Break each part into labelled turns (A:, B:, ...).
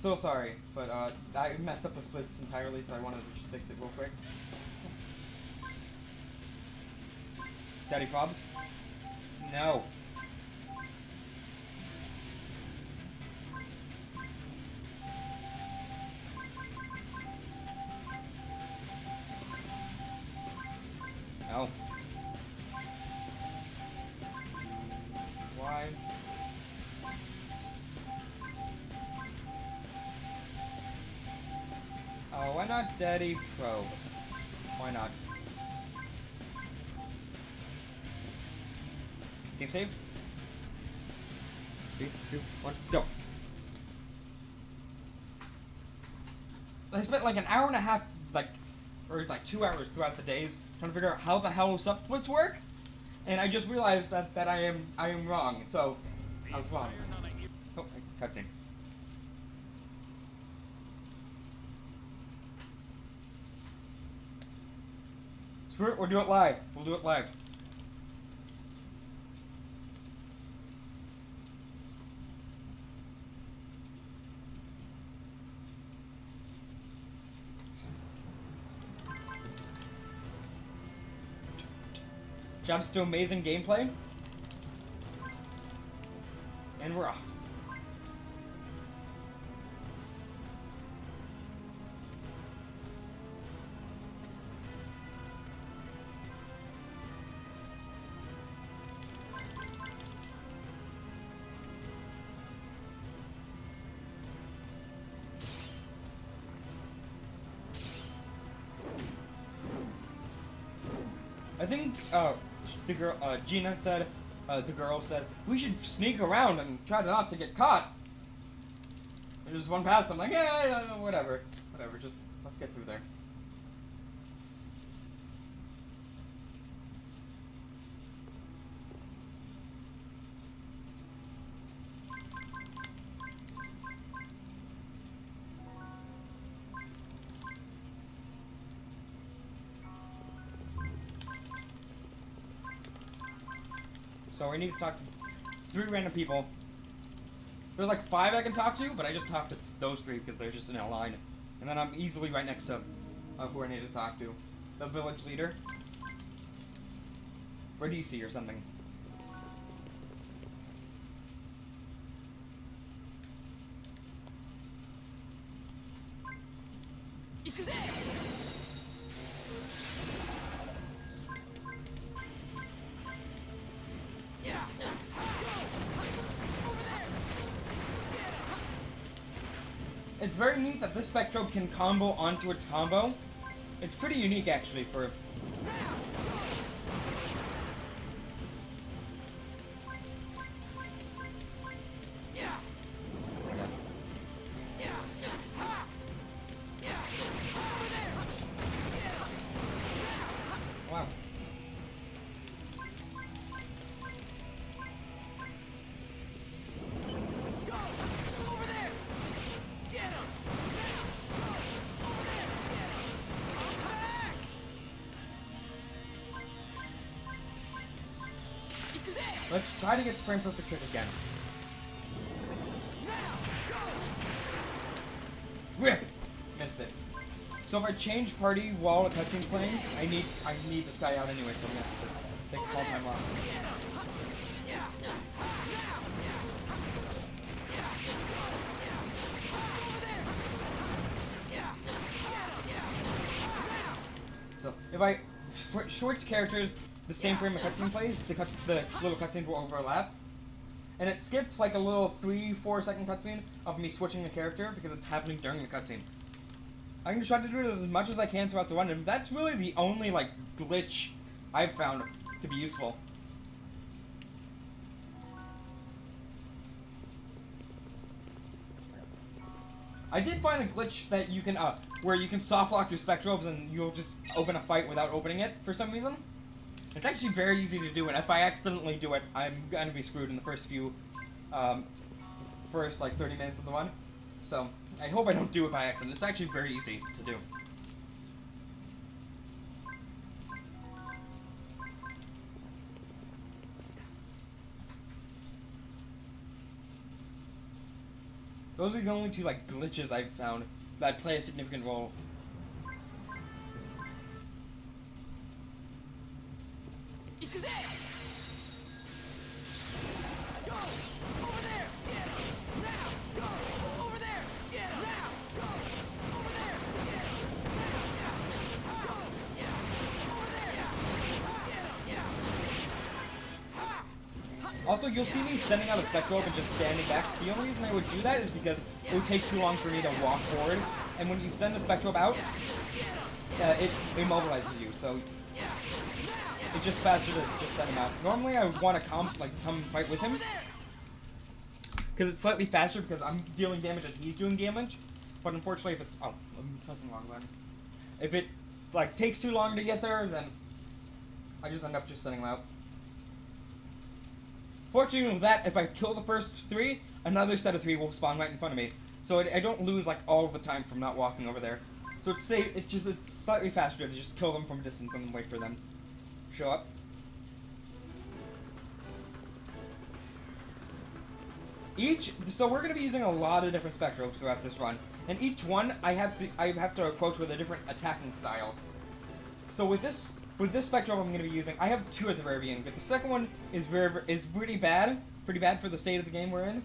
A: So sorry, but I messed up the splits entirely, so I wanted to just fix it real quick. Daddy Probs? No. No. Why? Why not Daddy Probe? Why not? Game saved? 3, 2, 1, go! I spent like an hour and a half, or 2 hours throughout the days trying to figure out how the hell subsplits work, and I just realized that I am wrong. So I was wrong. Oh, cutscene. Screw it, we'll do it live. We'll do it live. Jumps to amazing gameplay. And we're off. I think the girl Gina said the girl said we should sneak around and try not to get caught. And just run past them like yeah, whatever, just let's get through there. So we need to talk to 3 random people. There's like 5 I can talk to, but I just talked to those 3 because they're just in a line. And then I'm easily right next to who I need to talk to. The village leader. Or DC or something. It's very neat that this Spectrobe can combo onto its combo. It's pretty unique, actually, for... Wow. Let's try to get the frame perfect trick again. Rip! Missed it. So if I change party while a cutscene's playing, I need this guy out anyway, so I'm gonna have to take small time off. So if I switch characters the same frame a cutscene plays, the little cutscenes will overlap. And it skips like a little 3-4 second cutscene of me switching the character because it's happening during the cutscene. I'm gonna try to do it as much as I can throughout the run, and that's really the only like glitch I've found to be useful. I did find a glitch that you can where you can soft lock your Spectrobes and you'll just open a fight without opening it for some reason. It's actually very easy to do, and if I accidentally do it, I'm gonna be screwed in the first like 30 minutes of the run. So I hope I don't do it by accident. It's actually very easy to do. Those are the only two like glitches I've found that play a significant role. Also, you'll see me sending out a Spectrobe and just standing back. The only reason I would do that is because it would take too long for me to walk forward. And when you send a Spectrobe out, it immobilizes you. So it's just faster to just send him out. Normally, I would want to come fight with him because it's slightly faster because I'm dealing damage and he's doing damage. But unfortunately, if it's I'm pressing the wrong button. If it like takes too long to get there, then I just end up just sending him out. Fortunately with that, if I kill the first 3, another set of 3 will spawn right in front of me. So I don't lose like all of the time from not walking over there. So it's safe. It's slightly faster to just kill them from a distance and wait for them to show up. So we're gonna be using a lot of different Spectrobes throughout this run, and each one I have to approach with a different attacking style. So with this Spectrobe I'm going to be using, I have 2 at the very beginning, but the second one is pretty bad for the state of the game we're in.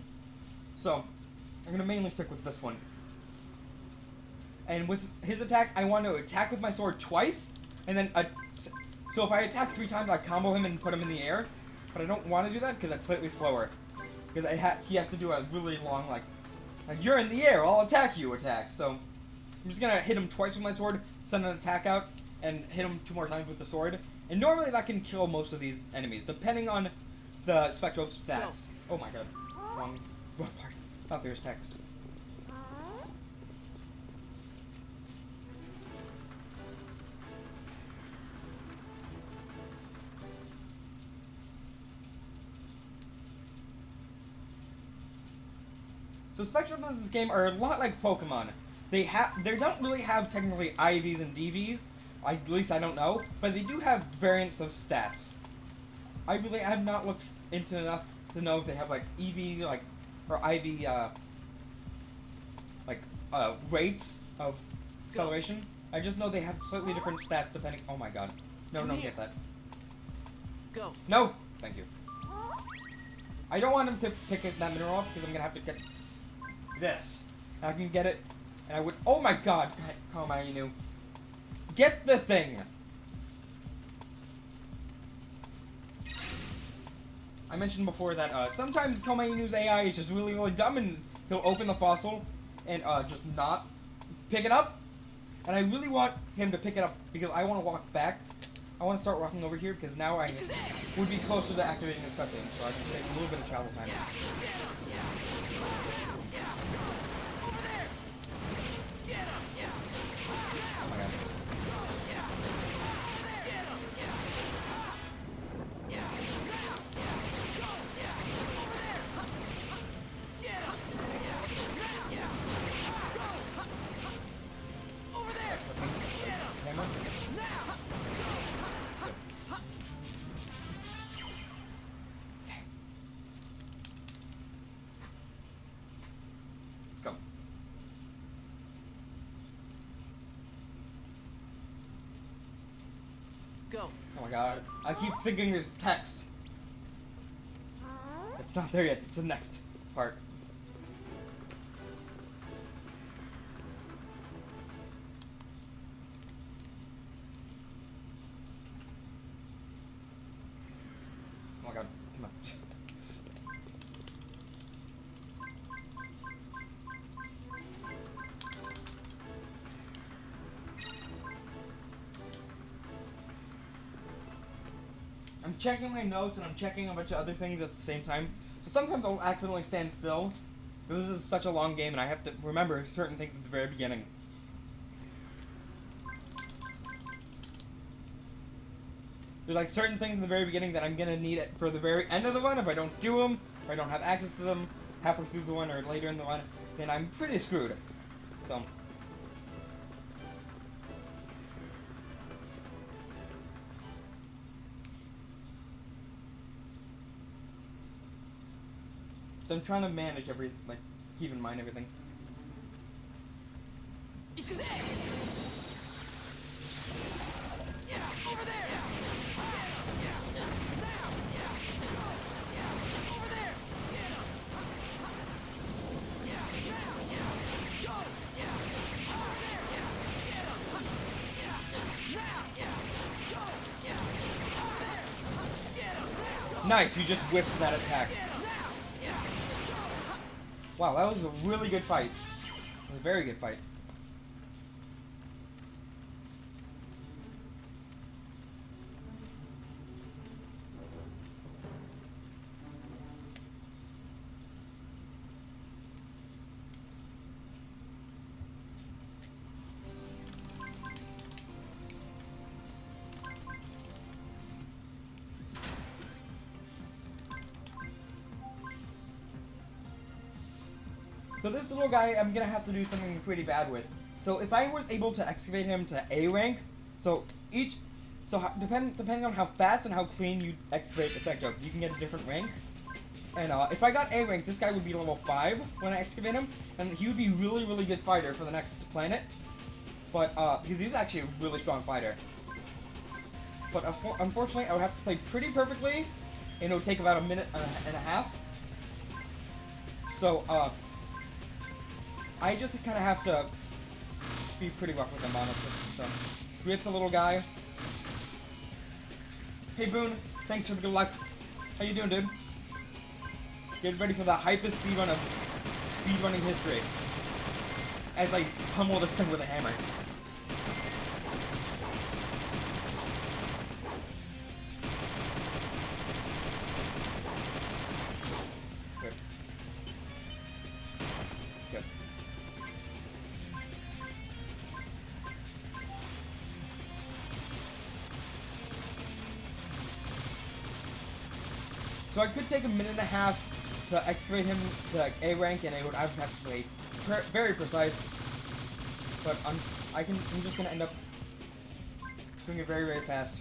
A: So I'm going to mainly stick with this one. And with his attack, I want to attack with my sword twice, and then so if I attack 3 times, I combo him and put him in the air. But I don't want to do that because that's slightly slower. Because he has to do a really long like you're in the air, I'll attack you attack. So I'm just gonna hit him twice with my sword, send an attack out, and hit him 2 more times with the sword. And normally that can kill most of these enemies, depending on the Spectrobe's stats. Oh my god. Wrong part. Thought there was text. So Spectrobes in this game are a lot like Pokemon. They don't really have technically IVs and DVs. At least I don't know, but they do have variants of stats. I have not looked into enough to know if they have like EV or IV rates of acceleration. I just know they have slightly different stats depending. Oh my god! No, don't get that.
B: Go.
A: No, thank you. I don't want him to pick that mineral up because I'm gonna have to get this. I can get it, and I would. Oh my god! Come on, you knew. Get the thing! I mentioned before that sometimes Komainu's AI is just really, really dumb and he'll open the fossil and just not pick it up. And I really want him to pick it up because I want to walk back. I want to start walking over here because now I would be closer to activating this cutscene, so I can save a little bit of travel time. Oh my god.
B: Go.
A: Oh my god. I keep thinking there's text. It's not there yet. It's the next part. Oh my god. Come on. I'm checking my notes and I'm checking a bunch of other things at the same time. So sometimes I'll accidentally stand still. Because this is such a long game and I have to remember certain things at the very beginning. There's like certain things in the very beginning that I'm gonna need it for the very end of the run. If I don't do them, if I don't have access to them halfway through the run or later in the run, then I'm pretty screwed. So I'm trying to manage keep in mind everything. Nice, you just whipped that attack. Wow, that was a really good fight. It was a very good fight. So this little guy, I'm gonna have to do something pretty bad with. So if I was able to excavate him to A rank, depending on how fast and how clean you excavate the Spectrobe, you can get a different rank. And if I got A rank, this guy would be level 5 when I excavate him, and he would be really, really good fighter for the next planet. But because he's actually a really strong fighter. But unfortunately, I would have to play pretty perfectly, and it would take about a minute and a half. So I just kind of have to be pretty rough with him, honestly. So, rip the little guy. Hey, Boone. Thanks for the good luck. How you doing, dude? Get ready for the hypest speedrun of speedrunning history. As I pummel this thing with a hammer. So I could take a minute and a half to excavate him to A rank, and I would have to play very precise. But I'm just gonna end up doing it very, very fast.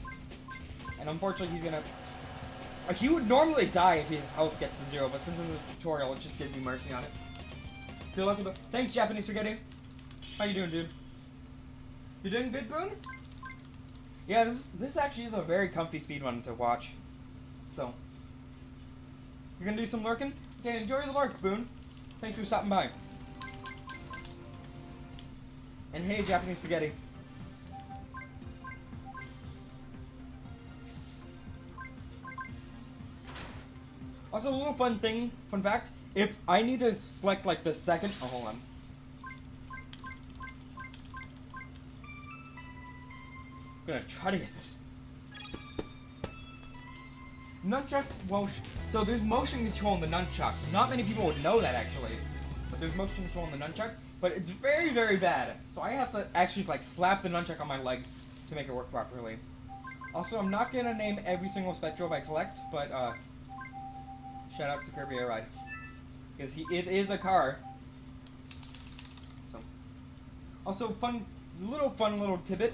A: And unfortunately, he's gonna. He would normally die if his health gets to 0, but since it's a tutorial, it just gives you mercy on it. Good luck with it. Thanks, Japanese Spaghetti. How you doing, dude? You doing good, Boone? Yeah, this actually is a very comfy speedrun to watch. So. You're gonna do some lurking? Okay, enjoy the lurk, Boone. Thanks for stopping by. And hey, Japanese Spaghetti. Also, a little fun fact, if I need to select like the second, oh, hold on. I'm gonna try to get this. Nunchuck, well, so there's motion control in the nunchuck. Not many people would know that, actually. But there's motion control in the nunchuck, but it's very, very bad. So I have to actually, like, slap the nunchuck on my legs to make it work properly. Also, I'm not gonna name every single Spectrobe I collect, but, shout out to Kirby Air Ride. Because it is a car. So. Also, fun little tidbit.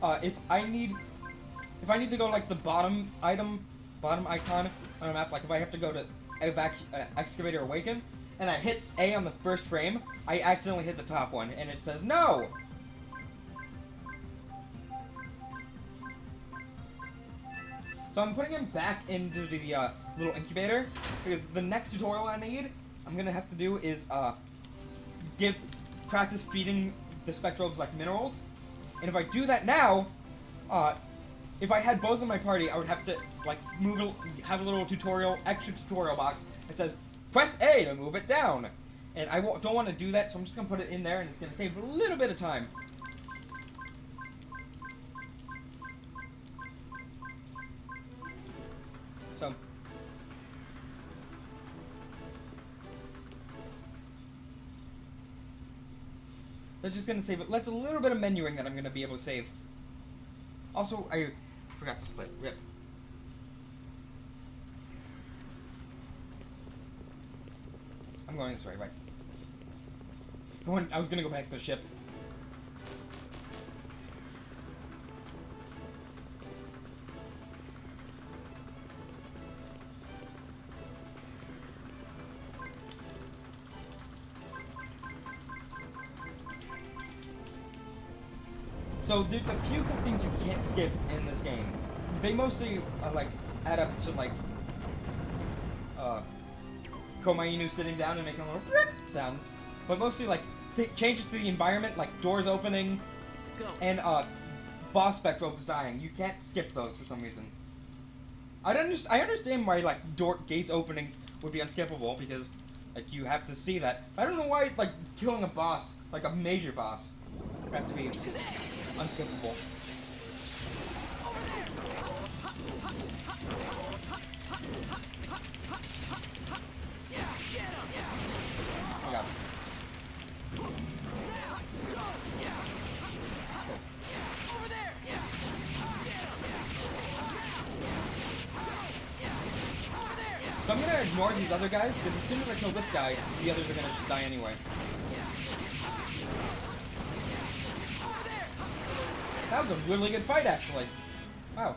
A: If I need to go, like, the bottom icon on a map, like if I have to go to Excavator Awaken, and I hit A on the first frame, I accidentally hit the top one, and it says no! So I'm putting him back into the little incubator, because the next tutorial I need, I'm gonna have to do is practice feeding the Spectrobes like minerals, and if I do that now, if I had both in my party, I would have to, like, have a little extra tutorial box that says, press A to move it down. And I don't want to do that, so I'm just going to put it in there, and it's going to save a little bit of time. So. That's just going to save it. That's a little bit of menuing that I'm going to be able to save. Also, I forgot to split. Rip. I'm going this way, right? I was gonna go back to the ship. So there's a few cutscenes you can't skip in this game. They mostly like add up to like Komainu sitting down and making a little sound, but mostly like changes to the environment, like doors opening,
B: Go.
A: and boss Spectrobes dying. You can't skip those for some reason. I understand why like gates opening would be unskippable because like you have to see that. I don't know why like killing a boss, like a major boss, would have to be unskippable. Oh god. So I'm gonna ignore these other guys, because as soon as I kill this guy, the others are gonna just die anyway. That was a really good fight, actually. Wow.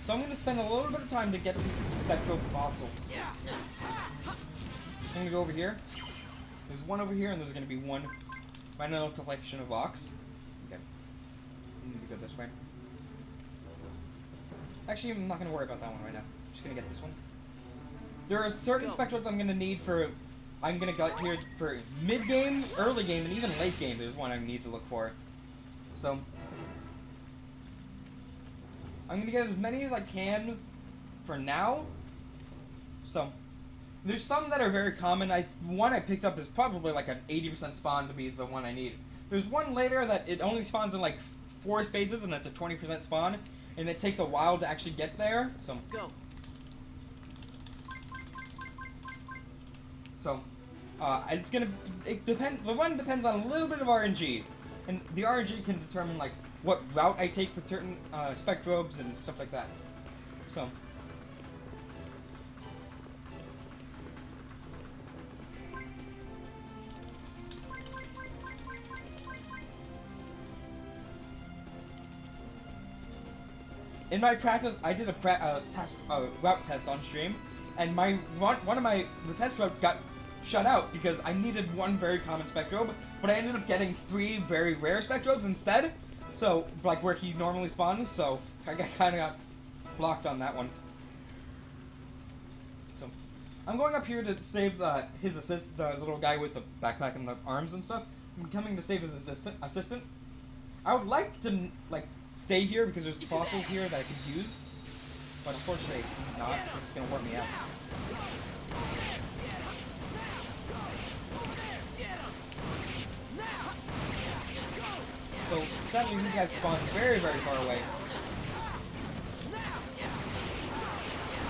A: So I'm gonna spend a little bit of time to get some Spectrobe fossils. I'm gonna go over here. There's one over here, and there's gonna be one final collection of Ox. Okay. I need to go this way. Actually, I'm not gonna worry about that one right now. I'm just gonna get this one. There are certain Spectrobes I'm gonna need for... I'm gonna get here for mid-game, early game, and even late game. There's one I need to look for. So... I'm gonna get as many as I can for now. So... There's some that are very common. One I picked up is probably like an 80% spawn to be the one I need. There's one later that it only spawns in like 4 spaces, and it's a 20% spawn. And it takes a while to actually get there. So...
B: Go.
A: So, it's gonna, it depend, the one depends on a little bit of RNG, and the RNG can determine, like, what route I take with certain, Spectrobes and stuff like that. So. In my practice, I did a route test on stream, and the test route got shut out because I needed one very common Spectrobe, but I ended up getting 3 very rare Spectrobes instead. So, like where he normally spawns, so I kind of got blocked on that one. So, I'm going up here to save the little guy with the backpack and the arms and stuff. I'm coming to save his assistant. I would like to like stay here because there's fossils here that I could use, but unfortunately not. It's gonna work me out. So sadly, these guys spawn very, very far away.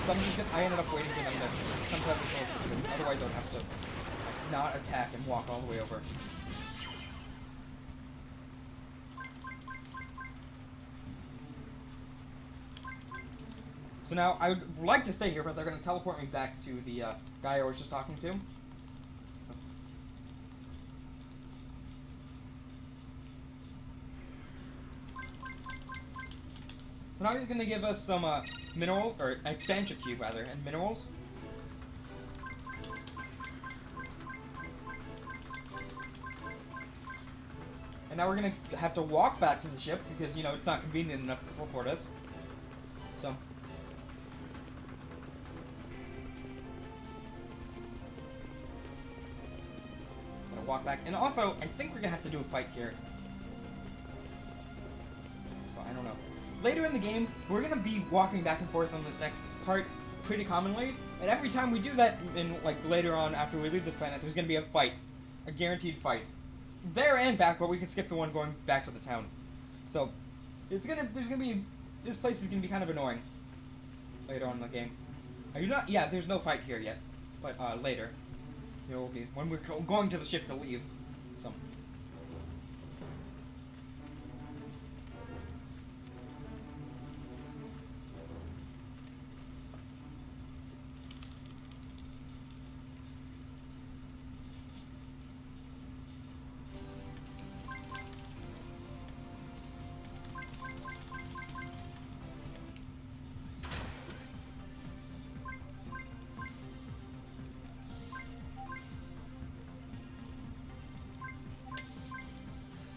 A: So I ended up waiting for them to come to the closer. Otherwise, I would have to like, not attack and walk all the way over. So now, I would like to stay here, but they're going to teleport me back to the guy I was just talking to. So now he's going to give us some minerals, or expansion cube rather, and minerals. And now we're going to have to walk back to the ship because, you know, it's not convenient enough to teleport us. So... walk back. And also, I think we're gonna have to do a fight here. So, I don't know. Later in the game, we're gonna be walking back and forth on this next part pretty commonly. And every time we do that, in like later on after we leave this planet, there's gonna be a fight. A guaranteed fight. There and back, but we can skip the one going back to the town. So, this place is gonna be kind of annoying. Later on in the game. There's no fight here yet. But, later. There will be when we're going to the ship to leave. So.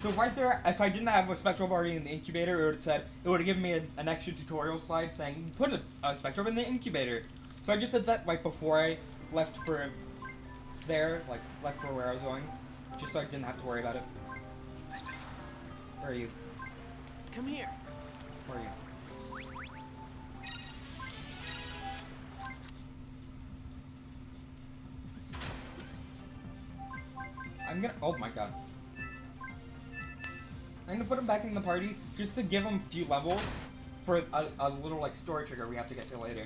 A: So right there, if I didn't have a Spectrobe already in the incubator, it would have said, it would have given me an extra tutorial slide saying, put a Spectrobe in the incubator. So I just did that right before I left for there, like left for where I was going, just so I didn't have to worry about it. Where are you?
B: Come here.
A: Where are you? I'm gonna, oh my god. I'm gonna put him back in the party just to give him a few levels for a little like story trigger we have to get to later.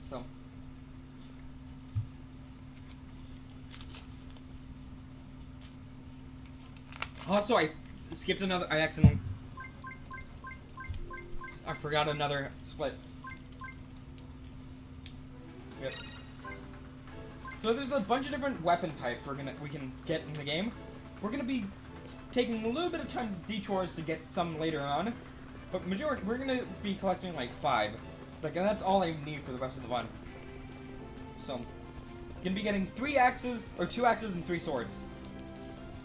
A: So. Also, I skipped another, I accidentally, I forgot another split. Yep. So there's a bunch of different weapon types we can get in the game. We're gonna be taking a little bit of time detours to get some later on, but majority we're gonna be collecting like 5. Like, and that's all I need for the rest of the run. So, gonna be getting 3 axes or 2 axes and 3 swords.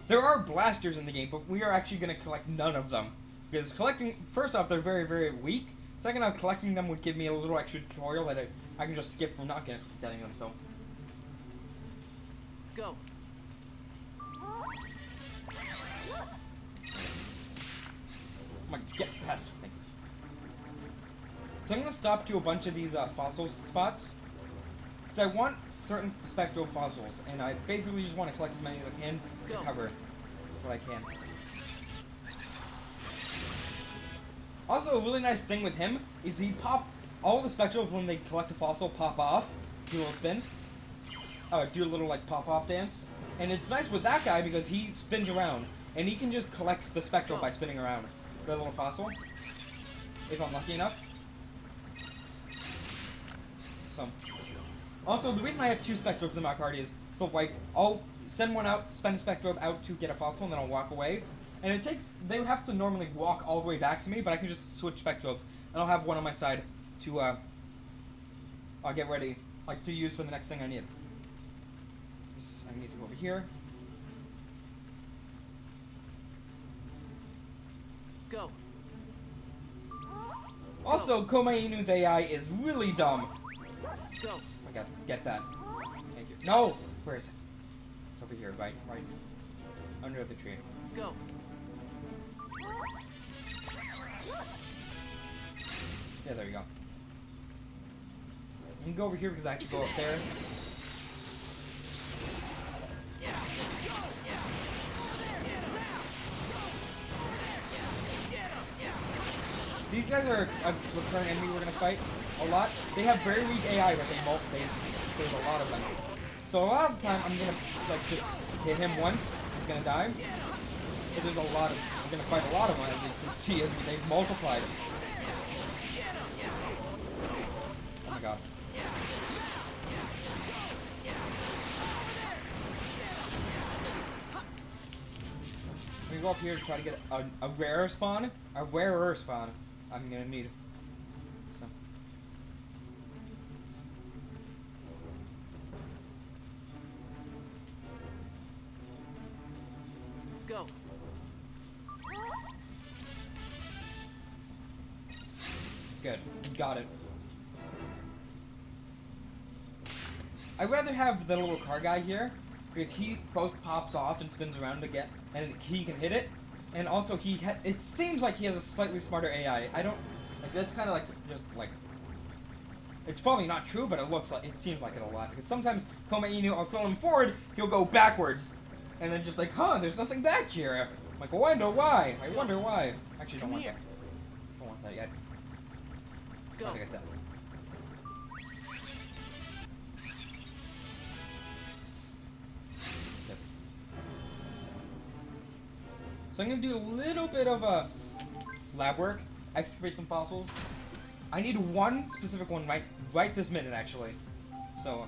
A: There are blasters in the game, but we are actually gonna collect none of them because collecting, first off, they're very, very weak. Second off, collecting them would give me a little extra tutorial that I can just skip from not getting them. So.
B: Go.
A: Come on, get past me. So I'm gonna stop to a bunch of these fossil spots, because I want certain Spectrobe fossils, and I basically just want to collect as many as I can to cover what I can. Also, a really nice thing with him is all the Spectrobes when they collect a fossil pop off, do a little spin, do a little like pop off dance, and it's nice with that guy because he spins around, and he can just collect the Spectrobe by spinning around the little fossil, if I'm lucky enough. So, also the reason I have 2 Spectrobes in my party is so like I'll send one out, spend a Spectrobe out to get a fossil, and then I'll walk away. And they would have to normally walk all the way back to me, but I can just switch Spectrobes, and I'll have one on my side to I'll get ready, like to use for the next thing I need. I need to go over here.
B: Go.
A: Also, Komainu's AI is really dumb.
B: Go.
A: I got get that. Thank you. No, where is it? It's over here, right under the tree.
B: Go.
A: Yeah, there you go. You can go over here because I have to go up there. These guys are a recurrent enemy we're gonna fight a lot. They have very weak AI, but there's a lot of them. So a lot of the time, I'm gonna like just hit him once. He's gonna die. But there's a lot of. I'm gonna fight a lot of them, as you can see, as they've multiplied. Oh my god. We go up here to try to get a rarer spawn. A rarer spawn. I'm gonna need. So.
B: Go.
A: Good. Got it. I'd rather have the little car guy here, because he both pops off and spins around to get, and he can hit it, and also it seems like he has a slightly smarter AI. I don't, like, that's kind of like, just like, it's probably not true, but it seems like it a lot, because sometimes Komainu, I'll throw him forward, he'll go backwards, and then just like, huh, there's nothing back here. I'm like, I wonder why. Actually, don't want that. Don't want that yet.
B: Go.
A: Gotta get that. So I'm gonna do a little bit of lab work, excavate some fossils. I need one specific one right this minute, actually. So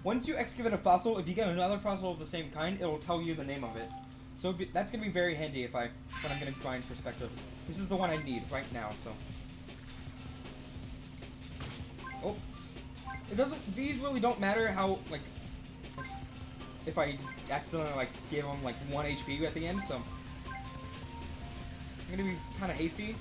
A: once you excavate a fossil, if you get another fossil of the same kind, it'll tell you the name of it. So that's gonna be very handy if when I'm gonna grind for Spectrobes. This is the one I need right now. So. Oh. It doesn't. These really don't matter how like if I accidentally like gave him like 1 HP at the end. So I'm gonna be kind of hasty.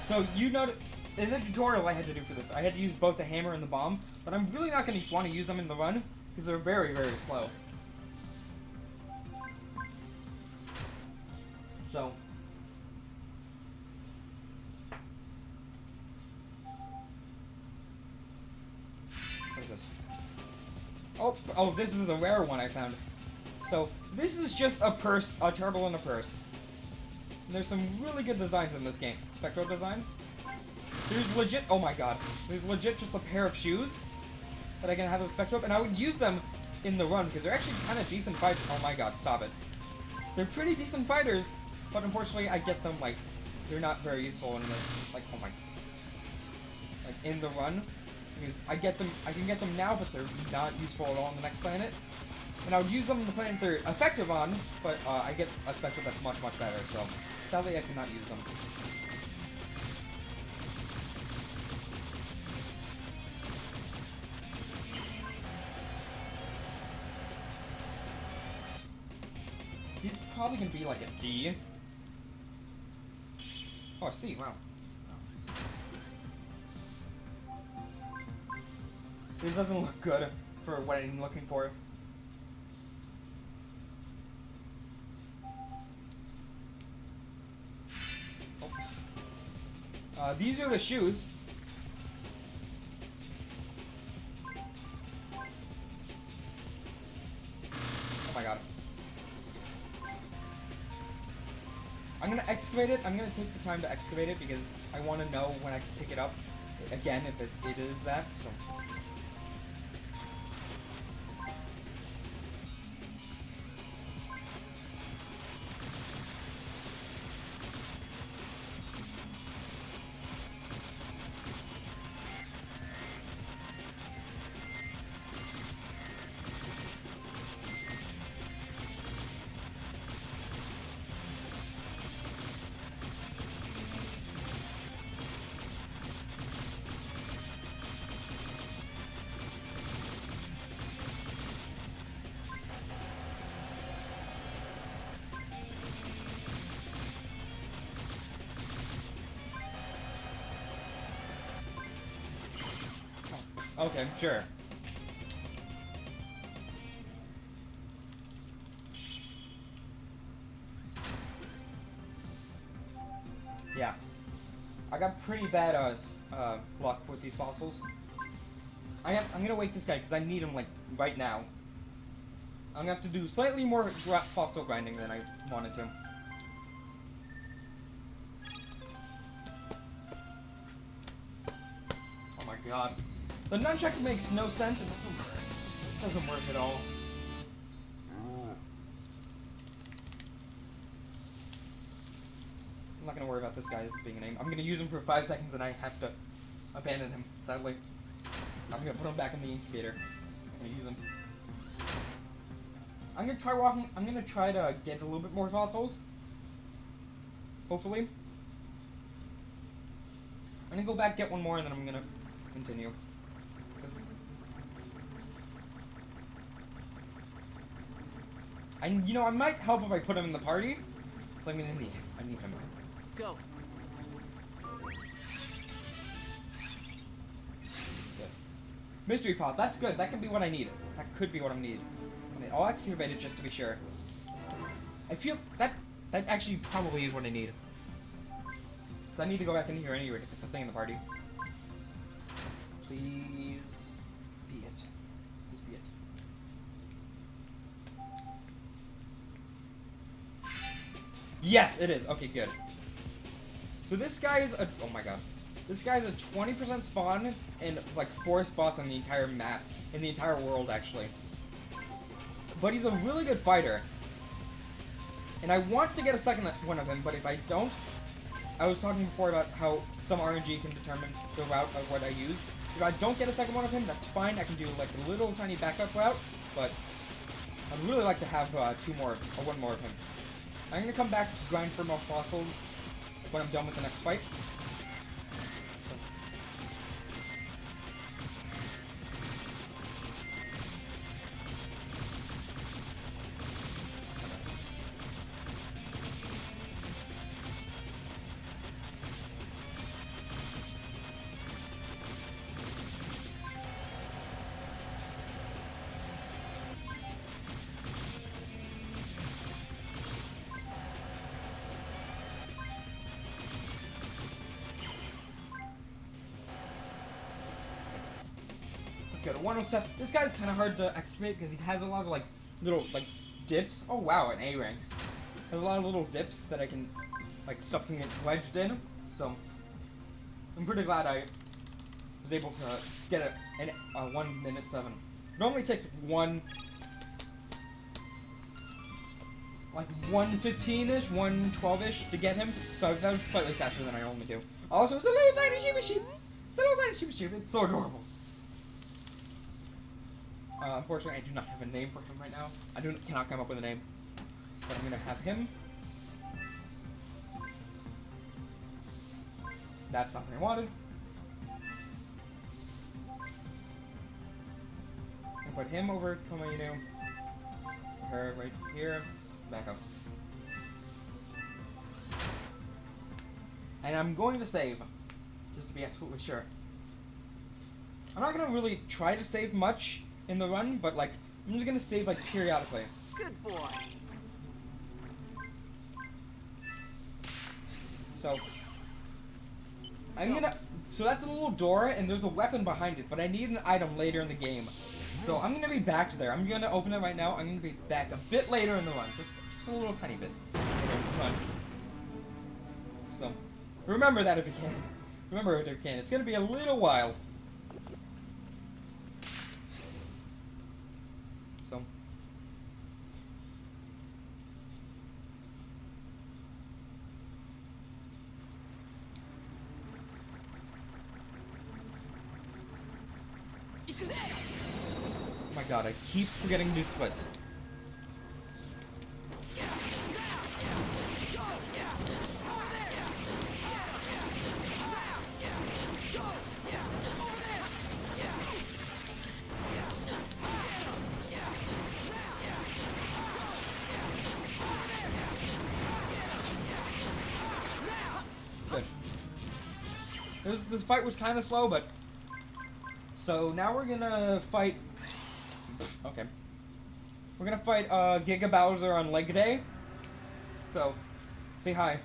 A: So you know, in the tutorial I had to do for this, I had to use both the hammer and the bomb, but I'm really not going to want to use them in the run because they're very, very slow. So. What is this? Oh, this is the rare one I found. So, this is just a purse, a turtle in a purse. And there's some really good designs in this game. Spectro designs. There's legit, oh my god. There's legit just a pair of shoes that I can have with Spectro, and I would use them in the run, because they're actually kind of decent fighters. Oh my god, stop it. They're pretty decent fighters, but unfortunately I get them, like, they're not very useful in this, like, oh my, like, in the run. Because I can get them now, but they're not useful at all on the next planet. And I would use them on the planet they're effective on, but I get a Spectre that's much, much better, so sadly I cannot use them. He's probably gonna be like a D. Oh, a C, wow. This doesn't look good for what I'm looking for. These are the shoes. Oh my god. I'm gonna excavate it. I'm gonna take the time to excavate it because I want to know when I can pick it up again if it is that. So. Okay, sure. Yeah. I got pretty bad luck with these fossils. I'm gonna wake this guy because I need him like right now. I'm gonna have to do slightly more fossil grinding than I wanted to. Oh my god. The nunchuck makes no sense. It doesn't work at all. I'm not gonna worry about this guy being a name. I'm gonna use him for 5 seconds and I have to abandon him, sadly. I'm gonna put him back in the incubator. I'm gonna use him. I'm gonna try walking. I'm gonna try to get a little bit more fossils. Hopefully. I'm gonna go back, get one more, and then I'm gonna continue. You know, I might help if I put him in the party, so I'm gonna need him. I need him.
B: Go.
A: Good. Mystery pot, that's good. That could be what I need. That could be what I need. I'll excavate it just to be sure. I feel that That actually probably is what I need. So I need to go back in here anyway to fix the thing in the party. Please be it. Please be it. Yes, it is. Okay, good. So this guy is a... Oh my god. This guy's a 20% spawn in like 4 spots on the entire map. In the entire world, actually. But he's a really good fighter. And I want to get a second one of him, but if I don't... I was talking before about how some RNG can determine the route of what I use. If I don't get a second one of him, that's fine. I can do like a little tiny backup route, but I'd really like to have one more of him. I'm gonna come back to grind for more fossils when I'm done with the next fight. Let's go to 107. This guy's kind of hard to excavate because he has a lot of like little like dips. Oh wow, an A rank. There's a lot of little dips that I can like stuff can get wedged in. So I'm pretty glad I was able to get a 1 minute 7. It normally takes like 1:15-ish, 1:12-ish to get him. So that was slightly faster than I normally do. Also, it's a little tiny Shiba sheep. Little tiny Shiba sheep. It's so adorable. Unfortunately, I do not have a name for him right now. Cannot come up with a name. But I'm gonna have him. That's not what I wanted. And put him over Komayuno. Her right here. Back up. And I'm going to save. Just to be absolutely sure. I'm not gonna really try to save much in the run, but like I'm just gonna save like periodically.
B: Good boy.
A: So so that's a little door and there's a weapon behind it, but I need an item later in the game. So I'm gonna be back there. I'm gonna open it right now. I'm gonna be back a bit later in the run. Just a little tiny bit. Run. So remember that if you can. Remember it if you can. It's gonna be a little while. So oh my god, I keep forgetting to do splits. Good. This fight was kind of slow, but... So now we're gonna fight... Okay. We're gonna fight Giga Bowser on leg day. So, say hi.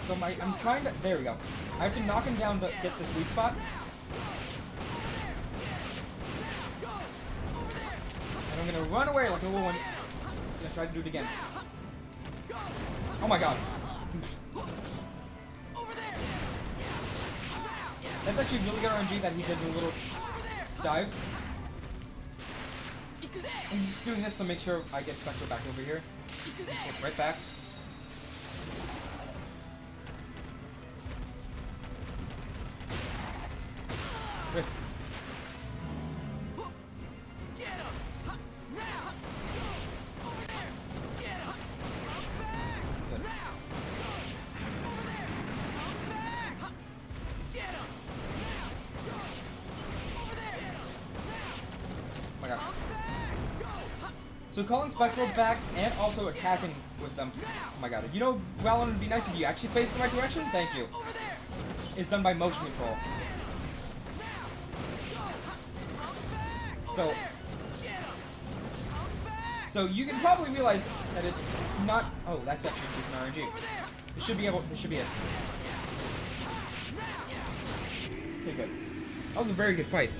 A: So I'm trying to... There we go. I have to knock him down to get this weak spot. And I'm gonna run away like a little one. I'm gonna try to do it again. Oh my god. That's actually really good RNG that he did a little dive. I'm just doing this to make sure I get Spectre back over here. Just right back. Good. So calling Spectrobes back and also attacking with them. Oh my god. You know, Valon, would be nice if you actually face the right direction? Thank you. It's done by motion control. So you can probably realize that it's not. Oh, that's actually decent RNG. It should be able. This should be it. Okay, good. That was a very good fight.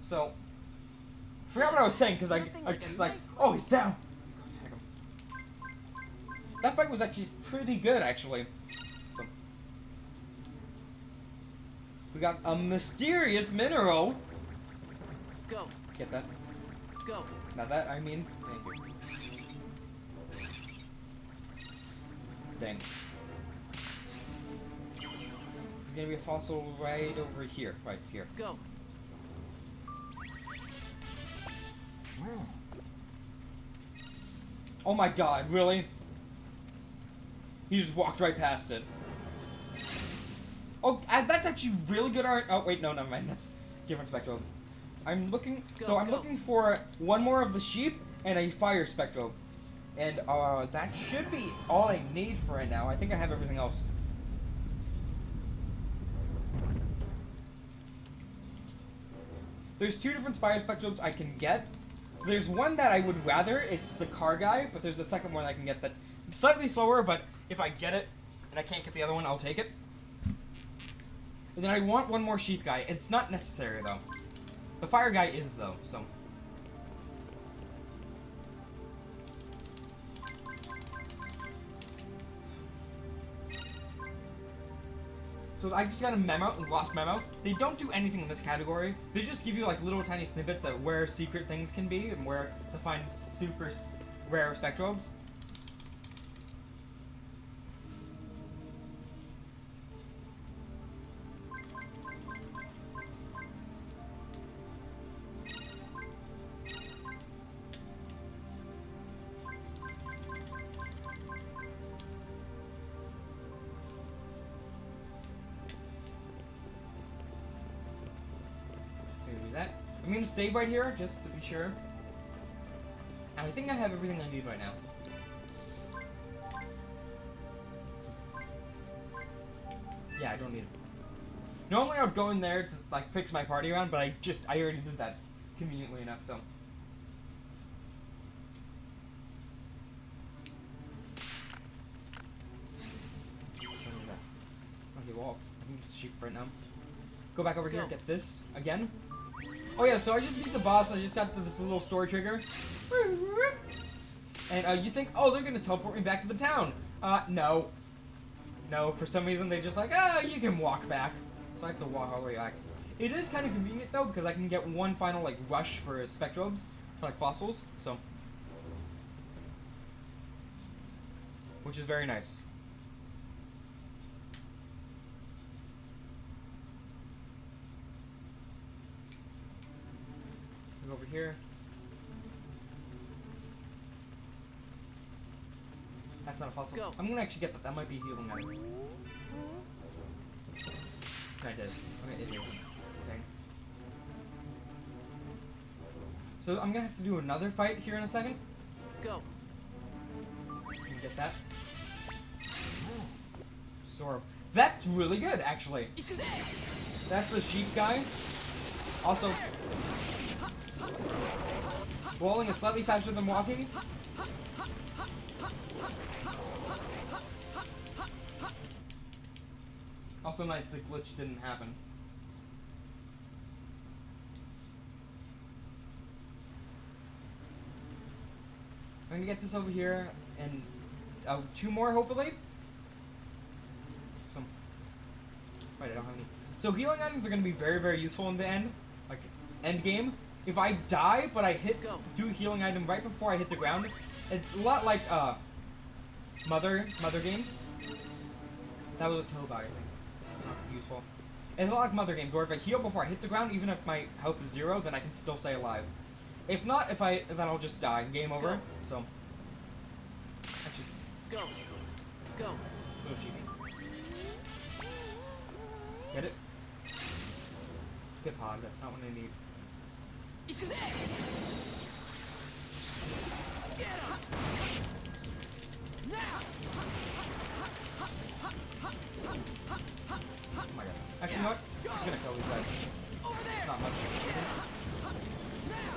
A: So, forgot what I was saying because I just like, oh, he's down. That fight was actually pretty good, actually. So, we got a mysterious mineral.
B: Go.
A: Get that?
B: Go.
A: Not that, I mean, thank you. Dang. There's gonna be a fossil right over here. Right here.
B: Go.
A: Oh my god, really? He just walked right past it. Oh, that's actually really good art. Oh, wait, no, never mind. That's different Spectrobe. I'm looking, looking for one more of the sheep and a fire Spectrobe. And, that should be all I need for right now. I think I have everything else. There's 2 different fire Spectrobes I can get. There's one that I would rather, it's the car guy, but there's a second one I can get that's slightly slower, but if I get it and I can't get the other one, I'll take it. And then I want one more sheep guy. It's not necessary, though. The fire guy is, though, so. So I just got a memo, lost memo. They don't do anything in this category. They just give you like little tiny snippets of where secret things can be and where to find super rare Spectrobes. That. I'm gonna save right here, just to be sure. And I think I have everything I need right now. Yeah, I don't need it. Normally I would go in there to like fix my party around, but I already did that conveniently enough, so. Okay, well, I can just shoot right now. Go back over here, get this again. Oh yeah, so I just beat the boss. I just got this little story trigger. And you think, oh, they're gonna teleport me back to the town. No. No, for some reason they just like, you can walk back. So I have to walk all the way back. It is kind of convenient though, because I can get one final like rush for Spectrobes, for like fossils, so. Which is very nice. Over here. That's not a fossil.
B: Go.
A: I'm gonna actually get that. That might be a healing item. It is. Okay, it is. Okay. So I'm gonna have to do another fight here in a second.
B: Go.
A: Can you get that? Sorb. That's really good, actually. That's the sheep guy. Also, rolling is slightly faster than walking. Also nice, the glitch didn't happen. I'm gonna get this over here, and 2 more hopefully. Some. Wait, I don't have any. So healing items are gonna be very, very useful in the end, like end game. If I die, but I do healing item right before I hit the ground, it's a lot like Mother games. That was a Toba, I think. Not useful. It's a lot like Mother games, where if I heal before I hit the ground, even if my health is 0, then I can still stay alive. If not, then I'll just die. Game over. So. Actually.
B: Go. Go.
A: Little cheating. Get it? Skip pod, that's not what I need. Oh my god. Actually, you know what? I'm just gonna kill these guys. Not much.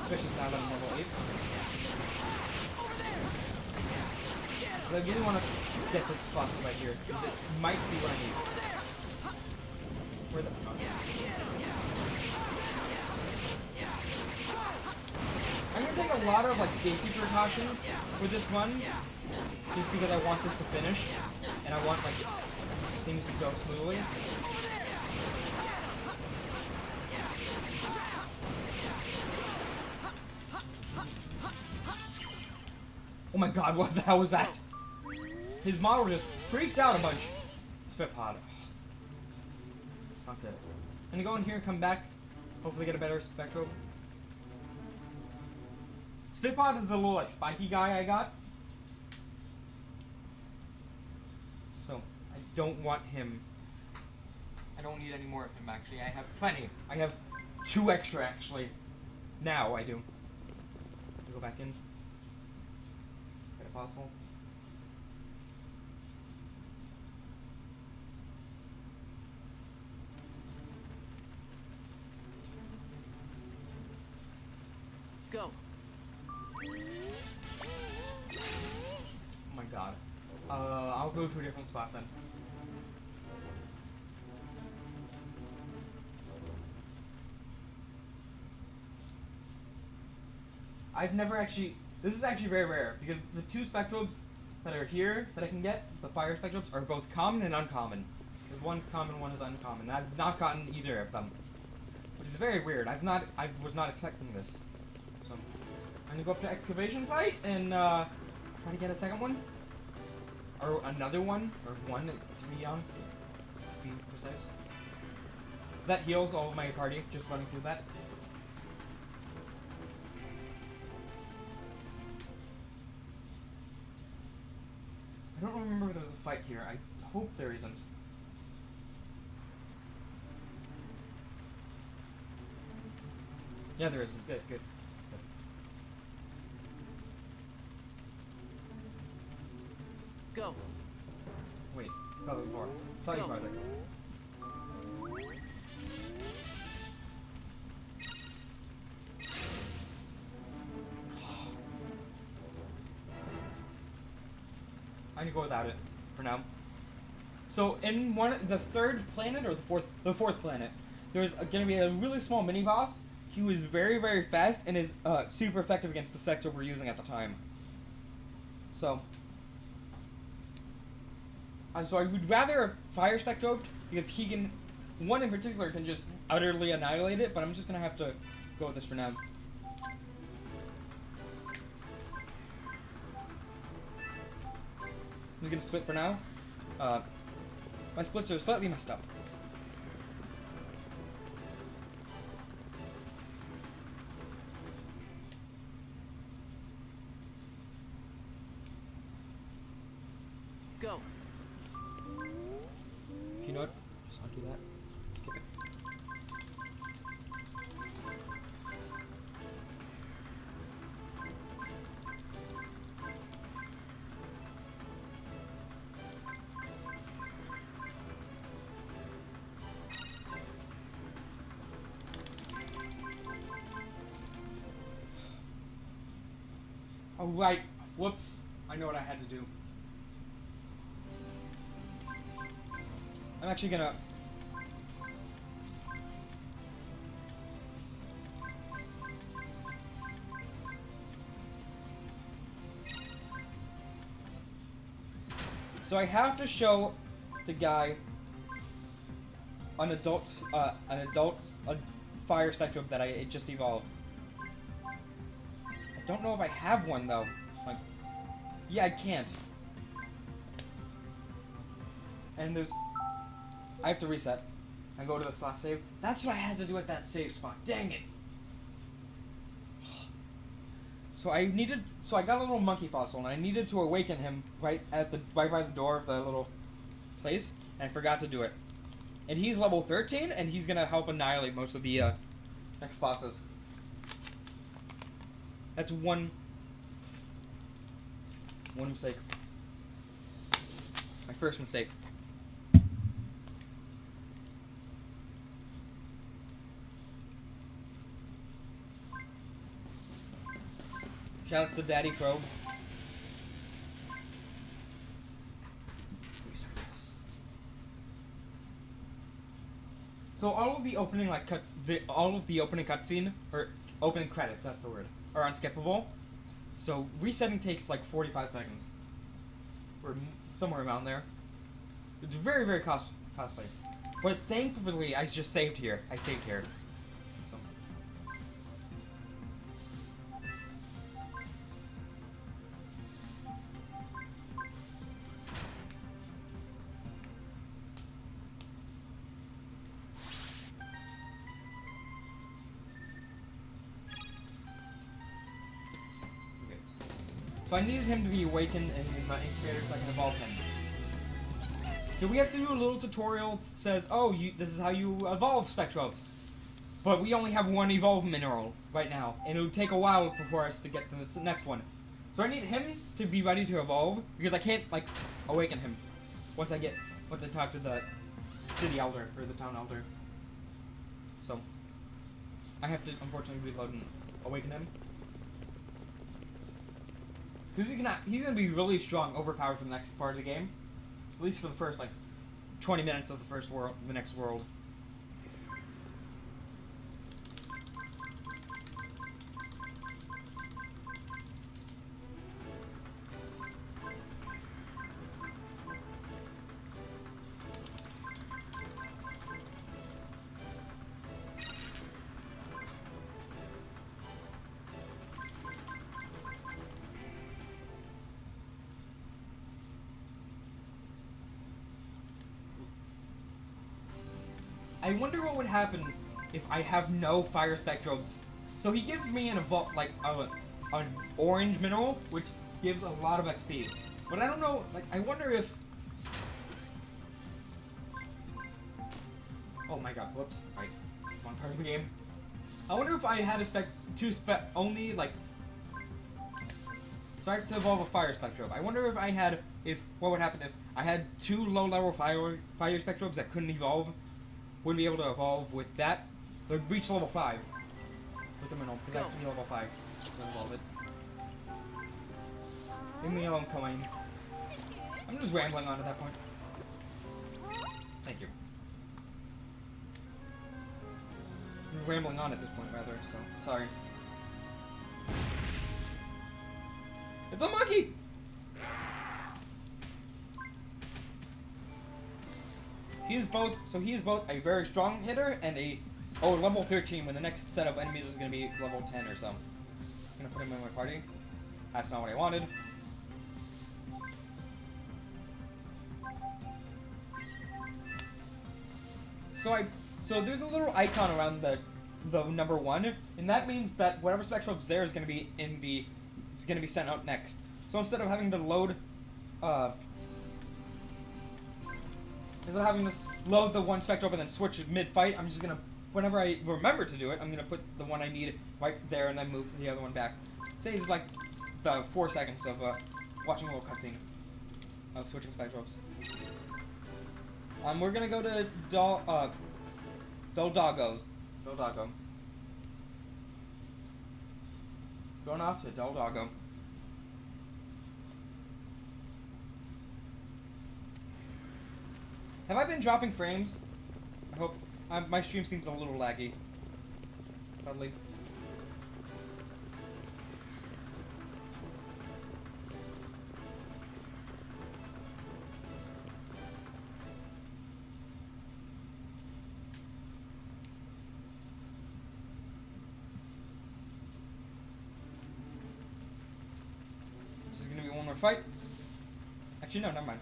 A: Especially now that I'm level 8. But I really want to get this fossil right here, because it might be what I need. Where the... Oh. I'm gonna take a lot of like safety precautions with this one, just because I want this to finish, and I want like things to go smoothly. Oh my god, what the hell was that? His model just freaked out a bunch. Spit pod. It's not good. I'm gonna go in here and come back. Hopefully get a better Spectrobe. Spit pod is the little like spiky guy I got. So I don't want him. I don't need any more of him actually. I have plenty. I have 2 extra actually. Now I do. Go back in. Get a fossil.
B: Go.
A: Oh my god. I'll go to a different spot then. I've never actually... This is actually very rare, because the 2 Spectrobes that are here that I can get, the fire Spectrobes, are both common and uncommon. There's one common, one is uncommon. I've not gotten either of them. Which is very weird. I was not expecting this. So, I'm gonna go up to excavation site and try to get a second one. Or another one. Or one, to be honest. To be precise. That heals all of my party, just running through that. I don't remember if there's a fight here. I hope there isn't. Yeah, there isn't. Good, good.
B: Go.
A: Wait, probably more. Slightly
B: Go.
A: farther. I'm gonna go without it for now. So in the 3rd planet or the fourth planet, there's gonna be a really small mini boss. He was very, very fast and is super effective against the Spectre we're using at the time. So I would rather a fire Spectrobe because he can, one in particular can just utterly annihilate it. But I'm just gonna have to go with this for now. I'm just gonna split for now. My splits are slightly messed up.
B: Go.
A: You know what? Just undo that. Skip it. Oh, right. Whoops. I know what I had to do. I'm actually gonna... So I have to show the guy an adult fire Spectrum that I just evolved. I don't know if I have one though. Like, yeah, I can't. And there's... I have to reset and go to this last save. That's what I had to do at that save spot. Dang it! So I got a little monkey fossil, and I needed to awaken him right by the door of the little place, and I forgot to do it. And he's level 13, and he's gonna help annihilate most of the next bosses. That's one mistake. My first mistake. Shout out to Daddy Probe. So all of the opening all of the opening cutscene or opening credits, that's the word, are unskippable. So resetting takes like 45 seconds, or somewhere around there. It's very, very costly. But thankfully, I just saved here. I saved here. So. So I needed him to be awakened in my incubator so I can evolve him. So we have to do a little tutorial that says, oh, this is how you evolve Spectrobes. But we only have one evolve mineral right now, and it would take a while for us to get to the next one. So I need him to be ready to evolve, because I can't, like, awaken him once I talk to the city elder, or the town elder. So, I have to, unfortunately, reload and awaken him. Because he's gonna be really strong, overpowered for the next part of the game. At least for the first, like, 20 minutes of the next world. I wonder what would happen if I have no fire spectrobes. So he gives me an orange mineral, which gives a lot of XP. But I don't know, like, I wonder if... Oh my god, whoops. Right, one part of the game. I wonder if I had only, like... So I have to evolve a fire spectrobe. I wonder what would happen if I had 2 low-level fire spectrobes that couldn't evolve. Wouldn't be able to evolve with that. They'd reach level 5 with the mineral, because I have to be level 5 to evolve it. Leave me alone, Coin. I'm just rambling on at that point. Thank you. I'm rambling on at this point, rather, so sorry. It's a monkey! He is both a very strong hitter and level 13 when the next set of enemies is going to be level 10 or so. I'm going to put him in my party. That's not what I wanted. So there's a little icon around the number 1, and that means that whatever Spectrobe's there is going to be sent out next. So instead of having to load the one Spectrobe and then switch mid-fight, I'm just gonna, whenever I remember to do it, I'm gonna put the one I need right there and then move the other one back. Saves like the 4 seconds of watching a little cutscene of switching Spectrobes. We're gonna go to Doldago. Going off to Doldago. Have I been dropping frames? I hope. My stream seems a little laggy. Sadly. This is gonna be one more fight. Actually, no, never mind.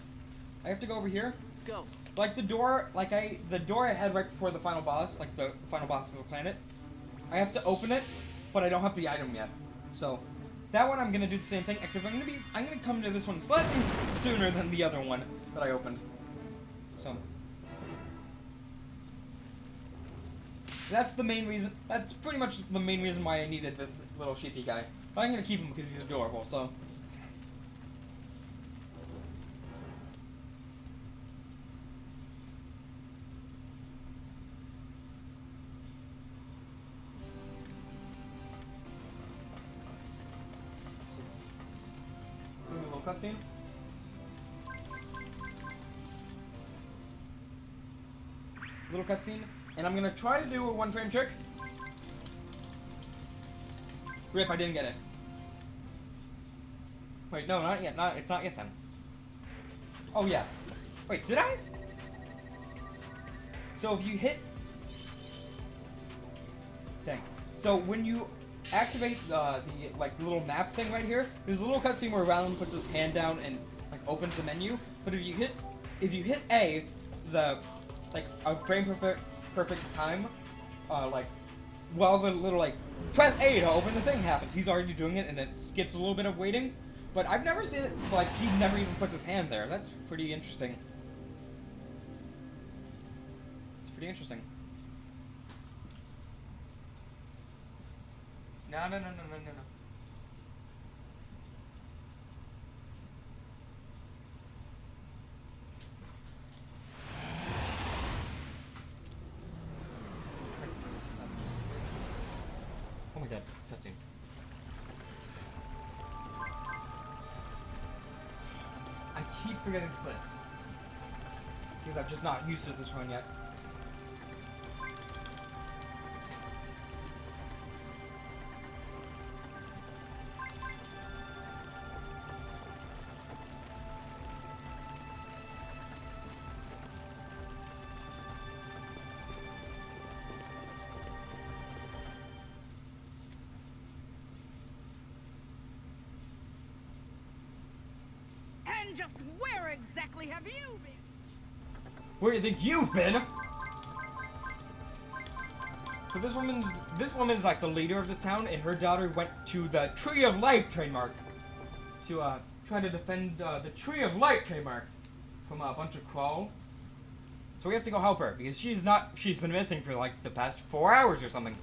A: I have to go over here.
B: Go.
A: Like the door I had right before the final boss, like the final boss of the planet. I have to open it, but I don't have the item yet. So that one I'm gonna do the same thing, except I'm gonna come to this one slightly sooner than the other one that I opened. So That's the main reason. That's pretty much the main reason why I needed this little sheepy guy. But I'm gonna keep him because he's adorable. So. Do a little cutscene. Little cutscene, and I'm gonna try to do a 1-frame trick. Rip, I didn't get it. Wait, no, not yet. It's not yet then. Oh yeah. Wait, did I? So if you hit, dang. So when you activate the like little map thing right here, there's a little cutscene where Rowland puts his hand down and like opens the menu. But if you hit A, the like a frame perfect time, like while the little like press A to open the thing happens, he's already doing it and it skips a little bit of waiting. But I've never seen it like he never even puts his hand there. That's pretty interesting. It's pretty interesting. No. Oh my god, cutscene. I keep forgetting splits. Because I'm just not used to this run yet.
C: And just where exactly have you been?
A: Where do you think you've been? So this woman's like the leader of this town, and her daughter went to the Tree of Life trademark to try to defend the Tree of Life trademark from a bunch of crawl. So we have to go help her because she's been missing for like the past 4 hours or something.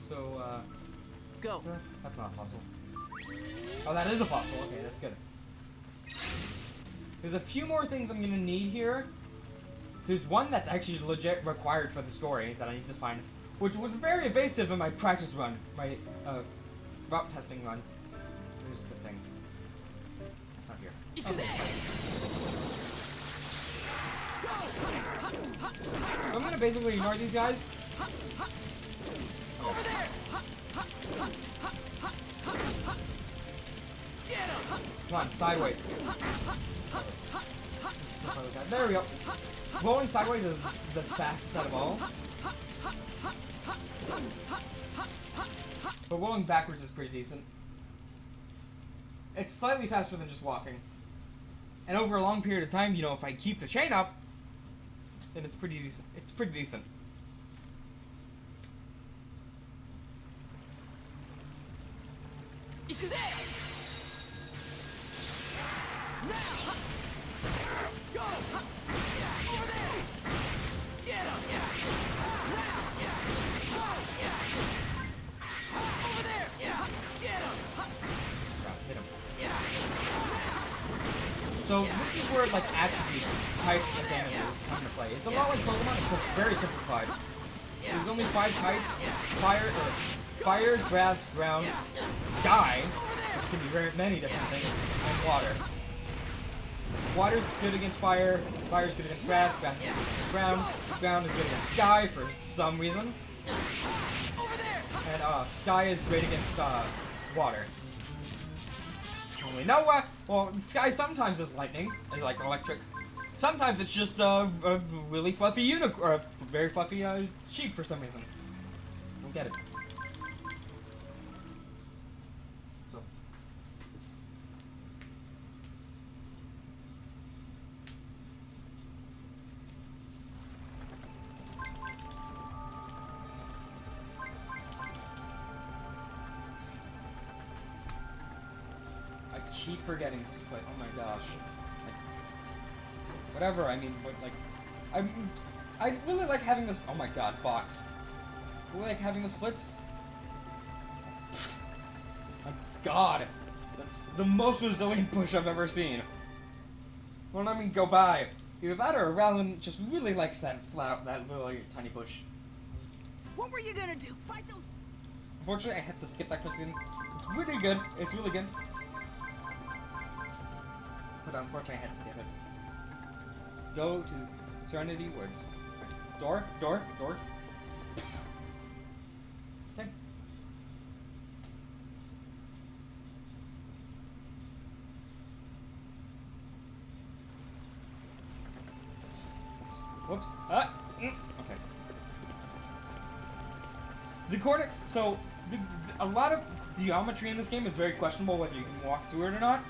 A: So,
B: Go.
A: that's not a fossil. Oh, that is a fossil. Okay, that's good. There's a few more things I'm gonna need here. There's one that's actually legit required for the story that I need to find, which was very evasive in my practice run, my route testing run. Here's the thing. Not here. Okay. So I'm gonna basically ignore these guys.
B: Over there! Get him!
A: Come on, sideways. There we go. Rolling sideways is the fastest out of all. But rolling backwards is pretty decent. It's slightly faster than just walking. And over a long period of time, you know, if I keep the chain up, then it's pretty decent. It's pretty decent. So this is where like attributes type advantages come into play. It's a lot like Pokemon, except very simplified. There's only 5 types: fire, grass, ground, sky, which can be very many different things, and water. Water's good against fire, fire's good against grass, grass is good against ground, ground is good against sky for some reason, and sky is great against water. Only no, well, sky sometimes is lightning, is like electric, Sometimes it's just a really fluffy unicorn, or a very fluffy sheep for some reason. Don't get it. So. I keep forgetting to split. Oh my gosh. Whatever, I mean, like, I really like having this, oh my god, box. I really like having the splits. My god, that's the most resilient push I've ever seen. Won't let me go by. Either that or Rallin just really likes that really tiny push.
C: What were you gonna do? Fight those?
A: Unfortunately, I have to skip that cutscene. It's really good, it's really good. But unfortunately, I had to skip it. Go to Serenity Woods. Door. Okay. Whoops. Okay. The corner. So, a lot of geometry in this game is very questionable whether you can walk through it or not.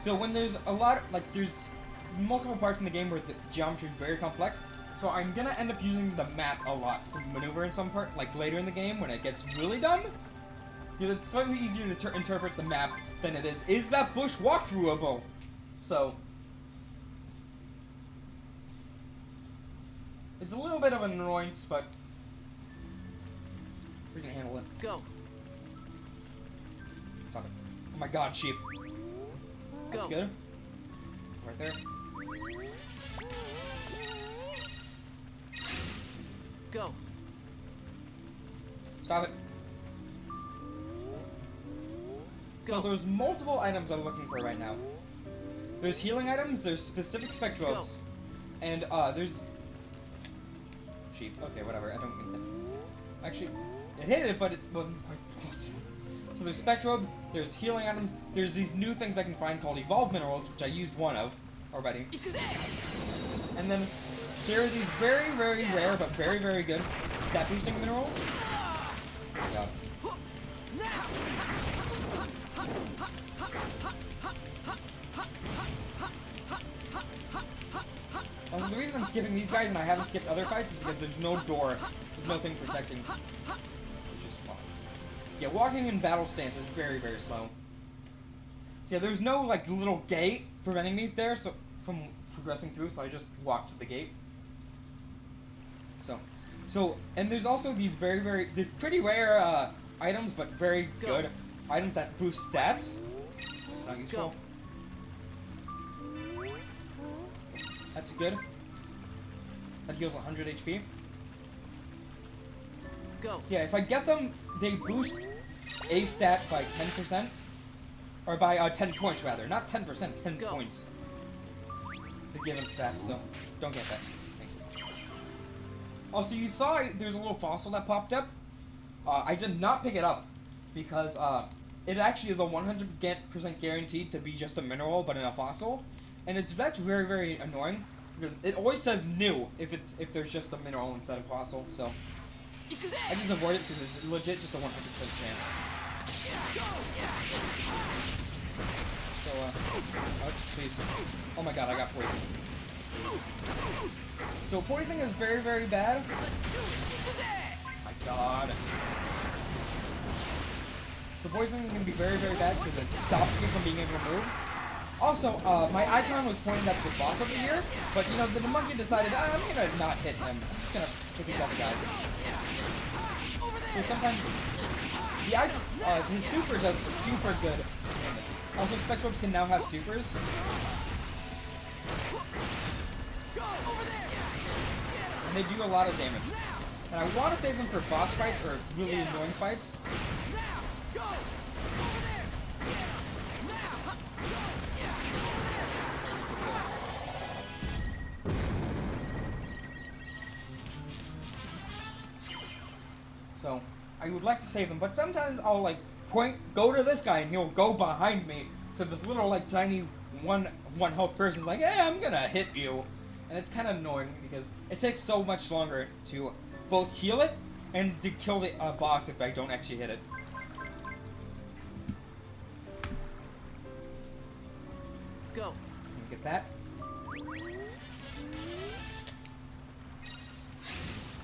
A: So when there's a lot of, there's multiple parts in the game where the geometry is very complex, so I'm gonna end up using the map a lot to maneuver in some part, like later in the game when it gets really dumb. Because it's slightly easier to interpret the map than it is that bush walkthroughable? So, it's a little bit of an annoyance, but we can handle it.
B: Go.
A: Stop it. Oh my god, sheep. That's
B: Go.
A: good. Right there.
B: Go.
A: Stop it. So
B: Go.
A: there's multiple items I'm looking for right now. There's healing items, there's specific Spectrobes, and there's sheep. Okay, whatever. I don't think that. Actually, it hit it, but it wasn't quite close. So there's Spectrobes, there's healing items, there's these new things I can find called Evolve Minerals, which I used one of already. And then there are these very, very rare but very, very good stat boosting minerals. Yeah. Also, the reason I'm skipping these guys and I haven't skipped other fights is because there's no door, there's no thing protecting, which is fun. Yeah, walking in battle stance is very, very slow. So yeah, there's no little gate preventing me there, so from progressing through, so I just walked to the gate. So, and there's also these these pretty rare items, but very good items that boost stats. Not useful. That's good. That heals 100 HP.
B: Go.
A: So yeah, if I get them, they boost a stat by 10%. Or by 10 points, rather. Not 10%, 10 points. The given stats, so don't get that. Thank you. Also, you saw there's a little fossil that popped up. I did not pick it up because it actually is a 100% guaranteed to be just a mineral, but in a fossil. And that's very, very annoying because it always says new if there's just a mineral instead of fossil. So I just avoid it because it's legit just a 100% chance. So please. Oh my god, I got poisoned. So poisoning is very, very bad. My god. So poisoning can be very, very bad because it stops me from being able to move. Also, my icon was pointing at the boss over here, but you know, the monkey decided, I'm gonna not hit him. I'm just gonna hit these other guys. So sometimes, the icon, his super does super good damage. Also, Spectrobes can now have supers. And they do a lot of damage. And I want to save them for boss fights or really annoying fights. So, I would like to save them, but sometimes I'll go to this guy and he'll go behind me to this little tiny one health person like, hey, I'm gonna hit you. And it's kind of annoying because it takes so much longer to both heal it and to kill the boss if I don't actually hit it.
B: Go.
A: Get that.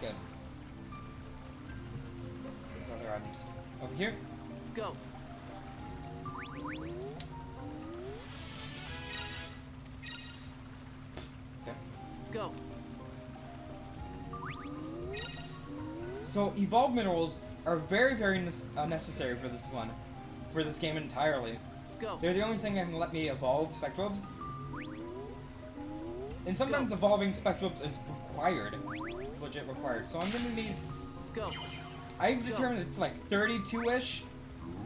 A: Good. There's other items. Over here.
B: Go.
A: Okay.
B: Go.
A: So evolved minerals are very, very necessary for this one, for this game entirely.
B: Go.
A: They're the only thing that can let me evolve Spectrobes. And sometimes
B: Go.
A: evolving Spectrobes is required. It's legit required. So I'm gonna need.
B: Go.
A: I've determined it's like 32-ish.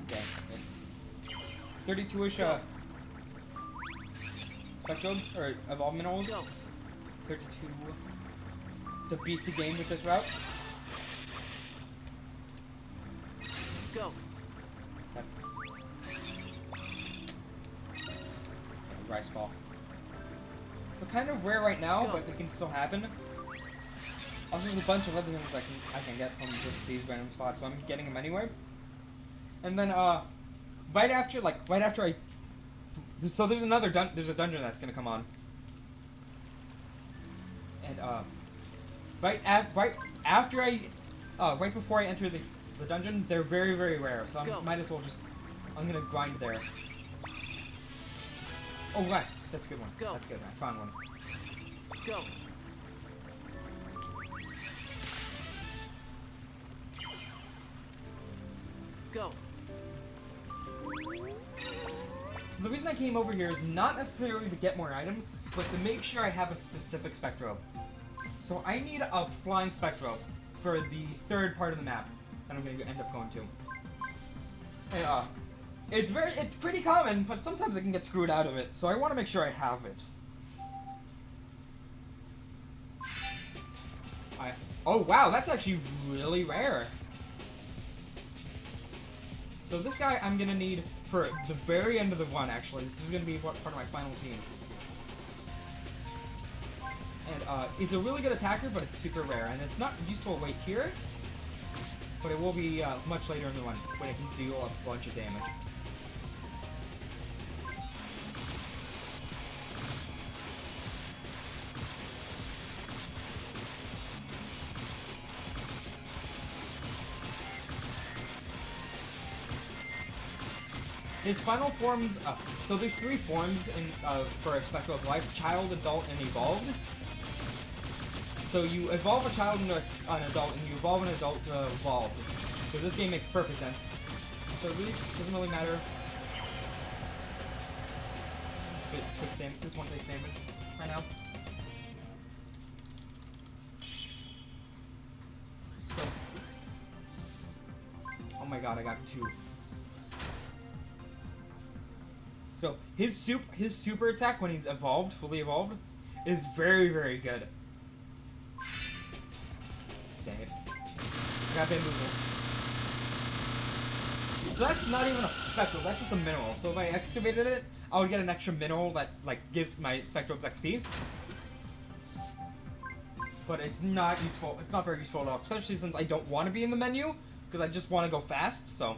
A: Okay. 32-ish Spectrobes or evolved minerals.
B: Go.
A: 32 to beat the game with this route.
B: Go.
A: Okay. Rice ball. We're kind of rare right now,
B: Go.
A: but it can still happen. Also, there's a bunch of other things I can get from just these random spots, so I'm getting them anyway. And then right after I, so there's there's a dungeon that's gonna come on. And right before I enter the dungeon, they're very, very rare, so I might as well I'm gonna grind there. Oh, right, that's a good one.
B: Go.
A: That's good. I found one.
B: Go. Go.
A: So the reason I came over here is not necessarily to get more items, but to make sure I have a specific Spectrobe. So I need a flying Spectrobe for the third part of the map that I'm going to end up going to. And, it's pretty common, but sometimes I can get screwed out of it, so I want to make sure I have it. Oh wow, that's actually really rare. So this guy I'm gonna need for the very end of the run, actually. This is gonna be part of my final team. And it's a really good attacker, but it's super rare, and it's not useful right here, but it will be much later in the run when it can deal a bunch of damage. His final forms, so there's 3 forms for a Spectral of Life: Child, Adult, and Evolved. So you evolve a child into an adult, and you evolve an adult to evolve. So this game makes perfect sense. So it really doesn't really matter if it takes damage. This one takes damage right now. So, oh my god, I got 2. So his super attack when he's evolved, fully evolved, is very, very good. Dang it. I got bamboozled. So that's not even a spectral, that's just a mineral. So if I excavated it, I would get an extra mineral that gives my Spectrobes XP. But it's not useful, it's not very useful at all, especially since I don't want to be in the menu, because I just want to go fast, so.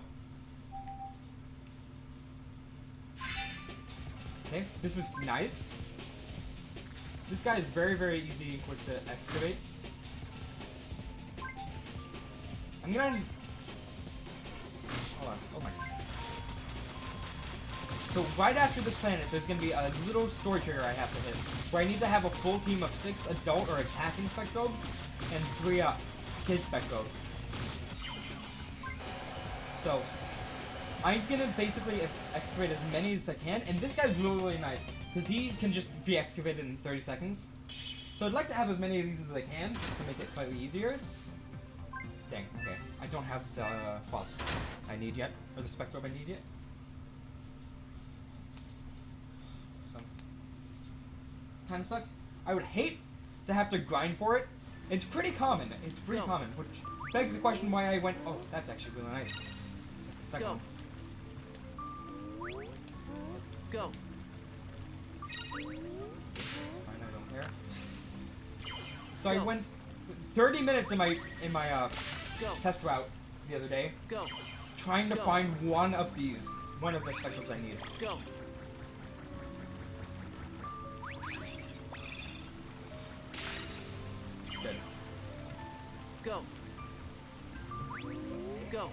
A: Okay, this is nice. This guy is very, very easy and quick to excavate. I'm gonna... Hold on, oh my... So right after this planet, there's gonna be a little story trigger I have to hit, where I need to have a full team of 6 adult or attacking Spectrobes, and 3 kid Spectrobes. So, I'm gonna basically excavate as many as I can, and this guy's really, really nice, because he can just be excavated in 30 seconds. So I'd like to have as many of these as I can, just to make it slightly easier. Dang, okay. I don't have the fossil I need yet, or the Spectrobe I need yet. So, kinda sucks. I would hate to have to grind for it. It's pretty common, which begs the question why I went, oh, that's actually really nice. Second one.
B: Go.
A: Fine, I don't care. So I
B: Go.
A: went 30 minutes in my
B: Go.
A: test route the other day,
B: Go.
A: trying to
B: Go.
A: find one of the Spectrobes I need.
B: Go.
A: Good.
B: Go. Go.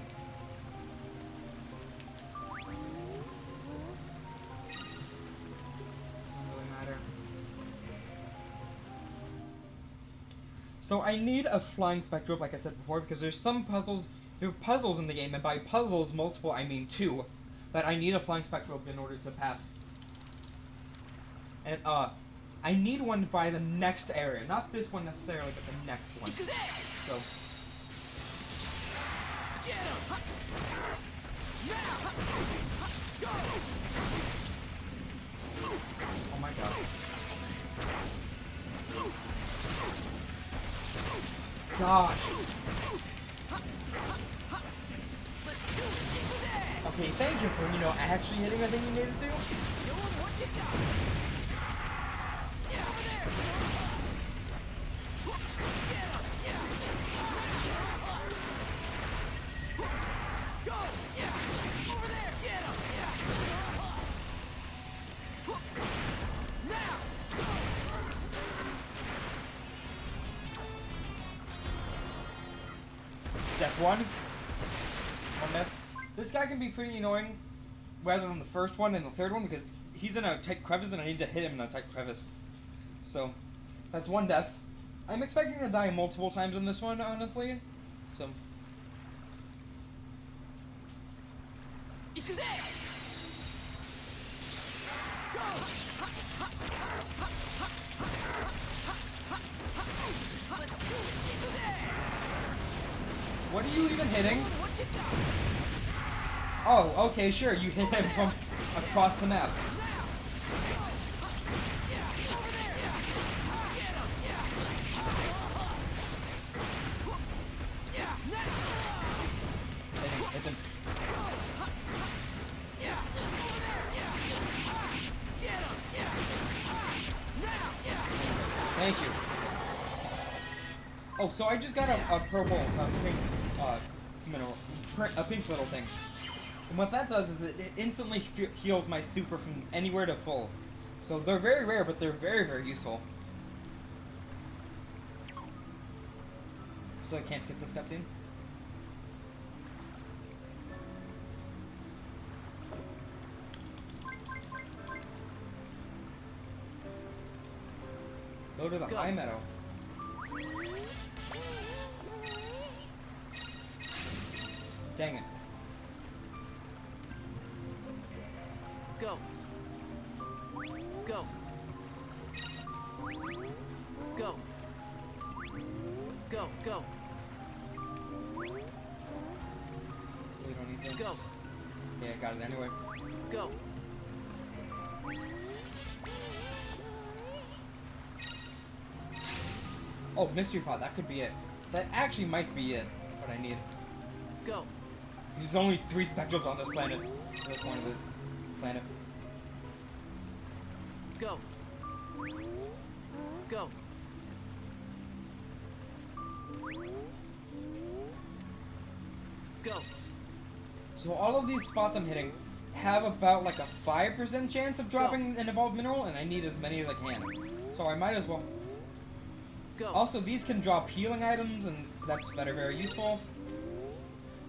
A: Doesn't really matter. So I need a flying Spectrobe, like I said before, because there's some puzzles. There are puzzles in the game, and by puzzles, multiple, I mean 2, that I need a flying Spectrobe in order to pass. And I need one by the next area, not this one necessarily, but the next one. So. Oh my god. Gosh. Okay, thank you for, actually hitting everything you needed to. Step 1. One death. This guy can be pretty annoying, rather than the first one and the third one, because he's in a tight crevice and I need to hit him in a tight crevice. So, that's 1 death. I'm expecting to die multiple times in this one, honestly. So. What are you even hitting? Oh, okay, sure, you hit him from across the map. Hit him. Thank you. Oh, so I just got a purple, pink, mineral, a pink little thing. And what that does is it instantly heals my super from anywhere to full. So they're very rare, but they're very, very useful. So I can't skip this cutscene. Go to the
B: Go.
A: high meadow. Dang it.
B: Go. Go. Go. Go. Go.
A: We don't need this.
B: Go.
A: Yeah, I got it anyway.
B: Go.
A: Oh, mystery pod, that could be it. That actually might be it, what I need.
B: Go.
A: There's only 3 Spectrobes on this planet. This point of the planet.
B: Go. Go. Go.
A: So all of these spots I'm hitting have about like a 5% chance of dropping an evolved mineral, and I need as many as I can. So I might as well.
B: Go.
A: Also, these can drop healing items, and that are very useful.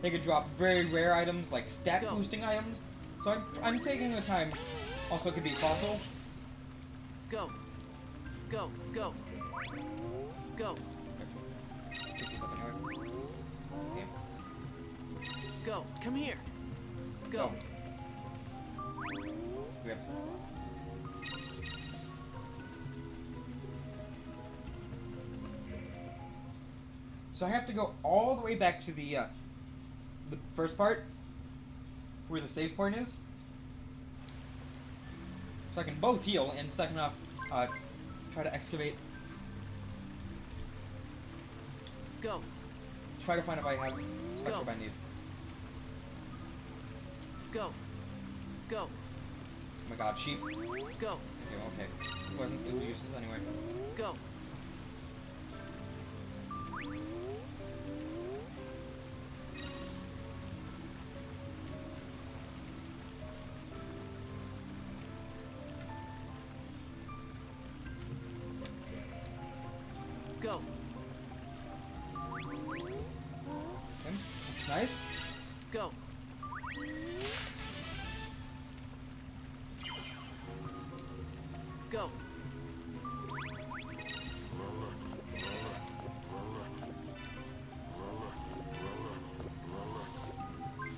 A: They could drop very rare items, like stat
B: Go.
A: boosting items. So I'm taking the time. Also, it could be fossil.
B: Go. Go. Go. Go.
A: Pick this up anyway. Okay.
B: Go. Come here. Go.
A: Rip. So I have to go all the way back to the first part, where the save point is. So I can both heal, and second off, try to excavate.
B: Go.
A: Try to find if I have Spectrobe I need.
B: Go. Go.
A: Oh my god, sheep.
B: Go.
A: Okay, it was useless anyway.
B: Go. Go.
A: Okay. That's nice.
B: Go. Go.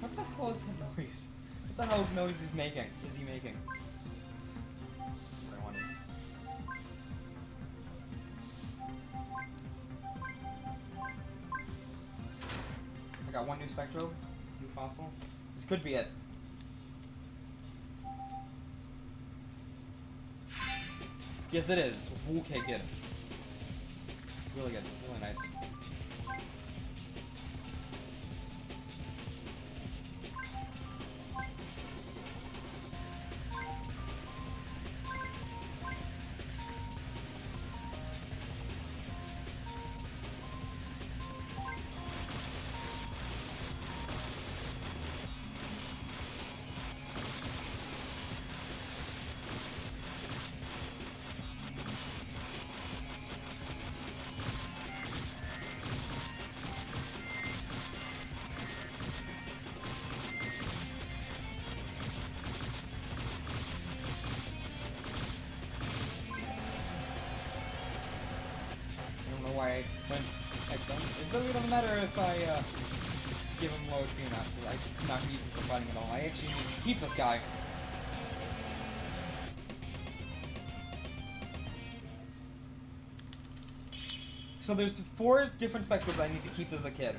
A: What the hell is that noise? What the hell noise is making? Is he making? I wanted. I got one new Spectrobe, new fossil. This could be it. Yes, it is. Okay, good. Really good. Really nice. Why I went X-Done. It really doesn't matter if I give him low HP or not, because I'm not using for fighting at all. I actually need to keep this guy. So there's 4 different Spectrobes I need to keep as a kid.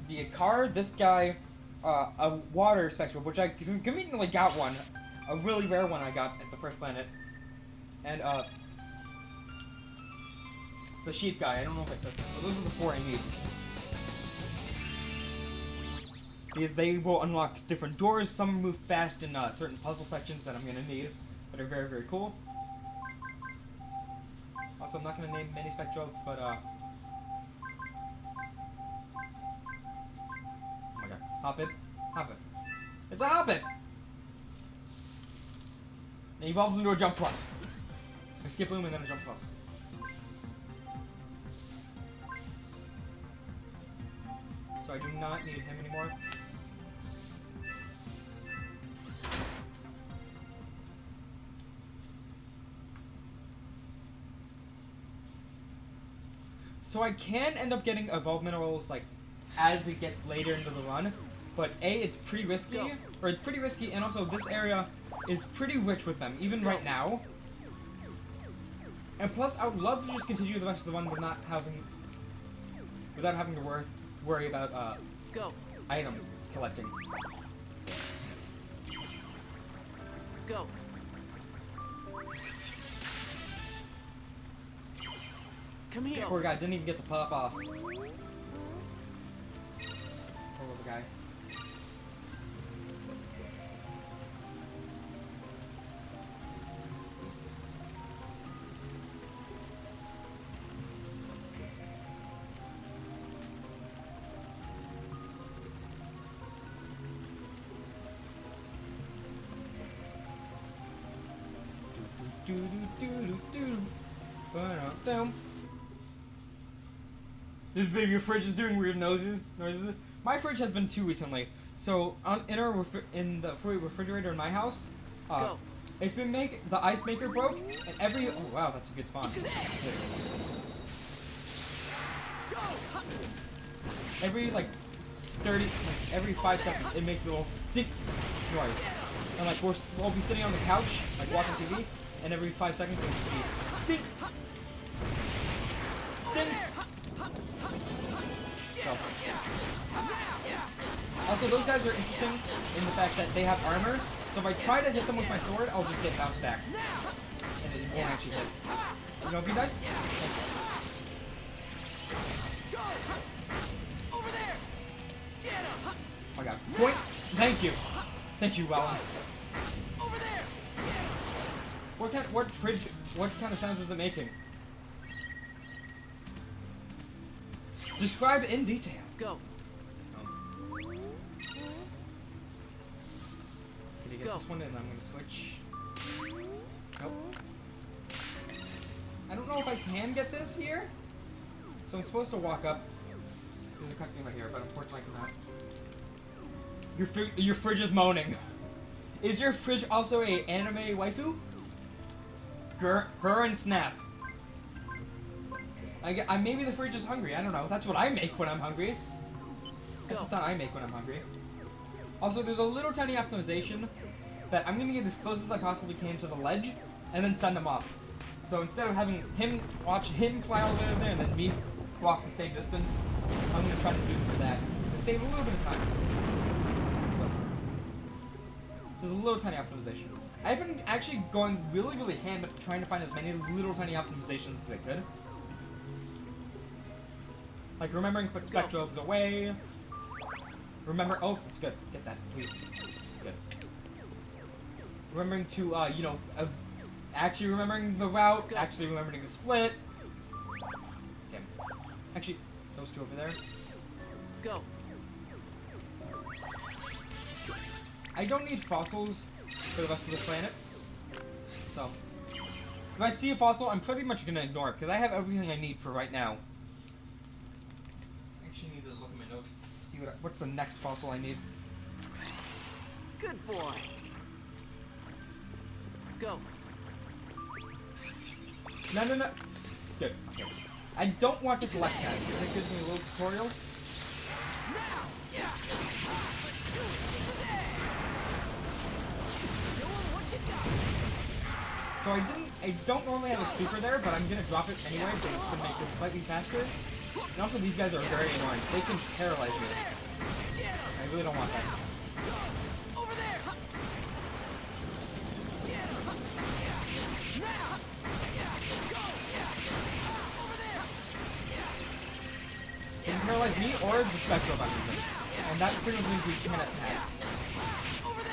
A: The car, this guy, a water Spectrobe, which I conveniently got one. A really rare one I got at the first planet. And, the sheep guy, I don't know if I said that, but those are the 4 I need. Because they will unlock different doors, some move fast in certain puzzle sections that I'm going to need, that are very, very cool. Also, I'm not going to name many Spectrobes, but, oh my god, Hoppet, Hoppet. It's a Hoppet! It evolves into a jump puff. A skip boom and then a jump puff. So I do not need him anymore. So I can end up getting evolved minerals like as it gets later into the run, but it's pretty risky, and also this area is pretty rich with them, even right now. And plus, I would love to just continue the rest of the run without having to worry about item collecting.
B: Go. Come here.
A: Poor guy didn't even get the pop off. Poor little guy. This baby fridge is doing weird noises. My fridge has been too recently. So in the refrigerator in my house, it's been the ice maker broke, and oh wow, that's a good spawn. Every every 5 seconds it makes a little dink noise. And like we'll be sitting on the couch, like watching TV, and every 5 seconds it'll just be dink, dink. So. Also, those guys are interesting in the fact that they have armor. So if I try to hit them with my sword, I'll just get bounced back, and it won't actually hit. You know, be nice. Thank you.
B: Over there. Get him.
A: Oh my god. Point. Thank you. Thank you, Wellen.
B: Over there.
A: What kind of sounds is it making? Describe in detail.
B: Go.
A: Can you get this one and I'm gonna switch? Nope. know if I can get this here. So I'm supposed to walk up. There's a cutscene right here, but unfortunately I cannot. Your fridge is moaning. Is your fridge also a anime waifu? Her and Snap. Maybe the fridge is hungry. I don't know. That's what I make when I'm hungry. That's the sound I make when I'm hungry. Also, there's a little tiny optimization that I'm gonna get as close as I possibly can to the ledge, and then send him off. So instead of having him watch him fly all the way over there and then me walk the same distance, I'm gonna try to do that to save a little bit of time. So there's a little tiny optimization. I've been actually going really ham at trying to find as many little tiny optimizations as I could. Like remembering to put Spectrobes away. Remember, oh, it's good. Get that, please. Good. Remembering to, you know, actually remembering the route, actually remembering the split. Okay. Actually, those two over there.
B: Go.
A: I don't need fossils for the rest of this planet. So, if I see a fossil, I'm pretty much gonna ignore it, because I have everything I need for right now. I actually need to look at my notes. See what's the next fossil I need.
B: Good boy. Go.
A: No. Good. Okay. I don't want to collect that, because it gives me a little tutorial.
B: Now. Yeah. Let's do it. Show 'em what you got.
A: So I don't normally have a super there, but I'm gonna drop it anyway to make this slightly faster. And also these guys are very annoying. They can paralyze me. I really don't want that.
B: Over there. Now. Go. Over there.
A: They can paralyze me or the Spectro buttons. And that pretty much means we can attack.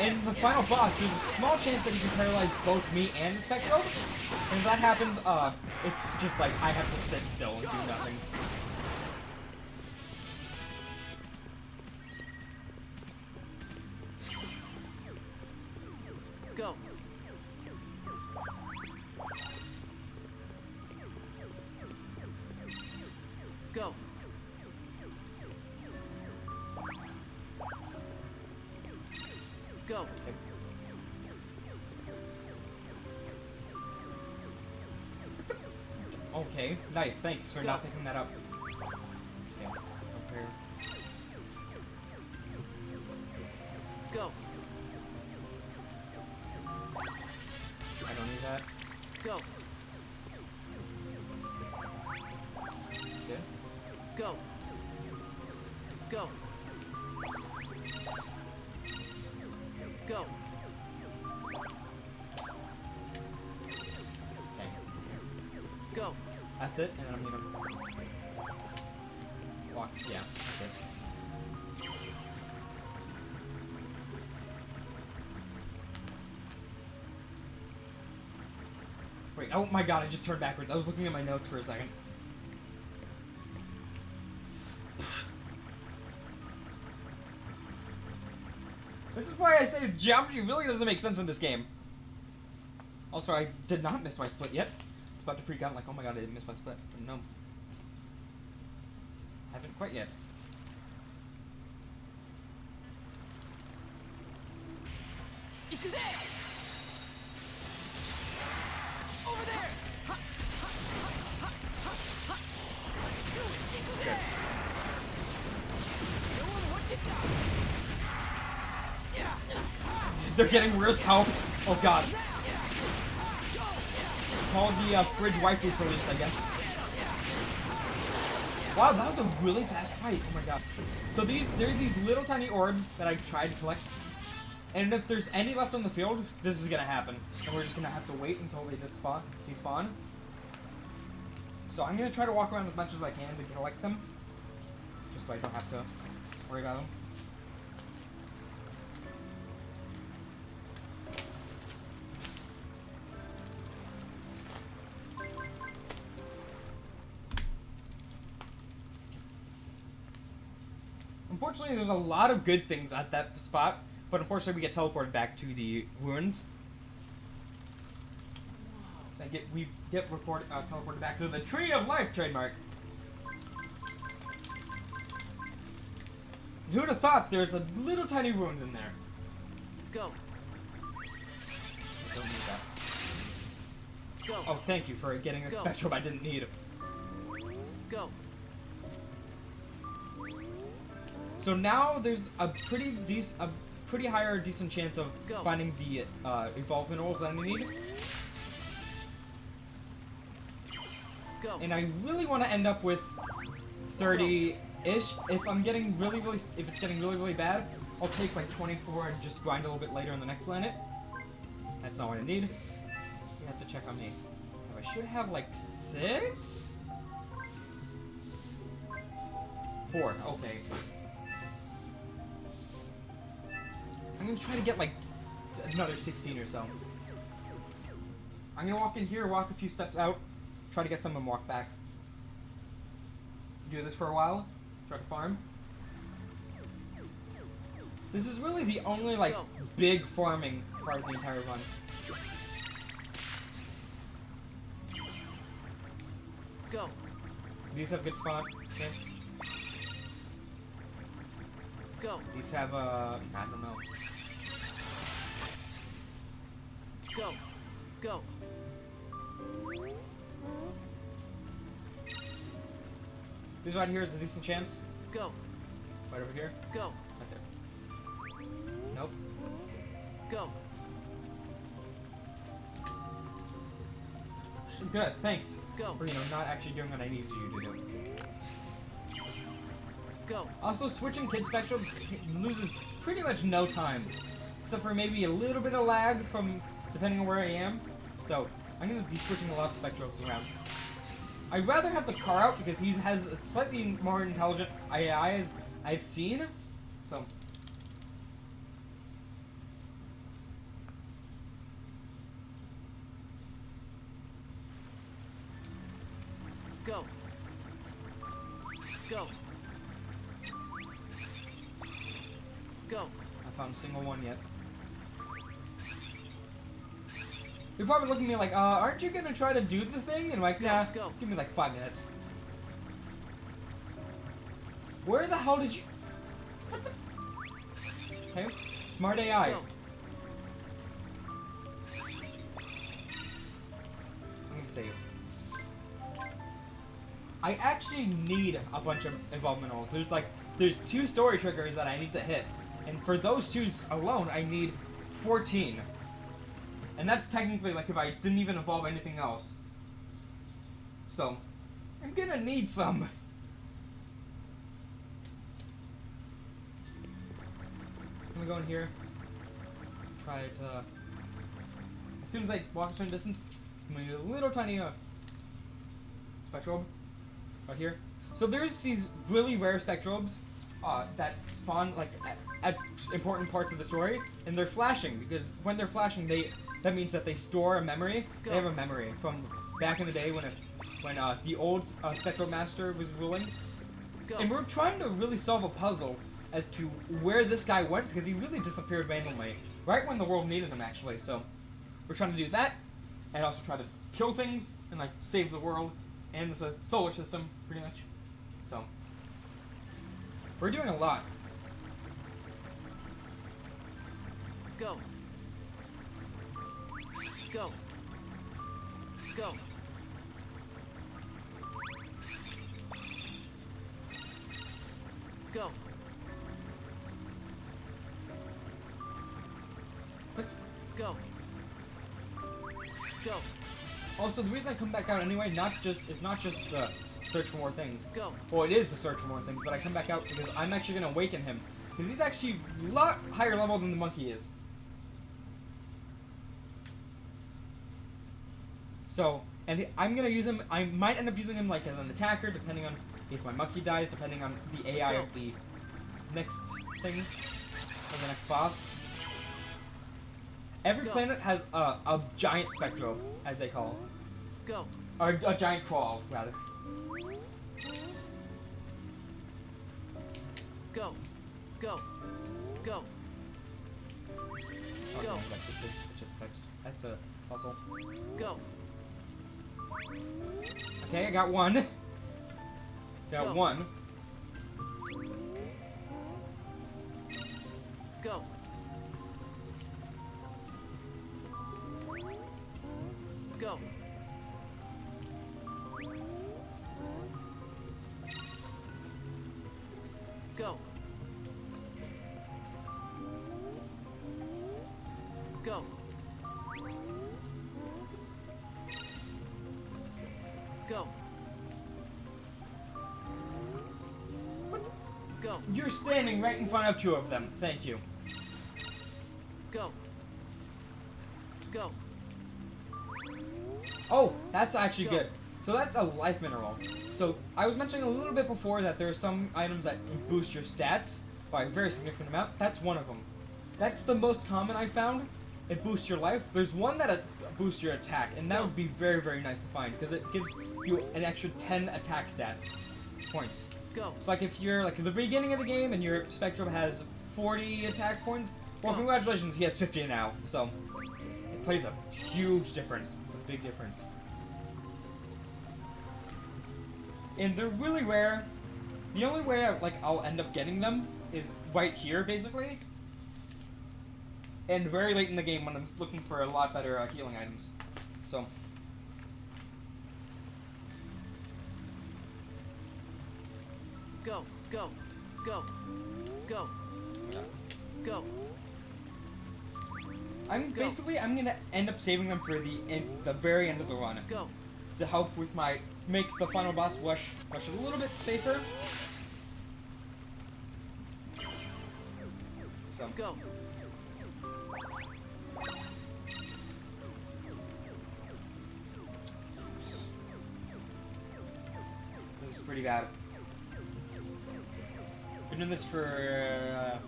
A: In the final boss, there's a small chance that he can paralyze both me and the Spectro. And if that happens, it's just like I have to sit still and do nothing.
B: Go. Go. Go.
A: Okay, nice. Thanks for not picking that up. Okay, unfair.
B: Go.
A: I don't need that.
B: Go.
A: Good.
B: Go. Go. Go.
A: Okay.
B: Go.
A: That's it, and then I'm gonna walk. Yeah, that's it. Wait, oh my god, I just turned backwards. I was looking at my notes for a second. This is why I say geometry really doesn't make sense in this game. Also, I did not miss my split yet. I was about to freak out like, oh my god, I didn't miss my split. But no. Haven't quite yet.
B: Over there.
A: Good.
B: Show 'em what you got.
A: They're getting worse help. Oh god. Call the fridge waifu police, I guess. Wow, that was a really fast fight. Oh my god. So there are these little tiny orbs that I tried to collect. And if there's any left on the field, this is gonna happen. And we're just gonna have to wait until they despawn. So I'm gonna try to walk around as much as I can to collect them. Just so I don't have to worry about them. Unfortunately, there's a lot of good things at that spot, but unfortunately we get teleported back to the ruins. we get teleported back to the Tree of Life trademark. Who'd have thought there's a little tiny ruins in there?
B: Go.
A: Don't need that.
B: Go.
A: Oh, thank you for getting a
B: Go.
A: Spectrobe I didn't need.
B: Go.
A: So now there's a pretty higher decent chance of
B: Go.
A: finding the evolve minerals that I need.
B: Go.
A: And I really want to end up with 30-ish. If I'm getting if it's getting really bad, I'll take like 24 and just grind a little bit later on the next planet. That's not what I need. You have to check on me. I should have like 6? 4, okay. I'm gonna try to get like another 16 or so. I'm gonna walk in here, walk a few steps out, try to get some and walk back. Do this for a while, try to farm. This is really the only like big farming part of the entire run.
B: Go.
A: These have good spawn chance.
B: Go.
A: These have I don't know.
B: Go. Go.
A: This right here is a decent chance.
B: Go.
A: Right over here.
B: Go.
A: Right there. Nope.
B: Go.
A: Good, thanks.
B: Go.
A: For, not actually doing what I needed you to do.
B: Go.
A: Also, switching Kid Spectrobes loses pretty much no time. Except for maybe a little bit of lag from depending on where I am. So, I'm going to be switching a lot of Spectrobes around. I'd rather have the car out because he has a slightly more intelligent AI as I've seen. So.
B: Go. Go. Go.
A: I found a single one yet. You're probably looking at me like, aren't you gonna try to do the thing? And I'm like, nah,
B: Go.
A: give me like 5 minutes. Where the hell did you... What the... Okay, smart AI.
B: Go.
A: I'm gonna save. I actually need a bunch of evolve minerals. There's 2 story triggers that I need to hit. And for those 2 alone, I need 14. And that's technically like if I didn't even evolve anything else. So, I'm gonna need some. I'm gonna go in here. Try to... As soon as I walk a certain distance, I'm gonna get a little tiny Spectrobe. Right here. So there's these really rare Spectrobes that spawn like at important parts of the story, and they're flashing because when they're flashing, that means that they store a memory.
B: Go.
A: They have a memory from back in the day when the old Spectro Master was ruling.
B: Go.
A: And we're trying to really solve a puzzle as to where this guy went because he really disappeared randomly right when the world needed him actually. So we're trying to do that and also try to kill things and like save the world. And it's a solar system, pretty much. So, we're doing a lot.
B: Go. Go. Go. Go.
A: What?
B: Go. Go.
A: Also, the reason I come back out anyway, it's not just search for more things.
B: Go.
A: Well, it is to search for more things, but I come back out because I'm actually gonna awaken him. Because he's actually a lot higher level than the monkey is. So, and I'm gonna use him, I might end up using him like as an attacker, depending on if my monkey dies, depending on the AI of the next thing, or the next boss. Every
B: Go.
A: planet has a giant Spectro, as they call it.
B: Go.
A: Or a giant crawl, rather.
B: Go. Go. Go.
A: Oh,
B: Go.
A: no, that's just a puzzle.
B: Go.
A: Okay, I got one. Got
B: Go.
A: one.
B: Go. Go. Go. Go. Go. Go.
A: You're standing right in front of two of them. Thank you.
B: Go. Go.
A: Oh, that's actually
B: Go.
A: good. So that's a life mineral. So I was mentioning a little bit before that there are some items that boost your stats by a very significant amount. That's one of them. That's the most common I found. It boosts your life. There's one that boosts your attack, and that would be very, very nice to find because it gives you an extra 10 attack stats points.
B: Go.
A: So like if you're like at the beginning of the game and your Spectrum has 40 attack points, well,
B: Go.
A: congratulations, he has 50 now. So it plays a huge difference, a big difference. And they're really rare. The only way I'll end up getting them is right here, basically. And very late in the game when I'm looking for a lot better healing items. So.
B: Go. Go. Go. Go.
A: Yeah.
B: Go.
A: I'm
B: Go.
A: I'm gonna end up saving them for the very end of the run
B: Go.
A: to help with make the final boss rush a little bit safer. So
B: Go.
A: this is pretty bad. Been doing this for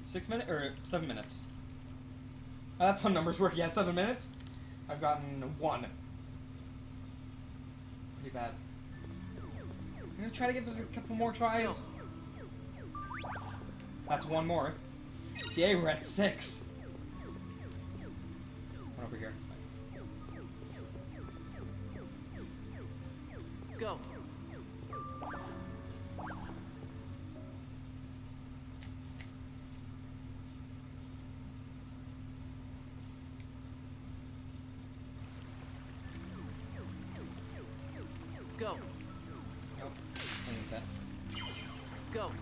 A: 6 minutes or 7 minutes. That's how numbers work. Yeah, 7 minutes. I've gotten 1. Pretty bad. I'm gonna try to give this a couple more tries. That's 1 more. Yay, we're at 6. One over here.
B: Go. Go.
A: Nope. I need that.
B: Go.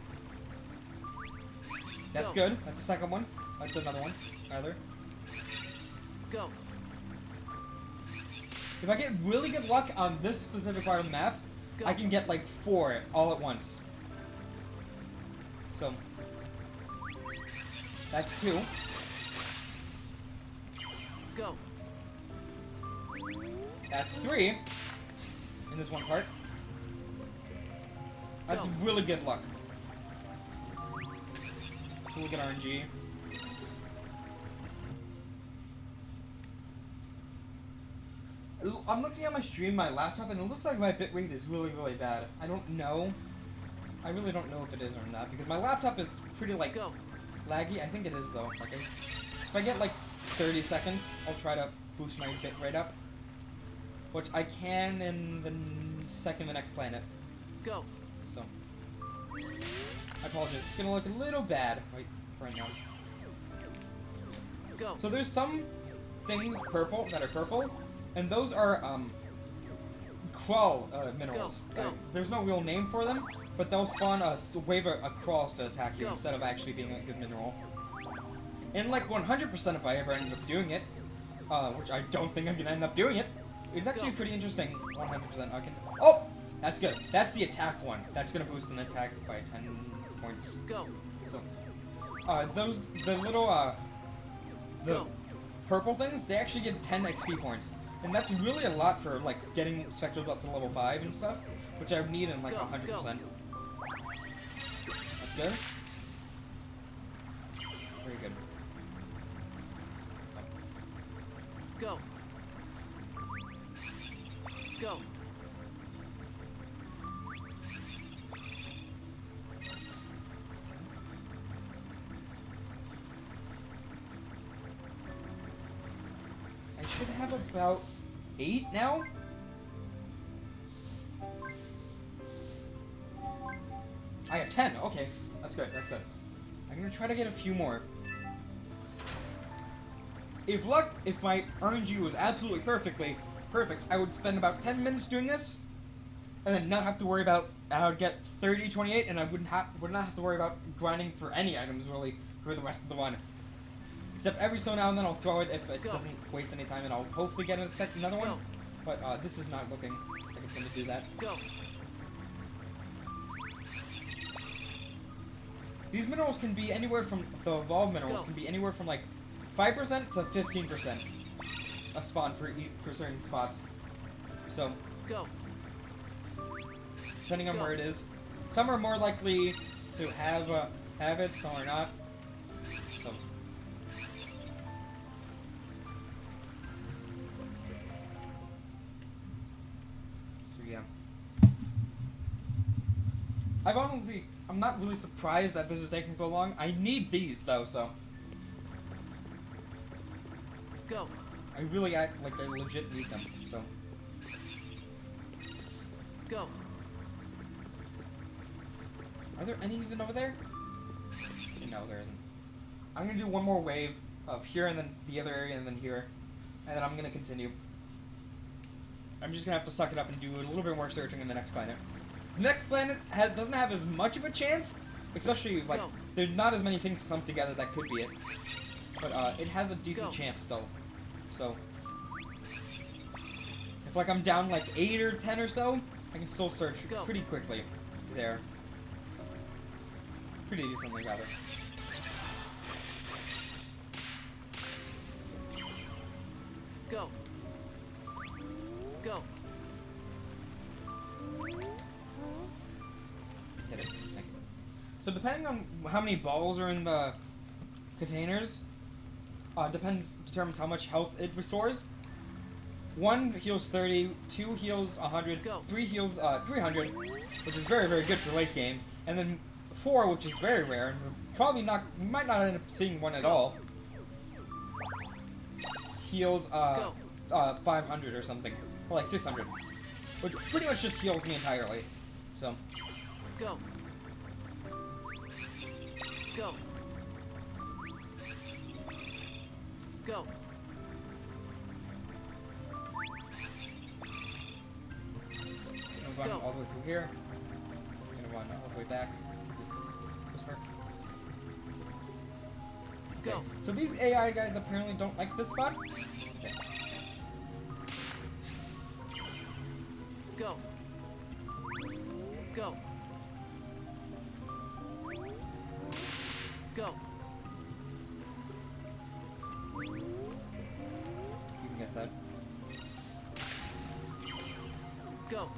A: That's
B: Go.
A: good. That's the second one. That's another one. Either.
B: Go.
A: If I get really good luck on this specific part of the map,
B: Go.
A: I can get like 4 all at once. So that's 2.
B: Go.
A: That's 3 in this one part. That's
B: Go.
A: really good luck. So we'll get RNG. I'm looking at my stream, my laptop, and it looks like my bitrate is really, really bad. I don't know. I really don't know if it is or not, because my laptop is pretty, like,
B: Go.
A: laggy. I think it is, though. Like, if I get, like, 30 seconds, I'll try to boost my bitrate up. Which I can in the second the next planet.
B: Go.
A: So. I apologize. It's gonna look a little bad right now.
B: Go.
A: So there's some things purple that are purple, and those are crawl minerals.
B: Go.
A: There's no real name for them, but they'll spawn a wave of crawls to attack you
B: Go.
A: instead of actually being a good mineral. And like 100% if I ever end up doing it, which I don't think I'm gonna end up doing it, it's actually
B: Go.
A: pretty interesting. 100% I can. Oh, that's good. That's the attack one. That's gonna boost an attack by 10 points.
B: Go.
A: So, the little the
B: Go.
A: purple things, they actually give 10 XP points. And that's really a lot for, like, getting Spectrobes up to level 5 and stuff, which I would need in, like,
B: Go,
A: 100%. That's good. Very good.
B: Go. Go.
A: I should have about 8 now? I have 10. Okay, that's good. That's good. I'm gonna try to get a few more. If my RNG was absolutely perfect, I would spend about 10 minutes doing this, and then not have to worry about. I would get 30, 28, and I would not have to worry about grinding for any items really for the rest of the run. Except every so now and then I'll throw it if it doesn't waste any time, and I'll hopefully get another one. But this is not looking like it's gonna do that.
B: Go.
A: These minerals can be anywhere from the evolved minerals can be anywhere from like 5% to 15% a spawn for certain spots. So
B: Go.
A: depending on where it is, some are more likely to have it, some are not. So yeah. I'm not really surprised that this is taking so long. I need these though, so.
B: Go.
A: I really act like I legit need them, so.
B: Go.
A: Are there any even over there? No, there isn't. I'm gonna do one more wave of here and then the other area and then here. And then I'm gonna continue. I'm just gonna have to suck it up and do a little bit more searching in the next planet. The next planet doesn't have as much of a chance, especially like there's not as many things come together that could be it. But it has a decent chance still. So if like I'm down like 8 or 10 or so, I can still search pretty quickly there. Pretty decently rather.
B: Go. Go.
A: Get it. Thank you. So depending on how many balls are in the containers, determines how much health it restores. 1 heals 30, 2 heals 100, 3 heals 300, which is very, very good for late game, and then 4, which is very rare, and we might not end up seeing one at all, heals 500 or something, or like 600, which pretty much just heals me entirely. So.
B: Go. Go. Go.
A: Run all the way through here. I'm gonna run all the way back. Whisper. Okay.
B: Go.
A: So these AI guys apparently don't like this spot. Okay.
B: Go. Go. Go.
A: You can get that.
B: Go.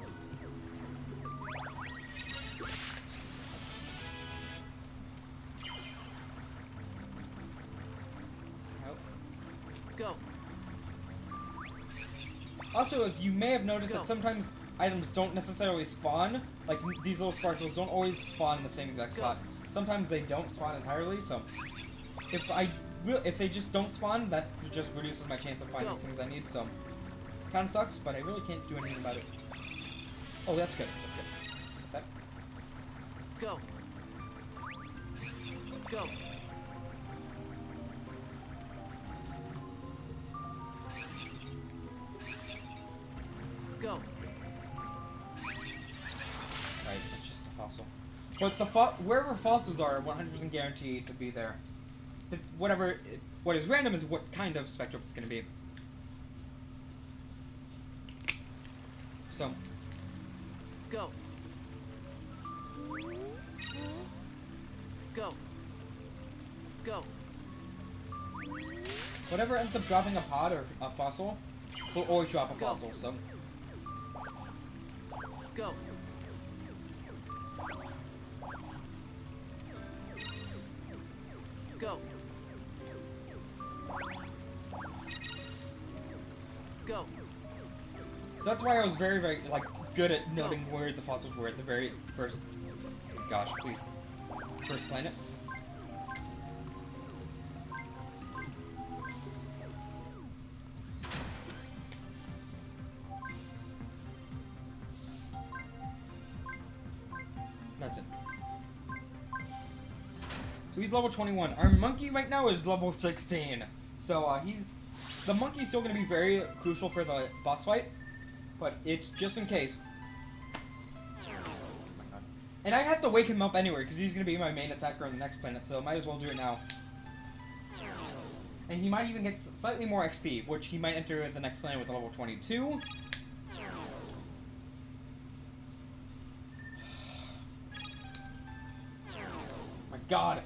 B: Go.
A: Also, if you may have noticed that sometimes items don't necessarily spawn, like these little sparkles don't always spawn in the same exact spot. Sometimes they don't spawn entirely, so if they just don't spawn, that just reduces my chance of finding things I need, so kind of sucks, but I really can't do anything about it. Oh, that's good. That's good.
B: Go. Go. Go.
A: Right, it's just a fossil. But wherever fossils are 100% guaranteed to be there. What is random is what kind of spectrum it's going to be. So.
B: Go. Go. Go.
A: Whatever ends up dropping a pod or a fossil, will always drop a fossil, so.
B: Go. Go. Go.
A: So that's why I was very, very, like, good at noting where the fossils were at the very first, gosh, please, first planet. That's it. He's level 21. Our monkey right now is level 16. So the monkey's still going to be very crucial for the boss fight, but it's just in case. Oh my god. And I have to wake him up anyway, because he's going to be my main attacker on the next planet, so might as well do it now. And he might even get slightly more XP, which he might enter the next planet with a level 22. My god.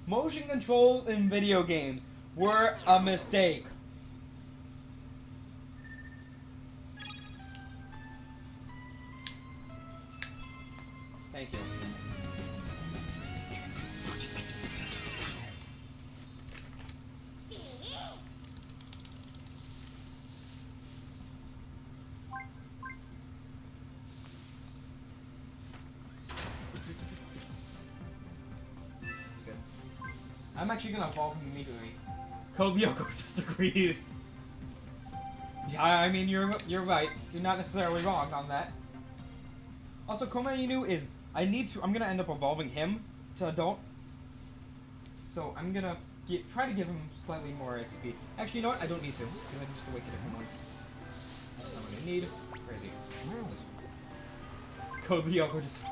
A: Motion controls in video games were a mistake. Thank you. I'm actually gonna evolve him immediately. Kobyoko disagrees. Yeah, I mean, you're right. You're not necessarily wrong on that. Also, Koma Inu is... I'm gonna end up evolving him to adult. So I'm gonna try to give him slightly more XP. Actually, you know what? I don't need to. Because I can just awaken him once. That's not what I need. Crazy. Kobyoko just...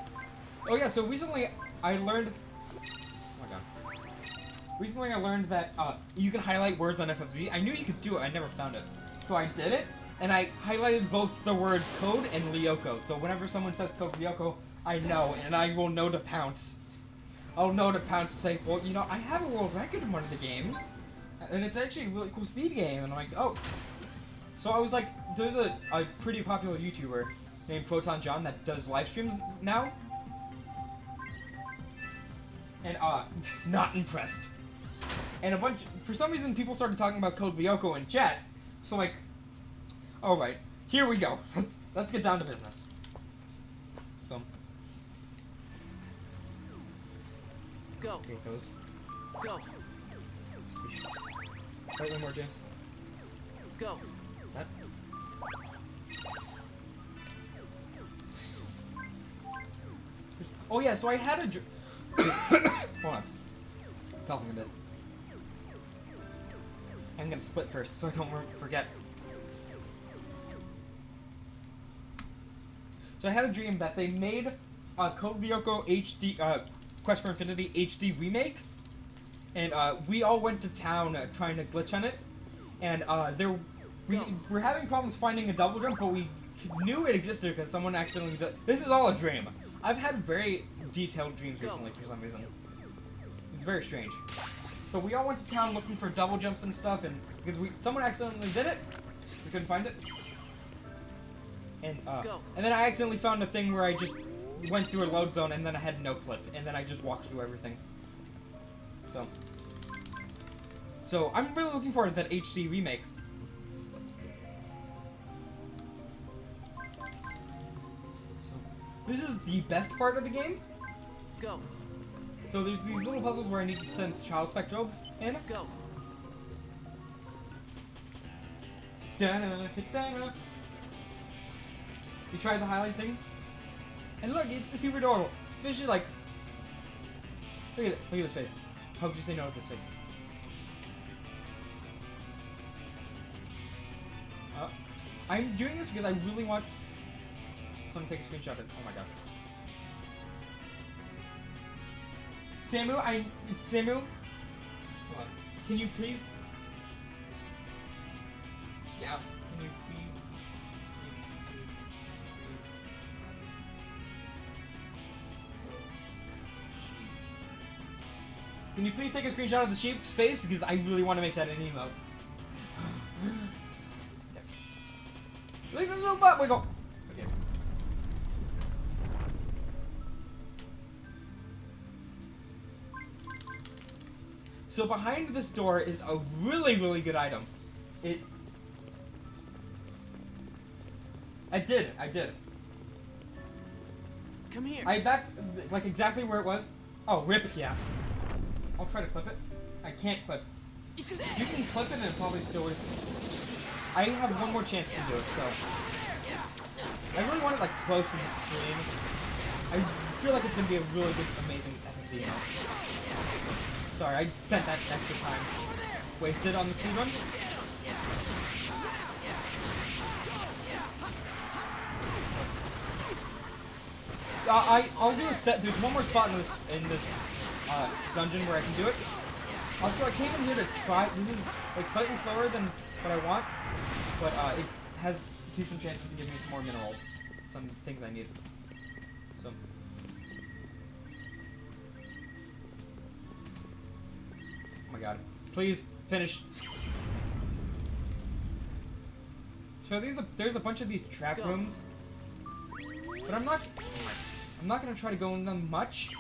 A: Oh yeah, so recently I learned... Oh my god. Recently I learned that you can highlight words on FFZ. I knew you could do it, I never found it. So I did it, and I highlighted both the words code and Lyoko. So whenever someone says code Lyoko, I know, and I will know to pounce. I'll know to pounce and say, well, you know, I have a world record in one of the games, and it's actually a really cool speed game, and I'm like, oh. So I was like, there's a pretty popular YouTuber named Proton John that does live streams now. And, not impressed. And for some reason, people started talking about Code Lyoko in chat. So, like, alright, here we go. Let's get down to business. So.
B: Go.
A: Okay, it goes.
B: Go.
A: Species. Right, one more, James.
B: Go.
A: That. Oh, yeah, so I had a... Hold on. Coughing a bit. I'm gonna split first, so I don't forget. So I had a dream that they made a Code Lyoko HD, Quest for Infinity HD remake, and we all went to town trying to glitch on it, and we were having problems finding a double jump, but we knew it existed because someone accidentally did. This is all a dream. I've had very detailed dreams recently for some reason. It's very strange. So we all went to town looking for double jumps and stuff, and because someone accidentally did it, we couldn't find it. And then I accidentally found a thing where I just went through a load zone, and then I had no clip, and then I just walked through everything. So I'm really looking forward to that HD remake. So this is the best part of the game.
B: Go.
A: So there's these little puzzles where I need to send child Spectrobes in.
B: Go.
A: Da-na-na-na-na. You tried the highlight thing? And look, it's super adorable. Especially like... Look at it. Look at this face. How could you say no to this face? I'm doing this because I really want someone to take a screenshot of it. Oh my god. Samu, hold on. Can you please? Yeah, can you please? Can you please take a screenshot of the sheep's face? Because I really want to make that an emote. Look at the little butt wiggle! Okay. So behind this door is a really, really good item. I did.
B: Come here.
A: That's like exactly where it was. Oh, rip, yeah. I'll try to clip it. I can't clip. You can clip it and it probably still works. I have one more chance to do it, so. I really want it like close to the screen. I feel like it's gonna be a really good, amazing FFZ. Sorry, I spent that extra time wasted on the speedrun. I'll do a set. There's one more spot in this dungeon where I can do it. Also, I came in here to try. This is like slightly slower than what I want, but it has decent chances to give me some more minerals, some things I need. So. Oh my god! Please finish. So there's a bunch of these trap rooms, but I'm not gonna try to go in them much,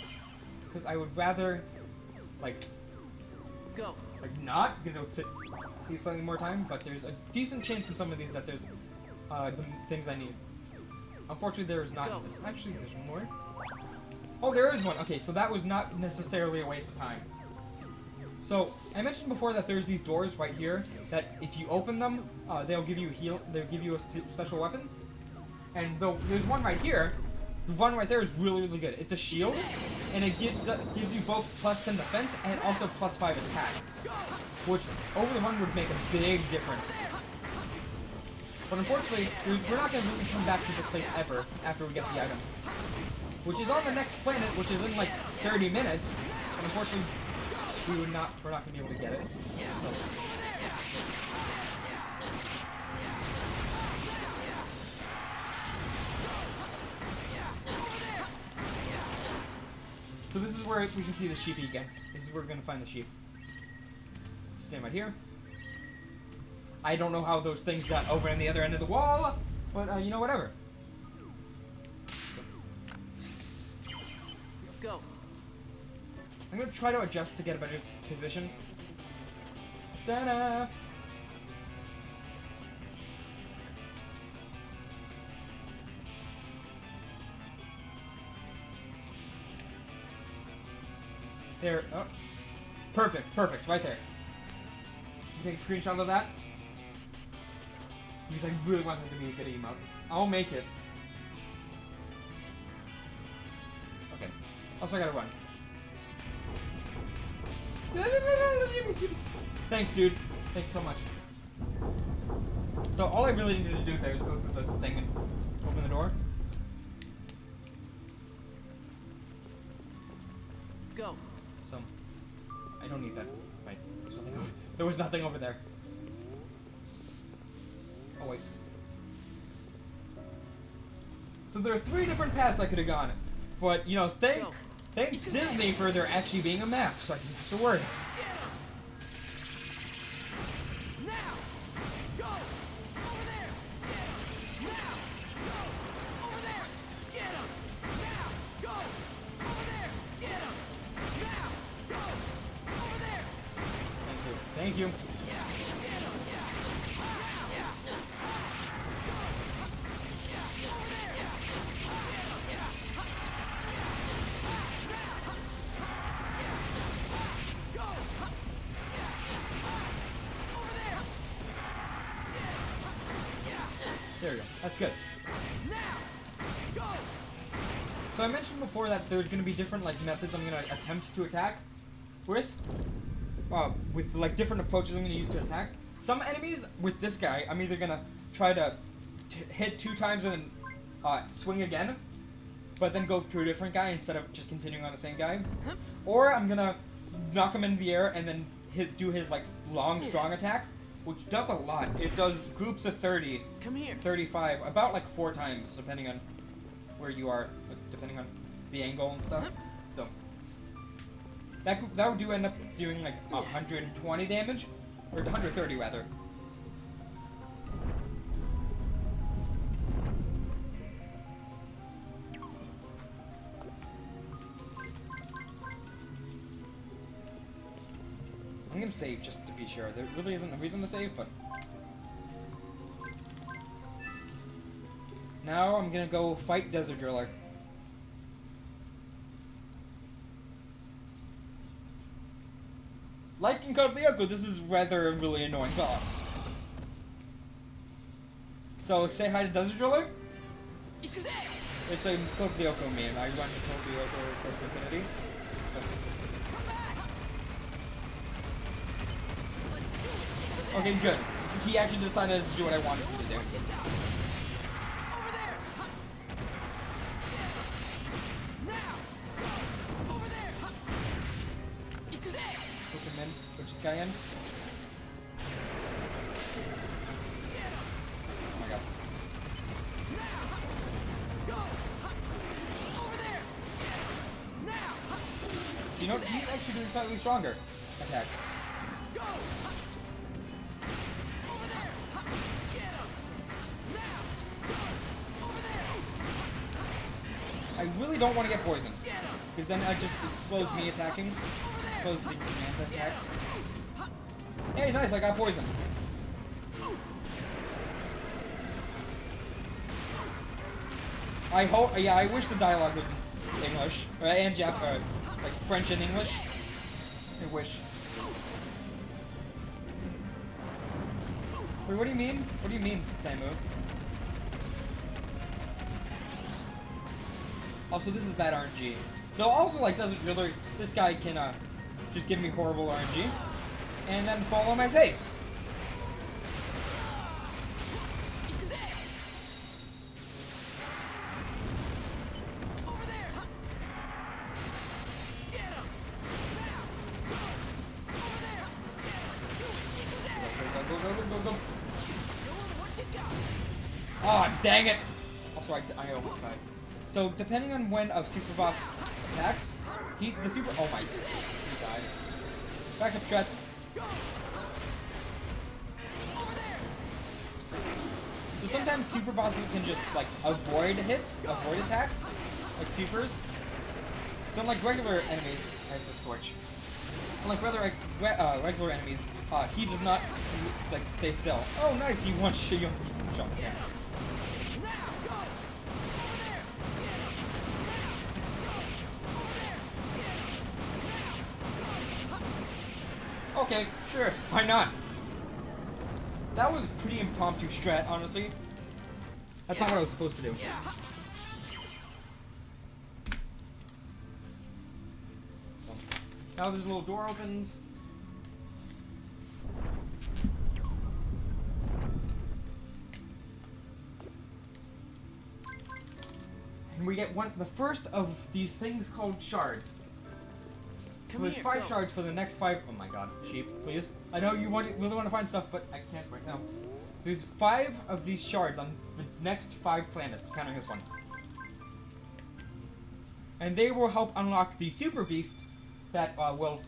A: because I would rather, like not, because it would save slightly more time. But there's a decent chance in some of these that there's the things I need. Unfortunately, there is not in this. Actually, there's more. Oh, there is one. Okay, so that was not necessarily a waste of time. So I mentioned before that there's these doors right here that if you open them, they'll give you They'll give you a special weapon. And there's one right here. The one right there is really, really good. It's a shield, and it gives you both +10 defense and also +5 attack, which over the run would make a big difference. But unfortunately, we're not going to really come back to this place ever after we get the item, which is on the next planet, which is in like 30 minutes. And unfortunately, we're not going to be able to get it. So this is where we can see the sheep again. This is where we're going to find the sheep. Stand right here. I don't know how those things got over on the other end of the wall, but you know, whatever.
B: Go.
A: I'm going to try to adjust to get a better position. Ta-da! There. Oh. Perfect, right there. You take a screenshot of that? Because I really want that to be a good emote. I'll make it. Okay. Also, I gotta run. Thanks, dude. Thanks so much. So, all I really needed to do there is go through the thing and open the door.
B: Go.
A: So, I don't need that. Wait, there was nothing over there. Oh, wait. So there are 3 different paths I could have gone. But, you know, thank Disney for there actually being a map, so I can use the word. Thank you. There we go. That's good. So I mentioned before that there's going to be different like methods I'm going to attempt to attack with like different approaches I'm going to use to attack. Some enemies with this guy, I'm either going to try to hit 2 times and then swing again, but then go to a different guy instead of just continuing on the same guy. Or I'm going to knock him in the air and then do his like long, strong attack, which does a lot. It does groups of 30,
B: Come here.
A: 35, about like 4 times, depending on where you are, depending on the angle and stuff. So that would end up doing like 120 damage, or 130 rather. I'm gonna save just to be sure. There really isn't a reason to save, but now I'm gonna go fight Desert Driller. Like in Code of the Yoko, this is rather a really annoying boss. So say hi to Desert Driller. It's a Code of the Yoko meme. I run Code of the Yoko Code of Infinity. So. Okay, good. He actually decided to do what I wanted him to do.
B: Over there. Now. Over there.
A: Put him in. Put this guy in. Oh my god. You know, he's actually doing slightly stronger attacks. I really don't want to get poisoned, because then it slows me attacking, slows the command attacks. Hey, nice, I got poisoned. I wish the dialogue was English, and like French and English. I wish. Wait, what do you mean? What do you mean, Samu? Also, this is bad RNG. So also, like, doesn't really, this guy can, just give me horrible RNG, and then fall on my face. Go. Oh, dang it! Also, I almost died. So, depending on when a super boss attacks, oh my, he died. Backup threats. So sometimes super bosses can just, like, avoid hits, avoid attacks, like supers. So unlike regular enemies, I have to switch. Unlike regular enemies, he does not, like, stay still. Oh, nice, he one-shot, yeah. Okay, sure, why not? That was pretty impromptu strat, honestly. That's not what I was supposed to do. Now this little door opens. And we get the first of these things called shards. So there's 5 shards for the next 5. Oh my god, sheep, please. I know you really want to find stuff, but I can't right now. There's 5 of these shards on the next 5 planets, counting this one. And they will help unlock the super beast that will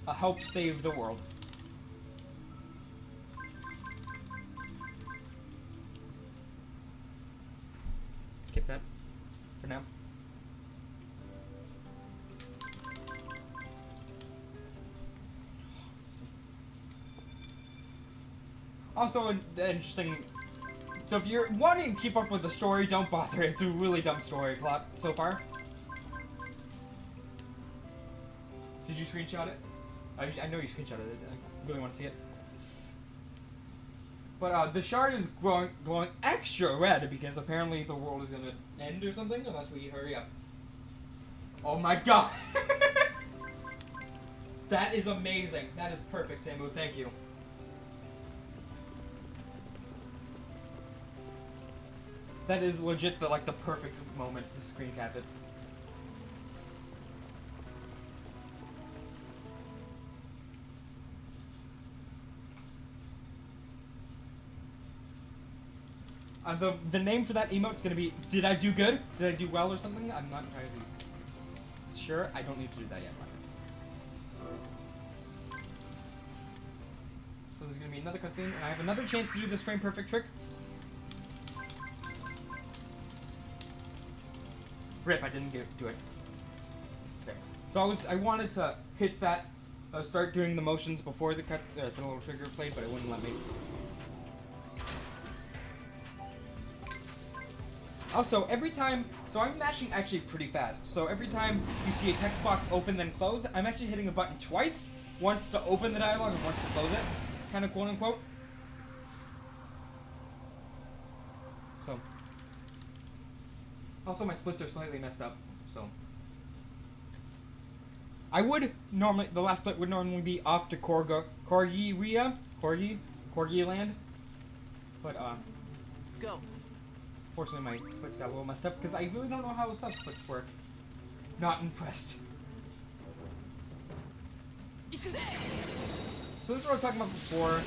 A: help save the world. Skip that for now. Also, interesting. So if you're wanting to keep up with the story, don't bother. It's a really dumb story plot so far. Did you screenshot it? I know you screenshotted it. I really want to see it. But the shard is glowing extra red because apparently the world is gonna end or something unless we hurry up. Oh my god! That is amazing. That is perfect, Samu. Thank you. That is legit the perfect moment to screen cap it. The name for that emote is gonna be "Did I do good? Did I do well or something?" I'm not entirely sure. I don't need to do that yet. So there's gonna be another cutscene, and I have another chance to do this frame perfect trick. Rip, I didn't do it. Okay. So I wanted to hit that, start doing the motions before the the little trigger played, but it wouldn't let me. Also, every time, so I'm mashing actually pretty fast. So every time you see a text box open then close, I'm actually hitting a button twice. Once to open the dialogue and once to close it. Kind of quote unquote. So. Also, my splits are slightly messed up, so. I would normally, the last split would normally be off to Corgi, Corgi land. But,
B: Go.
A: fortunately my splits got a little messed up because I really don't know how sub splits work. Not impressed. So this is what I was talking about before.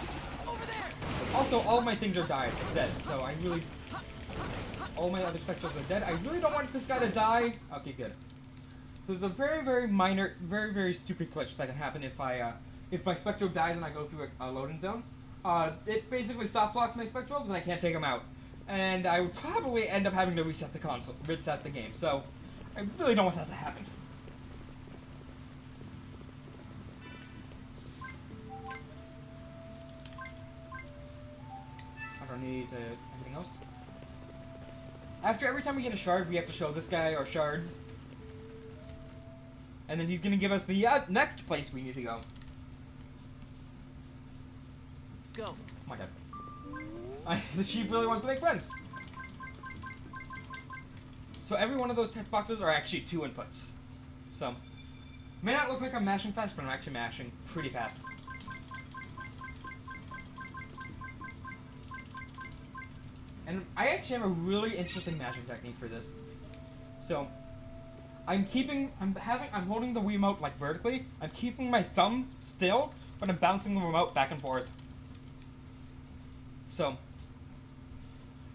B: Over there.
A: Also, all of my things are dead, so I really... All my other Spectrobes are dead. I really don't want this guy to die. Okay, good. So there's a very, very minor, very, very stupid glitch that can happen if my Spectrobe dies and I go through a loading zone. It basically soft locks my Spectrobes and I can't take them out. And I would probably end up having to reset the game. So I really don't want that to happen. I don't need anything else. After every time we get a shard, we have to show this guy our shards. And then he's gonna give us the next place we need to go.
B: Go.
A: Oh my god. The sheep really wants to make friends. So every one of those text boxes are actually 2 inputs. So, may not look like I'm mashing fast, but I'm actually mashing pretty fast. And I actually have a really interesting mashing technique for this. So, I'm holding the Wiimote like vertically. I'm keeping my thumb still, but I'm bouncing the remote back and forth. So,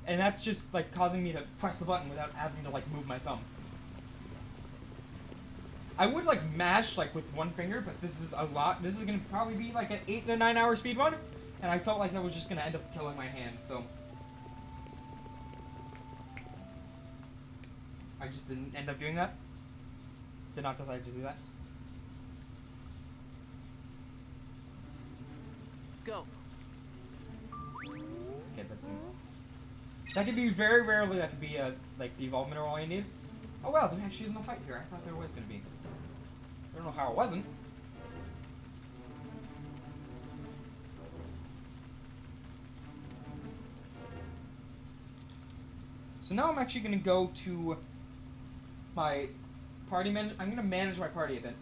A: and that's just like causing me to press the button without having to like move my thumb. I would like mash like with one finger, but this is a lot. This is gonna probably be like an 8 to 9 hour speedrun, and I felt like that was just gonna end up killing my hand. So I just didn't end up doing that. Did not decide to do that.
B: Go.
A: Okay, that could be very rarely. That could be like the evolve mineral all you need. Oh wow, there actually isn't a fight here. I thought there was gonna be. I don't know how it wasn't. So now I'm actually gonna go to my party I'm gonna manage my party a bit.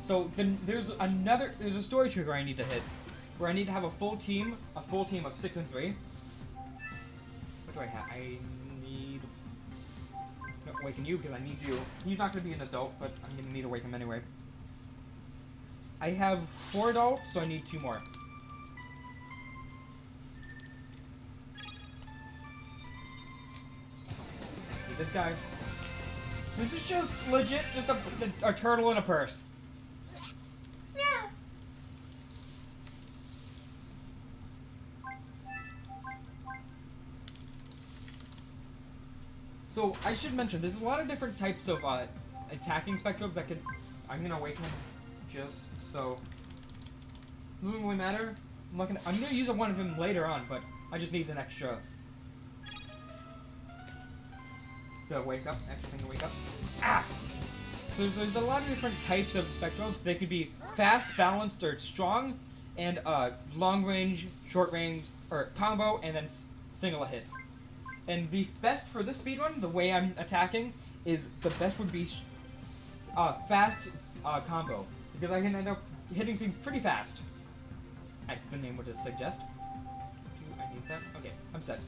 A: So then there's a story trigger I need to hit, where I need to have a full team of 6 and 3. What do I have? I need no, awaken you because I need you. He's not gonna be an adult, but I'm gonna need to wake him anyway. I have 4 adults, so I need 2 more. Need this guy. This is just legit, just a turtle in a purse. Yeah. So I should mention, there's a lot of different types of attacking Spectrobes that could. I'm gonna awaken him just so. Doesn't really matter. I'm gonna use one of him later on, but I just need an extra. To wake up, extra thing to wake up. Ah! So there's a lot of different types of Spectrobes. They could be fast, balanced, or strong, and long range, short range, or combo, and then single hit. And the best for this speedrun, the way I'm attacking, is the best would be fast combo, because I can end up hitting things pretty fast. As the name would suggest. Do I need that? Okay, I'm set.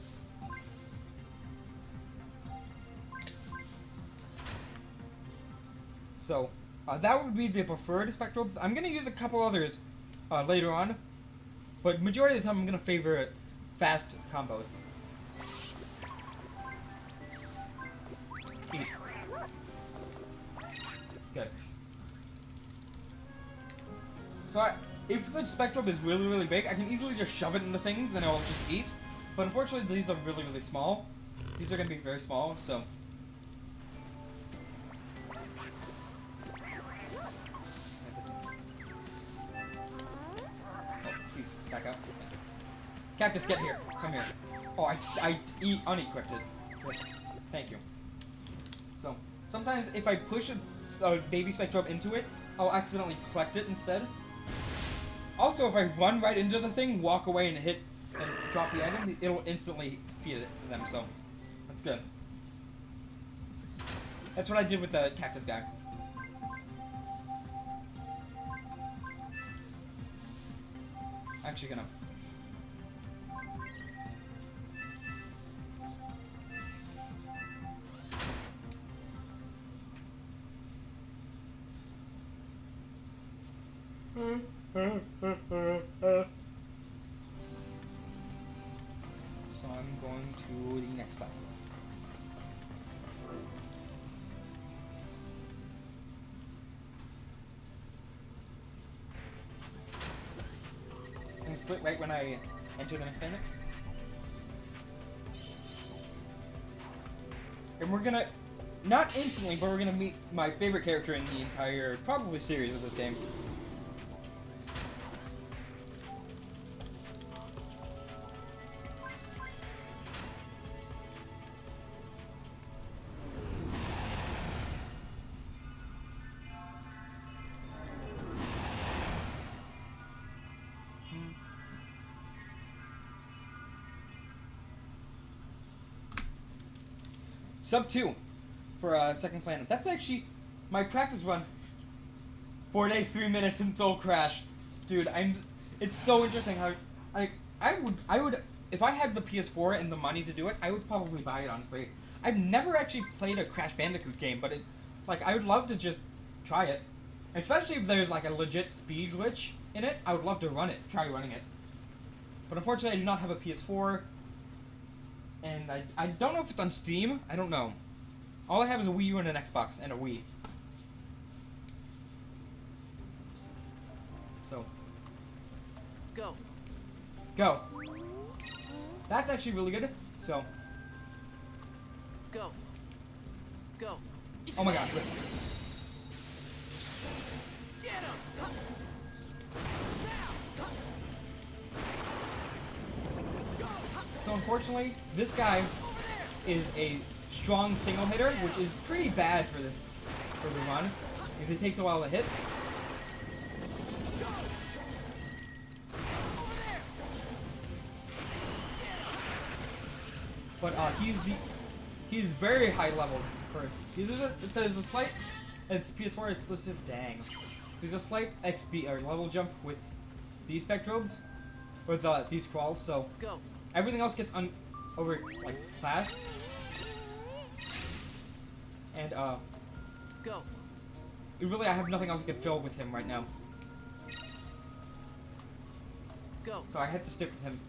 A: So, that would be the preferred Spectrobe. I'm going to use a couple others later on, but majority of the time I'm going to favor fast combos. Eat. Good. So, if the Spectrobe is really, really big, I can easily just shove it into things and it'll just eat. But unfortunately, these are really, really small. These are going to be very small, so... Back up. Cactus, get here. Come here. Oh, I unequipped it. Good. Thank you. So, sometimes if I push a baby Spectrobe into it, I'll accidentally collect it instead. Also, if I run right into the thing, walk away and hit and drop the item, it'll instantly feed it to them, so that's good. That's what I did with the cactus guy. Actually gonna So I'm going to the next battle. I'm gonna split right when I enter the next planet. And we're gonna, not instantly, but we're gonna meet my favorite character in the entire, probably series of this game. Sub 2 for second planet. That's actually my practice run. 4 days, 3 minutes until crash. Dude, it's so interesting how I would if I had the PS4 and the money to do it, I would probably buy it, honestly. I've never actually played a Crash Bandicoot game, but I would love to just try it. Especially if there's like a legit speed glitch in it, I would love to try running it. But unfortunately I do not have a PS4. And I don't know if it's on Steam. I don't know. All I have is a Wii U and an Xbox and a Wii. So.
B: Go.
A: Go. That's actually really good. So.
B: Go. Go.
A: Oh my god. Wait.
B: Get him.
A: So unfortunately, this guy is a strong single hitter, which is pretty bad for the run, because it takes a while to hit. But he's very high leveled for. If there's a slight, it's PS4 exclusive. Dang, there's a slight XP or level jump with these Spectrobes, with these crawls. So.
B: Go.
A: Everything else gets over like fast. And
B: go.
A: Really I have nothing else I can fill with him right now.
B: Go.
A: So I had to stick with him.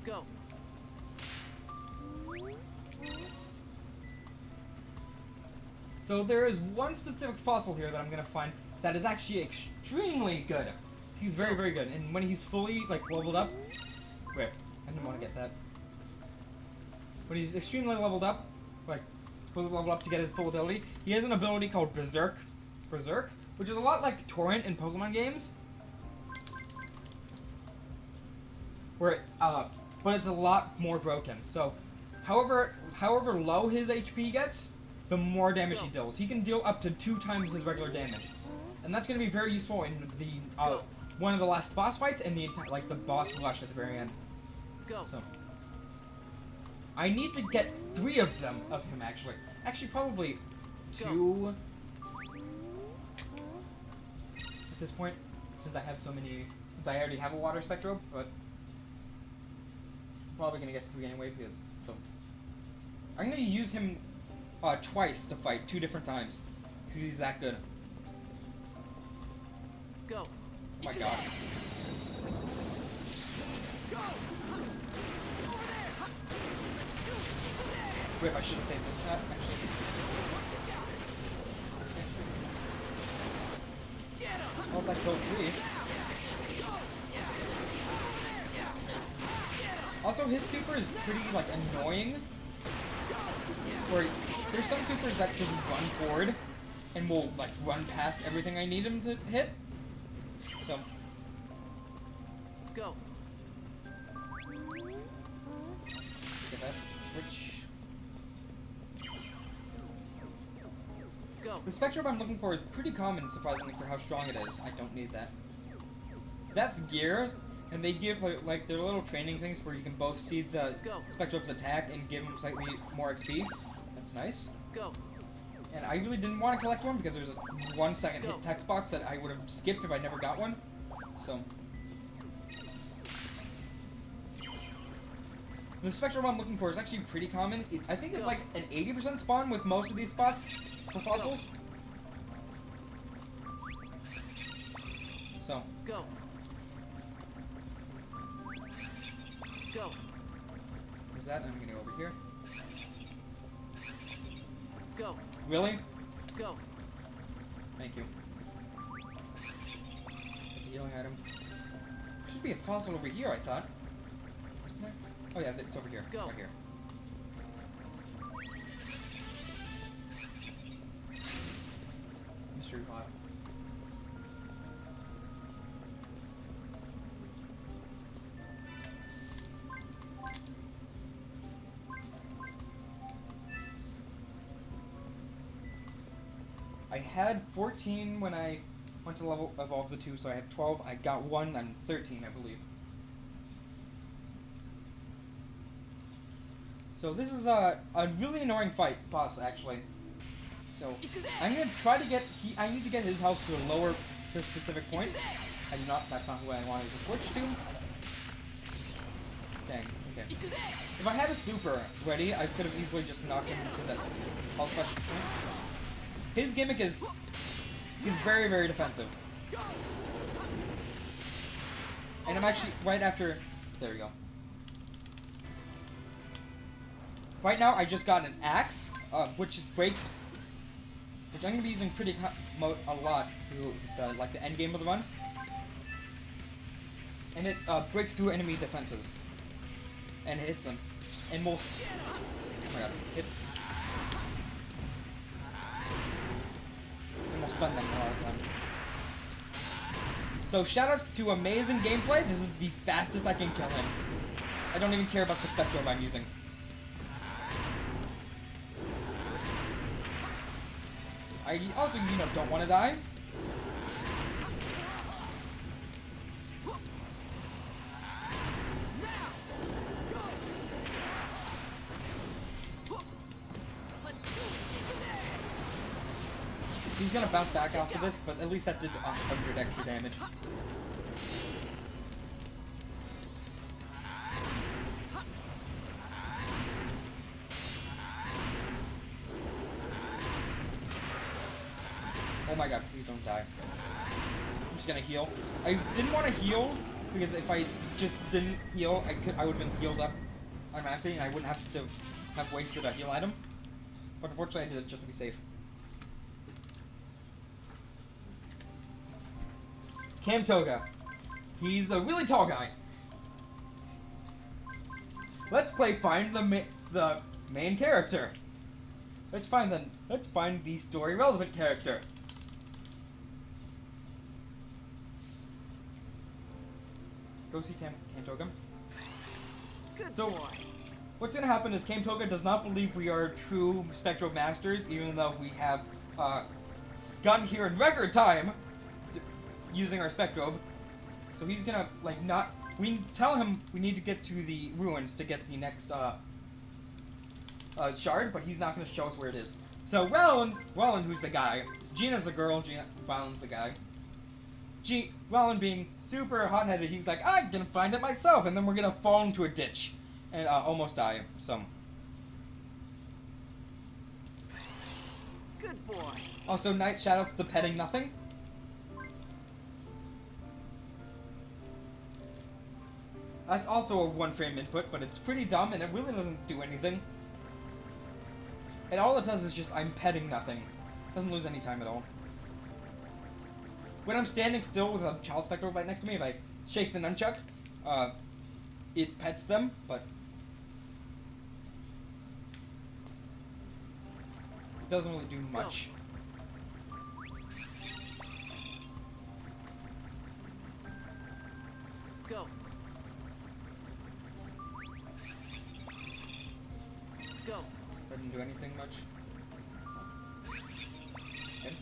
B: Go.
A: So there is one specific fossil here that I'm gonna find that is actually extremely good. He's very, very good, and when he's fully, like, leveled up... Wait, I didn't want to get that. When he's extremely leveled up, like, fully leveled up to get his full ability, he has an ability called Berserk, which is a lot like Torrent in Pokemon games. Where, but it's a lot more broken. So, however low his HP gets, the more damage he deals. He can deal up to 2 times his regular damage. And that's going to be very useful in the, one of the last boss fights and the the boss rush at the very end.
B: Go.
A: So I need to get 3 of them of him actually. Actually probably 2 at this point, since I have so many, since I already have a water Spectrobe, but probably gonna get 3 anyway because so I'm gonna use him twice to fight 2 different times because he's that good.
B: Go.
A: Oh my god.
B: Go. Over there.
A: Wait, I should have saved this. Actually. Oh, that killed 3. Also, his super is pretty, like, annoying. Where there's some supers that just run forward and will, like, run past everything I need him to hit. So.
B: Go.
A: Get that. Switch.
B: Go.
A: The Spectrobe I'm looking for is pretty common, surprisingly, for how strong it is. I don't need that. That's gears, and they give, like their little training things where you can both see the Spectrobe's attack and give him slightly more XP. That's nice.
B: Go.
A: And I really didn't want to collect one because there's a 1 second hit text box that I would have skipped if I never got one. So. The Spectrobe I'm looking for is actually pretty common. I think it's like an 80% spawn with most of these spots for fossils.
B: Go. Go.
A: Where's that? I'm gonna go over here.
B: Go.
A: Really?
B: Go.
A: Thank you. It's a healing item. Should be a fossil over here, I thought. Wasn't there? Oh yeah, it's over here.
B: Go.
A: Right here. Mystery pot. I had 14 when I went to level evolve the 2, so I have 12. I got 1, I'm 13, I believe. So this is a really annoying fight, boss, actually. So I'm gonna try to get I need to get his health to a lower to a specific point. That's not who I wanted to switch to. Dang, okay. If I had a super ready, I could have easily just knocked him into the health question point. His gimmick is he's very, very defensive. And I'm actually right after there we go. Right now I just got an axe, which breaks, which I'm gonna be using a lot through the end game of the run. And it breaks through enemy defenses. And hits them. And will oh my god, hit. And will stun them a lot of time. So shoutouts to amazing gameplay. This is the fastest I can kill him. I don't even care about the Spectrobe I'm using. I also, don't want to die. He's gonna bounce back after this, but at least that did 100 extra damage. Oh my god, please don't die. I'm just gonna heal. I didn't want to heal, because if I just didn't heal, I would have been healed up automatically, and I wouldn't have to have wasted a heal item. But unfortunately I did it just to be safe. Camtoga. He's the really tall guy. Let's play find the main character. Let's find the story relevant character. Go see Camtoga.
B: Good
A: So,
B: boy.
A: what's gonna happen is Camtoga does not believe we are true Spectrobes masters, even though we have gotten here in record time using our Spectrobe. So he's gonna we tell him we need to get to the ruins to get the next shard, but he's not gonna show us where it is. So Roland, who's the guy, Gina's the girl, Roland's the guy. Roland being super hot-headed, he's like, I'm gonna find it myself, and then we're gonna fall into a ditch and almost die. So
B: Good boy.
A: also, night shoutouts to Petting Nothing. That's also a one-frame input, but it's pretty dumb, and it really doesn't do anything. And all it does is just, I'm petting nothing. Doesn't lose any time at all. When I'm standing still with a child Spectre right next to me, if I shake the nunchuck, it pets them, but it doesn't really do much.
B: Go. Go.
A: Doesn't do anything much. Okay.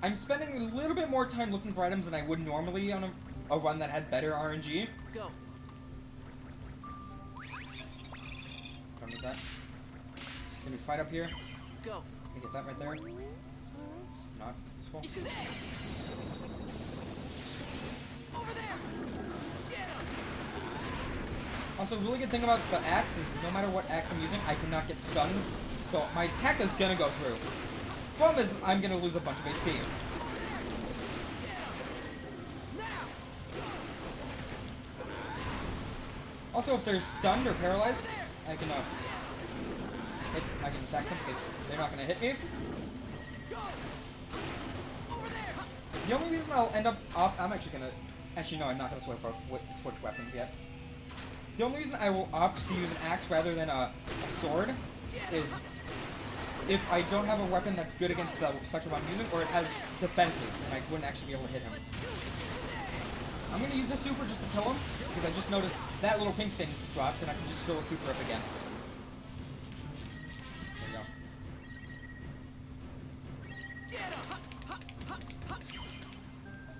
A: I'm spending a little bit more time looking for items than I would normally on a run that had better RNG.
B: Go.
A: Don't need that. Can we fight up here?
B: Go.
A: I think it's that right there. It's not useful.
B: Over there. Get him.
A: Also, a really good thing about the axe is no matter what axe I'm using, I cannot get stunned. So my attack is gonna go through. Problem is, I'm gonna lose a bunch of HP. Also, if they're stunned or paralyzed, I can I can attack them because they're not gonna hit me.
B: Go! Over there!
A: The only reason I'll end up off, I'm actually gonna, actually no, I'm not gonna switch weapons yet. The only reason I will opt to use an axe rather than a sword is if I don't have a weapon that's good against the Spectrum I'm using, or it has defenses, and I wouldn't actually be able to hit him. I'm gonna use a super just to kill him, because I just noticed that little pink thing dropped, and I can just fill a super up again. There we go.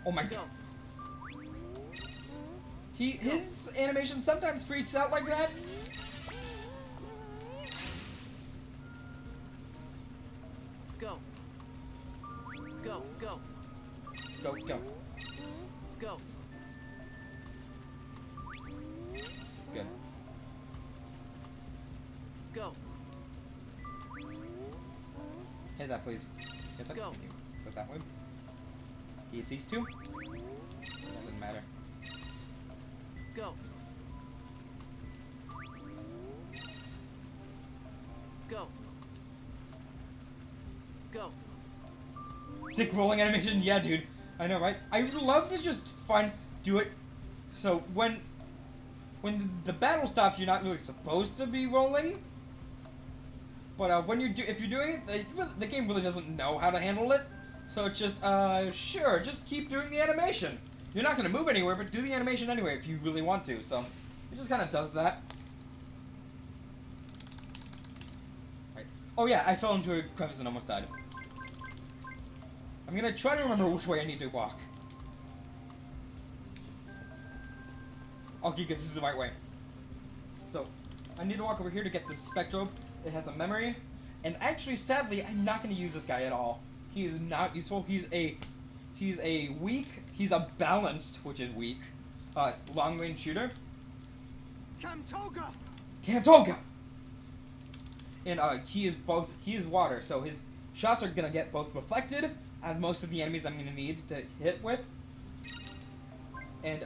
A: Oh my god. His animation sometimes freaks out like that.
B: Go. Go, go.
A: Go, go.
B: Go.
A: Good.
B: Go.
A: Hit that, please. Hit that.
B: Go.
A: Thank you. Go that way. Eat these two. Doesn't matter.
B: Go. Go. Go.
A: Sick rolling animation, yeah, dude. I know, right? I would love to just do it. So when the battle stops, you're not really supposed to be rolling. But when if you're doing it, the game really doesn't know how to handle it. So it's just, sure, just keep doing the animation. You're not gonna move anywhere, but do the animation anyway if you really want to. So it just kind of does that. Right. Oh yeah, I fell into a crevice and almost died. I'm gonna try to remember which way I need to walk. Okay, good, this is the right way. So, I need to walk over here to get the Spectrobe. It has a memory. And actually, sadly, I'm not gonna use this guy at all. He is not useful. He's a balanced, which is weak, long-range shooter. Camtoga! And, he is water, so his shots are gonna get both reflected, as most of the enemies I'm gonna need to hit with. And,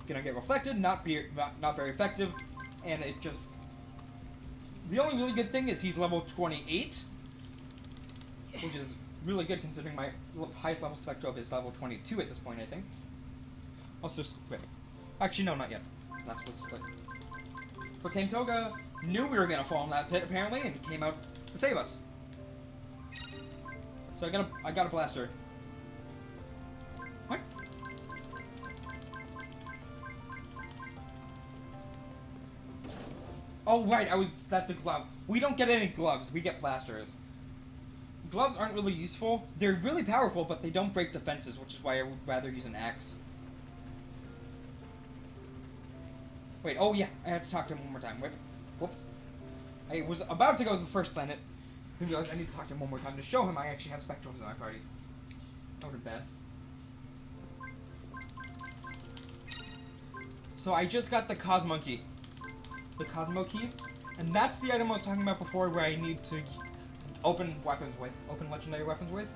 A: gonna get reflected, not very effective, and it just... The only really good thing is he's level 28, which is really good considering my highest level Spectrobe is level 22 at this point, I think. Also, wait. Actually, no, not yet. That's what's split. So Camtoga knew we were gonna fall in that pit, apparently, and came out to save us. So I got a blaster. What? Oh right, that's a glove. We don't get any gloves, we get blasters. Gloves aren't really useful. They're really powerful, but they don't break defenses, which is why I would rather use an axe. Wait, oh yeah, I have to talk to him one more time. Wait, whoops. I was about to go to the first planet. I realized I need to talk to him one more time to show him I actually have Spectrobes in my party. That would be bad. So I just got the Cosmo Key. The Cosmo Key. And that's the item I was talking about before where I need to open legendary weapons with.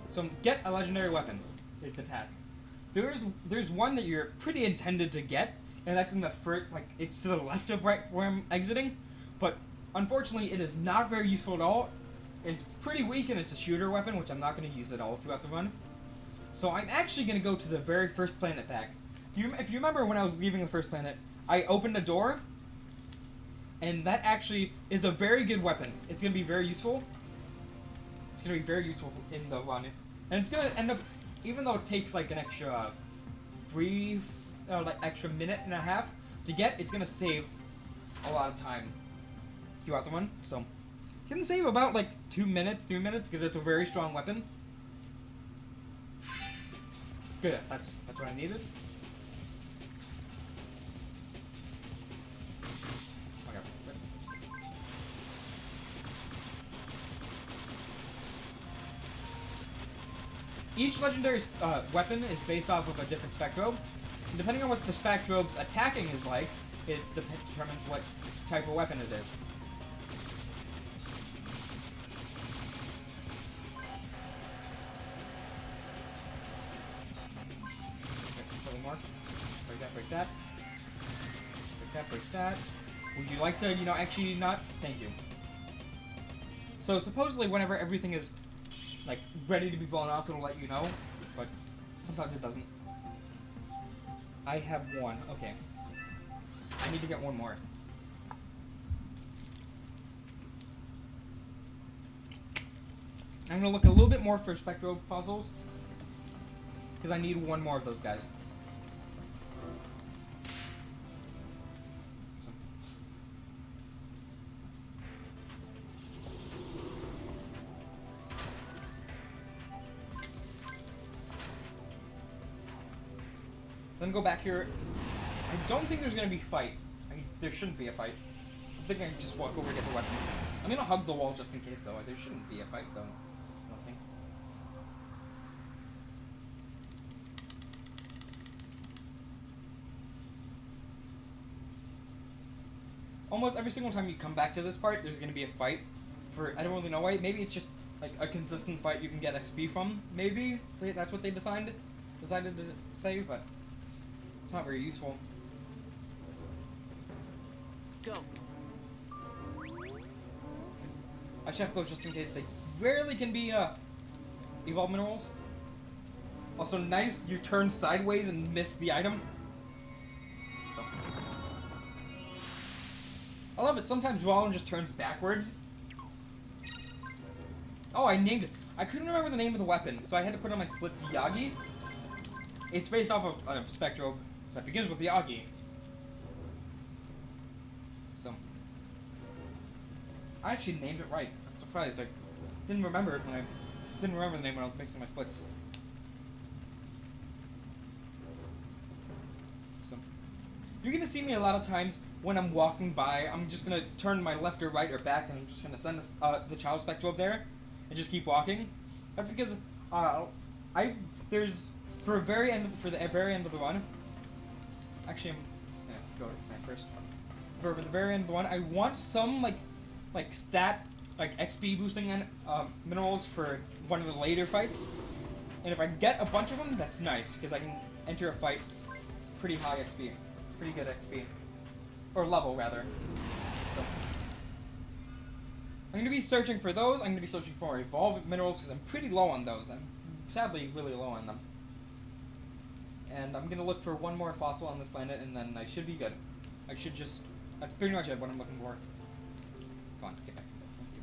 A: So get a legendary weapon is the task. There's one that you're pretty intended to get, and that's in the first, like, it's to the left of right where I'm exiting, but unfortunately it is not very useful at all. It's pretty weak and it's a shooter weapon, which I'm not going to use at all throughout the run. So I'm actually going to go to the very first planet back. If you remember when I was leaving the first planet, I opened a door, and that actually is a very good weapon. It's going to be very useful. It's going to be very useful in the run. And it's going to end up, even though it takes like an extra extra minute and a half to get, it's going to save a lot of time throughout the run. So, you can save about like 2 minutes, 3 minutes, because it's a very strong weapon. Good, that's what I needed. Each legendary weapon is based off of a different Spectrobe. And depending on what the Spectrobe's attacking is like, it determines what type of weapon it is. Okay, something more. Break that, break that. that. Would you like to, you know, actually not? Thank you. So supposedly whenever everything is, like, ready to be blown off, it'll let you know. But sometimes it doesn't. I have one. Okay. I need to get one more. I'm gonna look a little bit more for Spectrobe fossils. Because I need one more of those guys. Then go back here. I don't think there's gonna be a fight. There shouldn't be a fight. I think I can just walk over and get the weapon. I'm gonna hug the wall just in case, though. There shouldn't be a fight, though. I don't think. Almost every single time you come back to this part, there's gonna be a fight. For I don't really know why. Maybe it's just like a consistent fight you can get XP from. Maybe that's what they decided to say, but it's not very useful.
B: Go.
A: I checked those just in case. They rarely can be evolved minerals. Also, nice you turn sideways and miss the item. So. I love it. Sometimes Rollin just turns backwards. Oh, I named it. I couldn't remember the name of the weapon, so I had to put on my splits Yagi. It's based off of a Spectrobe that begins with Yagi. So, I actually named it right. I'm surprised. I didn't remember it when I didn't remember the name when I was mixing my splits. So, you're gonna see me a lot of times when I'm walking by. I'm just gonna turn my left or right or back, and I'm just gonna send the child Spectrobe there, and just keep walking. That's because there's for the very end of the run. Actually, I'm gonna go to my first one. For the very end of the one, I want some like stat XP boosting minerals for one of the later fights. And if I get a bunch of them, that's nice because I can enter a fight pretty high XP, pretty good XP, or level rather. So I'm gonna be searching for those. I'm gonna be searching for evolved minerals because I'm pretty low on those. I'm sadly really low on them. And I'm gonna look for one more fossil on this planet, and then I should be good. I should just. That's pretty much it. What I'm looking for. Come on, get back. Thank you.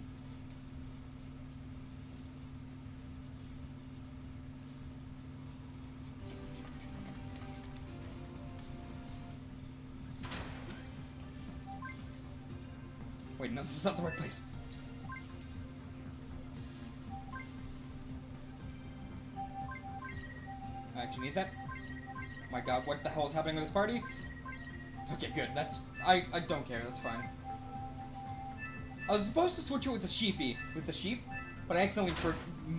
A: Wait, no, this is not the right place. I actually need that. Oh my god, what the hell is happening with this party? Okay, good. That's I don't care. That's fine. I was supposed to switch it with the sheep, but I accidentally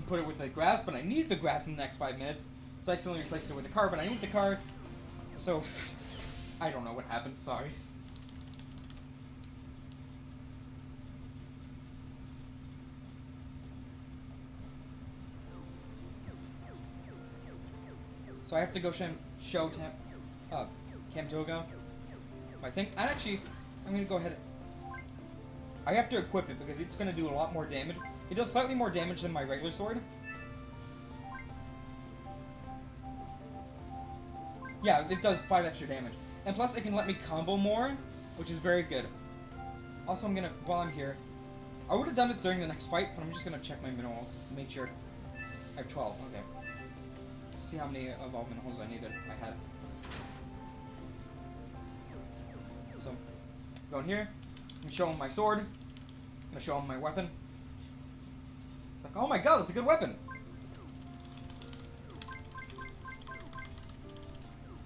A: put it with the grass. But I need the grass in the next 5 minutes, so I accidentally replaced it with the car. But I need the car, so I don't know what happened. Sorry. So I have to go show Camtoga. I think I'm gonna go ahead. I have to equip it because it's gonna do a lot more damage. It does slightly more damage than my regular sword. Yeah, it does 5 extra damage, and plus it can let me combo more, which is very good. Also, while I'm here, I would have done it during the next fight, but I'm just gonna check my minerals to make sure. I have 12. Okay. See how many evolved minerals I needed. I had. So, going here. I'm gonna show him my sword. I'm gonna show him my weapon. It's like, oh my god, that's a good weapon.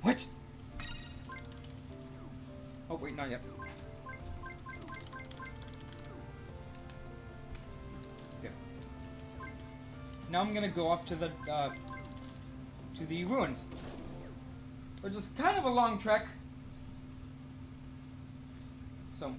A: What? Oh wait, not yet. Okay. Now I'm gonna go off to the ruins, which is kind of a long trek. So.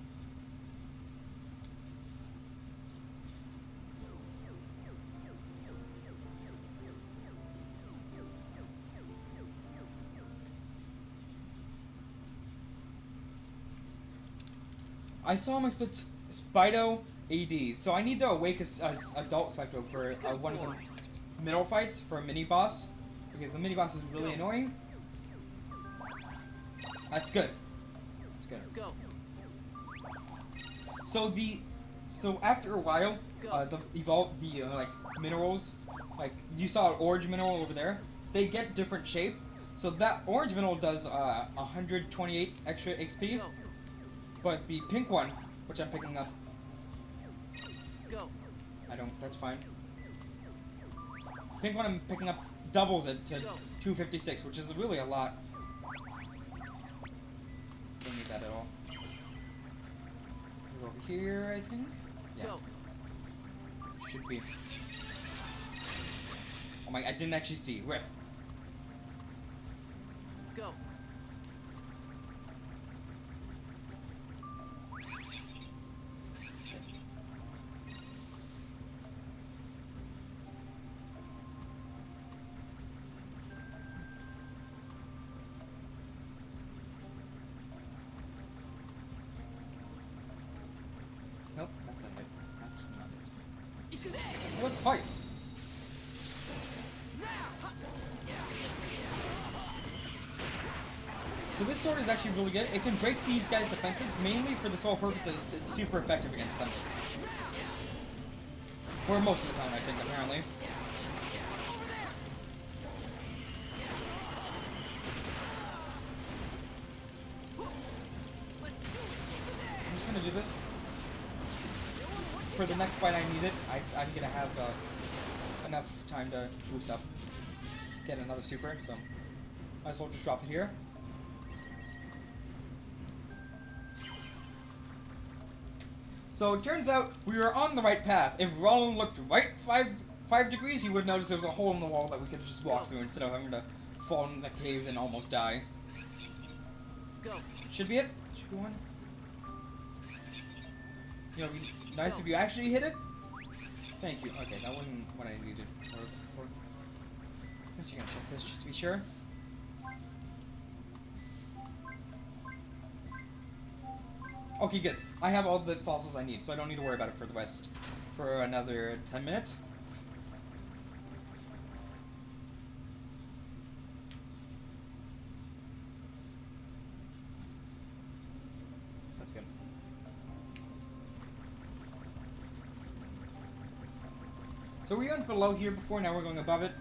A: I saw my Spido AD, so I need to awake a adult Spectro for one of the middle fights for a mini boss, because the mini boss is really annoying. That's good. That's good.
B: Go.
A: So after a while, the like minerals, like you saw an orange mineral over there, they get different shape. So that orange mineral does 128 extra XP,
B: Go.
A: but the pink one, which I'm picking up,
B: Go.
A: that's fine. Pink one I'm picking up doubles it to
B: Go.
A: 256, which is really a lot. Don't need that at all. Over here, I think. Yeah.
B: Go.
A: Should be. Oh my! I didn't actually see. Rip.
B: Go.
A: Nope, that's not it. That's not it. Let's fight. So this sword is actually really good. It can break these guys' defenses, mainly for the sole purpose that it's super effective against them. For most of the time, I think, apparently. I'm just gonna do this. For the next fight I need it, I'm gonna have enough time to boost up. Get another super, so might as well just drop it here. So it turns out we were on the right path. If Roland looked right five degrees, he would notice there was a hole in the wall that we could just walk through instead of having to fall in the cave and almost die.
B: Go.
A: Should be it. Should be one. You know, it'd be nice if you actually hit it. Thank you. Okay, that wasn't what I needed. I'm just gonna check this just to be sure. Okay, good. I have all the fossils I need, so I don't need to worry about it for the rest. For another 10 minutes. That's good. So we went below here before, now we're going above it.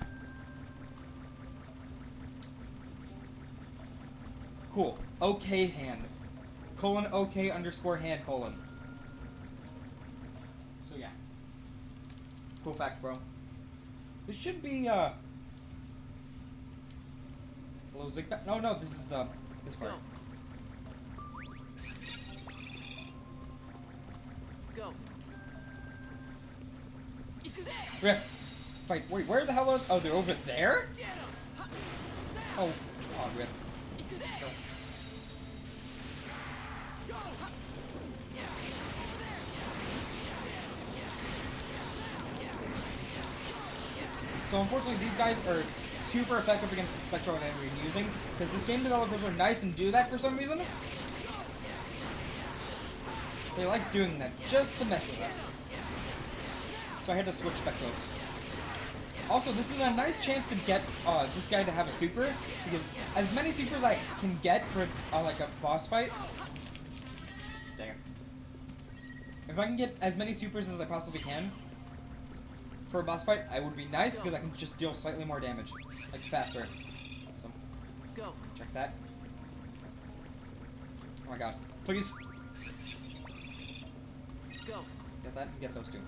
A: Cool. Okay hand. Colon OK underscore hand colon. So yeah. Cool fact, bro. This should be a little zigzag. No, this is this part.
B: Go.
A: Rip. Fight. Wait, where the hell are? Oh, they're over there. Oh, rip. So. So unfortunately, these guys are super effective against the Spectro that we're using, because this game developers are nice and do that for some reason. They like doing that just to mess with us. So I had to switch Spectrobes. Also, this is a nice chance to get this guy to have a super, because as many supers as I can get for like a boss fight. Dang it. If I can get as many supers as I possibly can for a boss fight, I would be nice because I can just deal slightly more damage, like faster. So,
B: go.
A: Check that. Oh my god. Please.
B: Go.
A: Get that and get those two.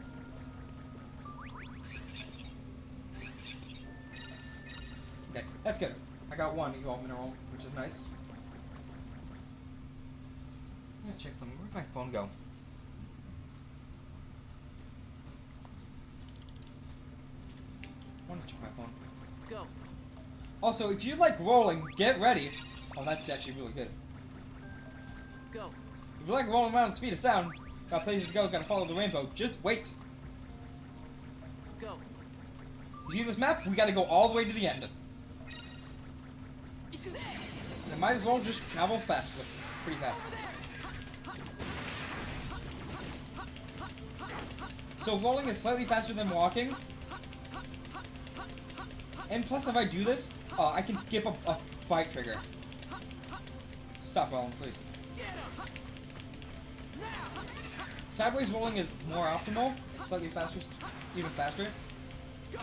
A: Okay, that's good. I got one evolved mineral, which is nice. I'm gonna check something. Where'd my phone go? I want to check my phone.
B: Go.
A: Also, if you like rolling, get ready. Oh, that's actually really good.
B: Go.
A: If you like rolling around at the speed of sound, got places to go, gotta follow the rainbow. Just wait.
B: Go.
A: You see this map? We gotta go all the way to the end. And might as well just travel fast, pretty fast. So rolling is slightly faster than walking. And plus, if I do this, I can skip a fight trigger. Stop rolling, please. Sideways rolling is more optimal. It's slightly faster, even faster. Oh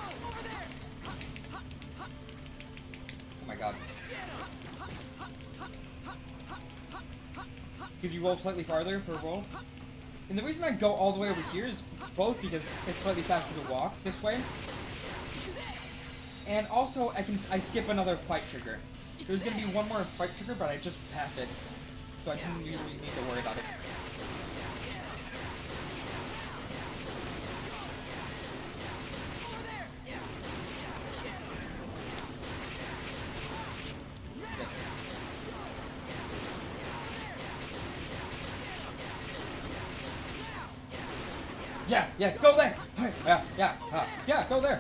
A: my god. Because you roll slightly farther per roll. And the reason I go all the way over here is both because it's slightly faster to walk this way. And also, I skip another fight trigger. There's going to be one more fight trigger, but I just passed it. So I didn't really need to worry about it. Yeah, go there! Yeah, go there!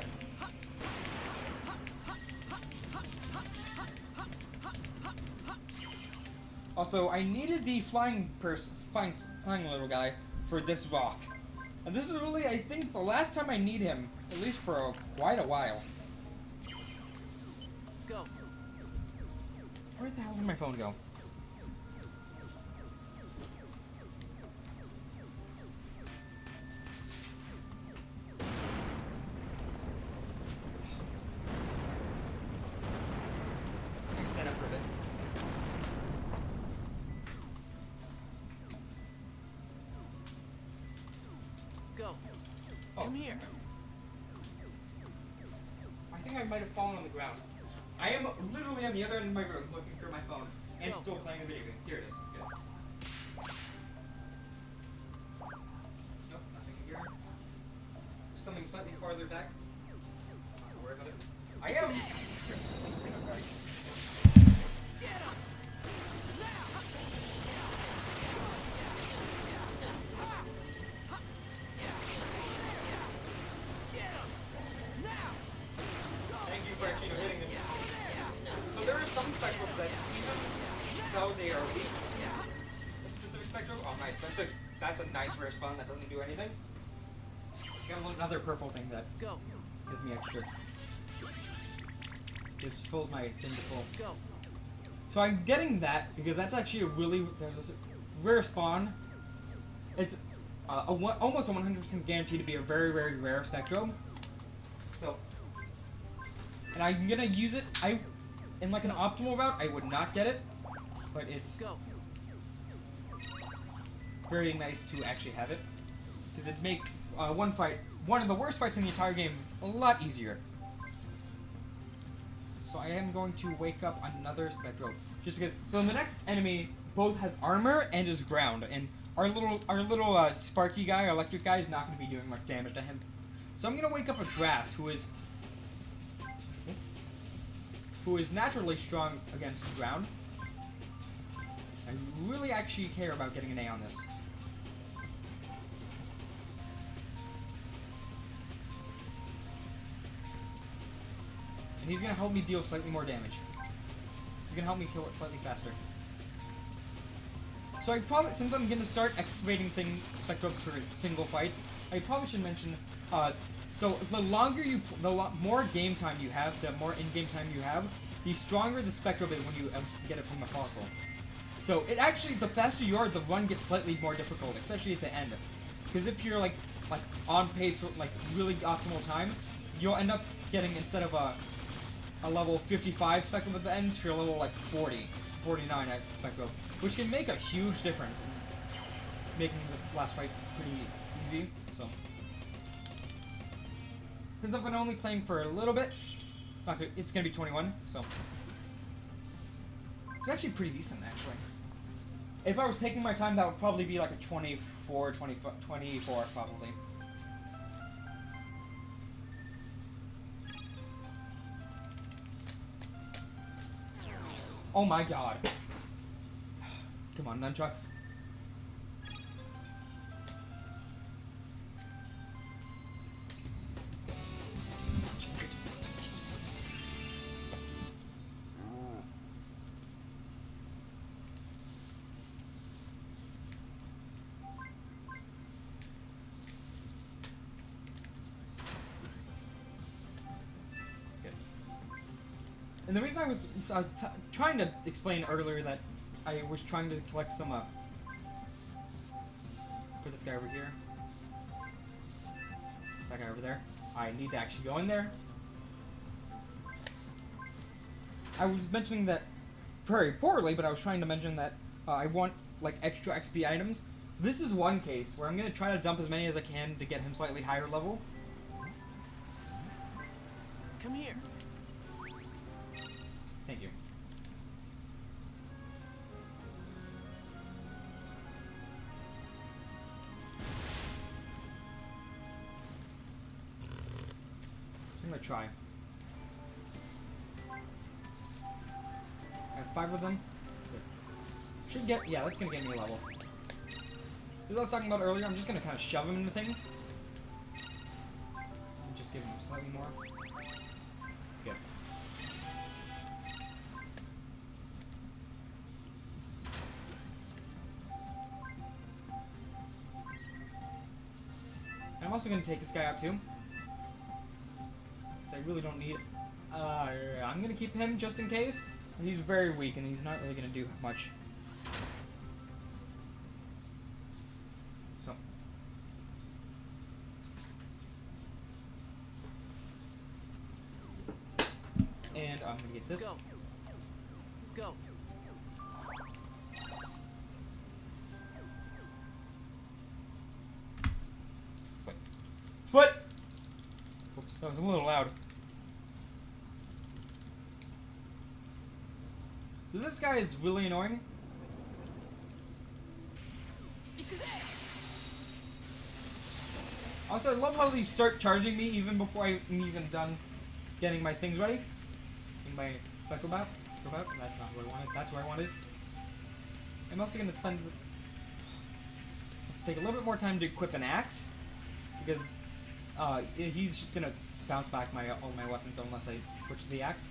A: Also, I needed the flying little guy for this rock. And this is really, I think, the last time I need him, at least for quite a while.
B: Go.
A: Where the hell did my phone go? Stand up for a bit.
B: Go.
A: Oh.
B: Come here.
A: I think I might have fallen on the ground. I am literally on the other end of my room looking for my phone and still playing a video game. Here it is. Good. Nope, nothing here. Something slightly farther back. Don't worry about it. I am. Here, let me see how far. Thank you for actually hitting them. So there are some spectrums that, even though they are weak to a specific spectrum, oh nice, that's a nice rare spawn that doesn't do anything. Got another purple thing that gives me extra. Just fills my thing to full.
B: Go.
A: So I'm getting that because that's actually a really, there's a rare spawn. It's almost a 100% guarantee to be a very, very rare spectrum. So, and I'm gonna use it. In like an optimal route, I would not get it, but it's very nice to actually have it because it makes one of the worst fights in the entire game a lot easier. So I am going to wake up another Spectro, just because. So the next enemy both has armor and is ground, and our little Sparky guy, our electric guy, is not going to be doing much damage to him. So I'm going to wake up a grass who is naturally strong against the ground. I really actually care about getting an A on this. And he's gonna help me deal slightly more damage. He's gonna help me kill it slightly faster. So I probably, since I'm gonna start excavating Spectrobes for single fights, I probably should mention, so the more game time you have, the more in-game time you have, the stronger the Spectrobe is when you get it from a fossil. So it actually, the faster you are, the run gets slightly more difficult, especially at the end. Because if you're like on pace for like really optimal time, you'll end up getting, instead of a level 55 Spectrum at the end, to a level like 40, 49 at Spectrum, which can make a huge difference in making the last fight pretty easy. So, since I've been only playing for a little bit, it's gonna be 21. So, it's actually pretty decent, actually. If I was taking my time, that would probably be like a 24 probably. Oh my god. Come on, Nunchuck. And the reason I was trying to explain earlier that I was trying to collect some, put this guy over here. That guy over there. I need to actually go in there. I was mentioning that very poorly, but I was trying to mention that I want, like, extra XP items. This is one case where I'm going to try to dump as many as I can to get him slightly higher level.
B: Come here.
A: Thank you. So I'm going to try. I have 5 of them. Should get, yeah, that's gonna get me a level. As I was talking about earlier, I'm just gonna kind of shove him into things. And just give him slightly more. Good. And I'm also gonna take this guy out too. Because I really don't need. I'm gonna keep him just in case. He's very weak and he's not really gonna do much. So. And I'm gonna get this.
B: Go. Go.
A: Split. Split! Oops, that was a little loud. So this guy is really annoying. Also, I love how these start charging me even before I'm even done getting my things ready. In my Spectrobes. That's not what I wanted. That's what I wanted. I'm also going to spend... Let's take a little bit more time to equip an axe. Because he's just going to bounce back all my weapons unless I switch to the axe.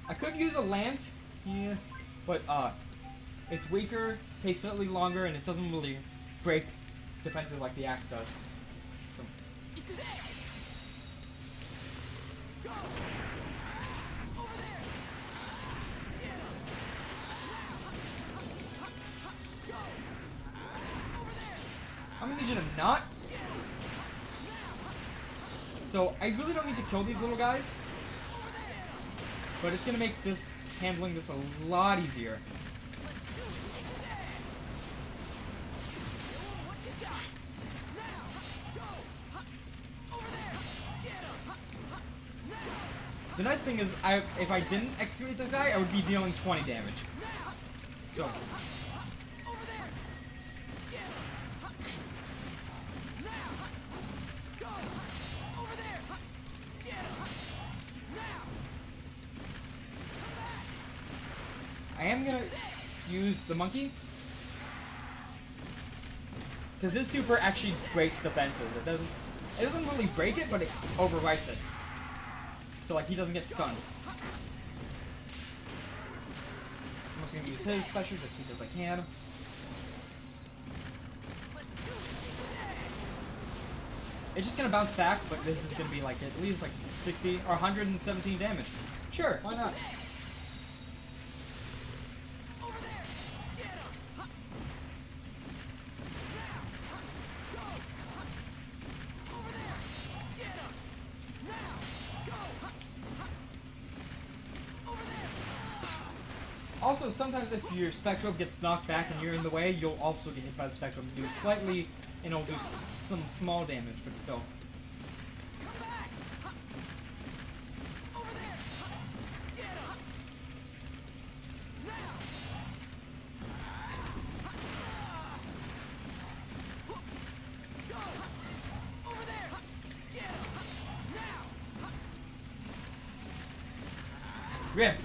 A: I could use a lance. Yeah. But, it's weaker, takes slightly longer, and it doesn't really break defenses like the axe does. So. I'm gonna need you to not. So, I really don't need to kill these little guys. But it's gonna make this... handling this a lot easier. The nice thing is, if I didn't execute the guy, I would be dealing 20 damage. So. I am gonna use the monkey. Because his super actually breaks defenses. It doesn't really break it, but it overwrites it. So like he doesn't get stunned. I'm also gonna use his special just because I can. It's just gonna bounce back, but this is gonna be like at least like 60 or 117 damage. Sure, why not? Also, sometimes if your Spectrobe gets knocked back and you're in the way, you'll also get hit by the Spectrobe. Do slightly, and it'll do some small damage, but still. Rip!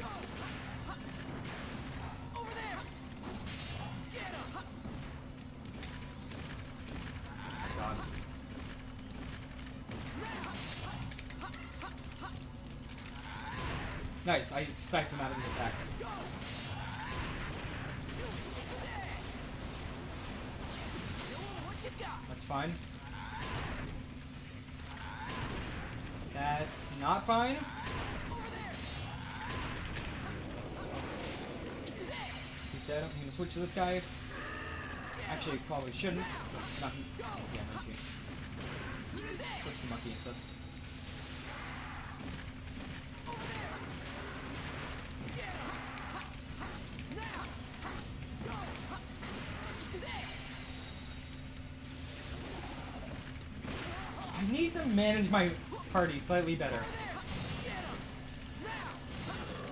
A: Nice, I expect him out of his attack. That's fine. That's not fine. dead. I'm gonna switch to this guy. Actually, probably shouldn't. It's not. Yeah, not you. Switch to monkey instead. I need to manage my party slightly better.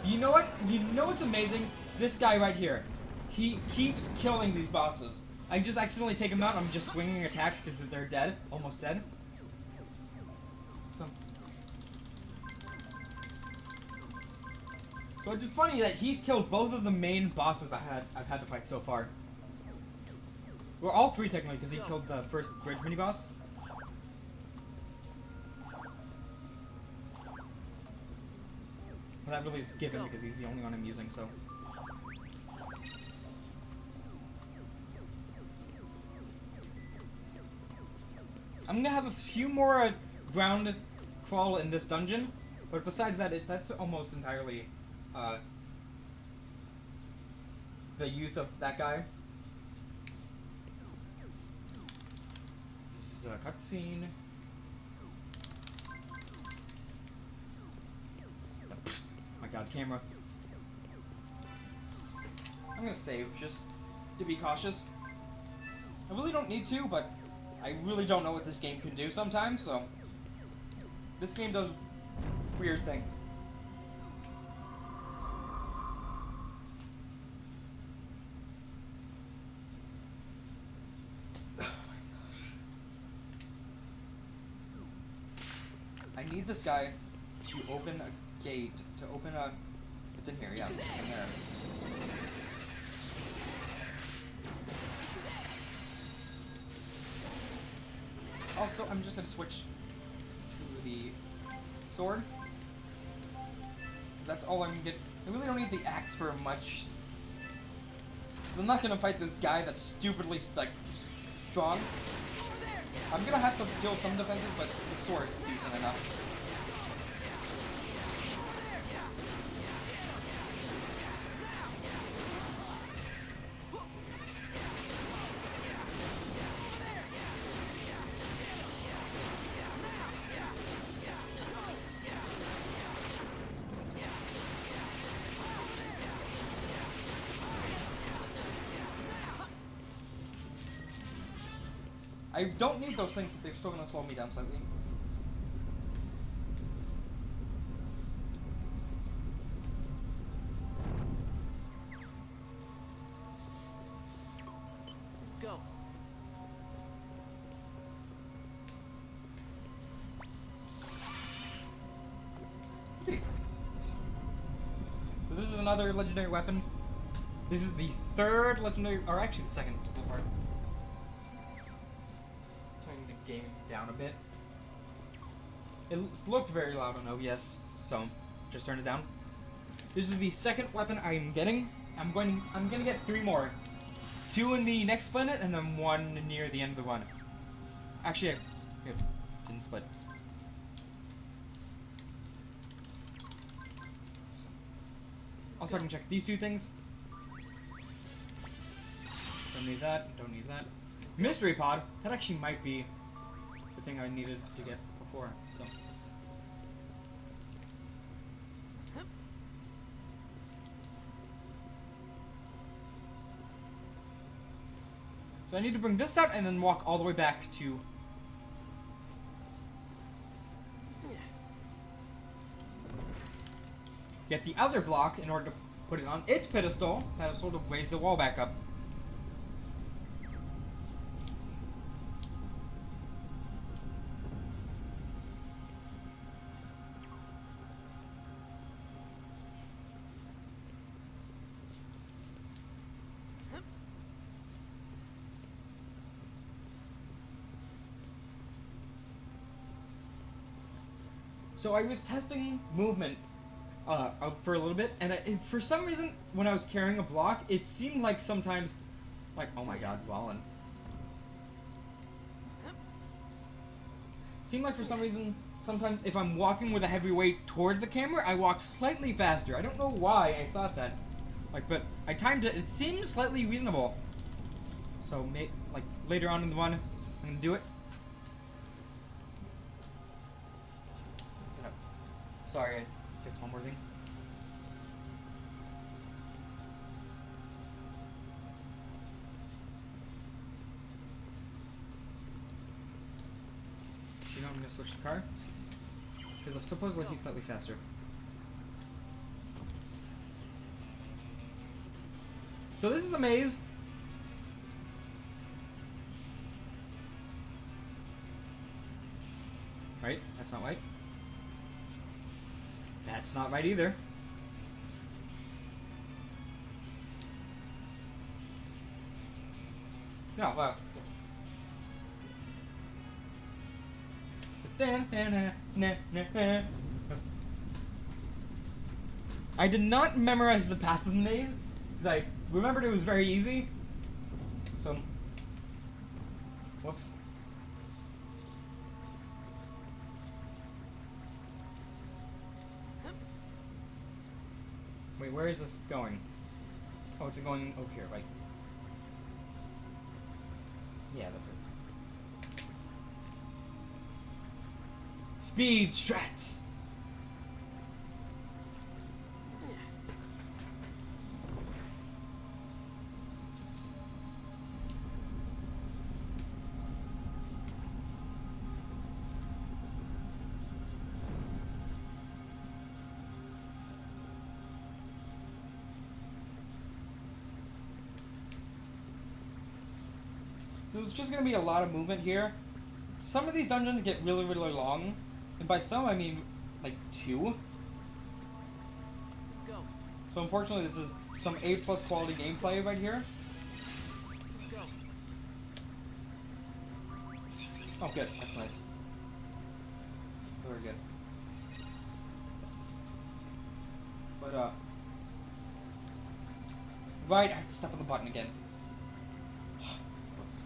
A: You know what? You know what's amazing? This guy right here. He keeps killing these bosses. I just accidentally take him out. I'm just swinging attacks because they're dead. Almost dead. So it's just funny that he's killed both of the main bosses I've had to fight so far. Well, all three technically, because he killed the first bridge mini-boss. Well, that really is given because he's the only one I'm using, so. I'm gonna have a few more ground crawl in this dungeon, but besides that, that's almost entirely the use of that guy. This is a cutscene. My god, camera. I'm gonna save just to be cautious. I really don't need to, but I really don't know what this game can do sometimes, so this game does weird things. Oh my gosh. I need this guy to open a gate, to open a... It's in here, yeah, it's in there. Also, I'm just gonna switch to the sword. That's all I'm getting. I really don't need the axe for much. I'm not gonna fight this guy that's stupidly, like, strong. I'm gonna have to kill some defenses, but the sword is decent enough. I don't need those things, but they're still gonna slow me down slightly.
B: Go.
A: So this is another legendary weapon. This is the third legendary, or actually the second so far. Game down a bit. It looked very loud on OBS, so just turn it down. This is the second weapon I'm getting. I'm gonna get 3 more. 2 in the next planet, and then 1 near the end of the one. Actually, I didn't split. Also, I can check these 2 things. Don't need that. Don't need that. Mystery pod. That actually might be the thing I needed to get before, so. So I need to bring this out and then walk all the way back to... get the other block in order to put it on its pedestal to raise the wall back up. So I was testing movement for a little bit, and for some reason, when I was carrying a block, it seemed like sometimes, like, oh my god, Wallen. Seemed like for some reason, sometimes if I'm walking with a heavy weight towards the camera, I walk slightly faster. I don't know why I thought that. Like, but I timed it. It seems slightly reasonable. So, like later on in the one, I'm gonna do it. Sorry, I fixed one more thing. You know, I'm gonna switch the car because supposedly he's slightly faster. So this is the maze. Right? That's not right. That's not right either. No, well. I did not memorize the path of the maze because I remembered it was very easy. So, whoops. Wait, where is this going? Oh, it's going over here, right? Yeah, that's it. Speed strats! So there's just going to be a lot of movement here. Some of these dungeons get really, really long. And by some, I mean, like, 2.
B: Go.
A: So unfortunately, this is some A+ quality gameplay right here.
B: Go.
A: Oh, good. That's nice. Very good. But, right, I have to step on the button again. Whoops.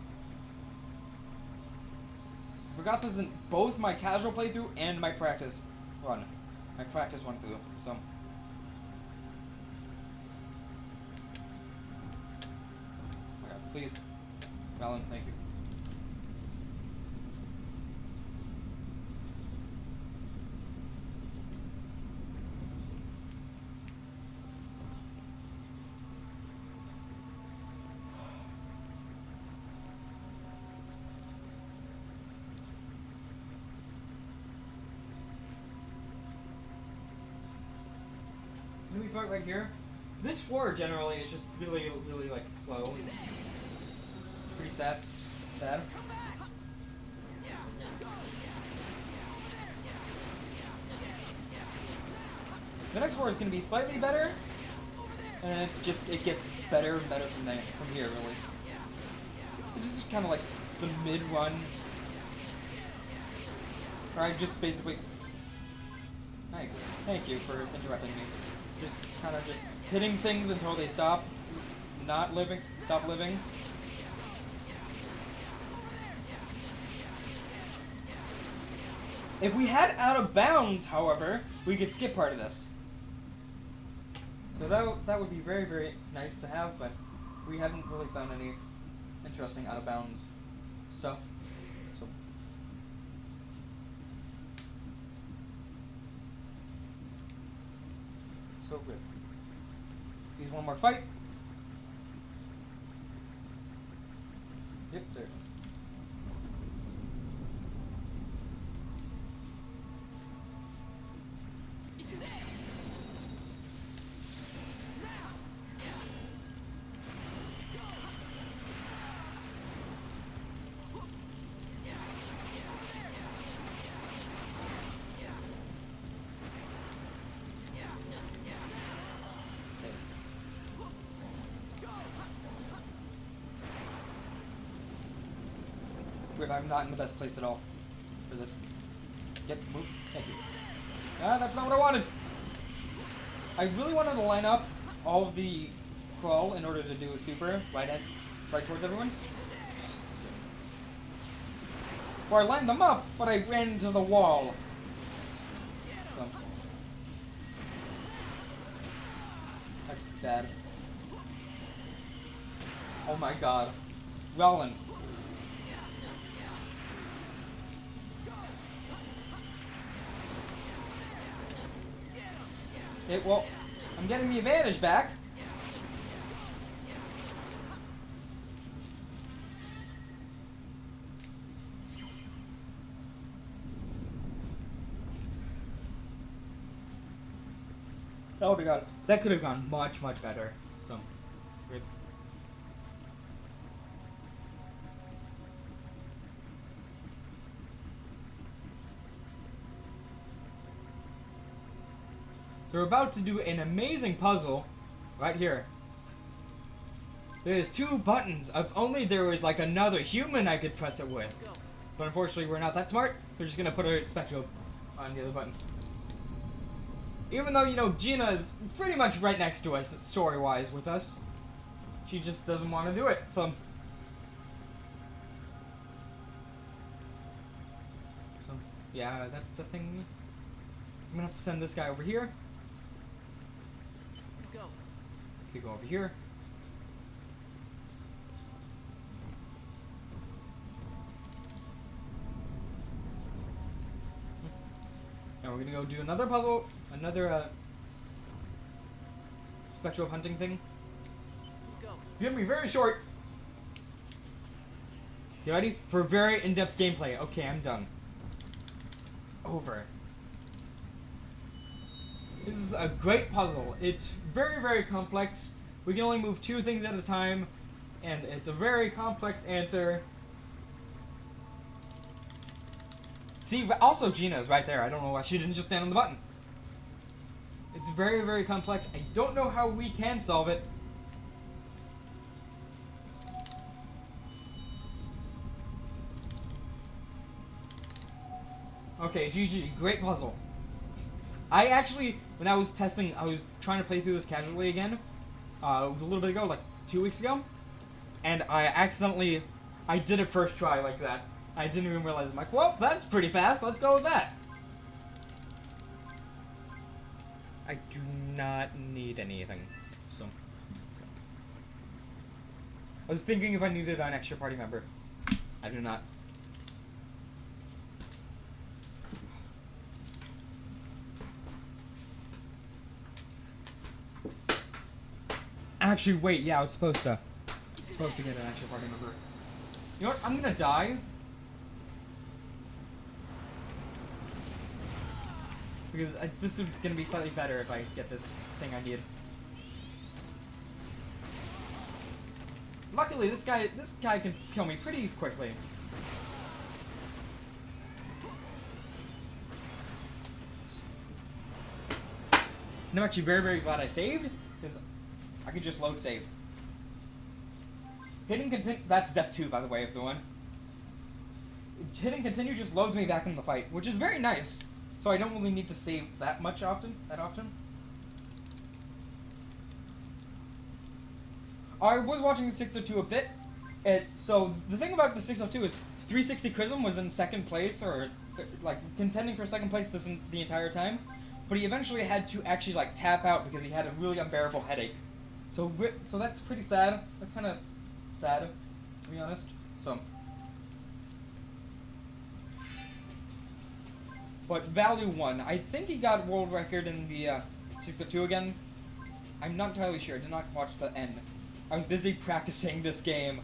A: I forgot this in both my casual playthrough and my practice run. My practice run through, so. Okay, please. Valen, thank you. Can we fight right here? This floor generally is just really, really like slow. Pretty sad. Sad. The next floor is going to be slightly better, and it gets better and better from there, from here really. This is kind of like the mid-run. Or I just basically. Nice. Thank you for interrupting me. Just kind of just hitting things until they stop not living, stop living. If we had out of bounds, however, we could skip part of this. So that would be very, very nice to have, but we haven't really found any interesting out of bounds stuff. So good. Use one more fight. Yep, there it is. I'm not in the best place at all for this. Get move. Thank you. Ah, that's not what I wanted. I really wanted to line up all of the crawl in order to do a super right towards everyone. Or I lined them up, but I ran into the wall. So. That's bad. Oh my god. Rollin. Well, I'm getting the advantage back. Oh my god. That could have gone much, much better. So, weird. So we're about to do an amazing puzzle right here. There's 2 buttons. If only there was like another human I could press it with. But unfortunately we're not that smart, so we're just gonna put a Spectrobe on the other button. Even though, you know, Gina is pretty much right next to us, story-wise, with us. She just doesn't want to do it, so... yeah, that's a thing. I'm gonna have to send this guy over here.
B: Go.
A: You go over here. Now we're gonna go do another puzzle, another Spectrobe hunting thing.
B: Go.
A: It's gonna be very short. You ready? For very in-depth gameplay. Okay, I'm done. It's over. This is a great puzzle. It's very, very complex. We can only move 2 things at a time, and it's a very complex answer. See, also Gina's right there. I don't know why she didn't just stand on the button. It's very, very complex. I don't know how we can solve it. Okay, GG. Great puzzle. I actually, when I was testing, I was trying to play through this casually again, a little bit ago, like 2 weeks ago, and I did it first try like that. I didn't even realize. I'm like, well, that's pretty fast. Let's go with that. I do not need anything. So, I was thinking if I needed an extra party member. I do not. Actually, wait. Yeah, I was supposed to get an extra party member. You know what? I'm gonna die. Because this is gonna be slightly better if I get this thing I need. Luckily, this guy can kill me pretty quickly. And I'm actually very, very glad I saved, because I could just load save. Hitting continue, that's death 2, by the way, of the one. Hitting continue just loads me back in the fight, which is very nice. So I don't really need to save that often. I was watching the 602 a bit. So the thing about the 602 is 360 Chrism was in second place, or like contending for second place the entire time. But he eventually had to actually like tap out because he had a really unbearable headache. So that's pretty sad. That's kind of sad, to be honest. So. But Value 1, I think he got world record in the 602 again. I'm not entirely sure. I did not watch the end. I was busy practicing this game.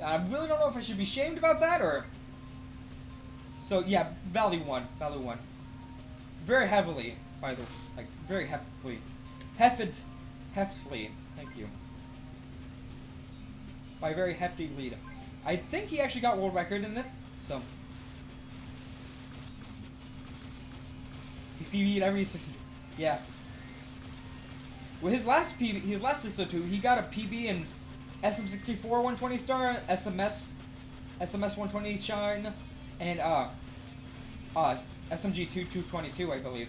A: I really don't know if I should be shamed about that or. So yeah, Value 1. Very heavily, by the way, like very heftily. Heftily. Thank you. By a very hefty lead. I think he actually got world record in it. So. He's PB'd every 602. Yeah. With his last 602, he got a PB in SM64 120 star, SMS 120 shine, and SMG 222, I believe.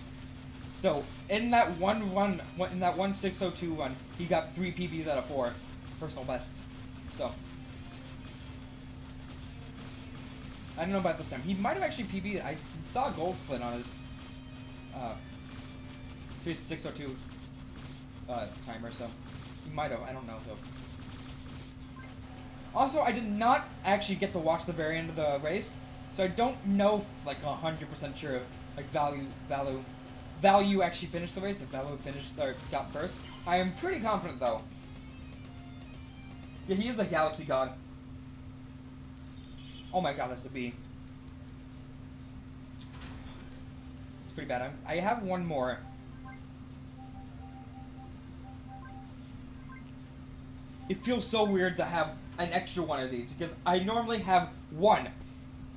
A: So in that one 602 one, he got 3 PBs out of 4 personal bests. So I don't know about this time. He might have actually PB'd. I saw a gold flint on his 602 timer, so he might have. I don't know though. Also, I did not actually get to watch the very end of the race, so I don't know, like 100% sure if like Value actually finished the race. If Value finished or got first, I am pretty confident though. Yeah, he is the Galaxy God. Oh my God, that's a B. It's pretty bad. I have one more. It feels so weird to have an extra one of these because I normally have one,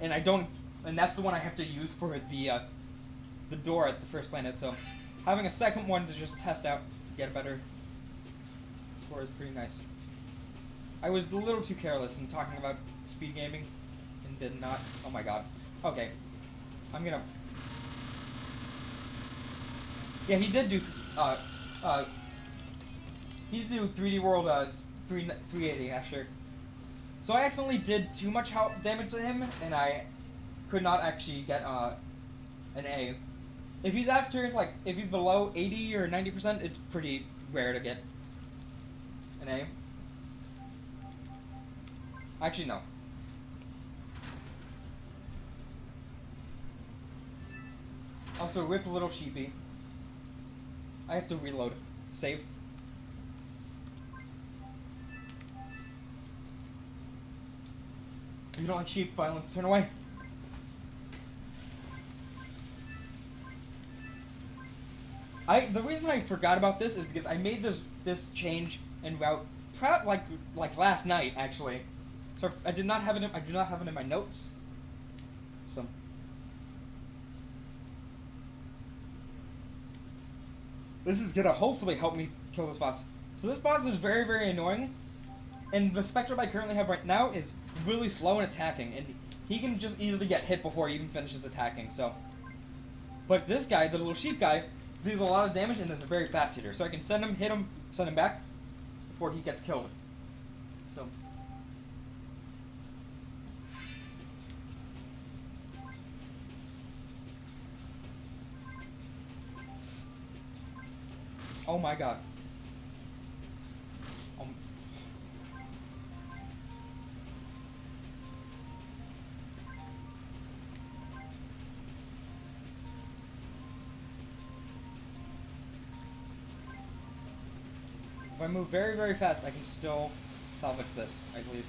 A: and I don't, and that's the one I have to use for the door at the first planet. So having a second one to just test out, get a better score is pretty nice. I was a little too careless in talking about speed gaming and did not. Oh my God. Okay, I'm gonna. Yeah, he did do. He did do 3D World 380 actually. So I accidentally did too much damage to him, and I could not actually get an A. If he's after if he's below 80 or 90%, it's pretty rare to get an A. Actually, no. Also, rip little sheepy. I have to reload. Save. If you don't like sheep, violence, turn away. The reason I forgot about this is because I made this change en route like last night actually. So I do not have it in my notes. So this is gonna hopefully help me kill this boss. So this boss is very, very annoying. And the Spectrobe I currently have right now is really slow in attacking, and he can just easily get hit before he even finishes attacking, so. But this guy, the little sheep guy, deals a lot of damage and is a very fast hitter, so I can send him, hit him, send him back before he gets killed. So. Oh my God. If I move very, very fast, I can still salvage this, I believe.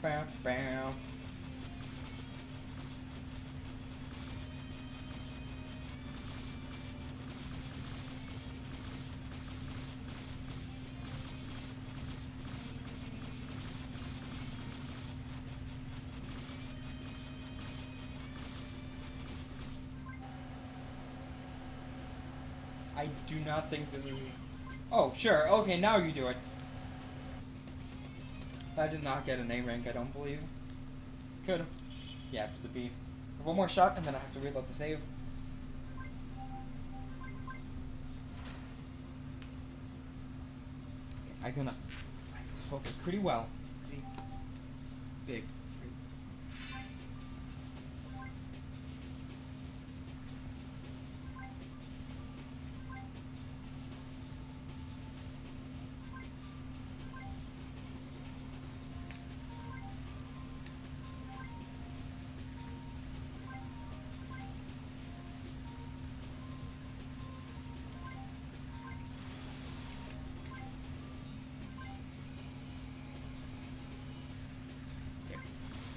A: Bam, bam. I do not think this is... Oh, sure. Okay, now you do it. I did not get an A rank, I don't believe. Could. Yeah, to B. One more shot, and then I have to reload the save. Okay, I'm gonna focus pretty well. Pretty big.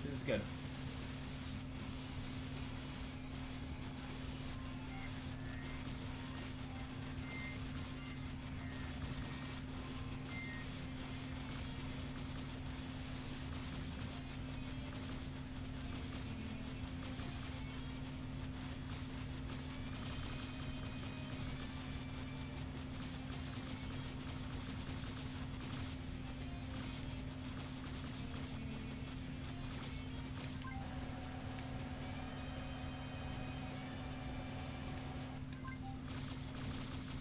A: This is good.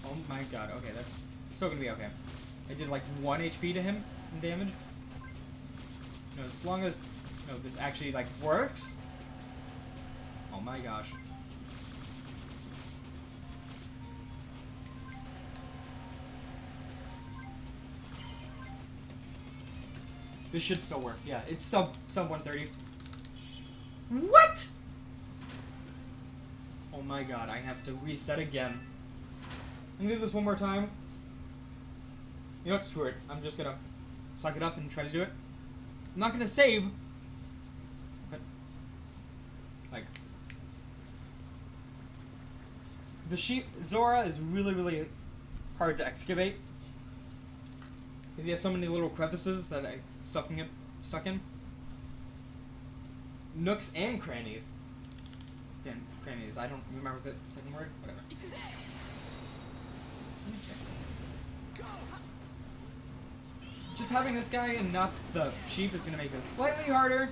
A: Oh my God, okay, that's still gonna be okay. I did like 1 HP to him in damage. You know, as long as you know this actually like works. Oh my gosh. This should still work. Yeah, it's sub 130. What? Oh my god, I have to reset again. I'm gonna do this one more time. You know what? Screw it. I'm just gonna suck it up and try to do it. I'm not gonna save. But like the sheep Zora is really hard to excavate. Because he has so many little crevices that I suck in. Nooks and crannies. Again, crannies. I don't remember the second word. Whatever. Okay. Just having this guy and not the sheep is going to make this slightly harder.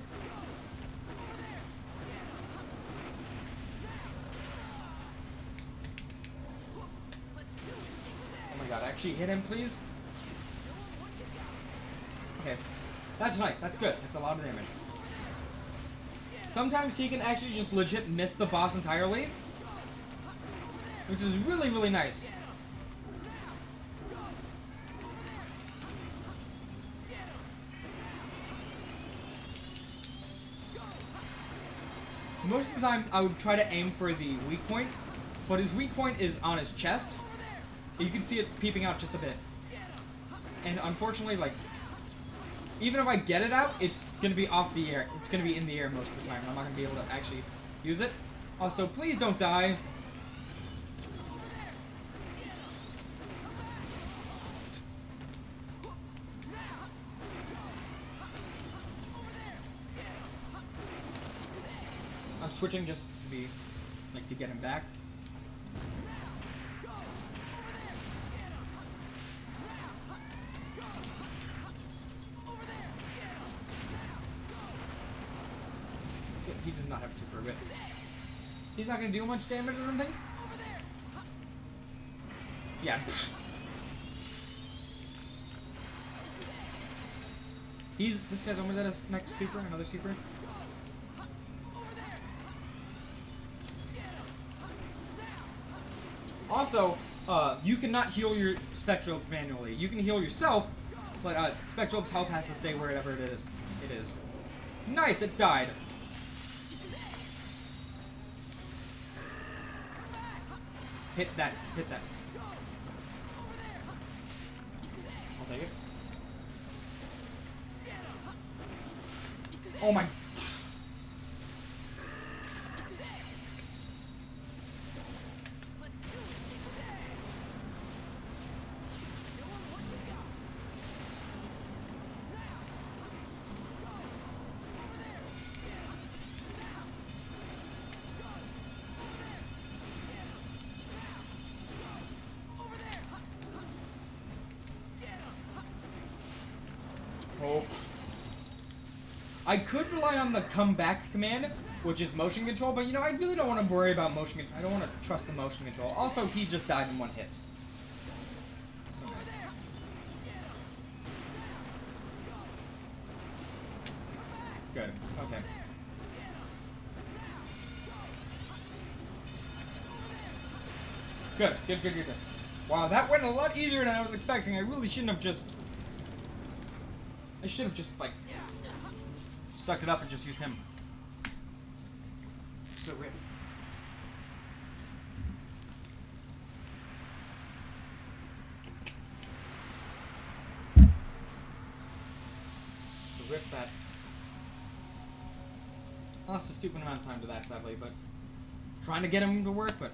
A: Oh my god, actually hit him, please. Okay. That's nice. That's good. That's a lot of damage. Sometimes he can actually just legit miss the boss entirely, which is really nice. Most of the time, I would try to aim for the weak point, but his weak point is on his chest. You can see it peeping out just a bit. And unfortunately, like, even if I get it out, it's going to be off the air. It's going to be in the air most of the time. I'm not going to be able to actually use it. Also, please don't die. I'm switching just to be, like, to get him back. He does not have super whip. He's not gonna do much damage or anything? Yeah. This guy's almost at his next super, another super. Also, you cannot heal your Spectrobes manually. You can heal yourself, but Spectrobes' health has to stay wherever it is. Nice, it died. Hit that. I'll take it. Oh my. Oh. I could rely on the come back command, which is motion control, but you know, I really don't want to worry about motion control. I don't want to trust the motion control. Also, he just died in one hit. So nice. Good. Okay. Good. Wow, that went a lot easier than I was expecting. I really shouldn't have just... I should have just, like, sucked it up and just used him. So rip. So rip that. Lost a stupid amount of time to that, sadly, but trying to get him to work, but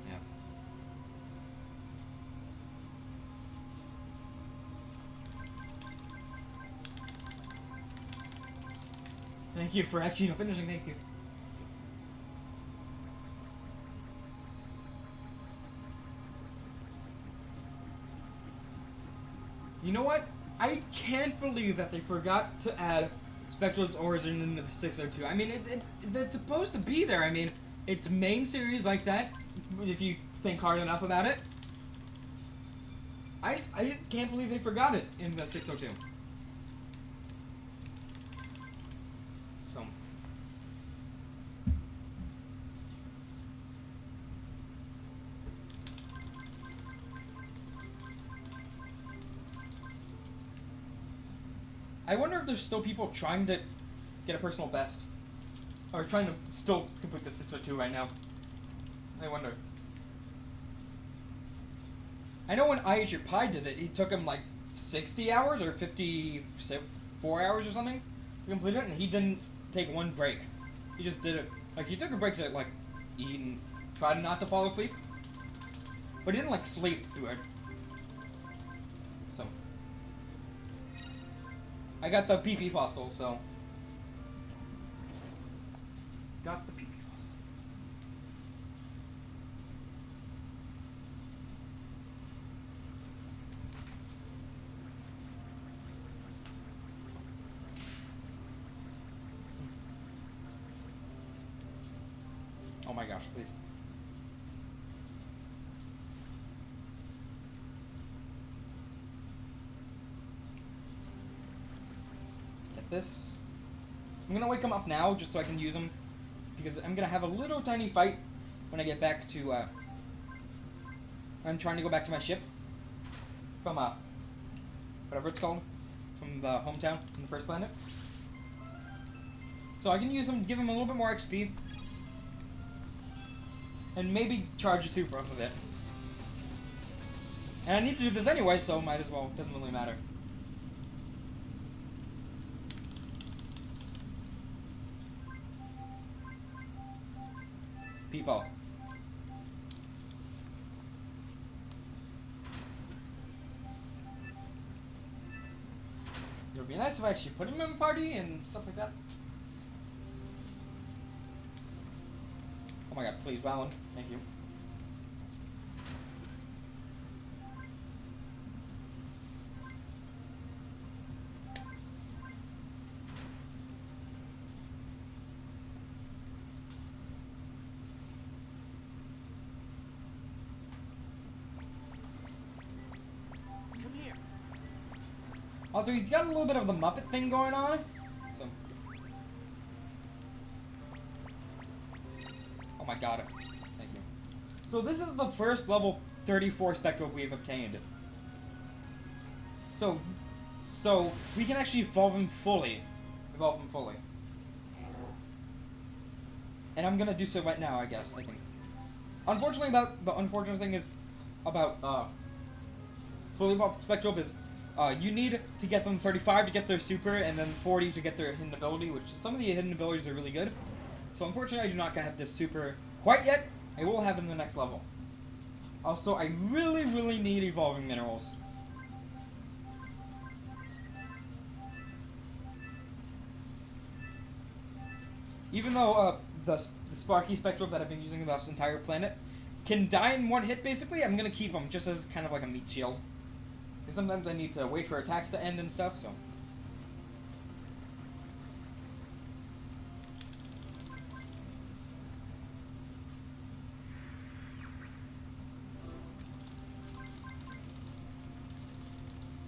A: yeah. Thank you for actually finishing. Thank you. You know what? I can't believe that they forgot to add Spectrobes Origin into the 602. I mean, it's supposed to be there. I mean, it's main series like that, if you think hard enough about it. I can't believe they forgot it in the 602. I wonder if there's still people trying to get a personal best. Or trying to still complete the 602 right now. I wonder. I know when I Ate Your Pie did it, it took him like 60 hours or 54 hours or something to complete it, and he didn't take one break. He just did it. Like, he took a break to, like, eat and try not to fall asleep. But he didn't, like, sleep through it. So. I got the PP fossil, so. Got the PP fossil. Oh my gosh, please. Get this. I'm gonna wake him up now just so I can use him. Because I'm gonna have a little tiny fight when I get back to, I'm trying to go back to my ship. From, whatever it's called. From the hometown, from the first planet. So I can use him, give him a little bit more XP. And maybe charge a super off of it. And I need to do this anyway, so might as well. Doesn't really matter. People. It would be nice if I actually put him in a party and stuff like that. Oh my god, please, Valen. Thank you.
B: Come here.
A: Also, he's got a little bit of the Muppet thing going on. So. Oh my god. Thank you. So this is the first level 34 Spectrobe we've obtained. So we can actually evolve him fully. And I'm gonna do so right now, I guess, I think. Unfortunately, the unfortunate thing is about, fully evolved Spectrobe is, you need to get them 35 to get their super, and then 40 to get their hidden ability, which some of the hidden abilities are really good. So unfortunately, I do not have this super quite yet. I will have it in the next level. Also, I really, really need evolving minerals. Even though the Sparky Spectrobe that I've been using this entire planet can die in one hit, basically, I'm gonna keep them just as kind of like a meat shield. Because sometimes I need to wait for attacks to end and stuff, so.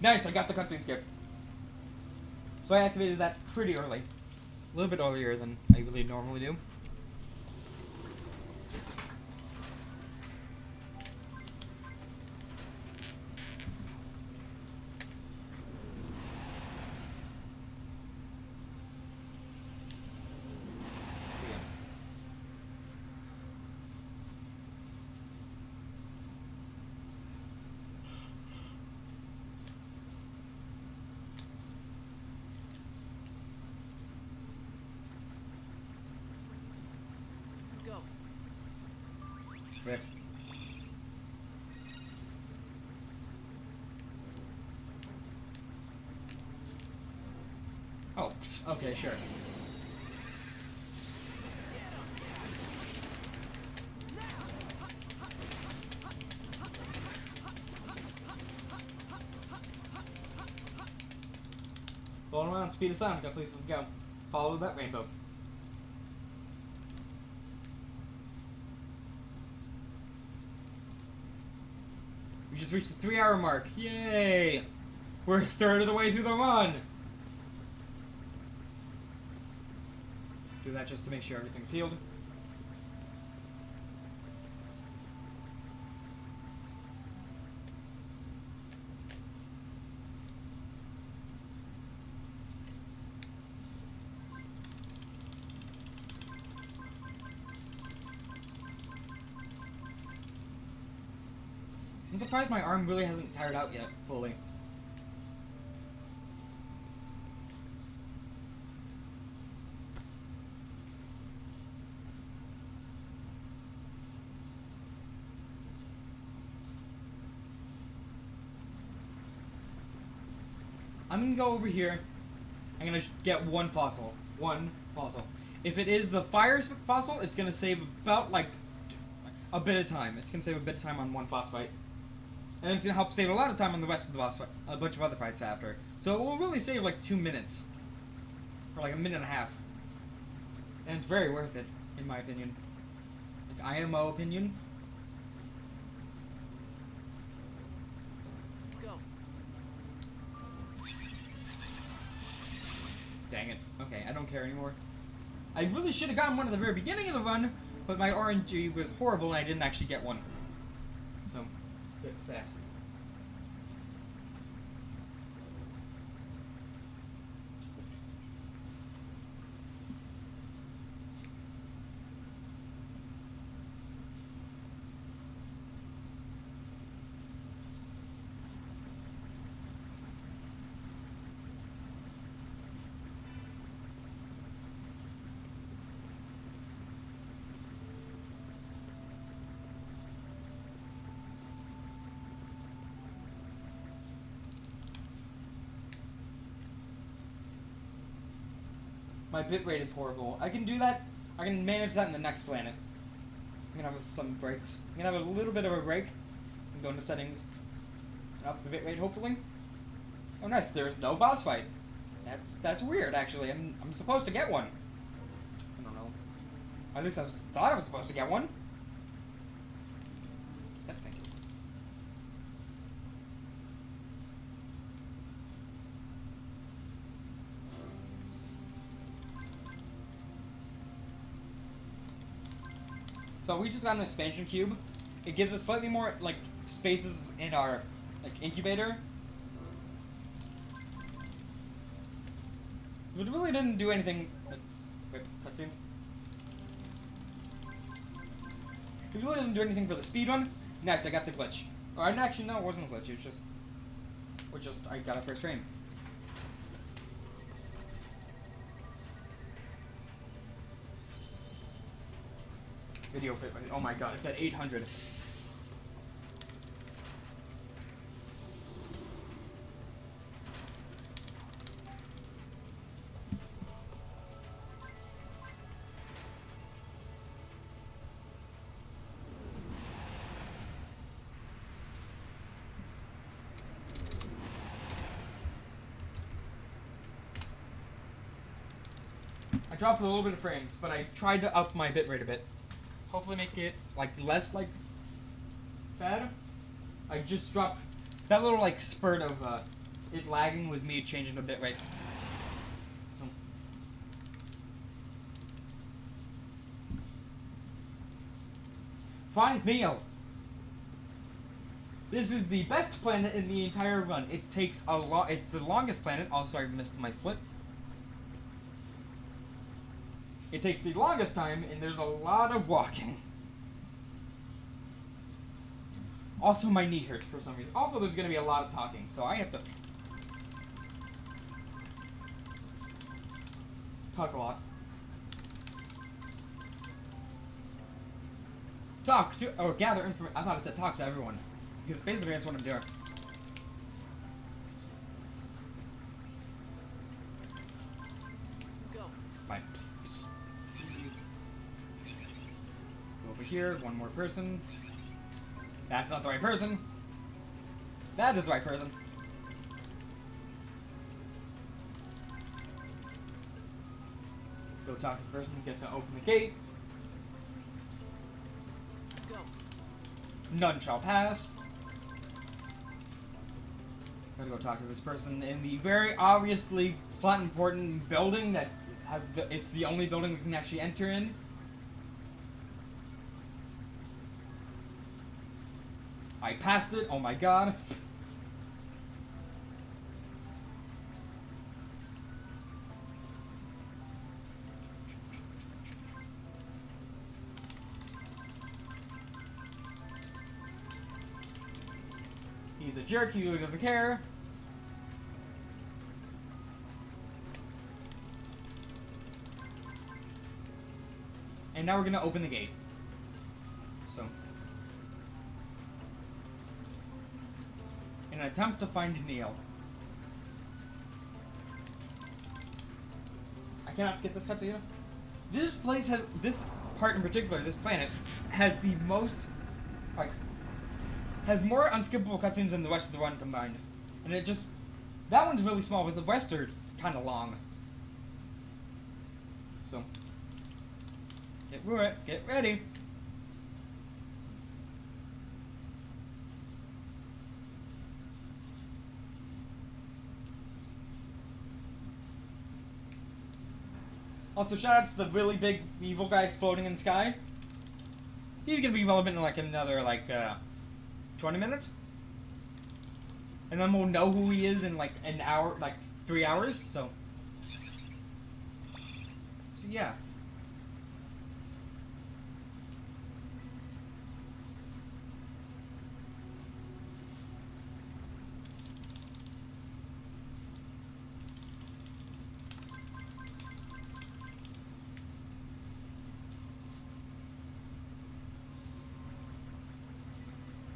A: Nice, I got the cutscene skip. So I activated that pretty early. A little bit earlier than I really normally do.
B: Go.
A: Rip. Oh, okay, sure. Going around, speed of sound, got places to go. Follow that rainbow. We just reached the 3-hour mark. Yay! We're a third of the way through the run! Do that just to make sure everything's healed. I'm surprised my arm really hasn't tired out yet, fully. I'm gonna go over here. I'm gonna get one fossil. One fossil. If it is the fire fossil, it's gonna save about, like, a bit of time. It's gonna save a bit of time on one boss fight. And it's gonna help save a lot of time on the rest of the boss fight. A bunch of other fights after. So it will really save, like, 2 minutes. Or, like, a minute and a half. And it's very worth it, in my opinion. Like, IMO opinion.
B: Go.
A: Dang it. Okay, I don't care anymore. I really should have gotten one at the very beginning of the run, but my RNG was horrible and I didn't actually get one. So, good for that. My bitrate is horrible. I can do that. I can manage that in the next planet. I'm gonna have some breaks. I'm gonna have a little bit of a break. And go into settings. Up the bitrate, hopefully. Oh, nice. There's no boss fight. That's weird, actually. I'm supposed to get one. I don't know. At least thought I was supposed to get one. Yeah, thank you. So we just got an expansion cube. It gives us slightly more, like, spaces in our, like, incubator. It really didn't do anything. Wait, cutscene. It really doesn't do anything for the speedrun. Nice, I got the glitch. Or actually, no, it wasn't a glitch. It was just I got a first frame. Video fit. Oh my god, it's at 800. I dropped a little bit of frames, but I tried to up my bitrate a bit. Hopefully make it, like, less, like, bad. I just dropped that little, like, spurt of it lagging was me changing the bitrate. So. Find Neo. This is the best planet in the entire run. It takes a lot. It's the longest planet. Also, I missed my split. It takes the longest time, and there's a lot of walking. Also, my knee hurts for some reason. Also, there's going to be a lot of talking, so I have to talk a lot. Talk to, or gather information. I thought it said talk to everyone. Because basically that's what I'm doing.
B: Go.
A: Fine. Go over here, one more person. That's not the right person. That is the right person. Go talk to the person who gets to open the gate.
B: Go.
A: None shall pass. Gotta go talk to this person in the very obviously plot important building that has the, it's the only building we can actually enter in. I passed it, oh my god. a jerk. He really doesn't care. And now we're gonna open the gate. So, in an attempt to find Neil. I cannot skip this cutscene. This place has, this part in particular, this planet, has the most, like, has more unskippable cutscenes than the rest of the run combined. And it just, that one's really small, but the rest are kind of long. So, get ready. Also, shoutouts to the really big evil guy floating in the sky. He's gonna be relevant in like another 20 minutes, and then we'll know who he is in like an hour, like 3 hours. So yeah.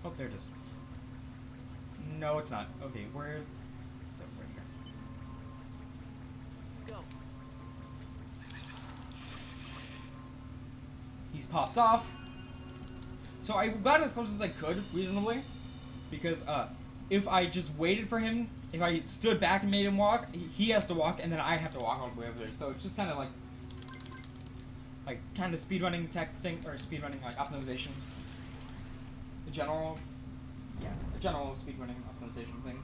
A: Oh, there it is. No, it's not. Okay, where? It's over here.
B: Go.
A: He pops off. So I got as close as I could, reasonably, because if I just waited for him, if I stood back and made him walk, he has to walk, and then I have to walk all the way over there. So it's just kind of like kind of speedrunning tech thing, or speedrunning like optimization. The general speedrunning optimization thing.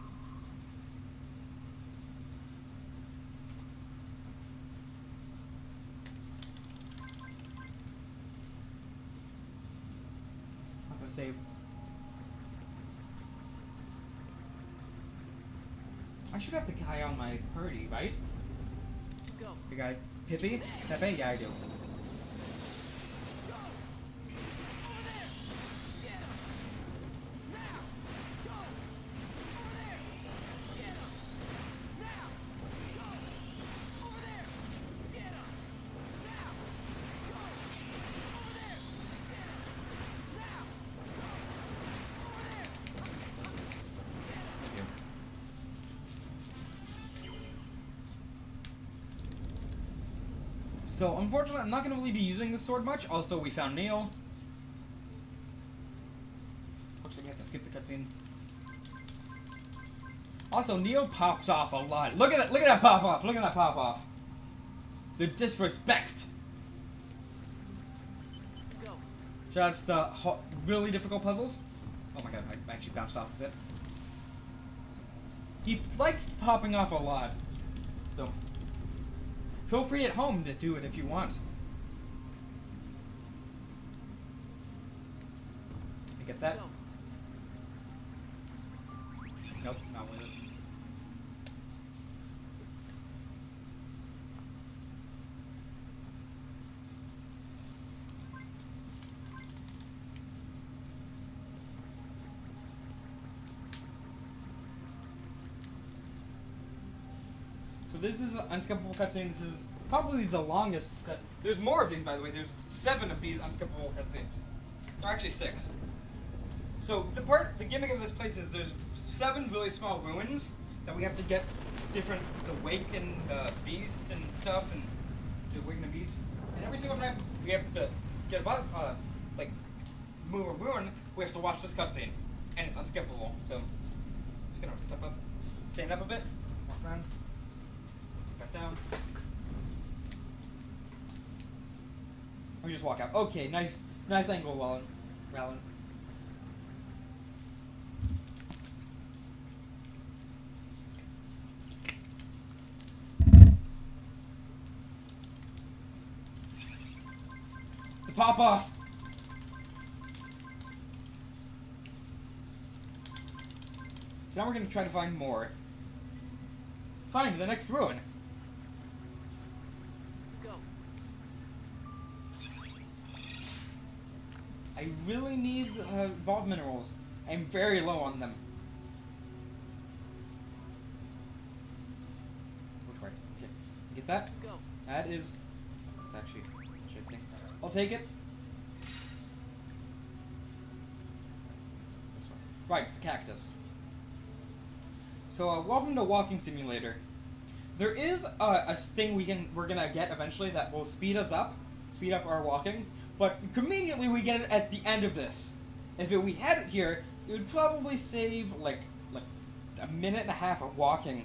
A: I'm gonna save. I should have the guy on my party, right?
B: Go.
A: The guy, Pepe? Yeah, I do. So, unfortunately, I'm not going to really be using this sword much. Also, we found Neil. Looks like we have to skip the cutscene. Also, Neil pops off a lot. Look at that pop off. Look at that pop off. The disrespect.
B: Go.
A: Shoutouts to really difficult puzzles. Oh my god, I actually bounced off a bit. He likes popping off a lot. So, feel free at home to do it if you want. You get that?
B: Go.
A: Nope, not with it. So this is an unskippable cutscene. This is probably the longest set. There's more of these, by the way. There's 7 of these unskippable cutscenes. There are actually 6. So the gimmick of this place is there's 7 really small ruins that we have to get different, to awaken beast and stuff, and to awaken a beast. And every single time we have to get a buzz, move a ruin, we have to watch this cutscene, and it's unskippable. So just gonna step up, stand up a bit, walk around. Back down. Let me just walk out. Okay, nice angle, Rallin. The pop off. So now we're gonna try to find more. Find the next ruin.
B: Go.
A: I really need evolved minerals. I'm very low on them. that is... It's actually shifting. I'll take it. This one. Right, it's a cactus. So, welcome to Walking Simulator. There is a thing we're gonna get eventually that will speed up our walking, but conveniently we get it at the end of this. If we had it here, it would probably save like a minute and a half of walking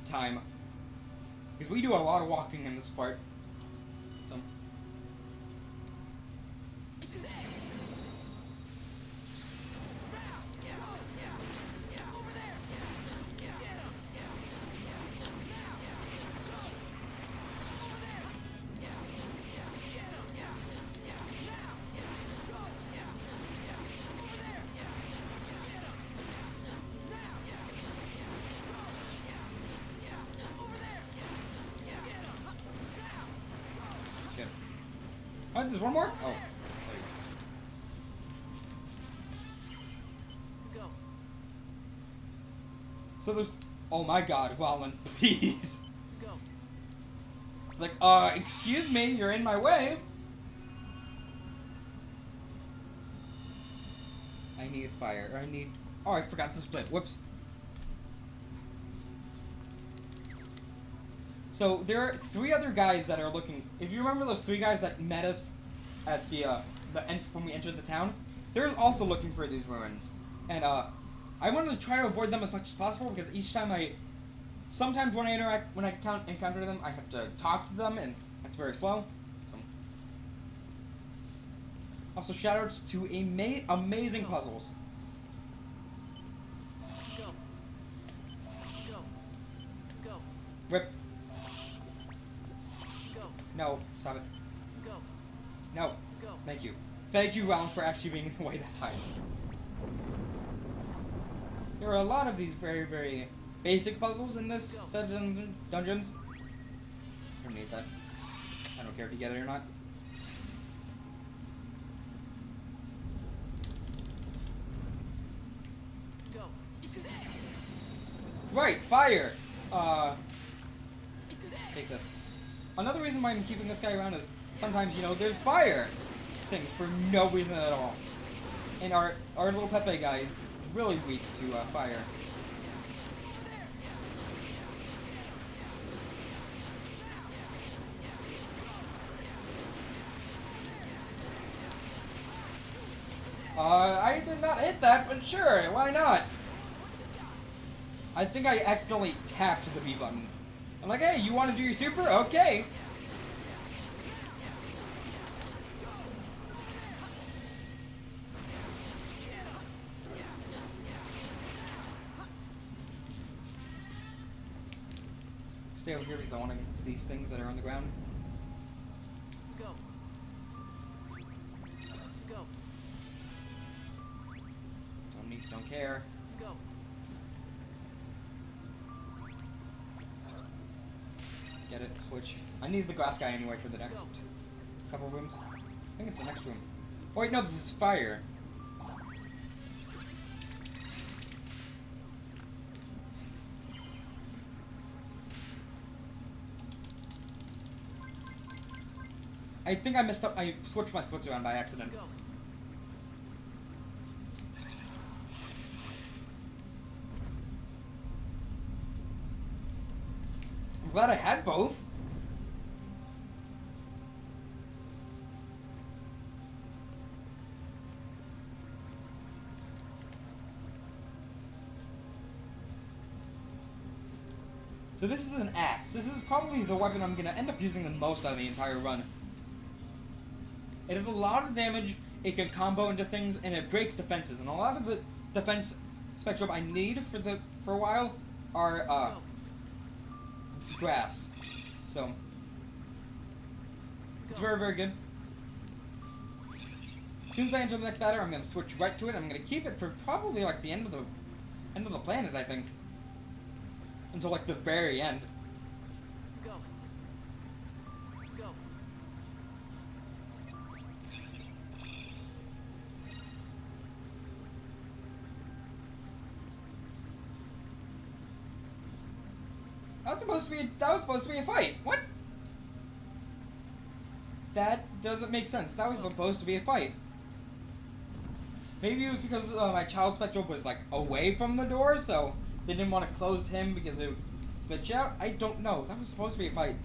A: time, because we do a lot of walking in this part. So. Oh, there's one more? Oh.
B: Go.
A: So there's... Oh my god, Wallen, please.
B: Go.
A: It's like, excuse me, you're in my way. I need fire, or I need... Oh, I forgot to split. Whoops. So, there are 3 other guys that are looking... If you remember those 3 guys that met us at when we entered the town, they're also looking for these ruins. And, I wanted to try to avoid them as much as possible, because each time sometimes when I encounter them, I have to talk to them, and that's very slow. So. Also, shoutouts to amazing puzzles.
B: Go. Go. Go.
A: Rip.
B: Go.
A: No, stop it.
B: Go.
A: No.
B: Go.
A: Thank you. Thank you, Round, for actually being in the way that time. There are a lot of these very, very basic puzzles in this set of dungeons. I don't need that. I don't care if you get it or not.
B: Go.
A: Right, fire! Take this. Another reason why I'm keeping this guy around is sometimes, there's fire things for no reason at all. And our little Pepe guy is really weak to fire. I did not hit that, but sure, why not? I think I accidentally tapped the B button. I'm like, hey, you want to do your super? Okay. Stay over here because I want to get to these things that are on the ground.
B: Go. Go.
A: Don't care.
B: Go.
A: Get it, switch. I need the glass guy anyway for the next couple rooms. I think it's the next room. Oh wait, no, this is fire. I think I messed up. I switched my splits around by accident.
B: Go.
A: I'm glad I had both. So this is an axe. This is probably the weapon I'm going to end up using the most out of the entire run. It does a lot of damage, it can combo into things, and it breaks defenses. And a lot of the defense Spectrobe I need for a while are grass. So it's very, very good. As soon as I enter the next battle, I'm going to switch right to it. I'm going to keep it for probably like the end of the planet, I think. Until like the very end.
B: Go. Go.
A: That was supposed to be a fight. What? That doesn't make sense. That was supposed to be a fight. Maybe it was because my child Spectrobe was like away from the door, so they didn't want to close him because it would glitch out. I don't know. That was supposed to be a fight.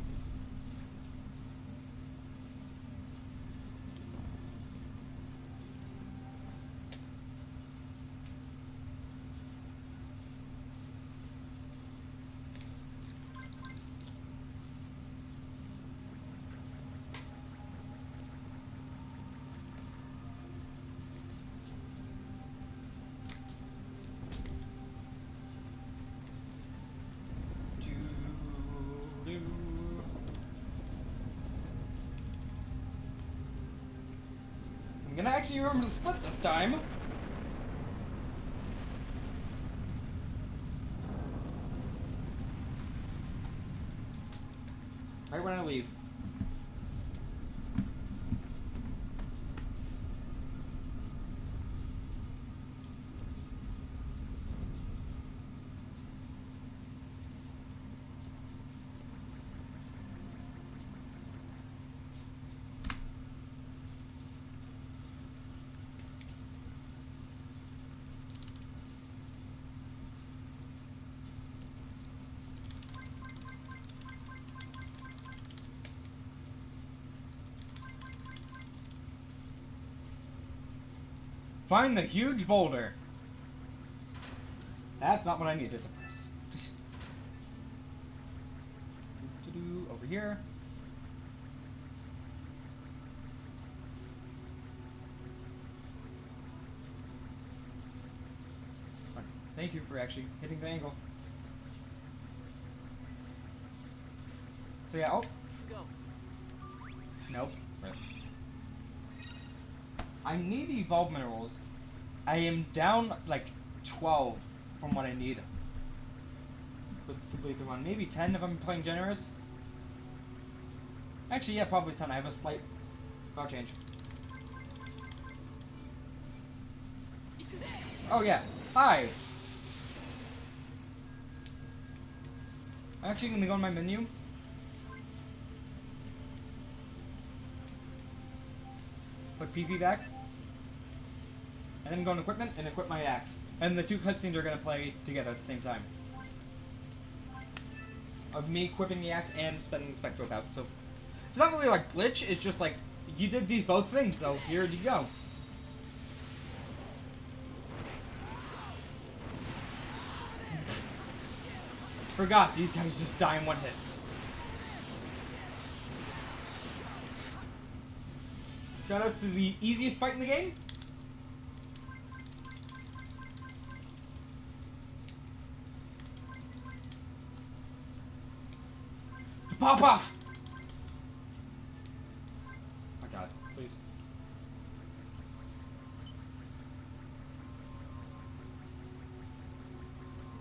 A: I'm gonna actually remember to split this time. Right when I leave. Find the huge boulder. That's not what I needed to press. Over here. Thank you for actually hitting the angle. So yeah, oh.
B: Go.
A: Nope. Right. I need evolved minerals. I am down like 12 from what I need to complete the run. Maybe 10 if I'm playing generous. Actually, yeah, probably 10. I have a slight power change. Oh yeah. Hi. I'm actually gonna go on my menu. Put PP back. And then go on equipment and equip my axe. And the two cutscenes are gonna play together at the same time. Of me equipping the axe and spending the Spectrobe out. So it's not really like glitch, it's just like you did these both things, so here you go. Forgot these guys just die in one hit. Shoutouts to the easiest fight in the game. Pop off! My god, please.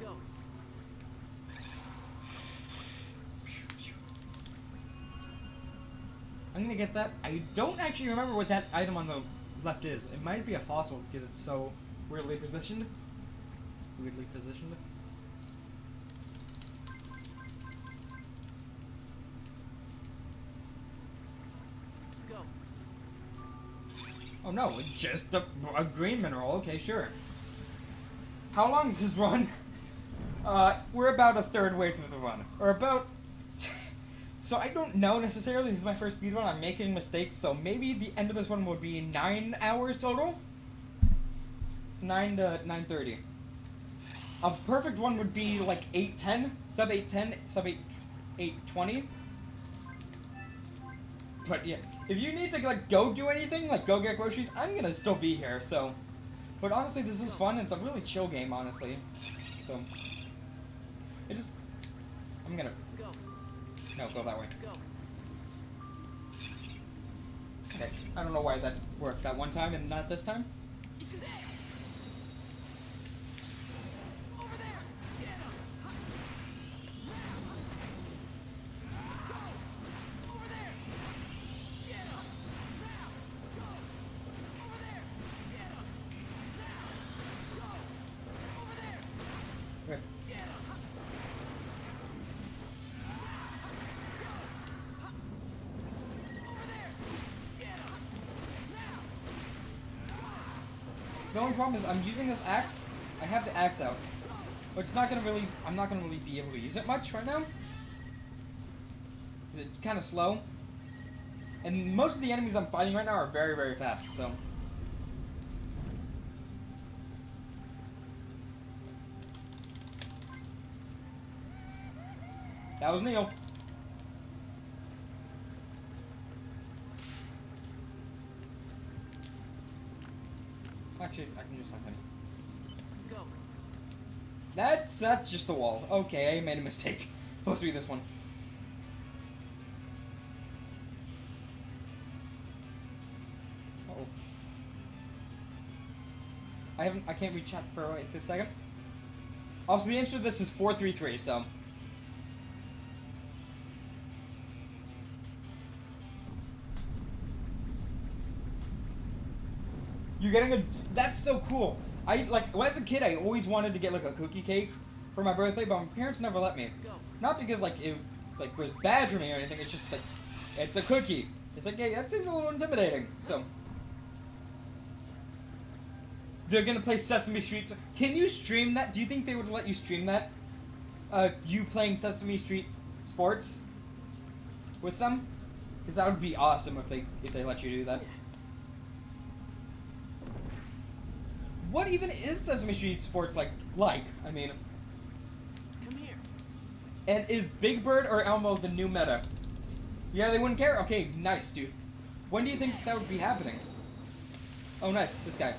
B: Go.
A: I'm gonna get that. I don't actually remember what that item on the left is. It might be a fossil because it's so weirdly positioned. Weirdly positioned.
B: Go.
A: Oh no, it's just a green mineral. Okay, sure. How long is this run? We're about a third way through the run. Or about... So I don't know necessarily. This is my first speed run. I'm making mistakes, so maybe the end of this one would be 9 hours total? 9 to 9:30. A perfect one would be like 8:10, sub 8:10, sub 8:20. But yeah, if you need to like go do anything, like go get groceries, I'm gonna still be here. So, but honestly, this is fun. It's a really chill game, honestly. So, I'm gonna
B: Go.
A: no go that way.
B: Go.
A: Okay, I don't know why that worked that one time and not this time.
B: Over there. Get him. Go. Over there. Get him. Now. Go. Over there. Get him. Now. Go. Over there.
A: Okay.
B: Get him. Over there.
A: The only problem is I'm using this axe. I have the axe out, but it's not gonna really. I'm not gonna really be able to use it much right now. It's kind of slow, and most of the enemies I'm fighting right now are very, very fast. So. That was Neil. Actually, I can just let him.
B: Go.
A: That's just the wall. Okay, I made a mistake. Supposed to be this one. Uh-oh. I can't reach chat for right this second. Also, the answer to this is 433, so. You're getting a. That's so cool. I like when I was a kid, I always wanted to get like a cookie cake for my birthday, but my parents never let me.
B: Go.
A: Not because like it like was bad for me or anything. It's just like it's a cookie. It's like yeah, that seems a little intimidating. So they're gonna play Sesame Street. Can you stream that? Do you think they would let you stream that? You playing Sesame Street sports with them? Because that would be awesome if they let you do that. What even is Sesame Street Sports like? I mean,
B: Come here.
A: and is Big Bird or Elmo the new meta? Yeah, they wouldn't care? Okay, nice, dude. When do you think that would be happening? Oh, nice. This guy.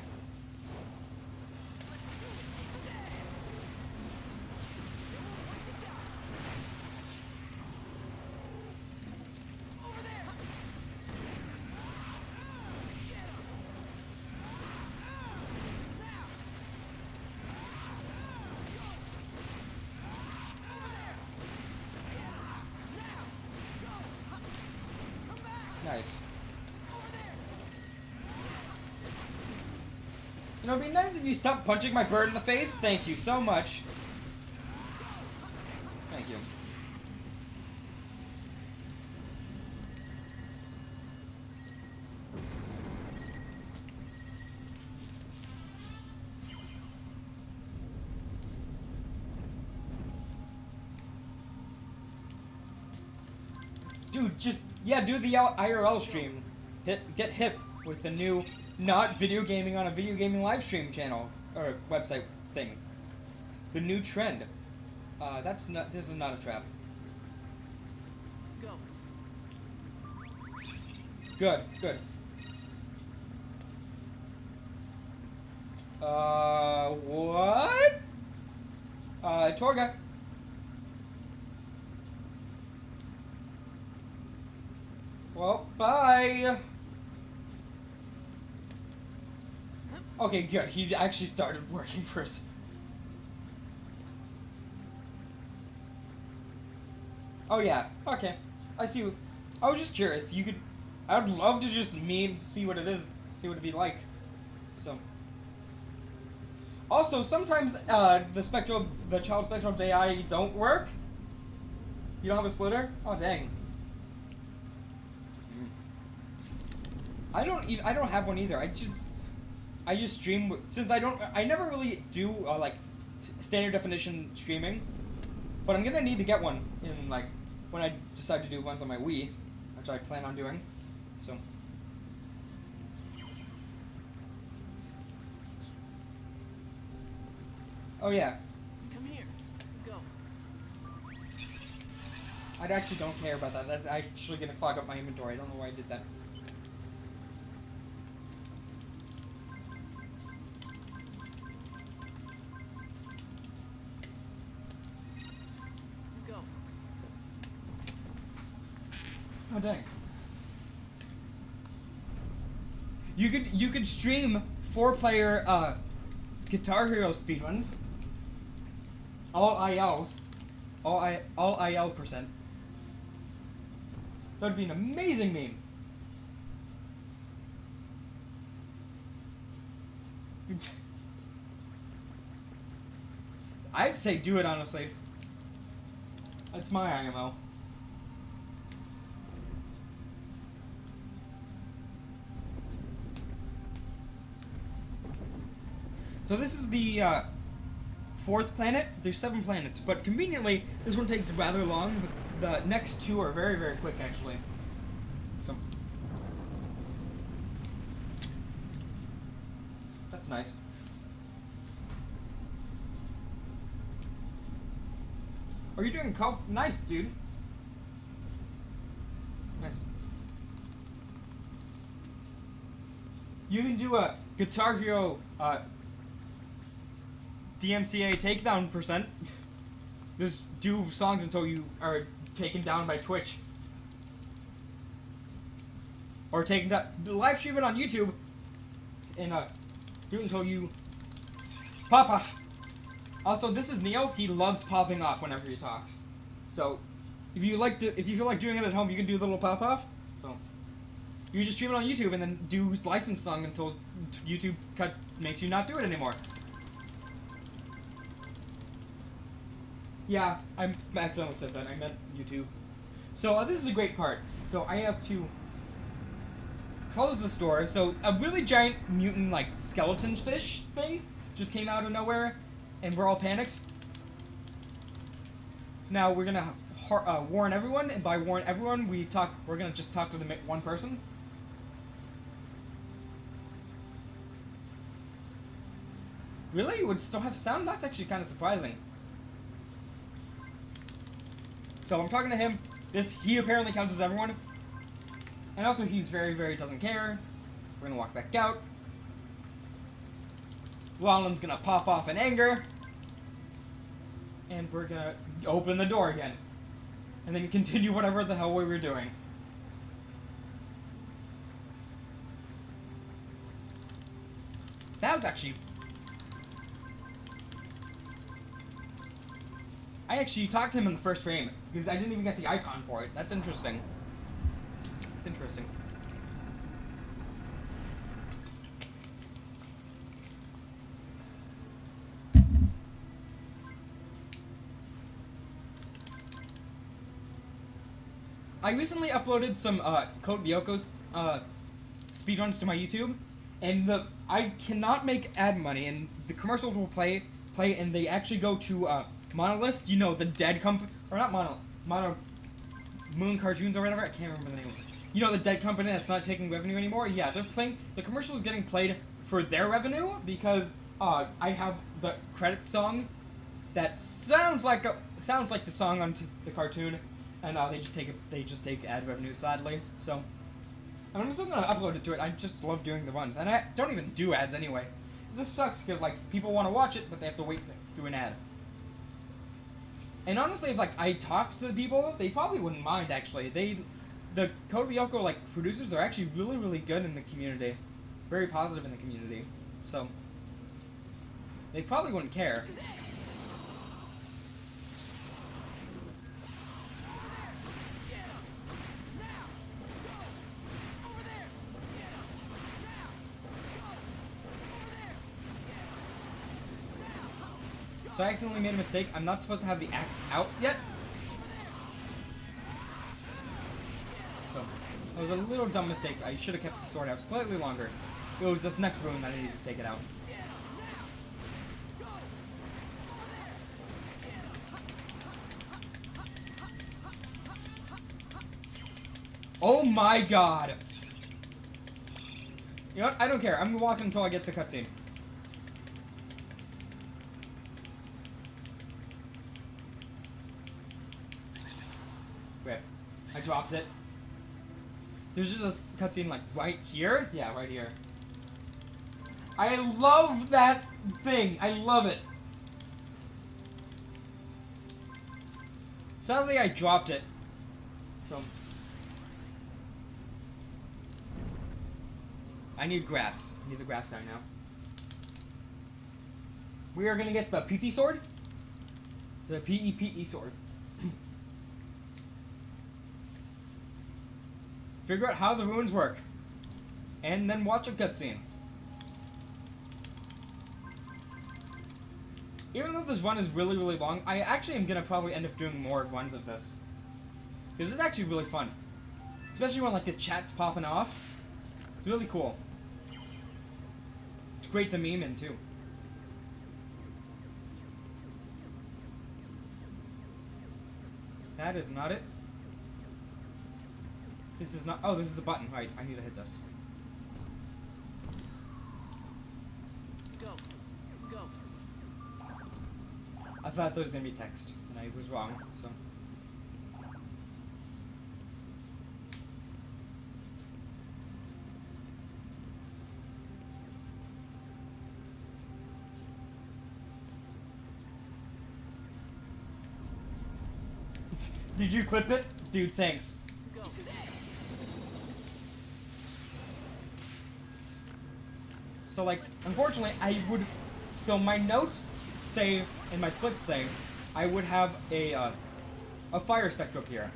B: Over there.
A: Nice. You know, it'd be nice if you stopped punching my bird in the face. Thank you so much. Thank you. Dude, just, yeah, do the IRL stream. Get hip with the new, not video gaming on a video gaming live stream channel, or website thing. The new trend. This is not a trap.
B: Go.
A: Good, good. What? Torga. Well, bye. Okay, good. He actually started working for us. Oh yeah. Okay. I see. I was just curious. You could. I would love to just see what it is, see what it'd be like. So. Also, sometimes the child Spectrobes AI don't work. You don't have a splitter? Oh dang. I don't have one either. I just stream since I never really do like standard definition streaming, but I'm gonna need to get one in like when I decide to do ones on my Wii, which I plan on doing. So. Oh yeah.
B: Come here. Go.
A: I actually don't care about that. That's actually gonna clog up my inventory. I don't know why I did that.
B: Go.
A: Oh dang. You could stream 4-player Guitar Hero speedruns. All ILs. All IL percent. That'd be an amazing meme. I'd say do it honestly. That's my IMO. So this is the 4th planet. There's 7 planets, but conveniently, this one takes rather long. But the next 2 are very, very quick, actually. So that's nice. Are you doing nice, dude? Nice. You can do a Guitar Hero DMCA takedown %. Just do songs until you are taken down by Twitch. Or taken down, live stream it on YouTube and do it until you pop off. Also, this is Neo. He loves popping off whenever he talks. So, if you feel like doing it at home, you can do a little pop off. So, you just stream it on YouTube and then do licensed song until YouTube makes you not do it anymore. Yeah, I accidentally said that. I meant YouTube. So, this is a great part. So, I have to close the store. So, a really giant mutant, like, skeleton fish thing just came out of nowhere, and we're all panicked. Now, we're gonna warn everyone, and by warn everyone, we're gonna just talk to the one person. Really? You would still have sound? That's actually kind of surprising. So I'm talking to him. He apparently counts as everyone. And also he's very, very doesn't care. We're gonna walk back out. Lachlan's gonna pop off in anger. And we're gonna open the door again. And then continue whatever the hell we were doing. That was actually... I actually talked to him in the first frame, because I didn't even get the icon for it. That's interesting. It's interesting. I recently uploaded some Code Byoko's speedruns to my YouTube, and I cannot make ad money, and the commercials will play, and they actually go to Monolith, you know, the dead company, or not Moon Cartoons or whatever, I can't remember the name of it. You know, the dead company that's not taking revenue anymore? Yeah, they're playing, the commercial is getting played for their revenue, because I have the credit song that sounds like the song on the cartoon, and they just take ad revenue, sadly. So I'm still gonna upload it to it. I just love doing the runs, and I don't even do ads anyway. It just sucks because like people want to watch it, but they have to wait through an ad. And honestly, if like I talked to the people, they probably wouldn't mind. Actually, the Code Lyoko like producers are actually really, really good in the community, very positive in the community. So they probably wouldn't care. So I accidentally made a mistake. I'm not supposed to have the axe out yet. So that was a little dumb mistake. I should have kept the sword out slightly longer. It was this next room that I needed to take it out. Oh my god! You know what? I don't care. I'm walking until I get the cutscene. Wait, I dropped it. There's just a cutscene like right here? Yeah, right here. I love that thing. I love it. Sadly, I dropped it. So I need grass. I need the grass guy now. We are gonna get the PP sword. The PEPE sword. Figure out how the runes work. And then watch a cutscene. Even though this run is really, really long, I actually am gonna probably end up doing more runs of this. Because it's actually really fun. Especially when like the chat's popping off. It's really cool. It's great to meme in too. That is not it. This is not. Oh, this is the button. Right, I need to hit this.
B: Go. Go.
A: I thought there was gonna be text, and I was wrong. So. Did you clip it? Dude, thanks.
B: Go.
A: So, like, unfortunately, so my notes say, and my splits say, I would have a fire spectrum here.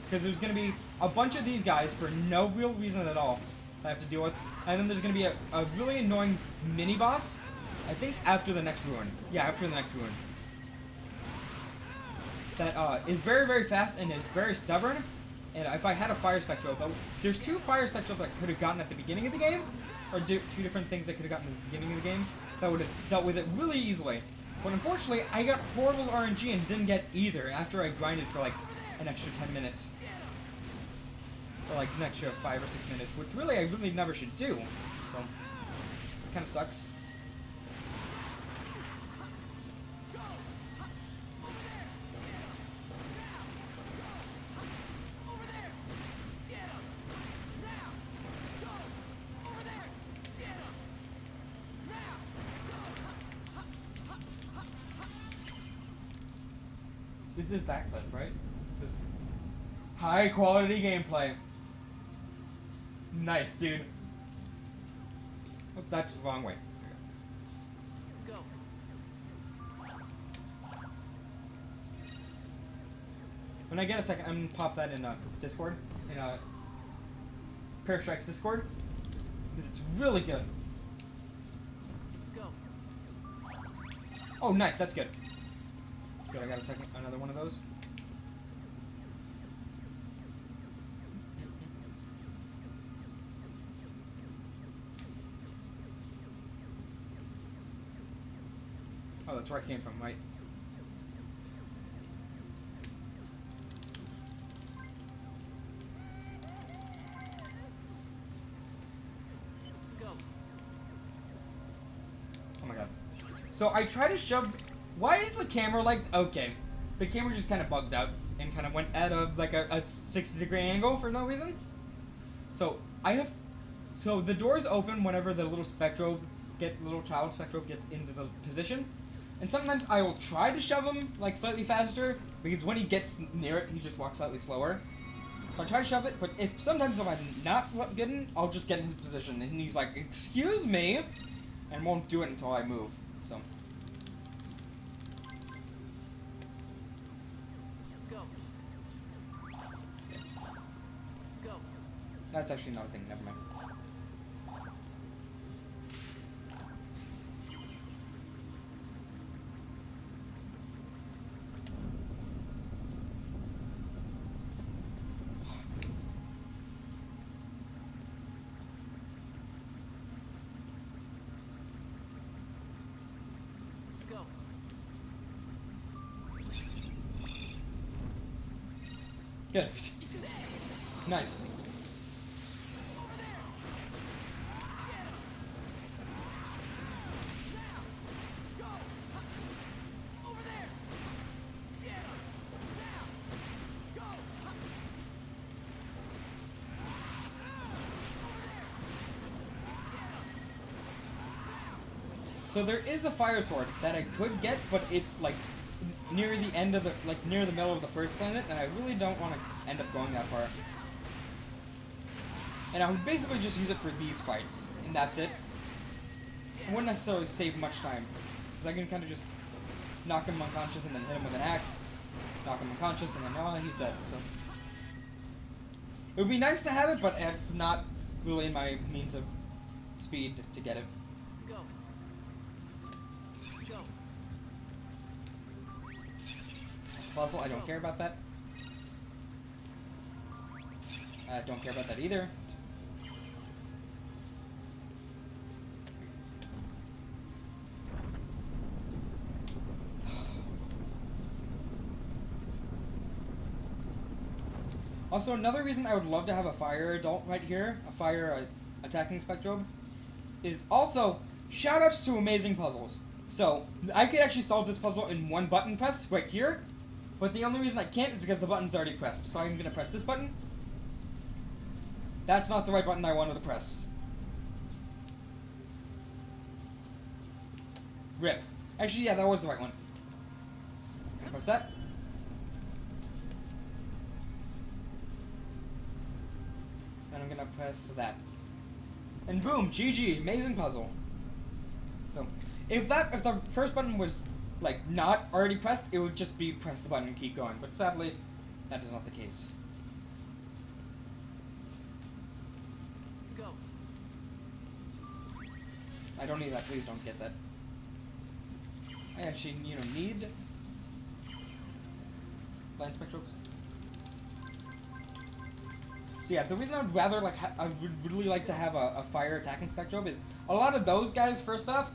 A: Because there's going to be a bunch of these guys for no real reason at all that I have to deal with. And then there's going to be a really annoying mini-boss, I think after the next ruin. Yeah, after the next ruin. That is very, very fast and is very stubborn. And if I had a fire spectrum, there's 2 fire spectrums I could have gotten at the beginning of the game, or 2 different things I could have gotten at the beginning of the game that would have dealt with it really easily. But unfortunately, I got horrible RNG and didn't get either after I grinded for like an extra 10 minutes. Or like an extra 5 or 6 minutes, which really I really never should do. So, it kind of sucks. This is that clip, right? This is high quality gameplay. Nice, dude. Oh, that's the wrong way.
B: Go.
A: When I get a second, I'm gonna pop that in Discord, in Pair Strikes Discord. It's really good.
B: Go.
A: Oh, nice. That's good. That's good. I got a second, another one of those. Oh, that's where I came from, right?
B: Go.
A: Oh my god. So I try to shove. Why is the camera like? Okay, the camera just kind of bugged out and kind of went at like a 60-degree angle for no reason. So so the doors open whenever the little child Spectrobe gets into the position, and sometimes I will try to shove him like slightly faster because when he gets near it, he just walks slightly slower. So I try to shove it, but sometimes if I'm not getting, I'll just get in his position, and he's like, "Excuse me," and won't do it until I move. So.
B: Go. Go.
A: That's actually not a thing, never mind.
B: Go.
A: Good. Nice. So there is a fire sword that I could get, but it's like near the end of near the middle of the first planet, and I really don't want to end up going that far. And I would basically just use it for these fights, and that's it. I wouldn't necessarily save much time, because I can kind of just knock him unconscious and then hit him with an axe, knock him unconscious, and then oh, he's dead. So it would be nice to have it, but it's not really in my means of speed to get it.
B: Go. Go.
A: Puzzle, I don't care about that. I don't care about that either. Also, another reason I would love to have a fire adult right here, a fire attacking Spectrobe, is also shoutouts to amazing puzzles. So, I could actually solve this puzzle in one button press right here, but the only reason I can't is because the button's already pressed. So I'm going to press this button. That's not the right button I wanted to press. Rip. Actually, yeah, that was the right one. Press that. And I'm gonna press that. And boom, GG, amazing puzzle. So, if the first button was, like, not already pressed, it would just be press the button and keep going. But sadly, that is not the case.
B: Go.
A: I don't need that, please don't get that. I actually, need blind spectrobes. So yeah, the reason I would rather, like, I would really like to have a fire attacking Spectrobe is a lot of those guys, first off,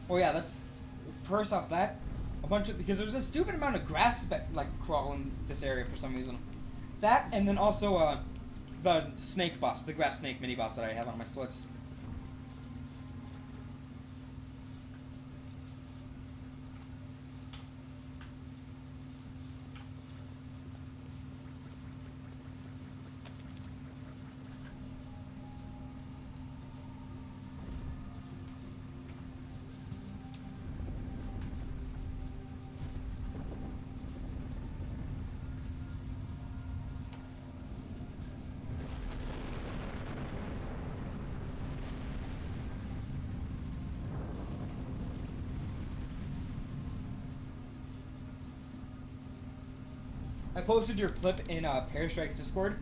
A: because there's a stupid amount of grass, crawling this area for some reason. That, and then also, the snake boss, the grass snake mini boss that I have on my slits. I posted your clip in Pear Strike's Discord,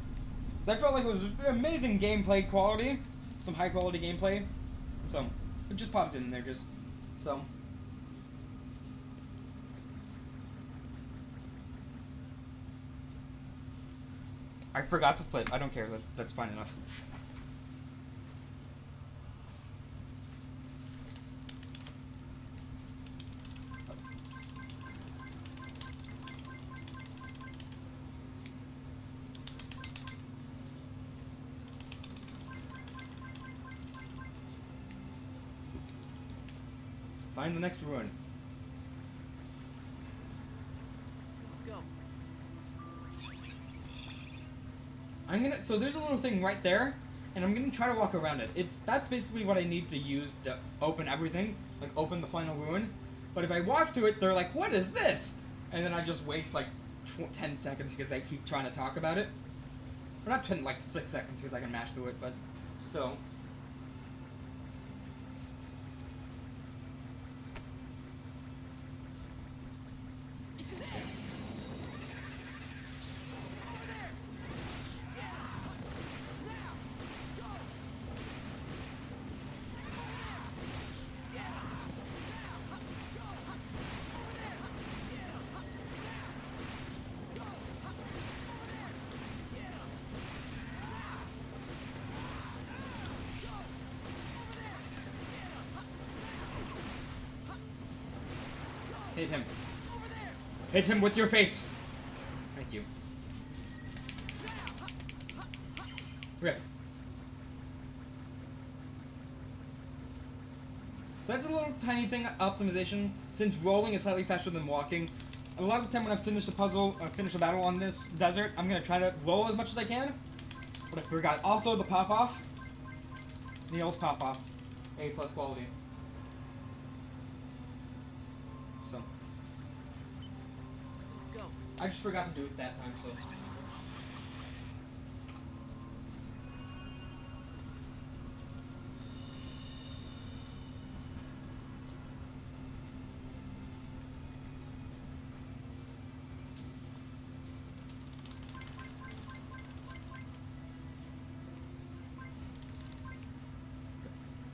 A: because I felt like it was amazing gameplay quality, some high quality gameplay, so it just popped in there so. I forgot to split. I don't care. That's fine enough. Find the next ruin.
B: Go.
A: So there's a little thing right there, and I'm gonna try to walk around it. That's basically what I need to use to open everything, like open the final ruin. But if I walk to it, they're like, "What is this?" And then I just waste like 10 seconds because they keep trying to talk about it. Or not 10, like 6 seconds because I can mash through it, but still. Hit him. Hit him with your face. Thank you. Rip. So that's a little tiny thing, optimization. Since rolling is slightly faster than walking, a lot of the time when I finish a puzzle, or finish a battle on this desert, I'm gonna try to roll as much as I can. But I forgot. Also, the pop-off. Neil's pop-off. A+ quality. So.
B: Go.
A: I just forgot to do it that time, so.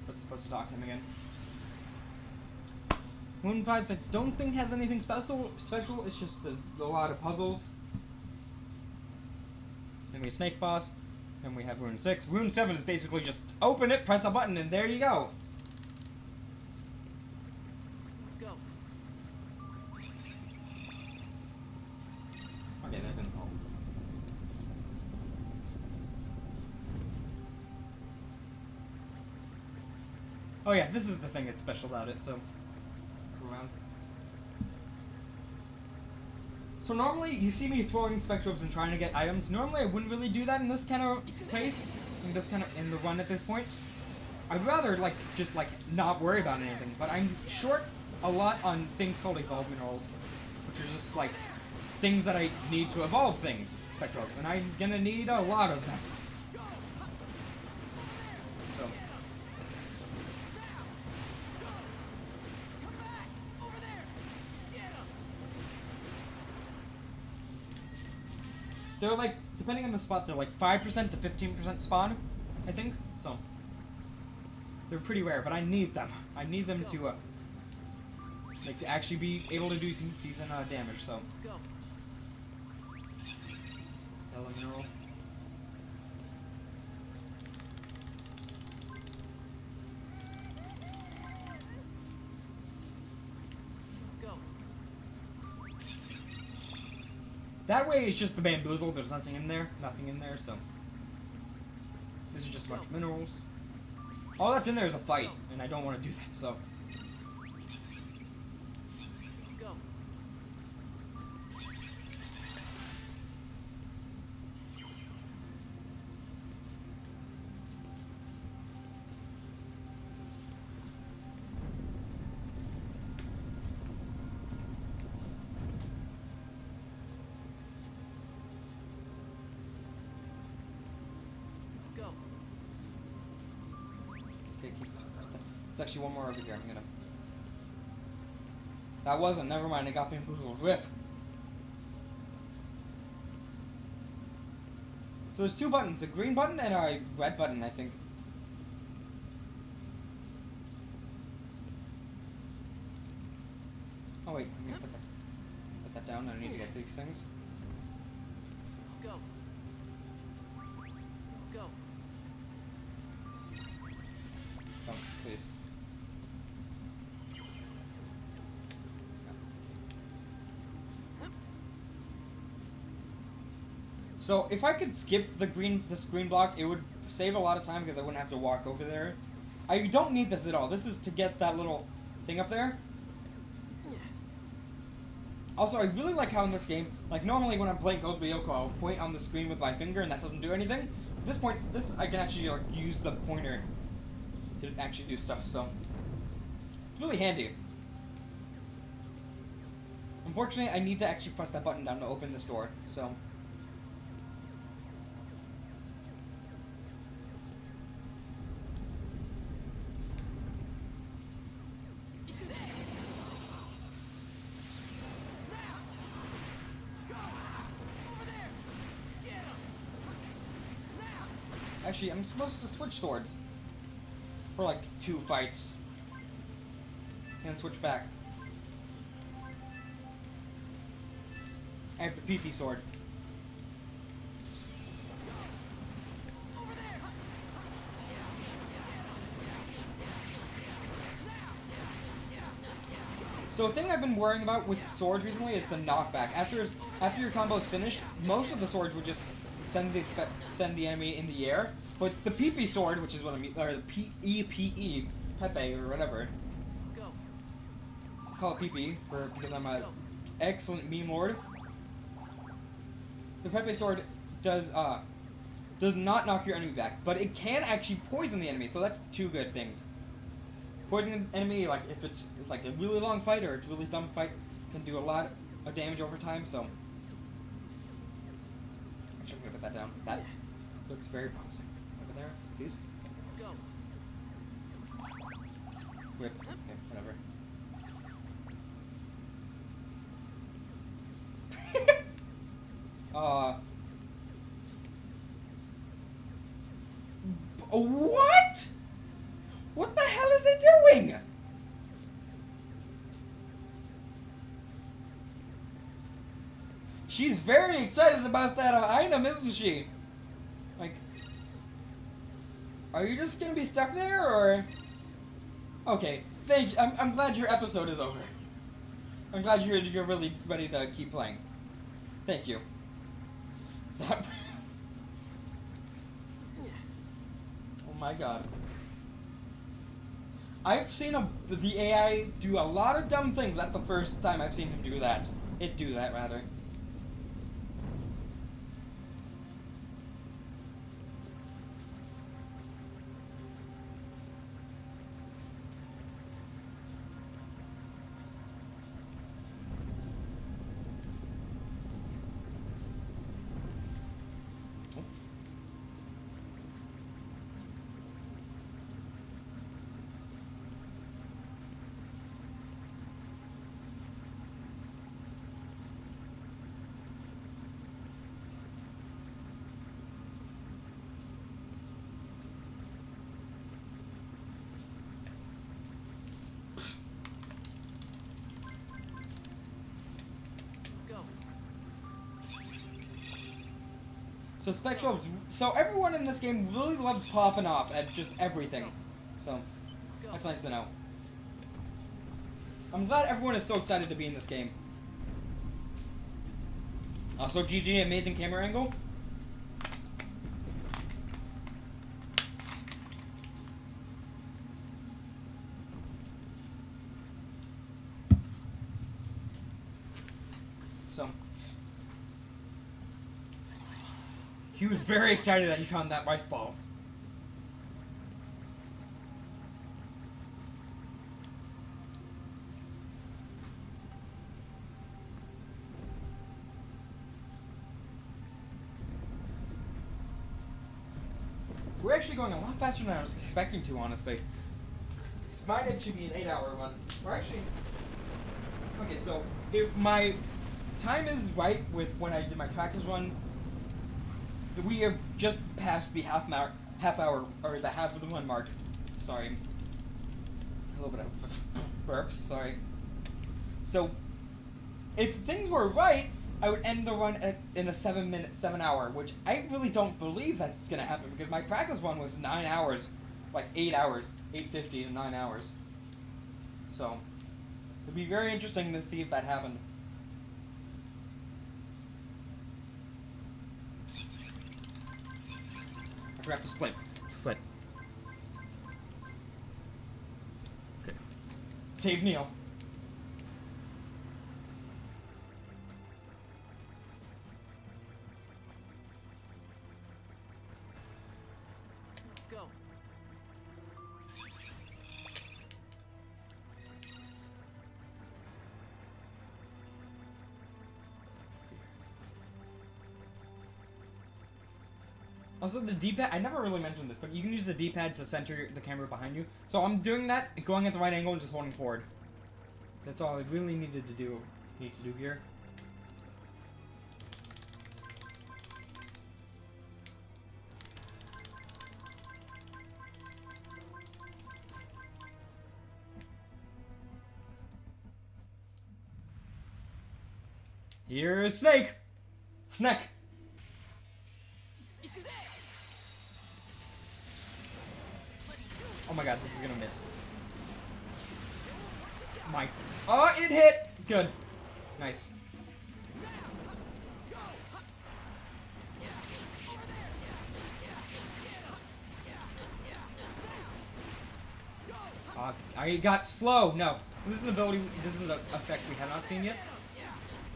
A: That's supposed to dock him again. Moon Vibes I don't think has anything special. It's just a lot of puzzles. Then we have Snake Boss. Then we have Rune 6. Rune 7 is basically just open it, press a button, and there you go.
B: Go.
A: Okay, that didn't help. Oh yeah, this is the thing that's special about it, so go around. So normally you see me throwing Spectrobes and trying to get items. Normally I wouldn't really do that in this kind of place, in the run at this point. I'd rather just not worry about anything, but I'm short a lot on things called evolve minerals, which are just like things that I need to evolve things, Spectrobes, and I'm gonna need a lot of them. So they're like, depending on the spot, they're like 5% to 15% spawn, I think. So they're pretty rare, but I need them. I need them to to actually be able to do some decent damage. So
B: Go.
A: yellow mineral.
B: Go.
A: That way it's just the bamboozle. There's nothing in there. Nothing in there. So this is just a bunch of minerals. All that's in there is a fight, and I don't want to do that. So
B: Go. Go.
A: okay, keep. There's actually one more over here. I'm gonna. That wasn't. Never mind. I got bamboozled. Rip. So there's two buttons: a green button and a red button, I think. Oh wait, I'm gonna put that down. I need to get these things.
B: Go. Go.
A: Oh, please. So if I could skip this green block, it would save a lot of time because I wouldn't have to walk over there. I don't need this at all. This is to get that little thing up there. Also, I really like how in this game, like normally when I'm playing Code Lyoko, I'll point on the screen with my finger and that doesn't do anything. At this point, I can actually use the pointer to actually do stuff, so it's really handy. Unfortunately, I need to actually press that button down to open this door, so. Actually, I'm supposed to switch swords for like 2 fights and then switch back. I have the PP sword. So a thing I've been worrying about with swords recently is the knockback. After your combo's finished, most of the swords would just send the enemy in the air. But the PP sword, which is what I'm or the PEPE, Pepe or whatever.
B: Go.
A: I call it PP because I'm a excellent meme lord. The Pepe sword does not knock your enemy back, but it can actually poison the enemy. So that's 2 good things. Poisoning the enemy, like if it's like a really long fight or it's a really dumb fight, can do a lot of damage over time. So actually, I'm gonna put that down. That looks very promising. Over there, please.
B: Go.
A: Whip. Okay, whatever. What? What the hell is it doing? She's very excited about that item, isn't she? Like, are you just gonna be stuck there, or? Okay, thank you. I'm glad your episode is over. I'm glad you're really ready to keep playing. Thank you. That. Oh my god. I've seen the AI do a lot of dumb things. That's the first time I've seen him do that. It do that, rather.
B: Go.
A: So Spectrobes, so everyone in this game really loves popping off at just everything. So
B: Go.
A: that's nice to know. I'm glad everyone is so excited to be in this game. Also, GG, amazing camera angle. So he was very excited that he found that rice ball. We're actually going a lot faster than I was expecting to, honestly. This might actually be an 8-hour run. We're actually... Okay, so if my time is right with when I did my practice run, we are just past the half hour, or the half of the run mark. Sorry. A little bit of burps, sorry. So, if things were right, I would end the run in a 7 hour, which I really don't believe that's gonna happen because my practice run was 9 hours, like 8 hours, 8:50 to 9 hours. So, it'd be very interesting to see if that happened. I forgot to split. Split. Okay. Save Neil.
B: Go.
A: Also, the D-pad, I never really mentioned this, but you can use the D-pad to center the camera behind you. So I'm doing that, going at the right angle and just holding forward. That's all I really need to do here. Here's Snake! Snack! Oh my god, this is gonna miss. My... Oh, it hit! Good. Nice. I got slow. No. So this is an ability, this is an effect we have not seen yet.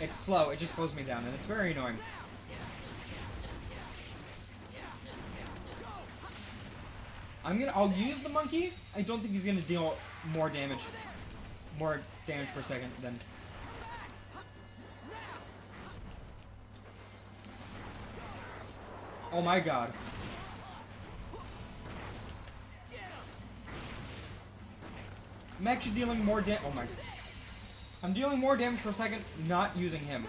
A: It's slow. It just slows me down, and it's very annoying. I'll use the monkey. I don't think he's gonna deal more damage per second than. Oh my god. I'm actually dealing more oh my. I'm dealing more damage per second not using him.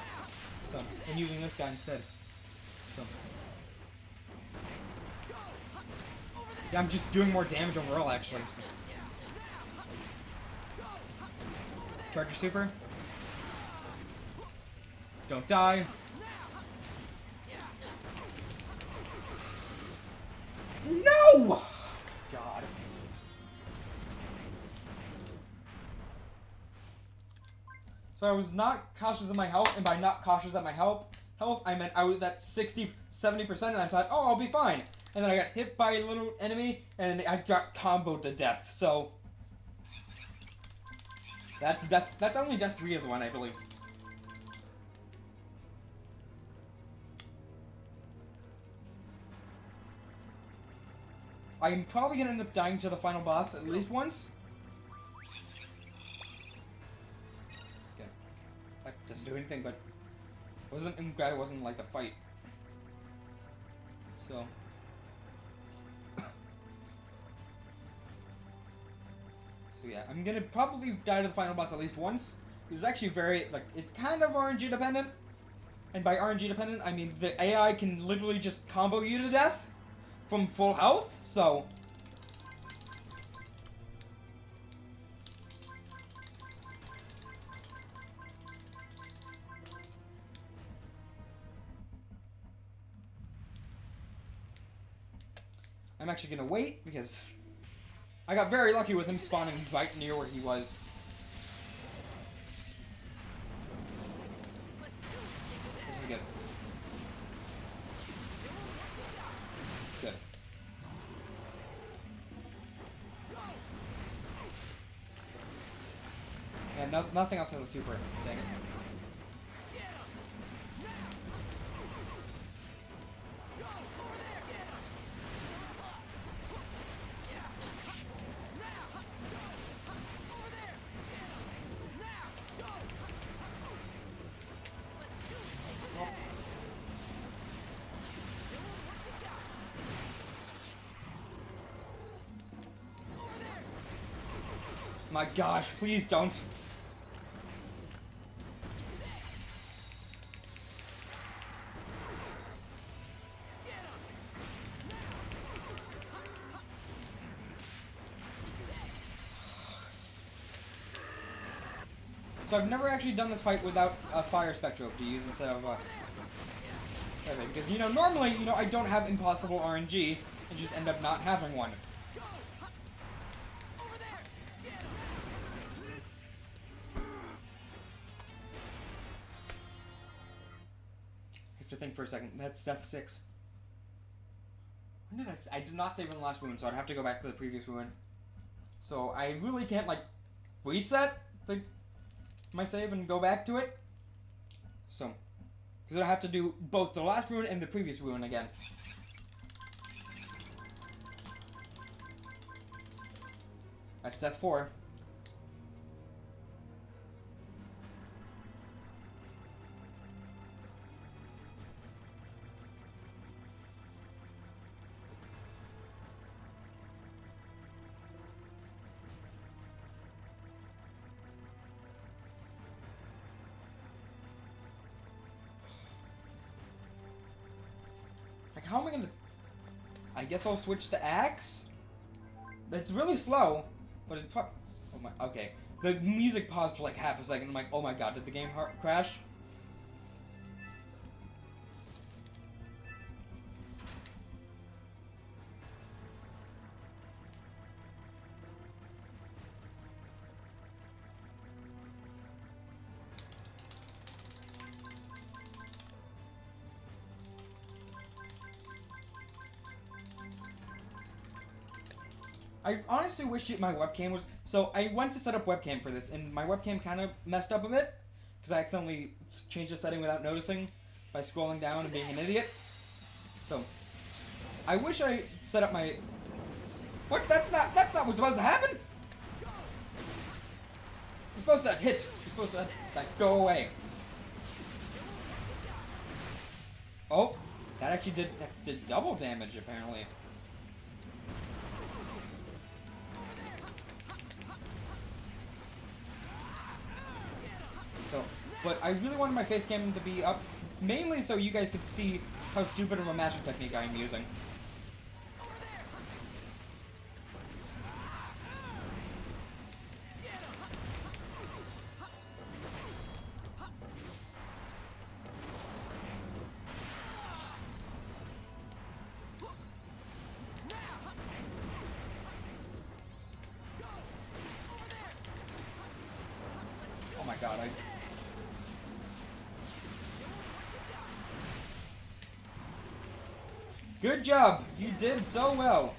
A: So, and using this guy instead. So. Yeah, I'm just doing more damage overall, actually. So. Charge your super. Don't die. No! God. So I was not cautious of my health, and by not cautious of my health, I meant I was at 60, 70%, and I thought, oh, I'll be fine. And then I got hit by a little enemy, and I got comboed to death. So, That's death. That's only death 3 of the one, I believe. I'm probably gonna end up dying to the final boss at least once. Okay. That doesn't do anything, but I'm glad it wasn't like a fight. So. So yeah, I'm gonna probably die to the final boss at least once. It's actually very, like, it's kind of RNG dependent. And by RNG dependent, I mean the AI can literally just combo you to death from full health, so. I'm actually gonna wait because I got very lucky with him spawning right near where he was. This is good. Good. And nothing else has a super. Dang it. My gosh, please don't. So I've never actually done this fight without a fire Spectrobe to use instead of because, you know, normally, you know, I don't have impossible RNG and just end up not having one. To think for a second. That's death 6. When did I did not save in the last ruin, so I'd have to go back to the previous ruin. So I really can't, like, reset my save and go back to it. So, because I have to do both the last ruin and the previous ruin again. That's death 4. How am I gonna... I guess I'll switch to axe? It's really slow, but it oh my... Okay. The music paused for like half a second. I'm like, oh my god, did the game crash? I honestly wish my webcam was... So, I went to set up webcam for this, and my webcam kind of messed up a bit, because I accidentally changed the setting without noticing by scrolling down and being an idiot. So, I wish I set up my... What? That's not what's supposed to happen! You're supposed to hit. You're supposed to, like, go away. Oh, that actually did double damage, apparently. So, but I really wanted my face cam to be up, mainly so you guys could see how stupid of a magic technique I'm using. Oh my god, Good job! You did so well!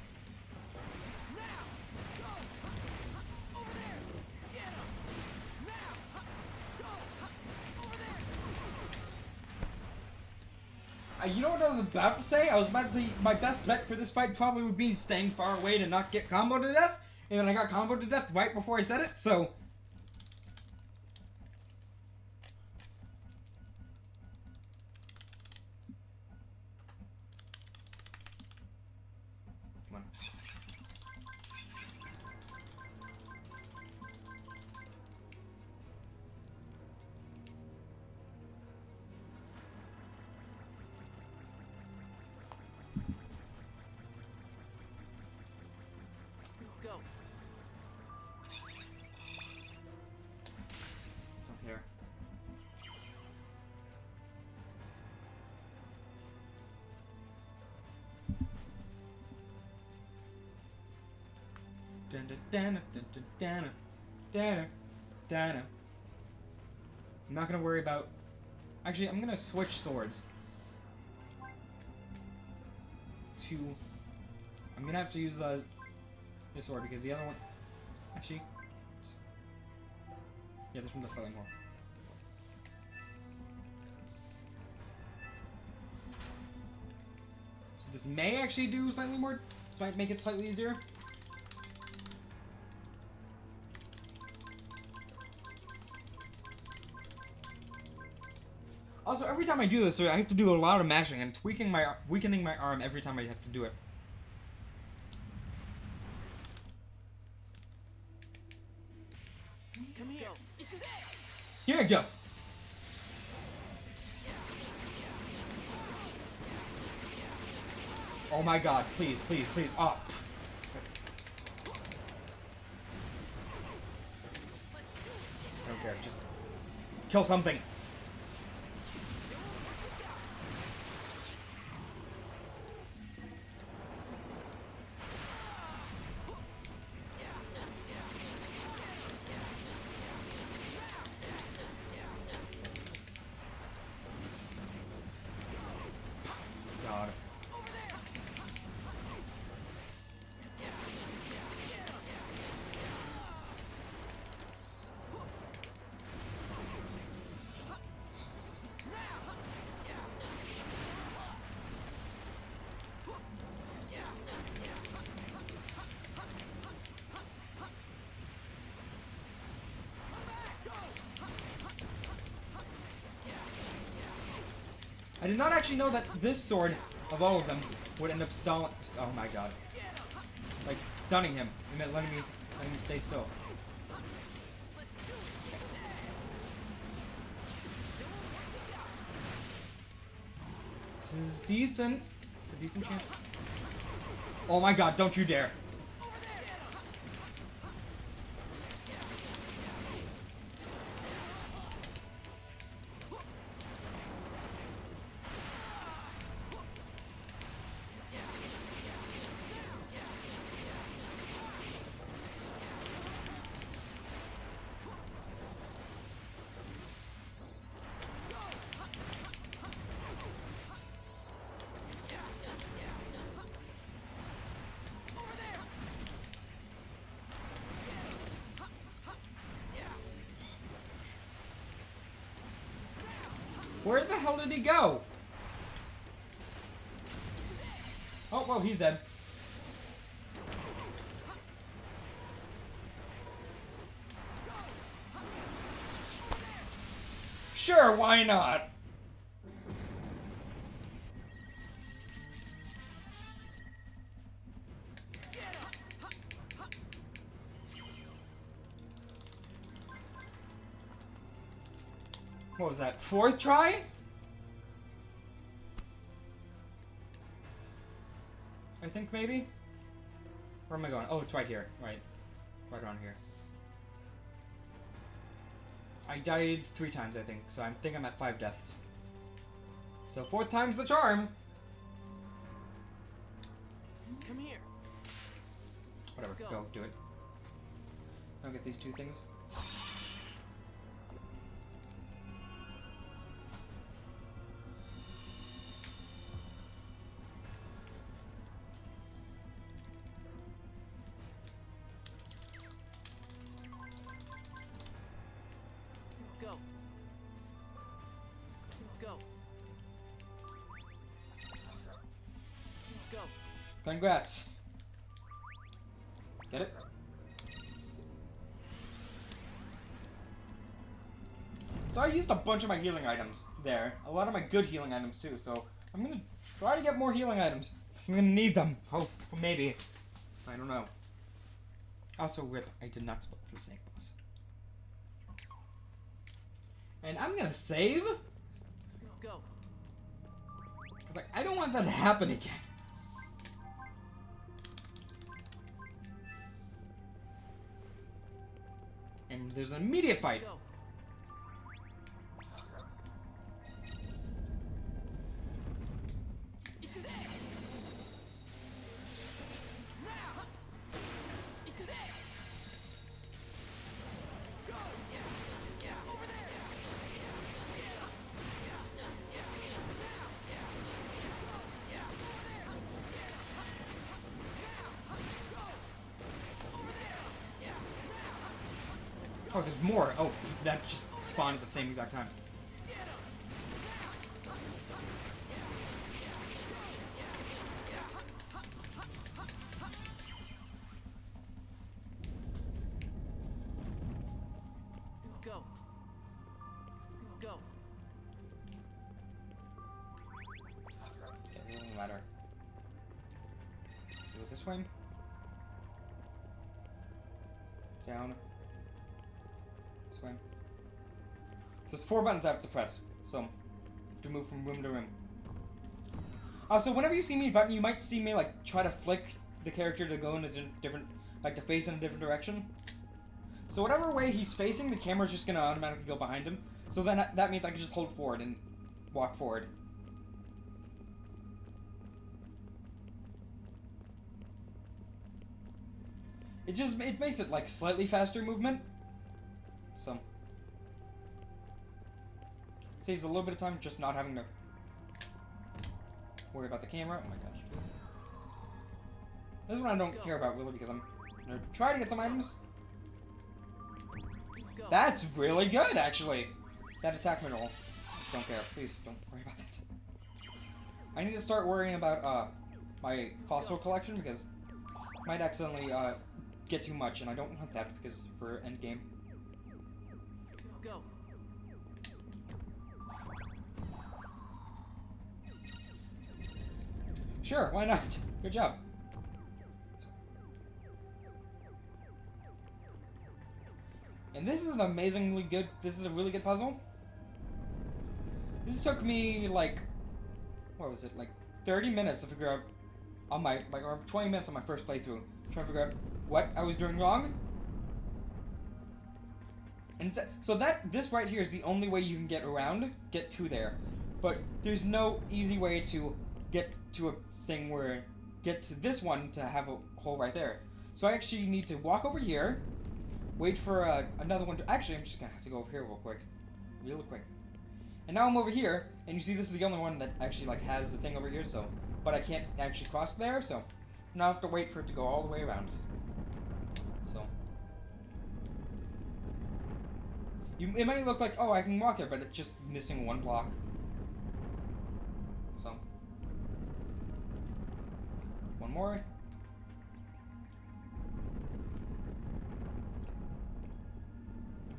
A: You know what I was about to say? I was about to say my best bet for this fight probably would be staying far away to not get comboed to death. And then I got comboed to death right before I said it, so... Come on.
B: Go.
A: Don't care. Dun, dun, dun, dun, dun, dun, dun, dun, dun. I'm not gonna worry about... Actually, I'm gonna switch swords. I'm gonna have to use this sword because the other one... Actually... Yeah, this one does slightly more. So this may actually do slightly more. This might make it slightly easier. Also, every time I do this, I have to do a lot of mashing and weakening my arm every time I have to do it.
B: Come here.
A: Here you go. Oh my god, please, please, please. Oh. I don't care, just kill something. God. I did not actually know that this sword, of all of them, would end up stalling. Oh my god. Like, stunning him. It meant letting him stay still. This is decent. It's a decent chance. Oh my god, don't you dare. Where the hell did he go? Oh, well, he's dead. Sure, why not? What was that? Fourth try? I think maybe? Where am I going? Oh, it's right here. Right. Right around here. I died 3 times, I think. So I think I'm at 5 deaths. So 4th time's the charm!
B: Come here.
A: Whatever, go, do it. I'll get these 2 things.
B: Go. Go.
A: Congrats. Get it? So I used a bunch of my healing items there. A lot of my good healing items too, so I'm gonna try to get more healing items. I'm gonna need them. Oh, maybe. I don't know. Also, rip, I did not split the snake boss. And I'm gonna save.
B: Go.
A: Cause like, I don't want that to happen again. And there's an immediate fight.
B: Go.
A: Oh, there's more. Oh, that just spawned at the same exact time.
B: Go. Go.
A: Okay, it doesn't matter. Do it this way. Down. This way. There's 4 buttons I have to press, so I have to move from room to room. So whenever you see me button, you might see me like try to flick the character to go in a different, like to face in a different direction. So whatever way he's facing, the camera's just gonna automatically go behind him. So then that means I can just hold forward and walk forward. It makes it like slightly faster movement. So saves a little bit of time just not having to worry about the camera. Oh my gosh. This is one I don't care about really because I'm gonna try to get some items.
B: Go.
A: That's really good actually. That attack mineral. Don't care. Please don't worry about that. I need to start worrying about my fossil collection because I might accidentally get too much and I don't want that because for endgame.
B: Go.
A: Sure, why not? Good job. And this is an amazingly good, this is a really good puzzle. This took me like, what was it, like 30 minutes to figure out on my, like, or 20 minutes on my first playthrough, trying to figure out what I was doing wrong. And so this right here is the only way you can get to there. But there's no easy way to get to a thing where, get to this one to have a hole right there. So I actually need to walk over here, wait for another one to, actually I'm just gonna have to go over here real quick. And now I'm over here, and you see this is the only one that actually like has the thing over here, so, but I can't actually cross there, so now I have to wait for it to go all the way around. So. It might look like, oh, I can walk there, but it's just missing one block. So. One more.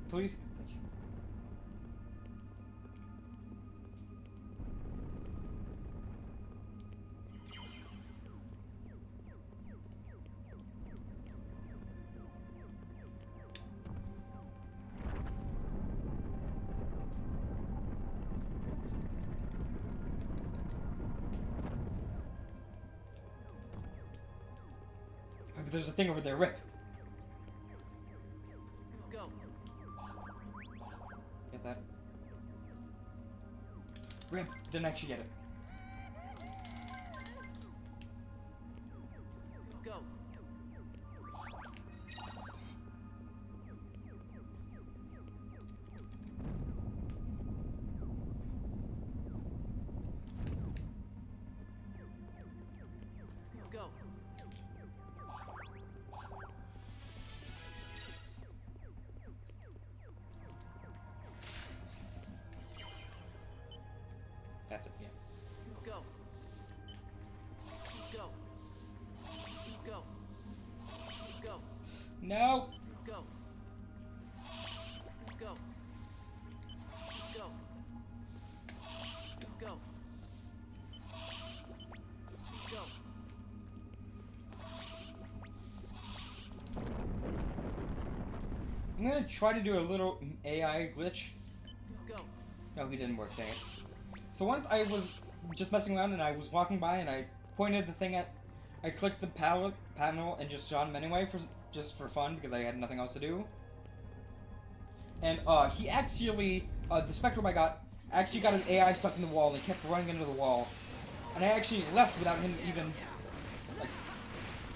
A: Please. Thank you. But there's a thing over there, Rip.
B: Go.
A: Get that. Rip, didn't actually get it.
B: Go. Go.
A: That's it, yeah.
B: Go. Go.
A: No.
B: Go. Go. Go. Go. Go.
A: I'm gonna try to do a little AI glitch.
B: Go.
A: No, he didn't work, dang it. So once I was just messing around and I was walking by and I pointed the thing at, I clicked the panel and just shot him anyway just for fun because I had nothing else to do. And he actually, the Spectrum I got, actually got his AI stuck in the wall and he kept running into the wall. And I actually left without him even, like,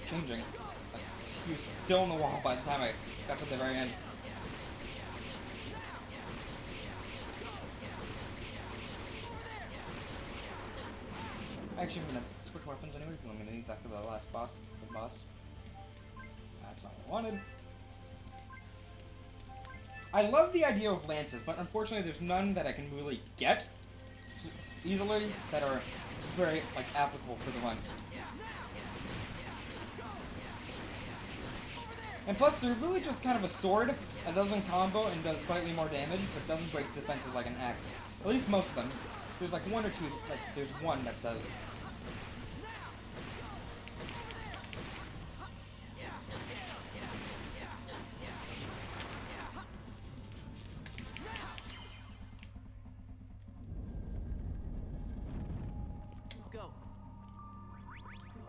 A: changing. Like, he was still in the wall by the time I got to the very end. Actually, I'm gonna switch weapons anyway, because I'm gonna need that for the last boss. The boss. That's not what I wanted. I love the idea of lances, but unfortunately there's none that I can really get easily that are very, like, applicable for the run. And plus, they're really just kind of a sword that doesn't combo and does slightly more damage, but doesn't break defenses like an axe. At least most of them. There's like one or two, like, there's one that does.
B: Go.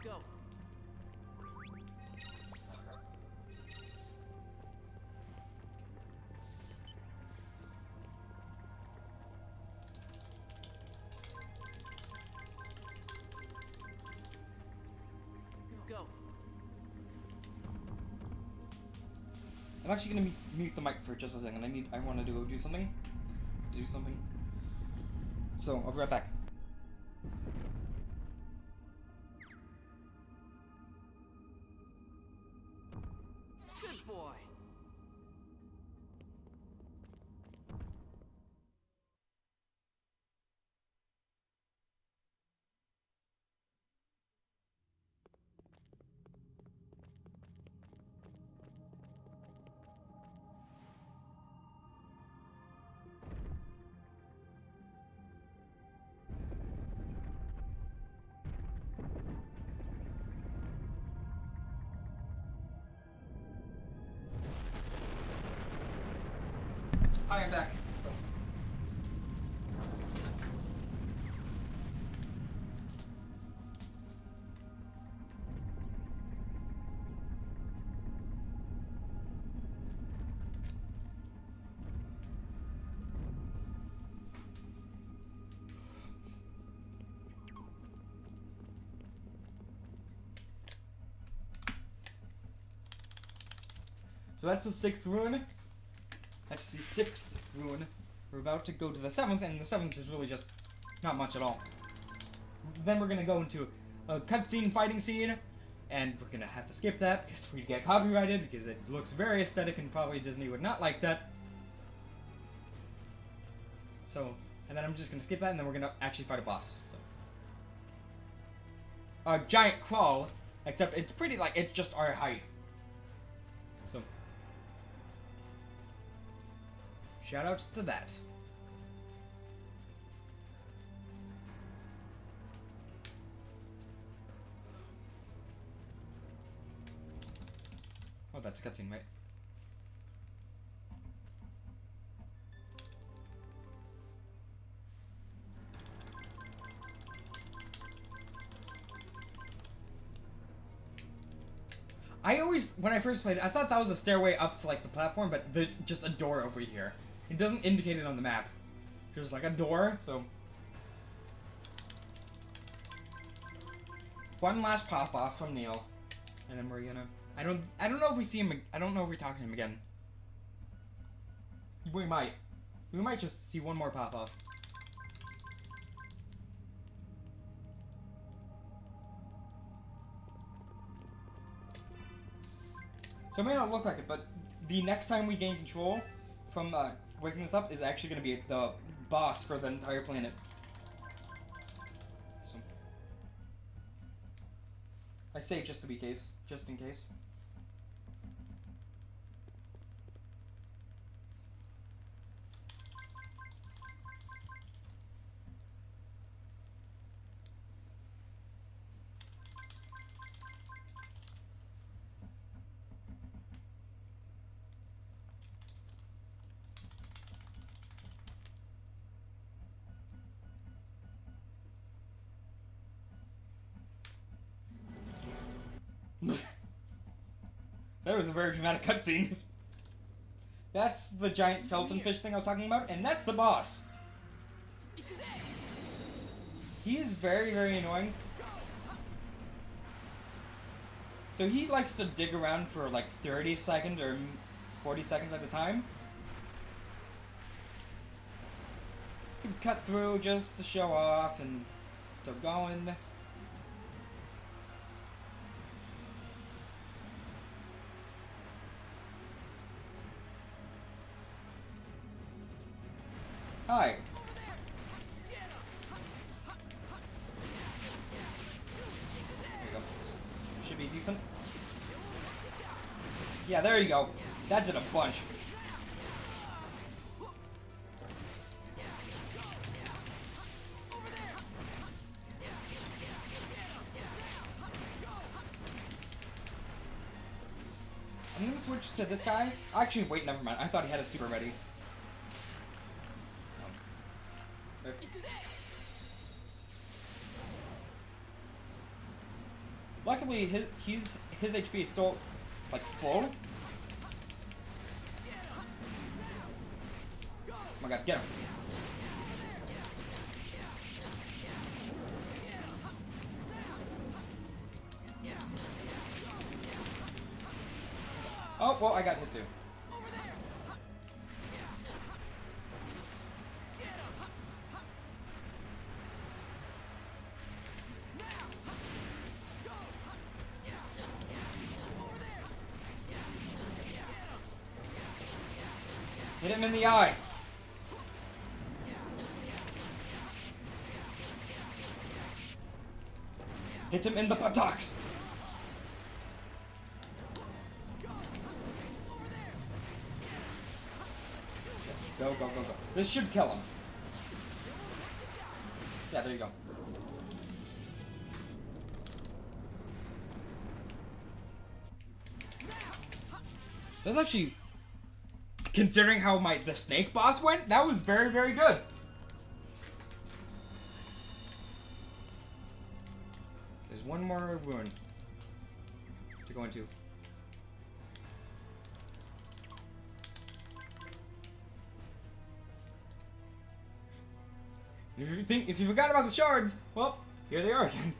B: Go. Go.
A: I'm actually gonna mute the mic for just a second. I want to go do something. So, I'll be right back.
B: Good boy.
A: Hi, I'm back. So that's the 6th rune. That's the 6th rune. We're about to go to the 7th, and the 7th is really just not much at all. Then we're gonna go into a cutscene fighting scene, and we're gonna have to skip that because we get copyrighted because it looks very aesthetic and probably Disney would not like that. So, and then I'm just gonna skip that, and then we're gonna actually fight a boss. So, a giant crawl, except it's pretty like it's just our height. So, shoutouts to that. Oh, that's a cutscene, right? I always, when I first played it, I thought that was a stairway up to, like, the platform, but there's just a door over here. It doesn't indicate it on the map. There's, like, a door, so... One last pop-off from Neil. And then we're gonna... I don't know if we see him... I don't know if we talk to him again. We might. We might just see one more pop-off. So it may not look like it, but the next time we gain control from waking this up is actually going to be the boss for the entire planet. So I saved just in case. That was a very dramatic cutscene. That's the giant skeleton fish thing I was talking about, and that's the boss. He is very, very annoying. So he likes to dig around for like 30 seconds or 40 seconds at a time. You can cut through just to show off and still going. Hi. There you go. Should be decent. Yeah, there you go. That did a bunch. I'm gonna switch to this guy. Actually, wait, never mind. I thought he had a super ready. There. Luckily, his HP is still like full. Oh my god, get him! Oh well, I got hit too. Hit him in the eye. Hit him in the buttocks. Go, go, go, go. This should kill him. Yeah, there you go. That's actually, considering how the snake boss went, that was very, very good. There's one more ruin to go into. If you forgot about the shards, well, here they are again.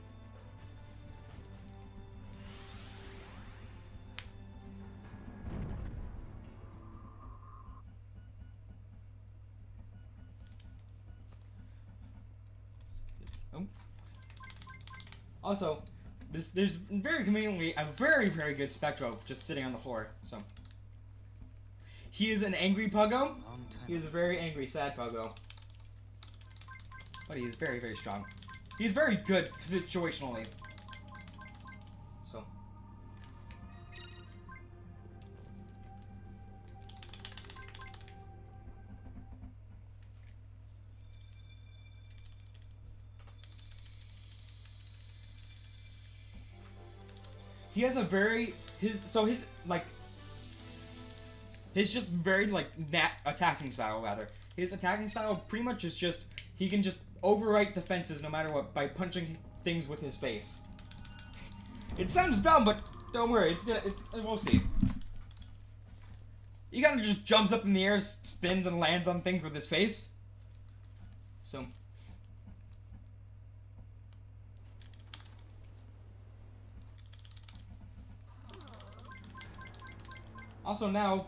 A: Also, there's very conveniently a very, very good Spectrobe just sitting on the floor. So he is an angry puggo. He is a very angry, sad puggo. But he is very, very strong. He's very good situationally. So. He has a very, his just very, attacking style, rather. His attacking style pretty much is just, he can just overwrite defenses no matter what by punching things with his face. It sounds dumb, but don't worry, we'll see. He kind of just jumps up in the air, spins, and lands on things with his face. So. Also now,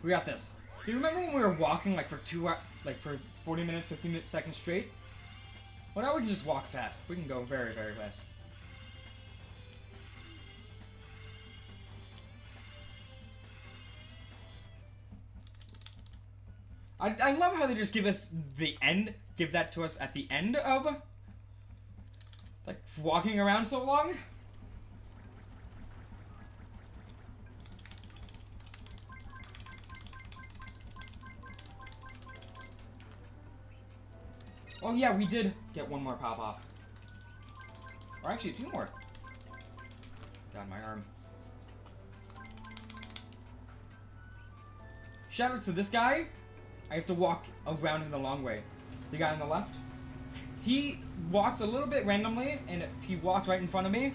A: we got this. Do you remember when we were walking for 40 minutes, 50 seconds straight? Well, now we can just walk fast. We can go very, very fast. I love how they just give us give that to us at the end of walking around so long. Oh yeah, we did get one more pop off. Or actually, two more. God, my arm. Shout out to this guy. I have to walk around him the long way. The guy on the left. he walks a little bit randomly, and if he walks right in front of me,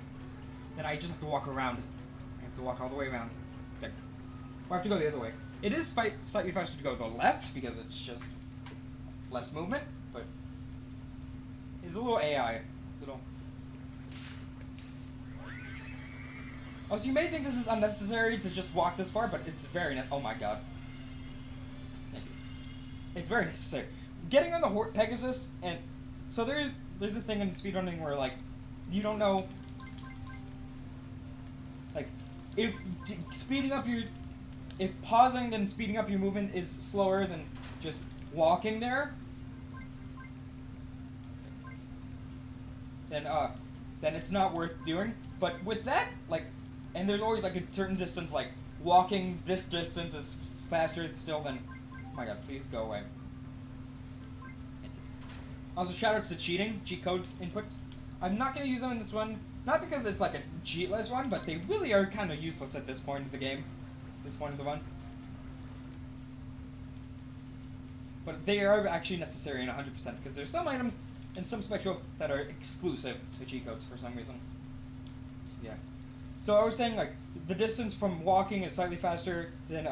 A: then I just have to walk around. I have to walk all the way around. Or I have to go the other way. It is slightly faster to go to the left because it's just less movement, but it's a little AI. Oh, so you may think this is unnecessary to just walk this far, but it's very oh my god. Thank you. It's very necessary. Getting on the Pegasus, and so there's a thing in speedrunning where like you don't know, like if pausing and speeding up your movement is slower than just walking there, then it's not worth doing. But with that, like, and there's always like a certain distance, like walking this distance is faster still than. Oh my god, please go away. Also, shoutouts to cheat codes inputs. I'm not going to use them in this one, not because it's like a cheatless one, but they really are kind of useless at this point of the game. This point of the run. But they are actually necessary in 100% because there's some items and some Spectrobes that are exclusive to cheat codes for some reason. Yeah. So I was saying, like, the distance from walking is slightly faster than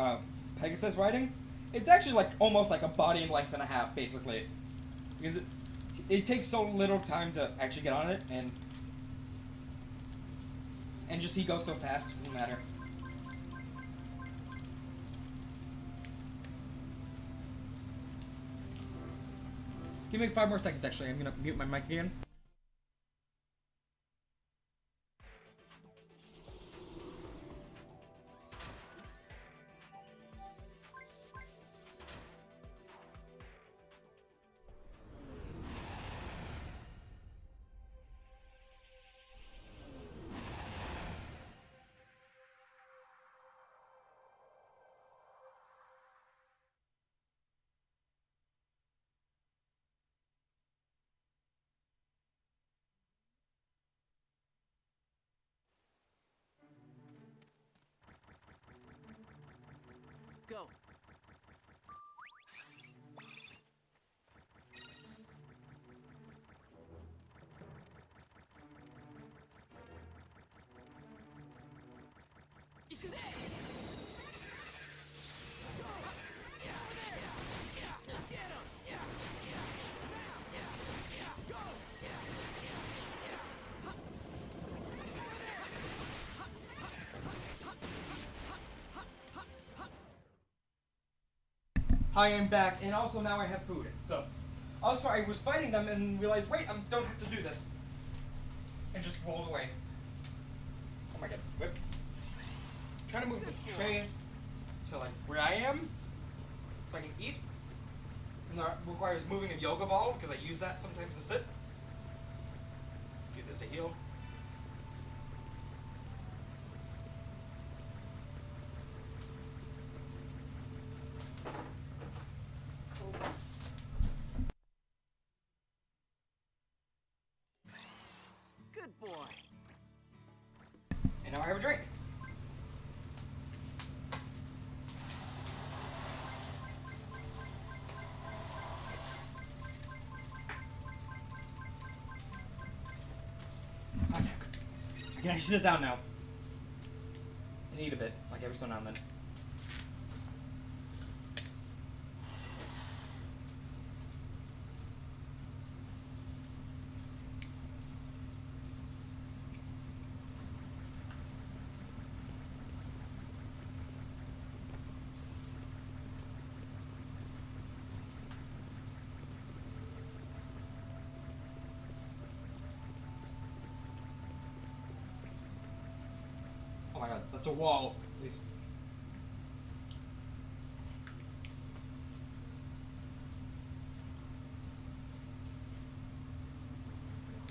A: Pegasus riding. It's actually like almost like a body length and a half, basically, because it takes so little time to actually get on it, and just he goes so fast, it doesn't matter. Give me 5 more seconds, actually. I'm gonna mute my mic again.
B: Go.
A: Hi, I'm back, and also now I have food. So, also I was fighting them and realized, wait, I don't have to do this. And just rolled away. Oh my god, whip. Trying to move the tray to like where I am, so I can eat. And that requires moving a yoga ball, because I use that sometimes to sit. Do this to heal.
B: Good boy.
A: And now I have a drink. Okay. I can actually sit down now. And eat a bit, like every so now and then. Oh my god, that's a wall. Please.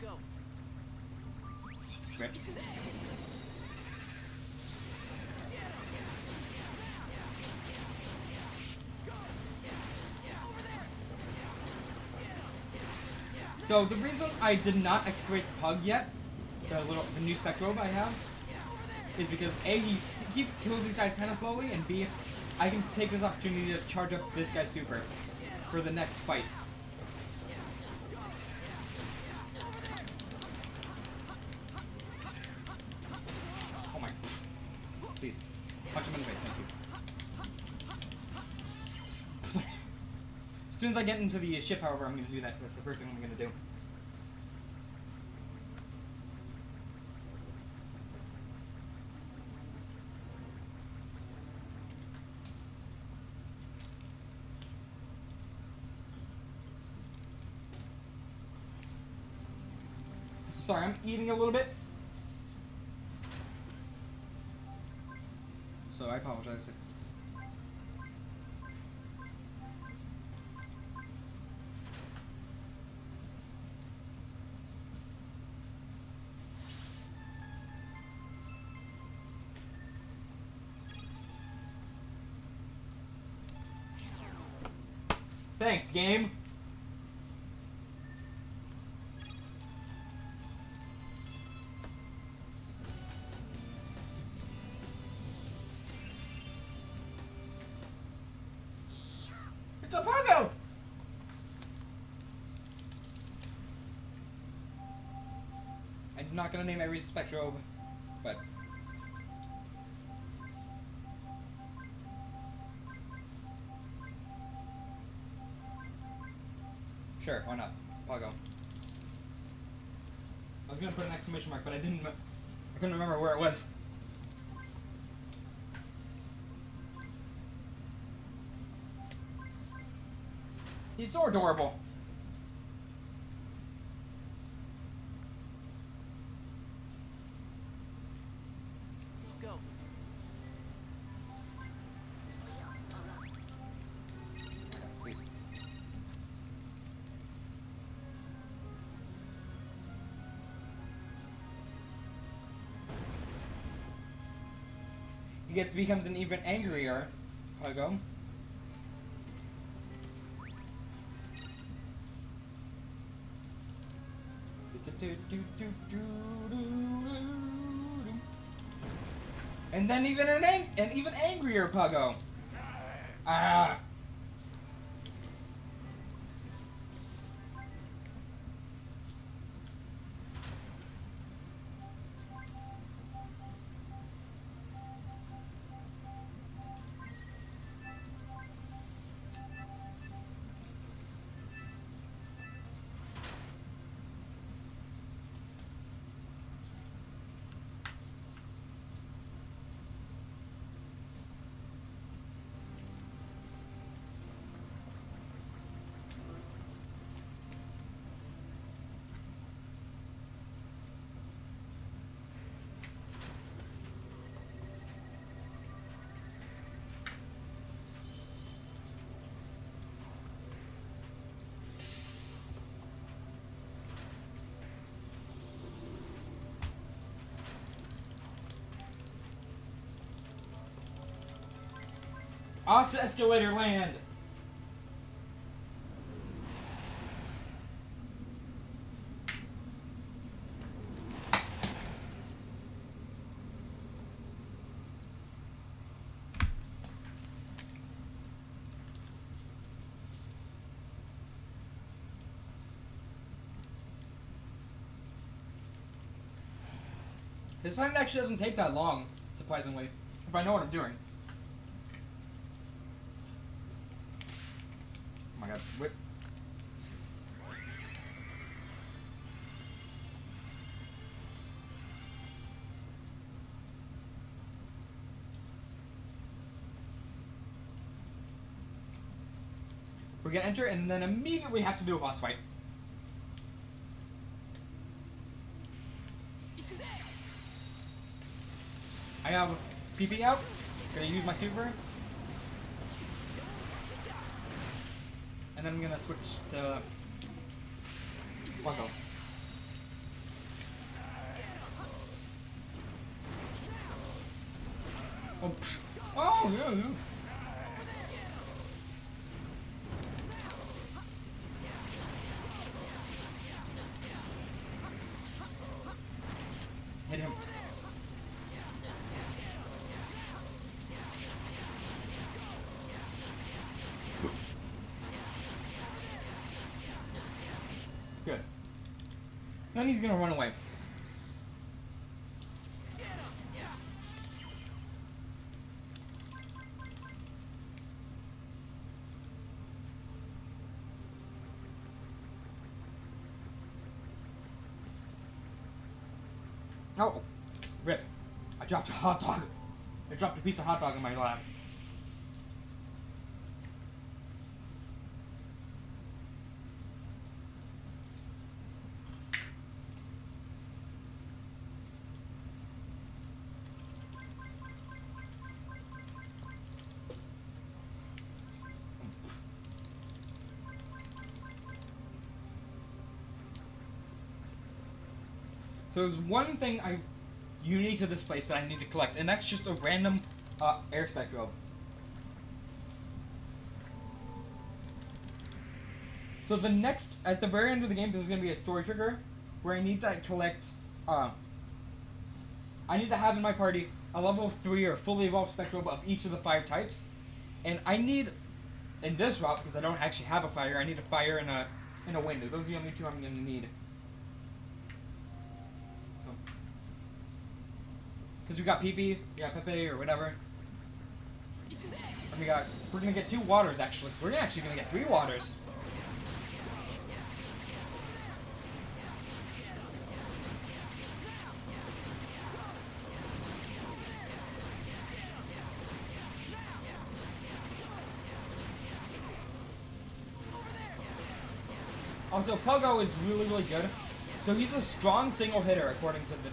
B: Go.
A: Great. So the reason I did not excavate the pug yet, the new Spectrobe I have, is because A, he kills these guys kind of slowly, and B, I can take this opportunity to charge up this guy's super for the next fight. Punch him in the face, thank you. As soon as I get into the ship, however, I'm going to do that. That's the first thing I'm going to do. Sorry, I'm eating a little bit. So I apologize. Thanks, game. It's a Pogo! I'm not gonna name every Spectrobe, but... Sure, why not? Pogo. I was gonna put an exclamation mark, but I couldn't remember where it was. He's so adorable.
B: Go.
A: Please. He becomes an even angrier Pogo. And then even an even angrier Pogo. Ah. Off to escalator land. This fight actually doesn't take that long, surprisingly, if I know what I'm doing. Oh my god, whip. We're gonna enter and then immediately have to do a boss fight. I have PP out. Gonna use my super. And then I'm gonna switch to Wacko. Oh, psh. Oh, yeah, yeah. Hit him. Good. Then he's gonna run away. Oh, rip. I dropped a hot dog. I dropped a piece of hot dog in my lap. So there's one thing unique to this place that I need to collect, and that's just a random air spectrobe. So at the very end of the game, there's going to be a story trigger where I need to collect, I need to have in my party a level 3 or fully evolved spectrobe of each of the 5 types, and I need, in this route, because I don't actually have a fire, I need a fire and a wind. Those are the only 2 I'm going to need. Because we got PP, we got Pepe, or whatever. And we're gonna get 2 waters actually. We're actually gonna get 3 waters. Also, Puggo is really, really good. So he's a strong single hitter according to the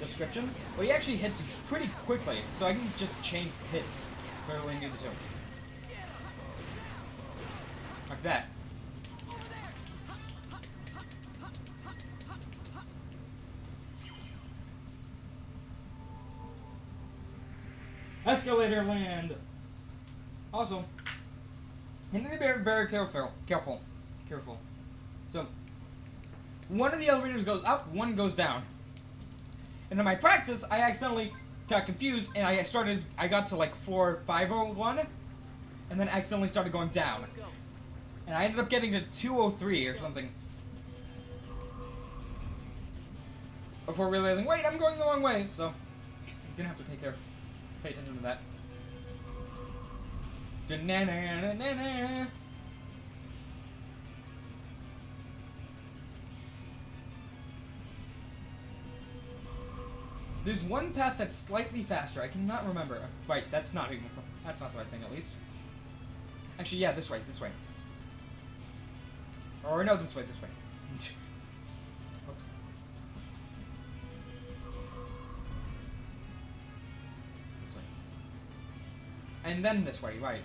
A: description, but he actually hits pretty quickly. So I can just change hits if I really need to. Like that. Escalator land. Also, you need to be very careful. So, one of the elevators goes up, one goes down. And in my practice, I accidentally got confused, and I got to like floor 501, and then accidentally started going down. And I ended up getting to 203 or something. Before realizing, wait, I'm going the wrong way. So, I'm gonna have to pay attention to that. Da-na-na-na-na-na. There's one path that's slightly faster. I cannot remember. Right, that's not the right thing, at least. Actually, yeah, this way. Or no, this way. Oops. This way. And then this way, right.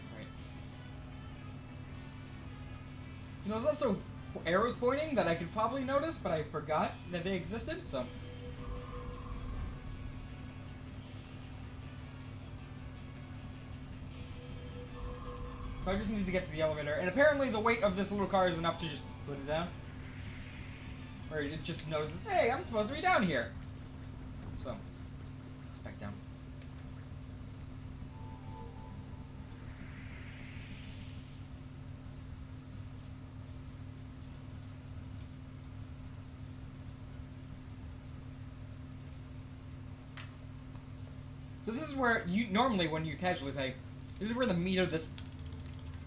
A: And there's also arrows pointing that I could probably notice, but I forgot that they existed, so... So I just need to get to the elevator, and apparently the weight of this little car is enough to just put it down. Or it just notices, hey, I'm supposed to be down here. So, it's back down. So this is where normally when you casually play, this is where the meat of this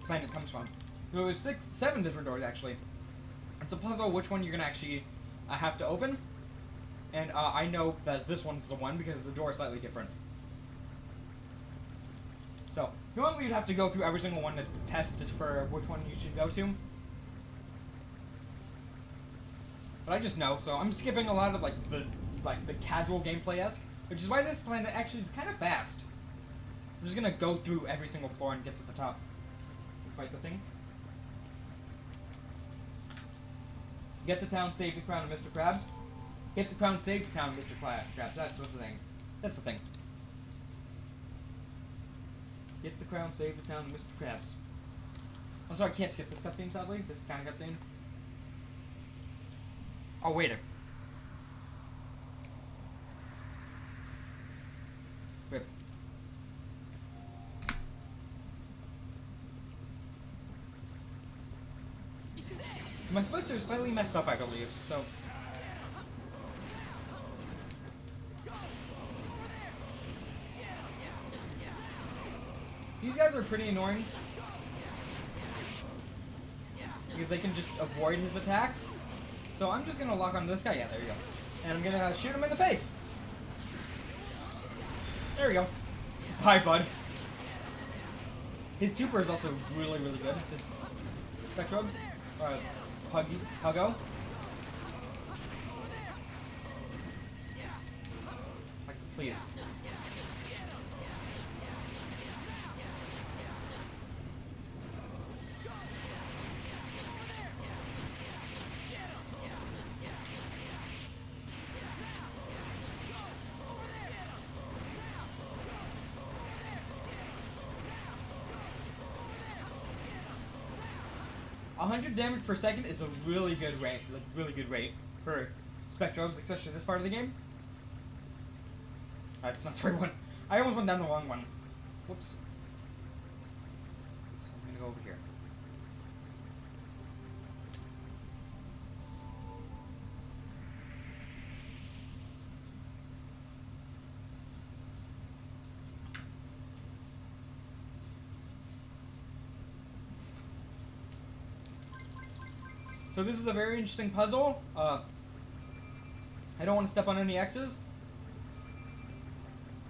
A: planet comes from. So there's 7 different doors actually. It's a puzzle which one you're gonna actually have to open, and I know that this one's the one because the door is slightly different. So normally you'd have to go through every single one to test for which one you should go to. But I just know, so I'm skipping a lot of the casual gameplay-esque, which is why this planet actually is kind of fast. I'm just gonna go through every single floor and get to the top. Fight the thing. Get the town, save the crown, and Mr. Krabs. Get the crown, save the town, and Mr. Krabs. That's the thing. Get the crown, save the town, and Mr. Krabs. I'm sorry, I can't skip this cutscene, sadly. This kind of cutscene. Oh, wait. Rip. My splits are slightly messed up, I believe, so... These guys are pretty annoying. Because they can just avoid his attacks. So I'm just gonna lock onto this guy. Yeah, there you go. And I'm gonna shoot him in the face! There we go. Bye, bud. His super is also really, really good. This Spectrobes. Huggo. Like, please. $100 damage per second is a really good rate, for Spectrobes, especially this part of the game. It's not the right one. I almost went down the wrong one. Whoops. So I'm gonna go over here. So this is a very interesting puzzle. I don't want to step on any X's.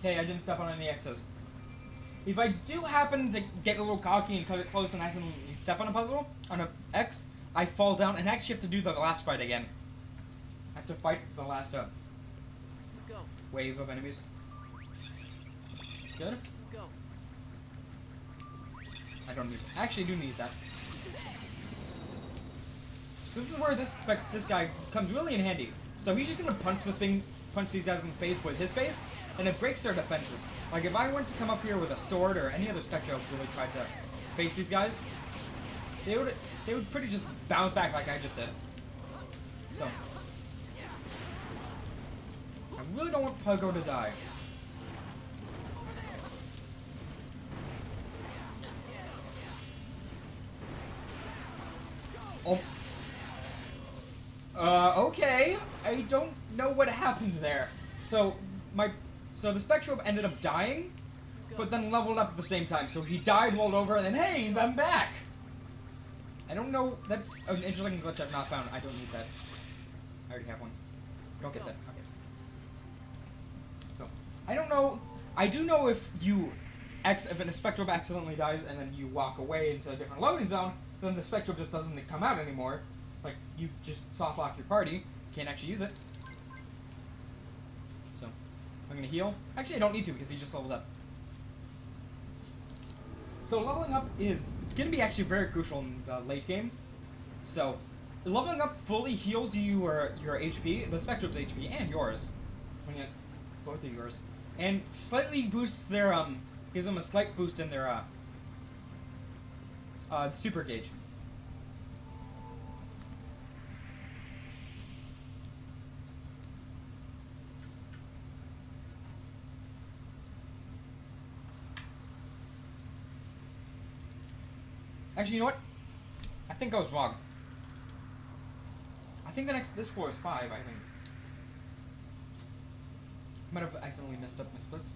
A: Okay, I didn't step on any X's. If I do happen to get a little cocky and cut it close and accidentally step on a puzzle, on an X, I fall down and actually have to do the last fight again. I have to fight the last
B: Go.
A: wave of enemies. Good?
B: Go.
A: I don't need. I actually do need that. This is where this guy comes really in handy. So he's just gonna punch these guys in the face with his face, and it breaks their defenses. Like if I went to come up here with a sword or any other Spectro really tried to face these guys, they would pretty just bounce back like I just did. So I really don't want Puggo to die. Oh. Okay. I don't know what happened there. So the Spectrobe ended up dying, but then leveled up at the same time. So he died, rolled over, and then hey, I'm back. I don't know. That's an interesting glitch I've not found. I don't need that. I already have one. Don't get that. Okay. So I don't know. I do know if a Spectrobe accidentally dies and then you walk away into a different loading zone, then the Spectrobe just doesn't come out anymore. Like, you just soft lock your party. Can't actually use it. So, I'm gonna heal. Actually, I don't need to because he just leveled up. So, leveling up is gonna be actually very crucial in the late game. So, leveling up fully heals your HP, the Spectrobe's HP, and yours. I mean, both of yours. And slightly boosts their, gives them a slight boost in their, super gauge. Actually, you know what? I think I was wrong. I think this floor is 5, I think. Might have accidentally messed up my splits.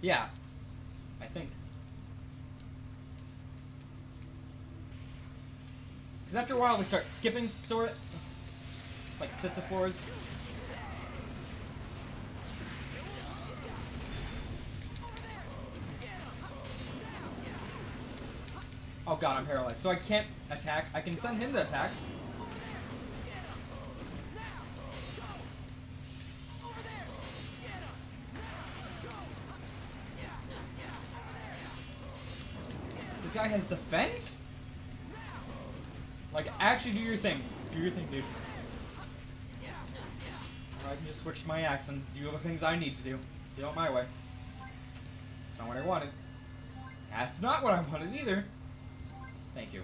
A: Yeah. I think. Because after a while we start skipping like sets of floors. Oh god, I'm paralyzed. So I can't attack. I can send him to attack. This guy has defense? Like, actually do your thing. Do your thing, dude. Or I can just switch to my axe and do the things I need to do. Do it my way. That's not what I wanted. That's not what I wanted either. Thank you.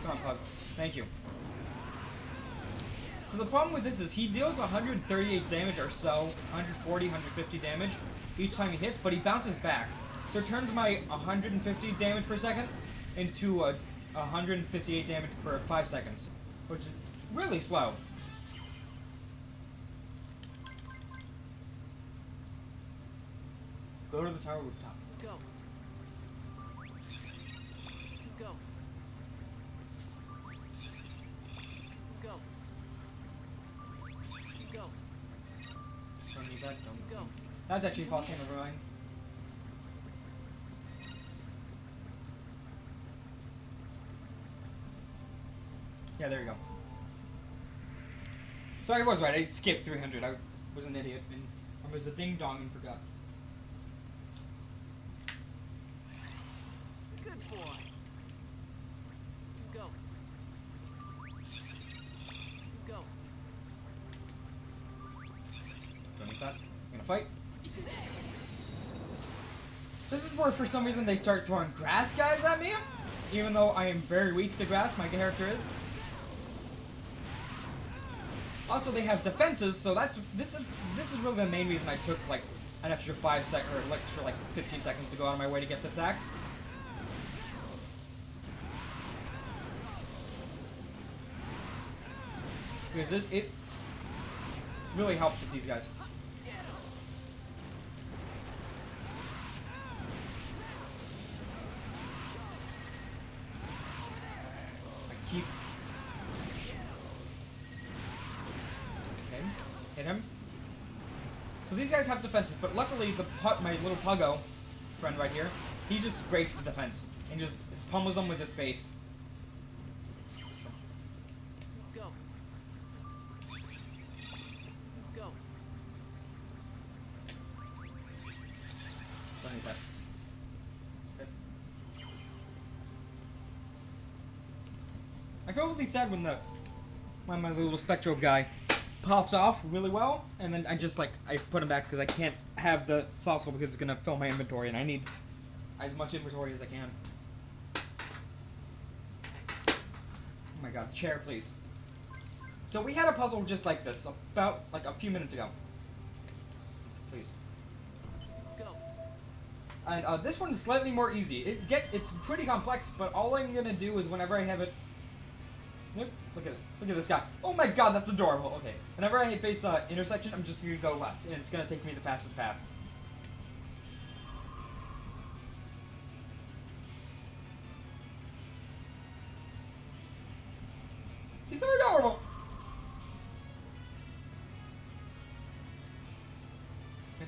A: Come on, Pug. Thank you. So the problem with this is he deals 138 damage or so, 140, 150 damage each time he hits, but he bounces back. So it turns my 150 damage per second into 158 damage per 5 seconds, which is really slow. Go to the tower rooftop.
B: Go. Go. Go. Go.
A: Don't need that. Don't.
B: Go.
A: That's actually false override. Yeah, there you go. Sorry, I was right. I skipped 300. I was an idiot. And I was a ding dong and forgot.
B: Good boy. Go. Go.
A: Don't need that. I'm gonna fight. This is where, for some reason, they start throwing grass guys at me. Even though I am very weak to grass, my character is. Also, they have defenses, so this is really the main reason I took like an extra 5 seconds or like extra like 15 seconds to go out of my way to get this axe. Because it really helps with these guys. I keep. Okay, hit him. So these guys have defenses, but luckily my little puggo friend right here, he just breaks the defense and just pummels them with his face.
B: Go. Go.
A: Don't need that. Okay. I feel really sad when my little Spectrobe guy pops off really well, and then I put him back because I can't have the fossil because it's gonna fill my inventory, and I need as much inventory as I can. Oh my god, chair, please. So we had a puzzle just like this about like a few minutes ago. Please.
B: Go.
A: And this one is slightly more easy. It's pretty complex, but all I'm gonna do is whenever I have it. Look at it. Look at this guy. Oh my god, that's adorable. Okay. Whenever I face intersection, I'm just gonna go left, and it's gonna take me the fastest path. He's so adorable.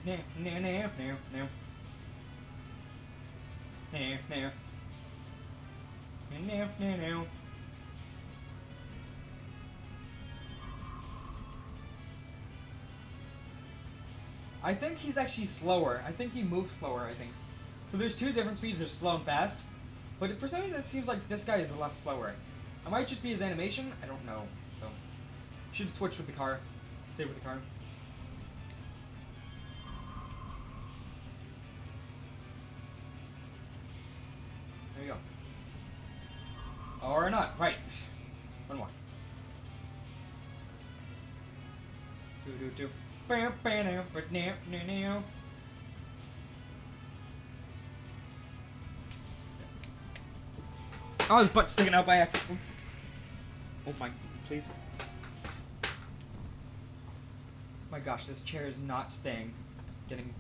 A: No. I think he's actually slower. I think he moves slower, I think. So there's two different speeds, there's slow and fast. But for some reason it seems like this guy is a lot slower. It might just be his animation, I don't know. So should switch with the car. Stay with the car. There you go. Or not, right. One more. Do. Oh, his butt's sticking out by accident. Oh my, please. My gosh, this chair is not getting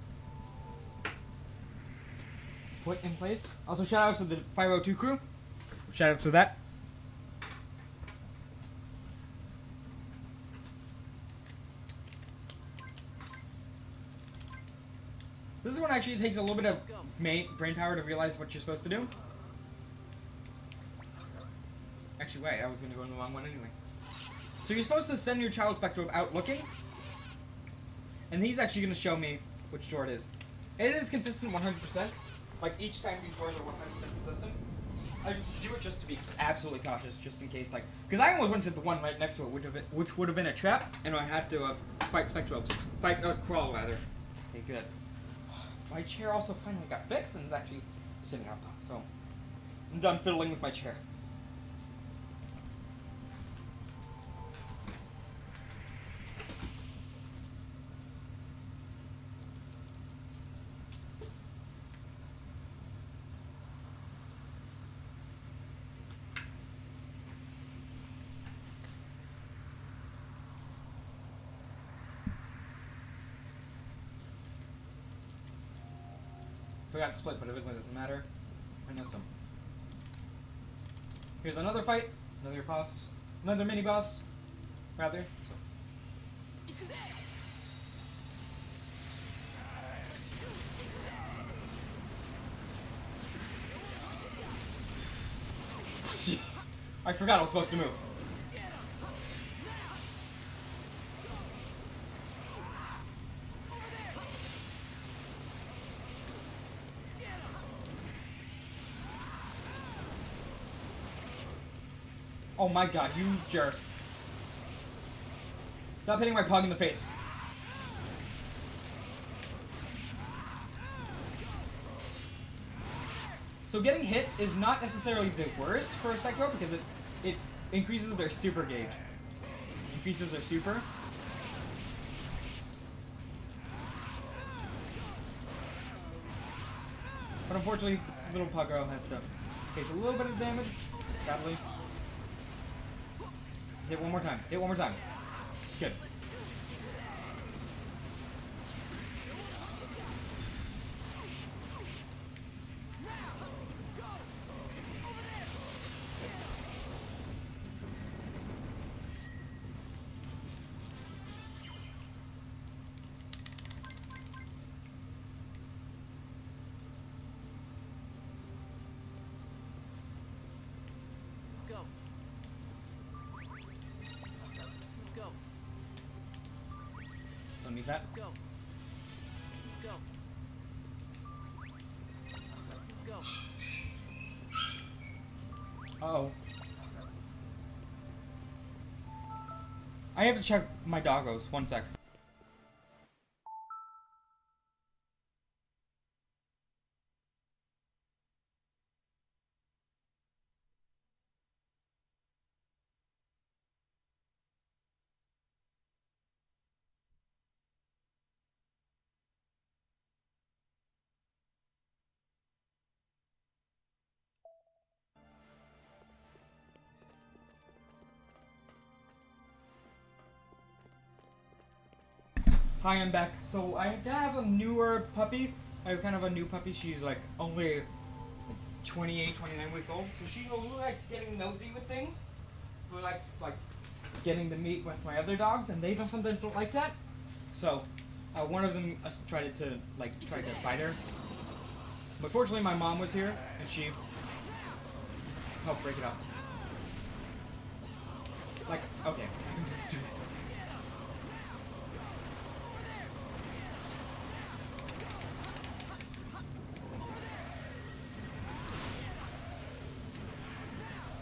A: put in place. Also, shout outs to the 502 crew. Shout outs to that. This one actually takes a little bit of brain power to realize what you're supposed to do. Actually, wait, I was going to go in the wrong one anyway. So you're supposed to send your child Spectrobe out looking. And he's actually going to show me which door it is. It is consistent 100%. Like, each time these doors are 100% consistent. I just do it just to be absolutely cautious, just in case, like... Because I almost went to the one right next to it, which would have been a trap, and I had to fight Spectrobes. Crawl, rather. Okay, good. My chair also finally got fixed and is actually sitting up. So, I'm done fiddling with my chair. Forgot to split, but it really doesn't matter. I know some. Here's another fight. Another boss. Another mini boss. Rather. So. I forgot I was supposed to move. Oh my god, you jerk. Stop hitting my pug in the face. So getting hit is not necessarily the worst for a Spectro because it increases their super gauge. Increases their super. But unfortunately, little pug girl has to face a little bit of damage, sadly. Hit one more time. Hit one more time. Good.
B: Go. Go.
A: Don't need that.
B: Go. Go. Go.
A: Uh-oh. I have to check my doggos. One sec. Hi, I'm back. So I have a newer puppy. I have kind of a new puppy. She's like only 28, 29 weeks old. So she who likes getting nosy with things. Who likes like getting to meet with my other dogs, and they sometimes don't like that. So one of them tried to bite her. But fortunately, my mom was here, and she helped break it up. Like, okay.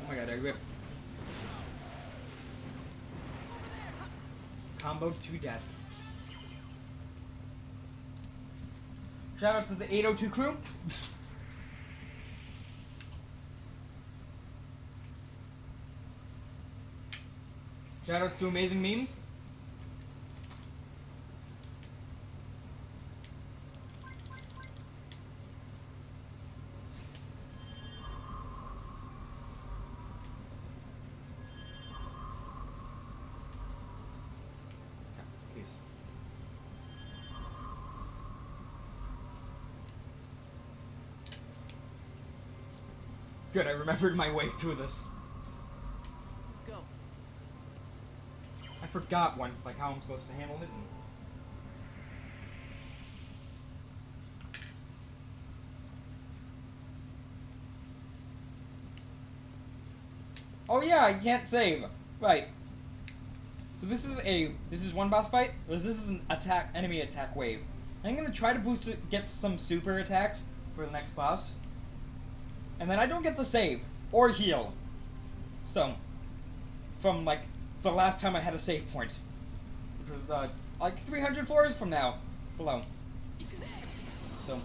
A: Oh my god, I ripped. Comboed to death. Shout out to the 802 crew. Shout out to Amazing Memes. Please. Good, I remembered my way through this.
B: Go.
A: I forgot once, like, how I'm supposed to handle it. Oh yeah, I can't save. Right. So this is one boss fight. This is an enemy attack wave. I'm gonna try to boost it, get some super attacks for the next boss. And then I don't get to save or heal. So, from like the last time I had a save point, which was like 300 floors from now, below. So.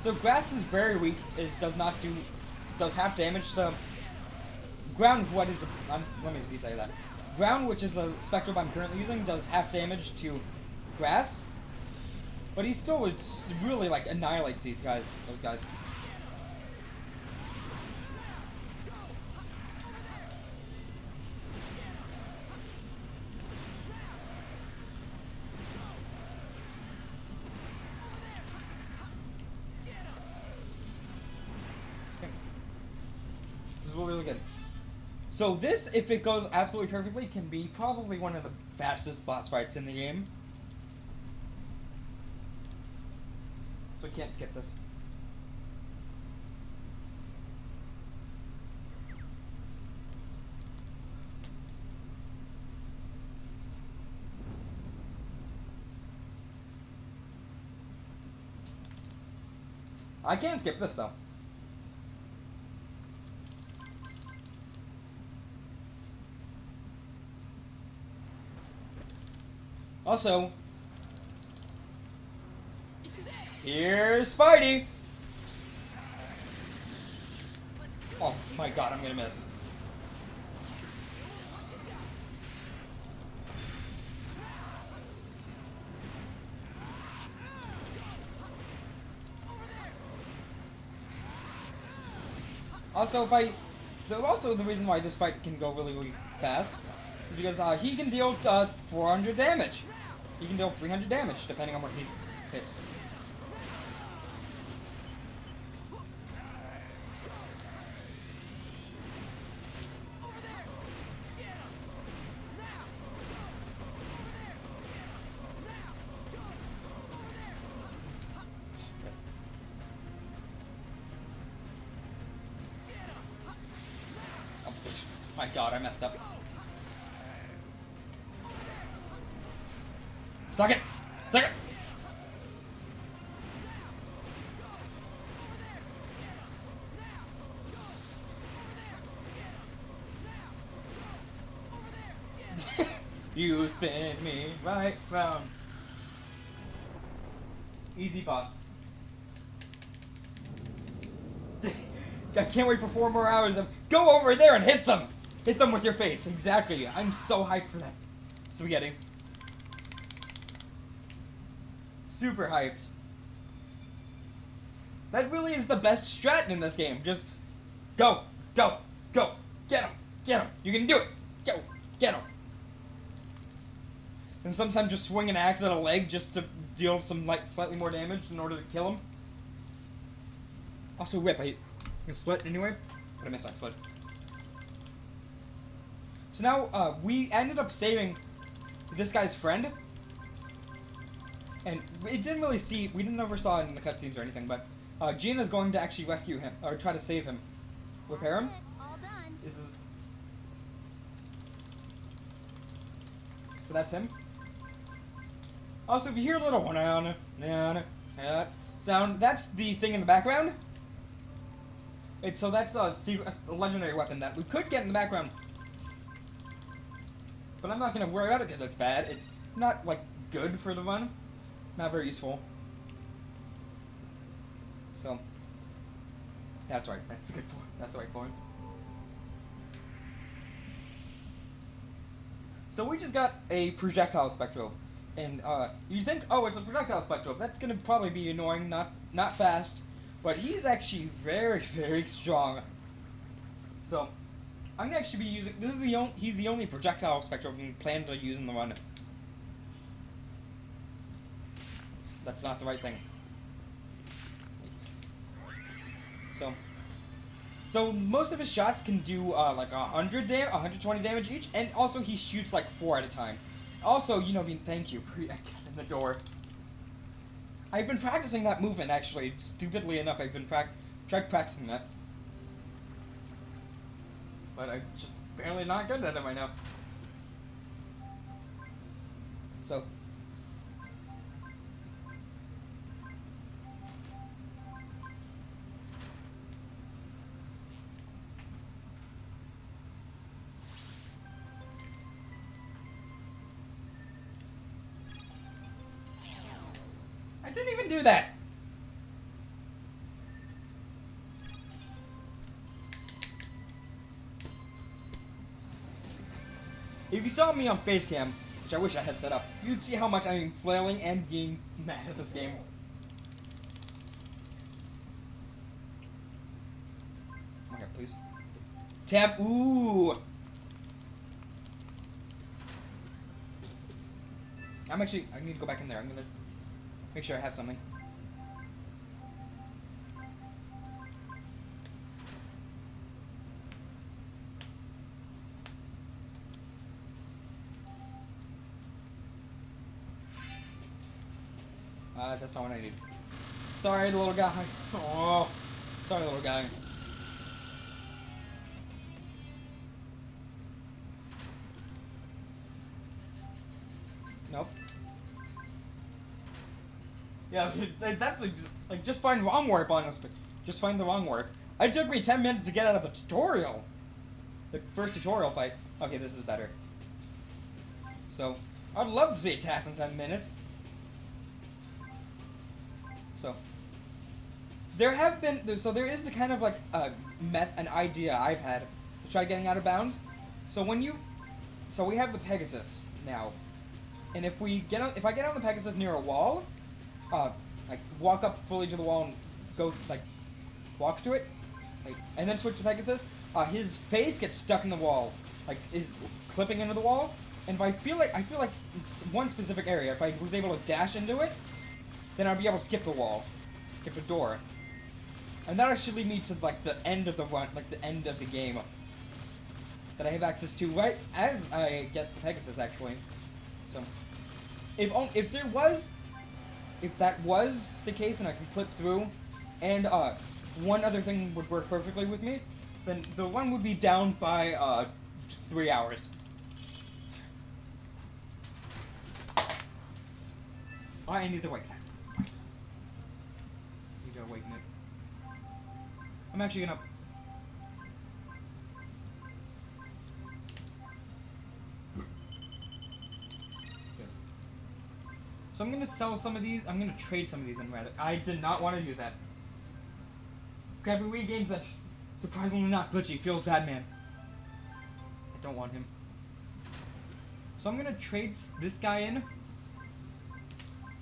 A: So grass is very weak. It does half damage to ground, what is the... let me say that. Ground, which is the Spectrobe I'm currently using, does half damage to grass. But he still would really, like, annihilates those guys. This is really good. So this, if it goes absolutely perfectly, can be probably one of the fastest boss fights in the game. So I can't skip this. I can skip this though. Also, here's Spidey! Oh my god, I'm gonna miss. Also, the reason why this fight can go really, really fast is because he can deal 400 damage. He can deal 300 damage, depending on what he hits. Oh, my god, I messed up. Suck it! Suck it! You spin me right round. Easy boss. I can't wait for 4 more hours of go over there and hit them! Hit them with your face, exactly. I'm so hyped for that. Spaghetti. Super hyped. That really is the best strat in this game. Just go, go, go. Get him, get him. You can do it. Go, get him. And sometimes just swing an axe at a leg just to deal some slightly more damage in order to kill him. Also, rip. I can split anyway, but I missed that split. So now we ended up saving this guy's friend. And we didn't really see, we didn't ever saw it in the cutscenes or anything, but Gina's going to actually rescue him, or try to save him. Repair him?
D: All done.
A: This is... So that's him. Also, if you hear a little sound, that's the thing in the background. So that's a legendary weapon that we could get in the background. But I'm not going to worry about it because it's bad. It's not, like, good for the run. Not very useful. So, that's right. That's good for. That's the right point. So we just got a projectile Spectrobe, and you think, oh, it's a projectile Spectrobe. That's gonna probably be annoying, not fast, but he's actually very, very strong. So, I'm gonna actually be using. This is he's the only projectile Spectrobe we plan to use in the run. That's not the right thing. So most of his shots can do like 120 damage each, and also he shoots like 4 at a time. Also, you know, thank you for getting in the door. I've been practicing that movement actually. Stupidly enough, I've been tried practicing that, but I'm just barely not good at it right now. So. I didn't even do that. you saw me on Facecam, which I wish I had set up, you'd see how much I am flailing and being mad at this game. Okay, please. Tab. Ooh. I need to go back in there. I'm gonna make sure I have something. That's not what I need. Sorry, little guy. Oh, sorry, little guy. Nope. Yeah, that's like just find wrong warp, honestly. Just find the wrong warp. It took me 10 minutes to get out of the tutorial. The first tutorial fight. Okay, this is better. So, I'd love to see a task in 10 minutes. So, there is a kind of like an idea I've had to try getting out of bounds. So we have the Pegasus now, and if I get on the Pegasus near a wall, like walk up fully to the wall and go like walk to it, like, and then switch to Pegasus, his face gets stuck in the wall, like is clipping into the wall, and if I feel like it's one specific area, if I was able to dash into it, then I'd be able to skip the wall, skip the door. And that should lead me to, like, the end of the run, like, the end of the game that I have access to right as I get the Pegasus, actually. So, if that was the case and I could clip through, and, one other thing would work perfectly with me, then the run would be down by, 3 hours. I need to wake that. You gotta awaken it. I'm actually gonna... Good. So I'm gonna sell some of these. I'm gonna trade some of these in Reddit. I did not want to do that. Crappy Wii games that's surprisingly not glitchy. Feels bad, man. I don't want him. So I'm gonna trade this guy in,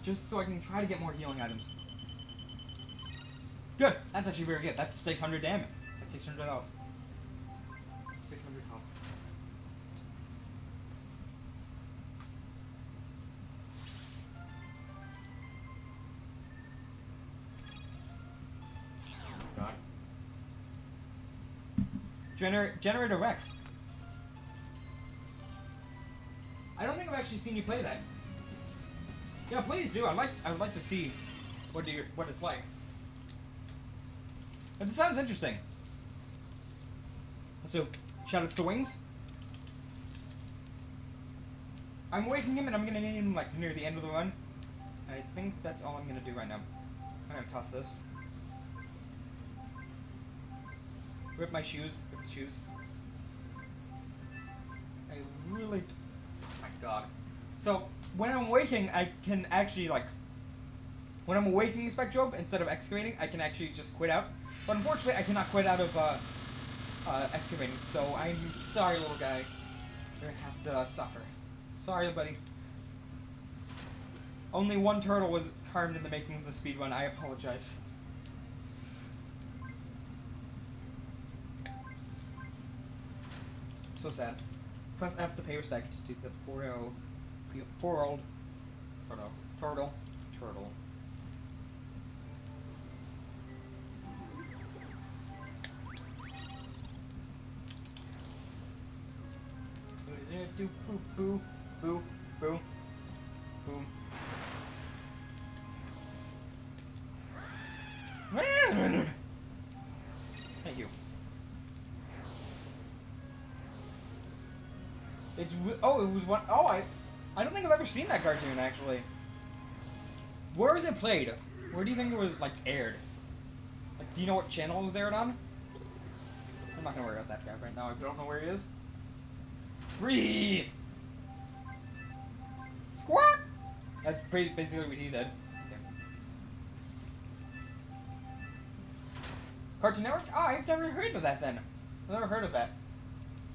A: just so I can try to get more healing items. Good. That's actually very good. That's 600 damage. That's 600 health. 600 health. God. Generator Rex. I don't think I've actually seen you play that. Yeah, please do. I would like to see what it's like. It sounds interesting. So, shoutouts to Wings. I'm waking him and I'm gonna need him like near the end of the run. I think that's all I'm gonna do right now. I'm gonna toss this. Rip my shoes. Rip the shoes. I really... Oh my god. So, when I'm waking, I can actually like... When I'm awakening Spectrobe, instead of excavating, I can actually just quit out. But unfortunately, I cannot quit out of excavating, so I'm sorry, little guy. You're gonna have to suffer. Sorry, buddy. Only one turtle was harmed in the making of the speedrun. I apologize. So sad. Press F to pay respect to the poor old turtle. Do boo boo boo boo boom. Thank you. It was one. Oh, I don't think I've ever seen that cartoon actually. Where was it played? Where do you think it was like aired? Like, do you know what channel it was aired on? I'm not gonna worry about that guy right now. I don't know where he is. Breathe! Squawk! That's basically what he did. Okay. Cartoon Network? Oh, I've never heard of that then. I've never heard of that.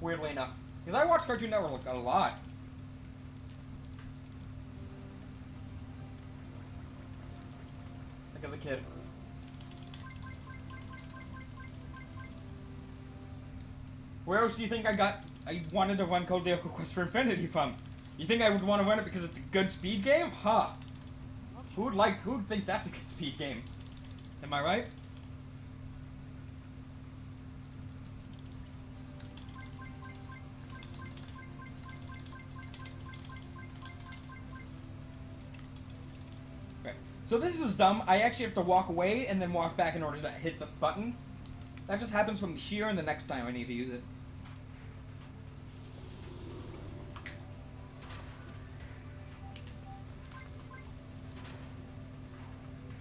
A: Weirdly enough. Because I watched Cartoon Network a lot. Like as a kid. Where else do you think I wanted to run Code Lyoko Quest for Infinity from? You think I would want to run it because it's a good speed game? Huh. Who would think that's a good speed game? Am I right? Okay. So this is dumb. I actually have to walk away and then walk back in order to hit the button. That just happens from here and the next time I need to use it.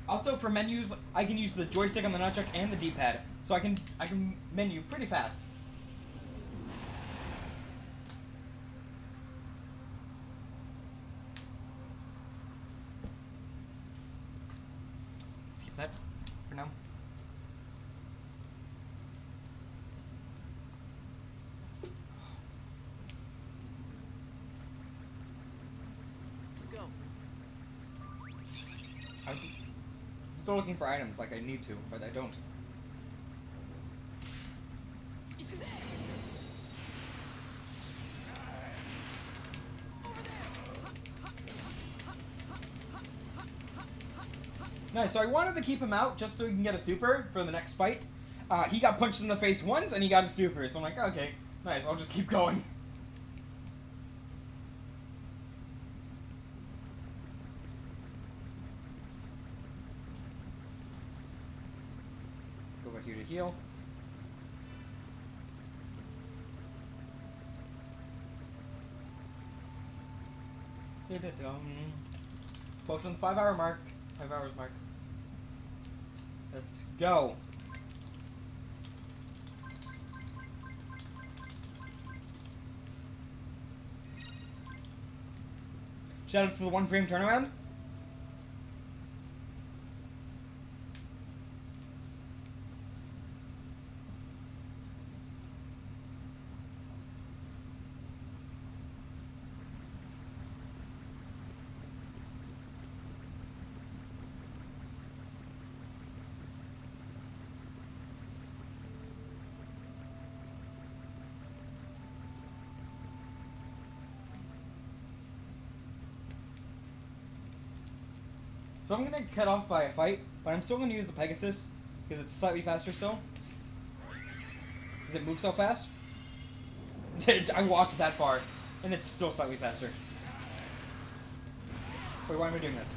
A: Also, for menus, I can use the joystick on the nunchuck and the D-pad, so I can menu pretty fast. Let's keep that for now.
B: Go.
A: I'm still looking for items like I need to, but I don't. Nice, so I wanted to keep him out just so he can get a super for the next fight. He got punched in the face once and he got a super, so I'm like, okay, nice, I'll just keep going. Go back here to heal. Close on the 5 hour mark. 5 hours mark. Let's go. Shout out to the 1 frame turnaround. So I'm gonna cut off by a fight, but I'm still gonna use the Pegasus because it's slightly faster still. Does it move so fast? I walked that far, and it's still slightly faster. Wait, why am I doing this?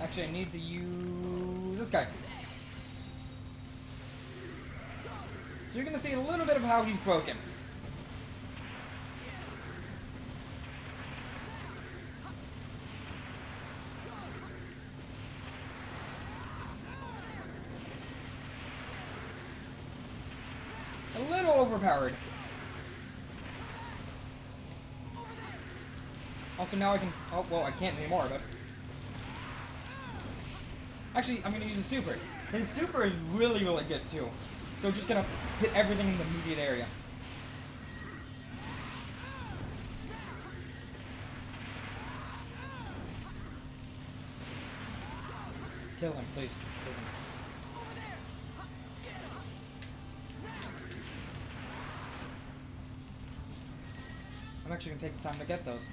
A: Actually, I need to use this guy. So you're gonna see a little bit of how he's broken. A little overpowered. Also now I can, oh, well I can't anymore, but. Actually, I'm gonna use a super. His super is really, really good too. So just gonna hit everything in the immediate area. Kill him, please. Kill him. I'm actually gonna take the time to get those.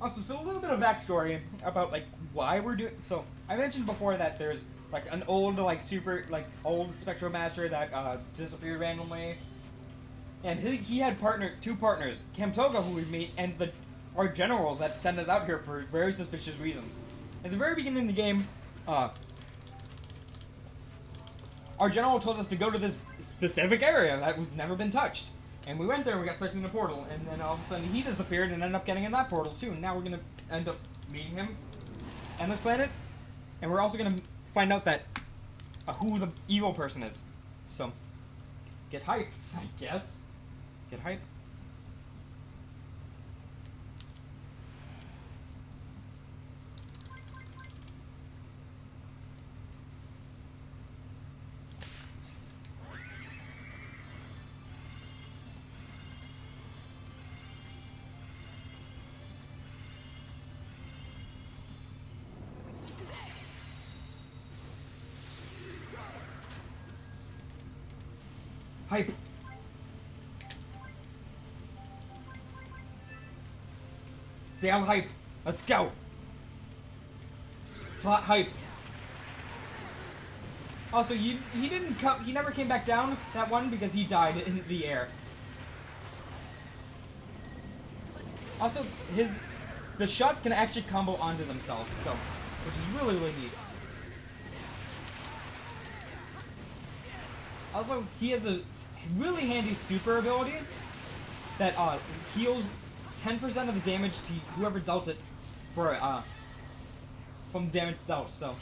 A: Also, so a little bit of backstory about like why we're doing. So I mentioned before that there's like an old old Spectro Master that disappeared randomly, and he had two partners, Camtoga who we meet, and our general that sent us out here for very suspicious reasons. At the very beginning of the game, our general told us to go to this specific area that was never been touched. And we went there and we got sucked in a portal, and then all of a sudden he disappeared and ended up getting in that portal too. And now we're gonna end up meeting him on this planet, and we're also gonna find out that who the evil person is. So, get hyped, I guess. Get hyped. Hype. Down hype. Let's go. Plot hype. Also, he didn't come. He never came back down that one because he died in the air. Also, the shots can actually combo onto themselves, so which is really neat. Also, he has a really handy super ability that heals 10% of the damage to whoever dealt it for from damage dealt. So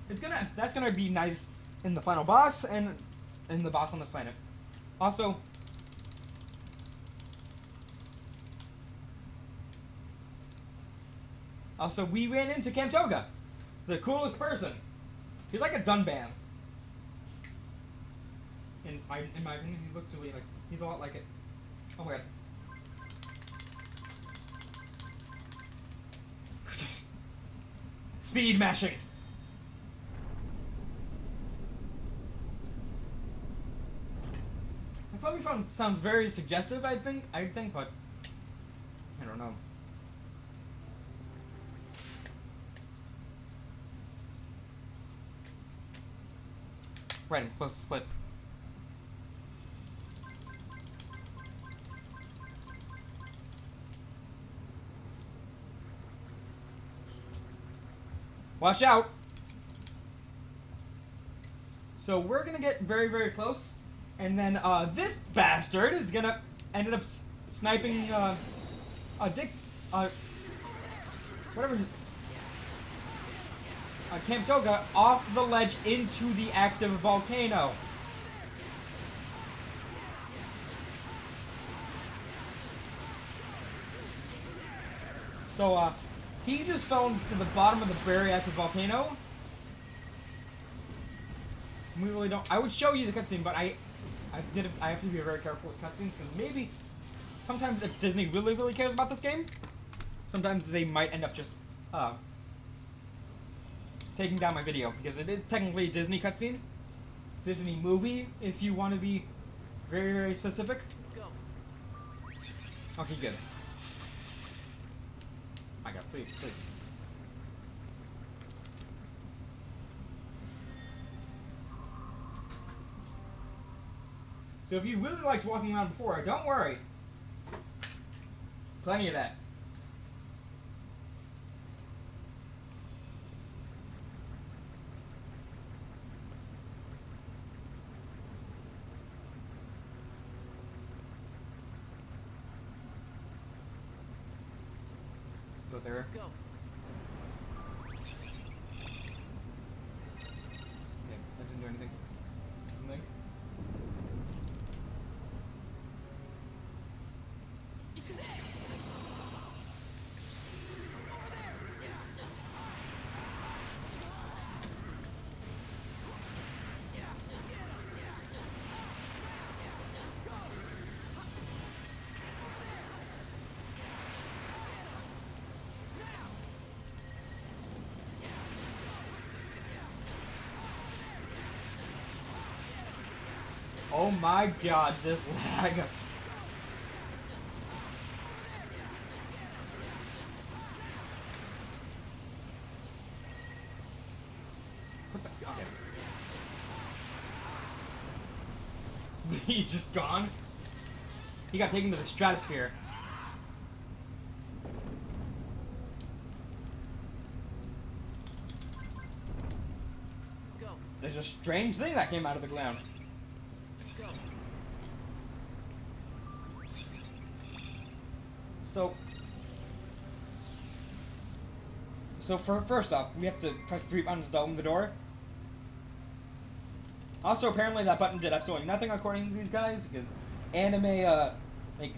A: that's gonna be nice in the final boss and in the boss on this planet. Also, we ran into Camtoga, the coolest person. He's like a Dunban. In my opinion, he looks really like he's a lot like it. Oh my god. Speed mashing. That probably sounds very suggestive. I think, but I don't know. Right, I'm close to split. Watch out! So we're gonna get very close, and then this bastard is gonna ended up sniping Camtoga off the ledge into the active volcano. So he just fell to the bottom of the very active volcano. We really don't. I would show you the cutscene, but I have to be very careful with cutscenes because maybe sometimes if Disney really cares about this game, sometimes they might end up just taking down my video because it is technically a Disney cutscene, Disney movie. If you want to be very specific.
B: Go.
A: Okay, good. My God, please. So if you really liked walking around before, don't worry. Plenty of that. Go there.
B: Go.
A: Okay, that didn't do anything. Something. Oh my God, this lag. What the? Okay. He's just gone. He got taken to the stratosphere.
B: Go.
A: there's a strange thing that came out of the ground.
B: Go.
A: So for first off, we have to press 3 buttons to open the door. Also, apparently that button did absolutely nothing according to these guys, because anime, like,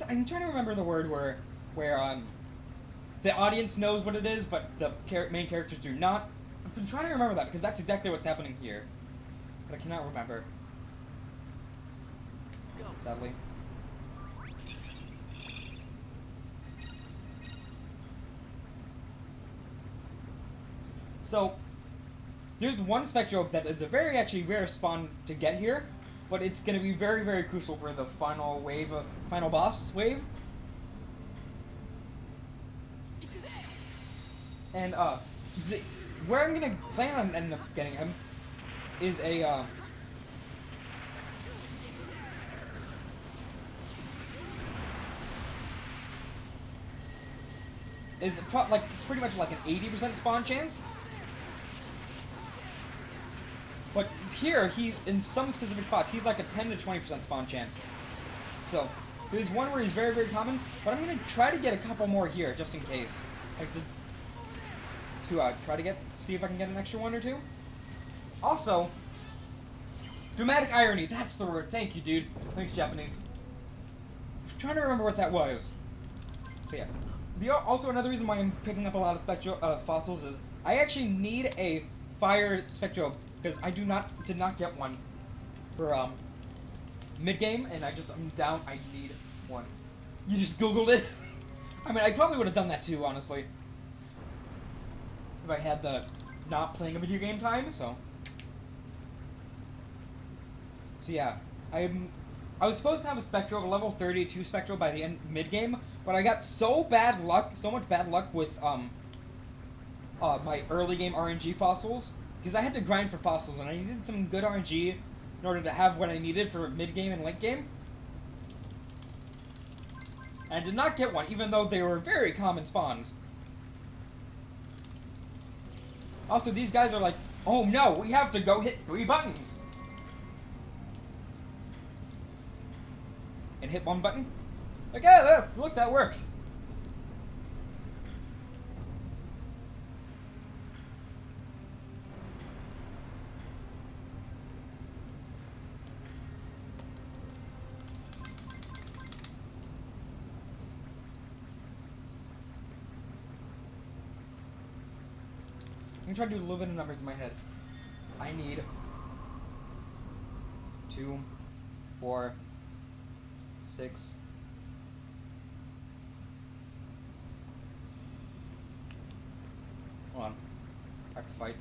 A: I'm trying to remember the word where the audience knows what it is, but the main characters do not. I'm trying to remember that, because that's exactly what's happening here. But I cannot remember.
B: Go.
A: Sadly. So, there's one Spectrobe that is a very, actually, rare spawn to get here, but it's going to be very, very crucial for the final wave, final boss wave. And, where I'm going to plan on ending up getting him is a, like, pretty much like an 80% spawn chance. But here, in some specific spots, he's like a 10 to 20% spawn chance. So, there's one where he's very, very common, but I'm going to try to get a couple more here, just in case. Like, to try to see if I can get an extra one or two. Also, dramatic irony, that's the word. Thank you, dude. Thanks, Japanese. I'm trying to remember what that was. So, yeah. Also, another reason why I'm picking up a lot of fossils is I actually need a fire Spectrobe, because I did not get one for mid-game, and I'm down. I need one. You just Googled it? I mean, I probably would have done that too, honestly, if I had the not playing a video game time. So yeah, I was supposed to have a Spectrobe, a level 32 Spectrobe by the end mid-game, but I got so much bad luck with my early game RNG fossils. Because I had to grind for fossils, and I needed some good RNG in order to have what I needed for mid-game and late-game. And I did not get one, even though they were very common spawns. Also, these guys are like, oh no, we have to go hit 3 buttons. And hit 1 button. Like, yeah, look, that worked. I'm trying to do a little bit of numbers in my head. I need 2, 4, 6. Hold on. I have to fight.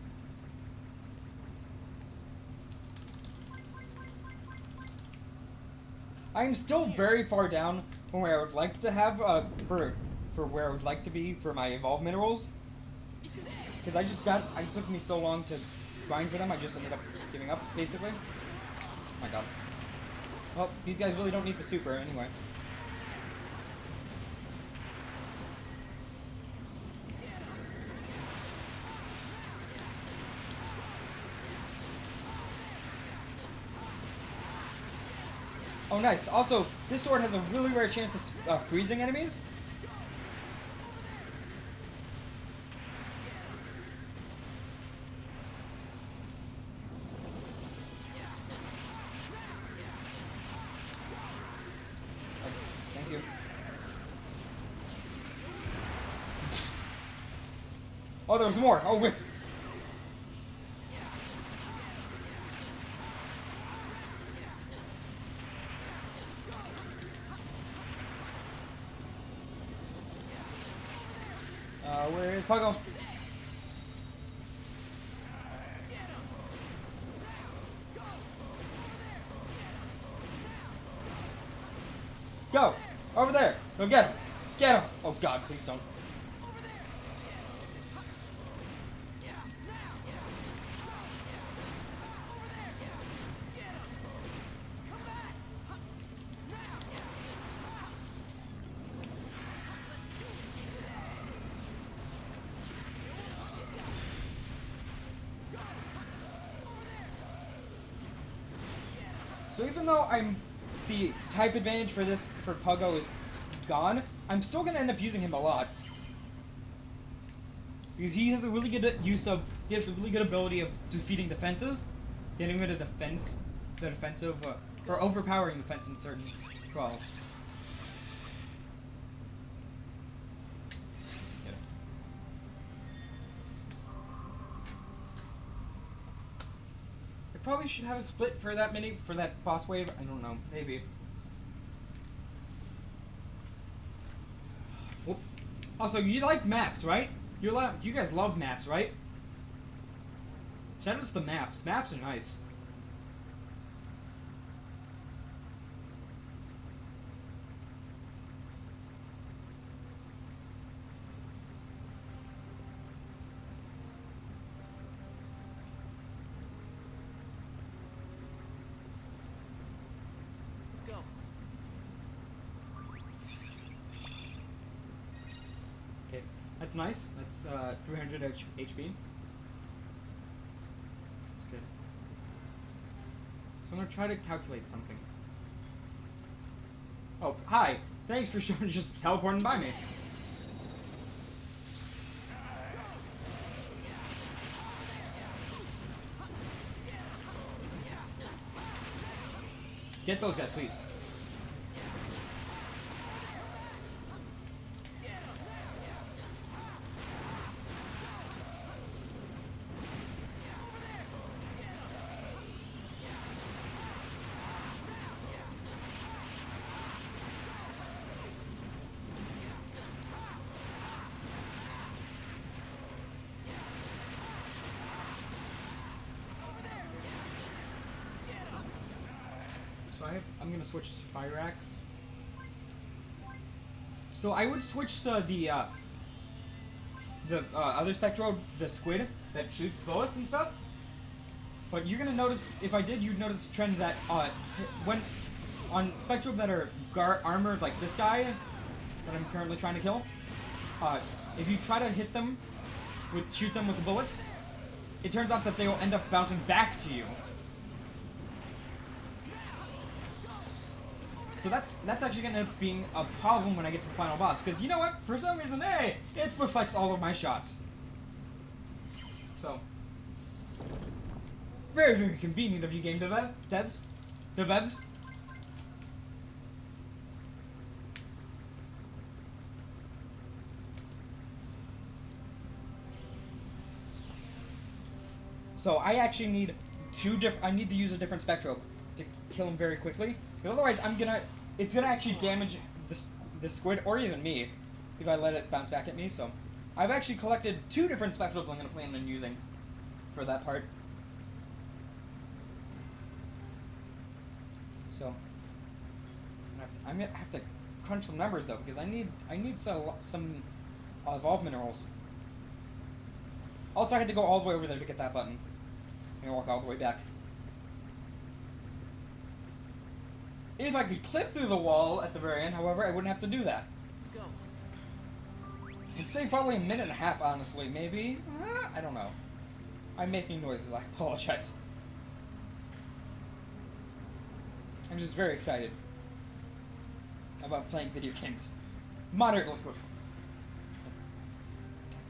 A: I am still very far down from where I would like to have, for where I would like to be for my evolved minerals. Because it took me so long to grind for them, I just ended up giving up, basically. Oh my god. Well, these guys really don't need the super, anyway. Oh, nice. Also, this sword has a really rare chance of freezing enemies. Oh, there was more. Oh, rip. Where is Puggo? Go! Over there! Go get him! Get him! Oh god, please don't. even though the type advantage for Puggo is gone, I'm still gonna end up using him a lot. Because he has a really good he has the really good ability of defeating defenses, getting rid of the defensive, or overpowering defense in certain trials. I probably should have a split for that boss wave. I don't know, maybe. Whoop. Also, you like maps, right? You guys love maps, right? Shout out to the maps. Maps are nice.
B: Go.
A: Okay, that's nice. That's 300 HP. That's good. So I'm gonna try to calculate something. Oh, hi. Thanks for showing just teleporting by me. Get those guys, please. So I'm gonna switch to Fire Axe. So I would switch to the other Spectrobe, the squid that shoots bullets and stuff. But you're gonna notice, if I did, you'd notice a trend that when on Spectrobe that are armored like this guy that I'm currently trying to kill, if you try to hit them shoot them with the bullets, it turns out that they will end up bouncing back to you. So that's actually gonna end up being a problem when I get to the final boss, because you know what? For some reason, hey, it reflects all of my shots. So very, very convenient of you game devs. So I actually need I need to use a different Spectrobe to kill him very quickly. Because otherwise, it's gonna actually damage the squid or even me if I let it bounce back at me. So I've actually collected 2 different Spectrobes I'm gonna plan on using for that part. So I'm gonna have to crunch some numbers though, because I need some evolved minerals. Also, I had to go all the way over there to get that button. I'm gonna walk all the way back. If I could clip through the wall at the very end, however, I wouldn't have to do that.
B: Go.
A: I'd say probably a minute and a half, honestly. Maybe? I don't know. I'm making noises. I apologize. I'm just very excited about playing video games. Moderately quick.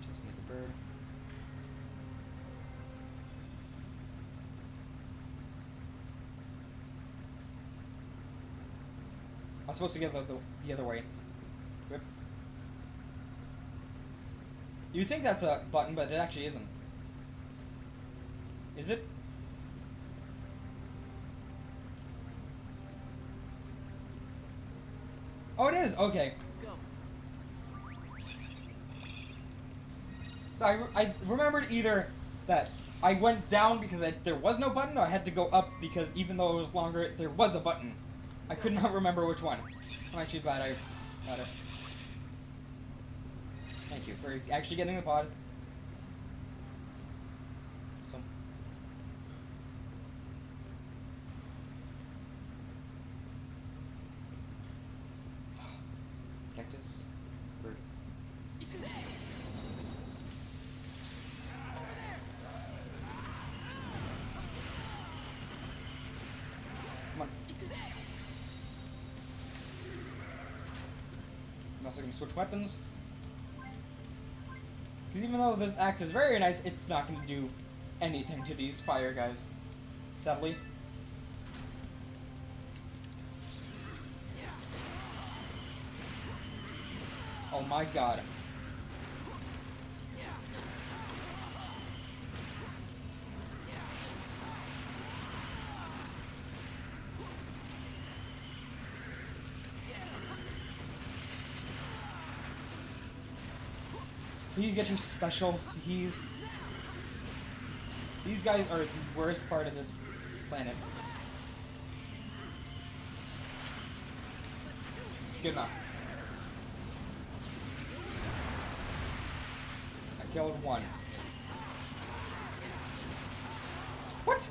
A: Just get the bird. I'm supposed to get the other way. Rip. You'd think that's a button, but it actually isn't. Is it? Oh, it is! Okay.
B: Go.
A: So I remembered either that I went down because there was no button, or I had to go up because even though it was longer, there was a button. I could not remember which one. I'm actually glad I got it. Thank you for actually getting the pod. So. Cactus. Bird. Come on. also going to switch weapons. Because even though this axe is very nice, it's not going to do anything to these fire guys. Sadly. Oh my god. Please get your special. These guys are the worst part of this planet. Good enough. I killed one. What?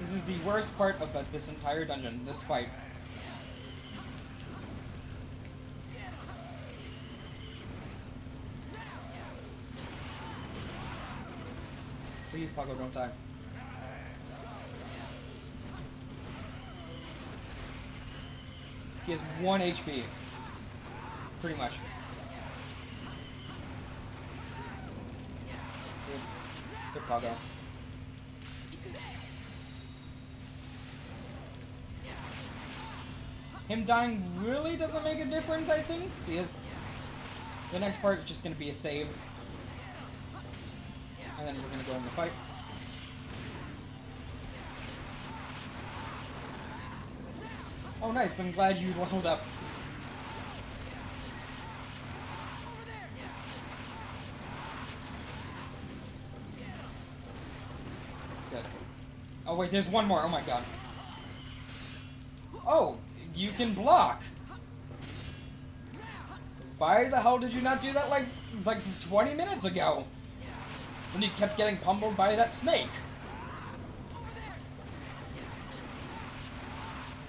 A: This is the worst part about this entire dungeon, this fight. Please, Paco, don't die. He has 1 HP. Pretty much. Good Paco. Him dying really doesn't make a difference, I think. Because the next part is just going to be a save. And then we're going to go in the fight. Oh, nice. I'm glad you leveled up. Good. Oh, wait, there's one more. Oh, my God. Oh, you can block. Why the hell did you not do that like 20 minutes ago? When you kept getting pummeled by that snake.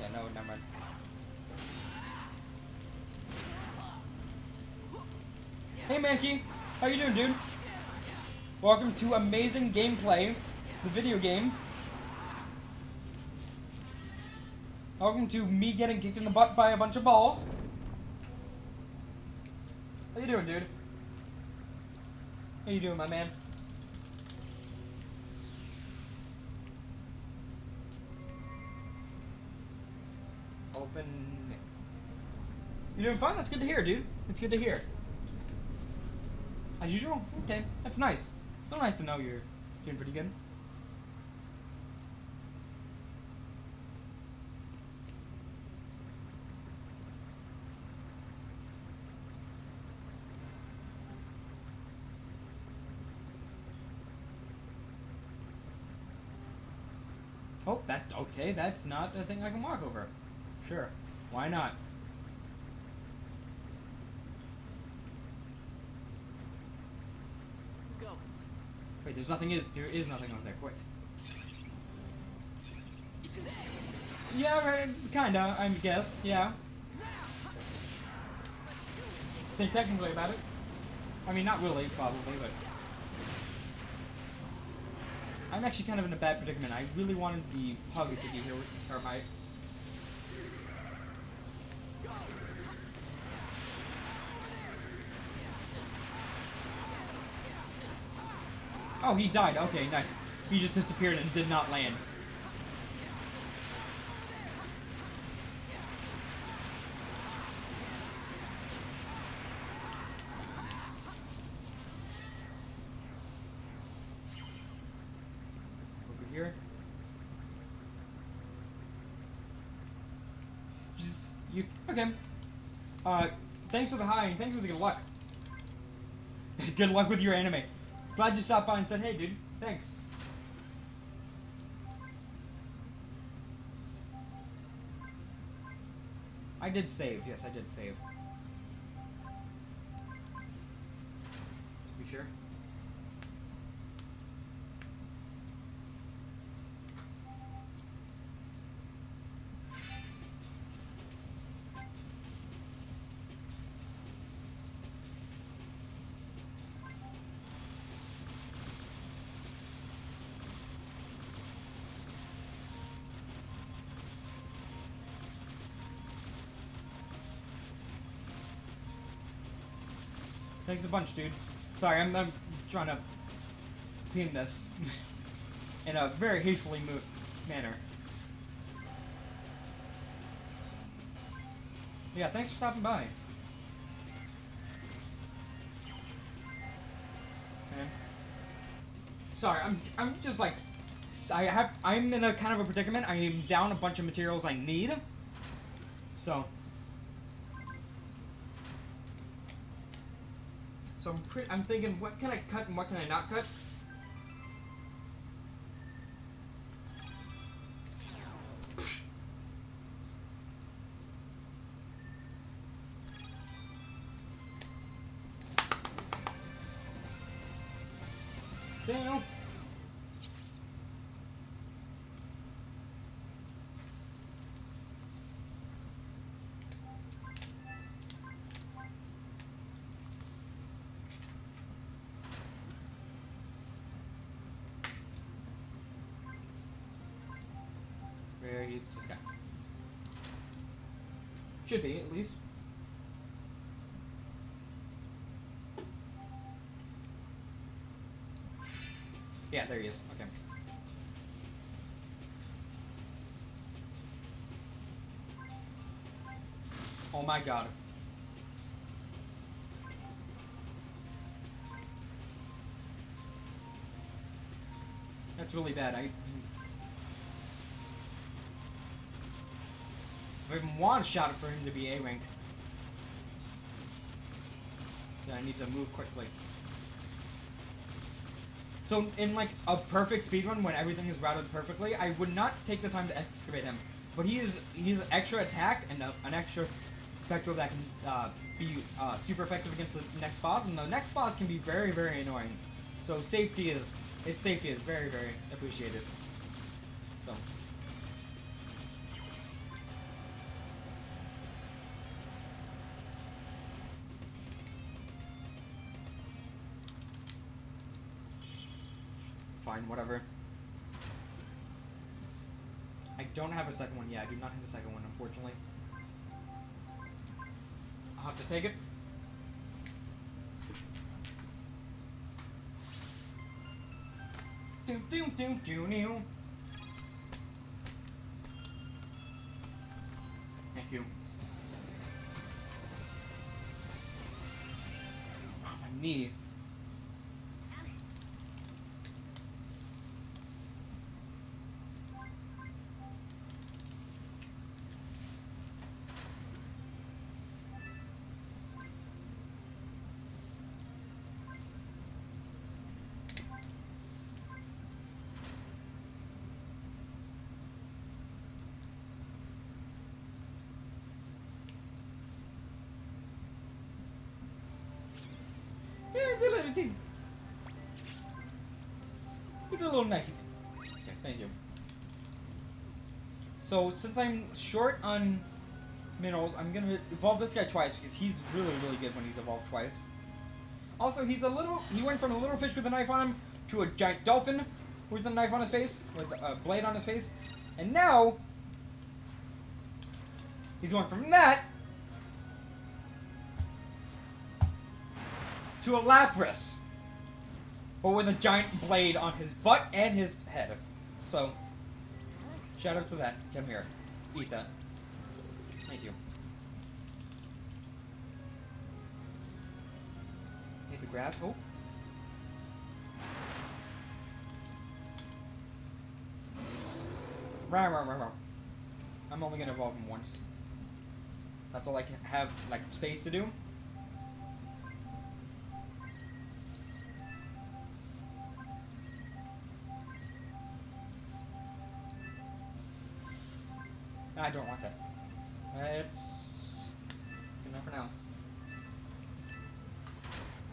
A: Yeah, no, never mind. Hey, Mankey. How you doing, dude? Welcome to Amazing Gameplay, the video game. Welcome to me getting kicked in the butt by a bunch of balls. How you doing, dude? How you doing, my man? Open. You doing fine? That's good to hear, dude. It's good to hear. As usual? Okay, that's nice. Still nice to know you're doing pretty good. Oh, okay, that's not a thing I can walk over. Sure. Why not?
B: Go.
A: Wait, there is nothing over there. Wait. Yeah, right, kinda, I guess, yeah. Think technically about it. I mean, not really, probably, but... I'm actually kind of in a bad predicament. I really wanted the pug to be here with Termite. Oh, he died. Okay, nice. He just disappeared and did not land. Over here. Just, you, okay. Thanks for the hi and thanks for the good luck. Good luck with your anime. Glad you stopped by and said, hey, dude, thanks. I did save. Yes, I did save. Just to be sure. Thanks a bunch, dude. Sorry, I'm trying to clean this in a very hastily manner. Yeah, thanks for stopping by. Okay. Sorry, I'm just like I'm in a kind of a predicament. I am down a bunch of materials I need. So I'm thinking, what can I cut and what can I not cut? Damn. Where is this guy? Should be, at least. Yeah, there he is. Okay. Oh my god. That's really bad. I even one-shot for him to be A-rank. Yeah, I need to move quickly. So, in like a perfect speedrun, when everything is routed perfectly, I would not take the time to excavate him. But he's extra attack and an extra Spectrobes that can be super effective against the next boss, and the next boss can be very, very annoying. So safety is very, very appreciated. So. Fine, whatever. I don't have a second one. Yeah, I do not have a second one, unfortunately. I'll have to take it. Thank you. Oh, my knee. Yeah, it's a little thing. It's a little knifey thing. Okay, thank you. So, since I'm short on minerals, I'm gonna evolve this guy twice because he's really, really good when he's evolved twice. Also, he went from a little fish with a knife on him to a giant dolphin with a knife on his face, with a blade on his face. And now, he's going from that to a Lapras, but with a giant blade on his butt and his head. So, shout out to that. Come here. Eat that. Thank you. Eat the grass. Oh. Rawr. I'm only gonna evolve him once. That's all I can have, like, space to do. I don't want that. It's good enough for now.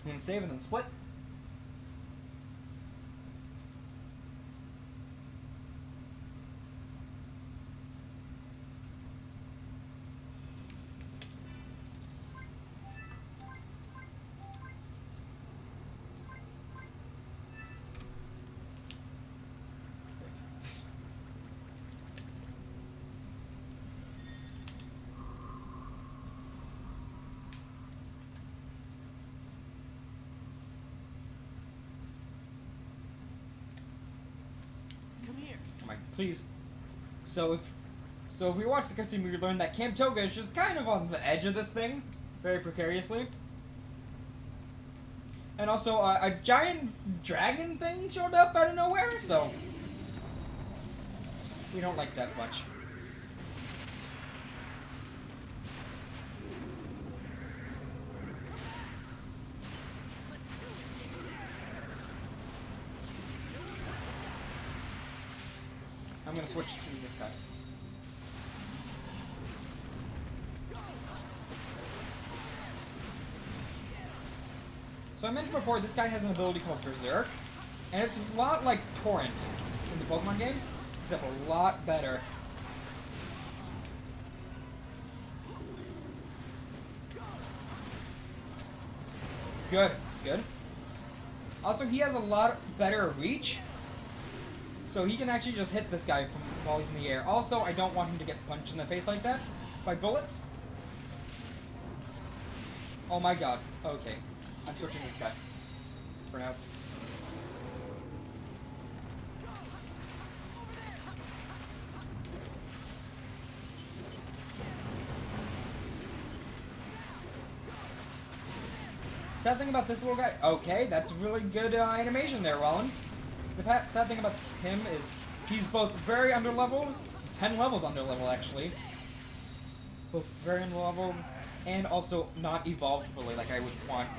A: I'm gonna save and then split. Please. So if we watch the cutscene, we learn that Camp Toga is just kind of on the edge of this thing, very precariously. And also, a giant dragon thing showed up out of nowhere, so we don't like that much. I'm gonna switch to this guy. So I mentioned before, this guy has an ability called Berserk, and it's a lot like Torrent in the Pokemon games, except a lot better. Good, good. Also, he has a lot better reach, so he can actually just hit this guy from while he's in the air. Also, I don't want him to get punched in the face like that by bullets. Oh my god. Okay. I'm switching this guy. For now. Sad thing about this little guy... Okay, that's really good animation there, Rollin. The sad thing about him is he's both very underleveled, 10 levels underleveled actually. Both very underleveled and also not evolved fully like I would want.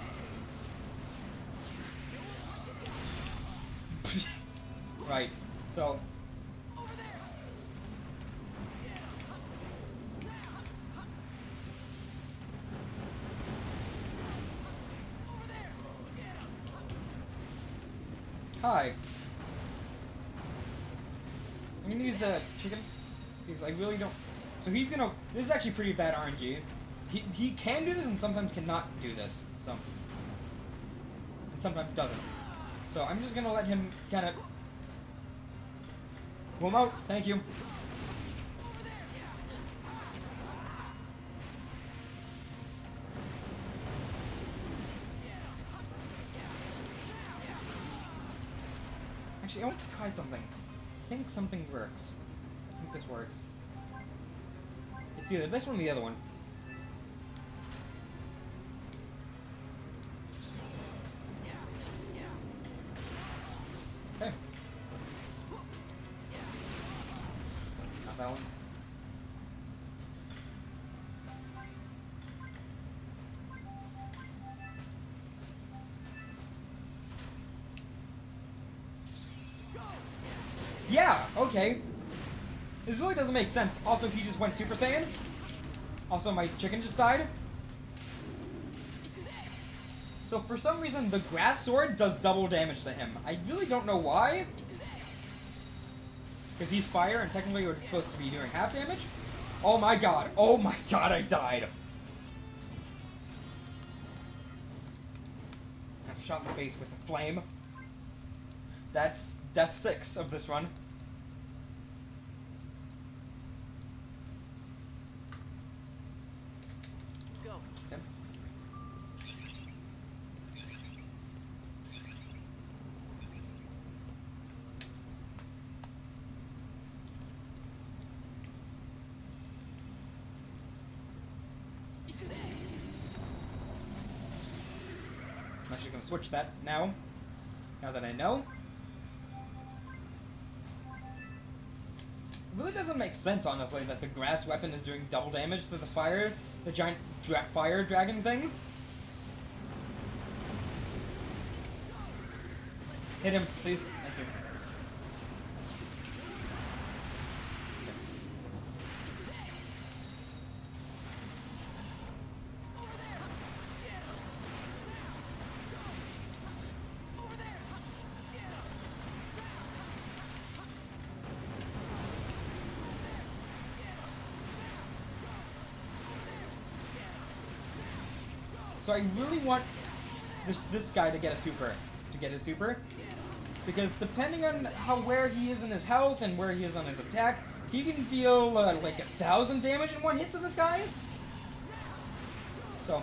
A: Right, so... Hi. I'm gonna use the chicken, because I really don't... So he's gonna... This is actually pretty bad RNG. He can do this and sometimes cannot do this, so... And sometimes doesn't. So I'm just gonna let him kind of... Pull him out, thank you. Actually, I want to try something. I think something works. I think this works. It's either this one or the other one. Okay. Not that one. Yeah, okay. This really doesn't make sense. Also, he just went Super Saiyan. Also, my chicken just died. So, for some reason, the grass sword does double damage to him. I really don't know why. Because he's fire, and technically we're supposed to be doing half damage. Oh my god, I died. I'm shot in the face with a flame. That's death 6 of this run.
B: Go.
A: Yep. I'm actually going to switch that now that I know. It really doesn't make sense, honestly, that the grass weapon is doing double damage to the giant fire dragon thing. Hit him, please. Thank you. So I really want this guy to get a super, because depending on where he is in his health and where he is on his attack, he can deal like 1,000 damage in one hit to this guy. So.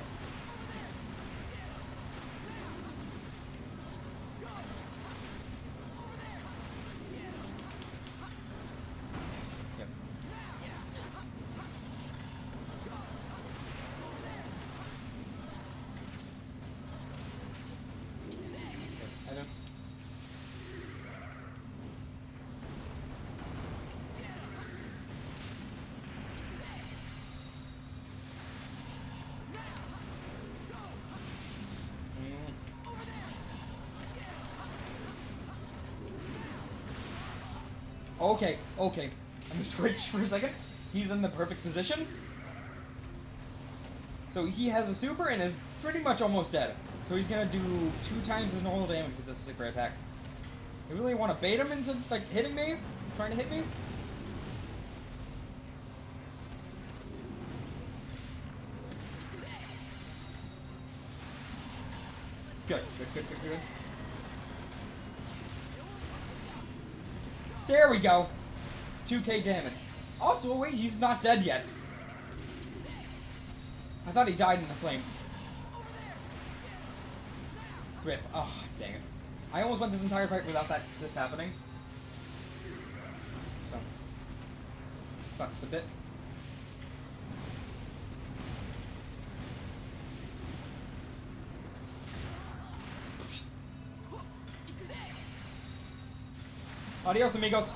A: Okay, okay. I'm gonna switch for a second. He's in the perfect position. So he has a super and is pretty much almost dead. So he's gonna do 2 times his normal damage with this super attack. I really want to bait him into like hitting me, trying to hit me. Good, good, good, good, good. There we go. 2k damage. Also, wait, he's not dead yet. I thought he died in the flame. Rip. Oh, dang it. I almost went this entire fight without this happening. So, sucks a bit. Adios, amigos.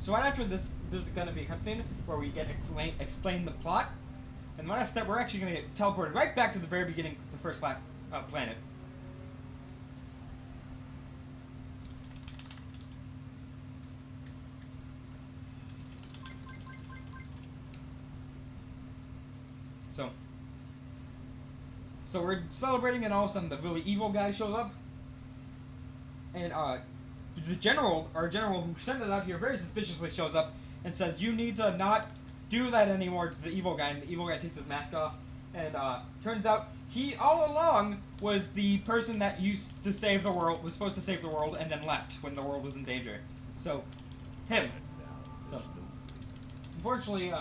A: So right after this, there's going to be a cutscene where we get explain the plot, and right after that, we're actually going to get teleported right back to the very beginning, the first planet. So we're celebrating, and all of a sudden, the really evil guy shows up, and the general, our general who sent us out here very suspiciously shows up and says, you need to not do that anymore to the evil guy, and the evil guy takes his mask off, and turns out he all along was the person that used to save the world, was supposed to save the world, and then left when the world was in danger. So, him. So, unfortunately,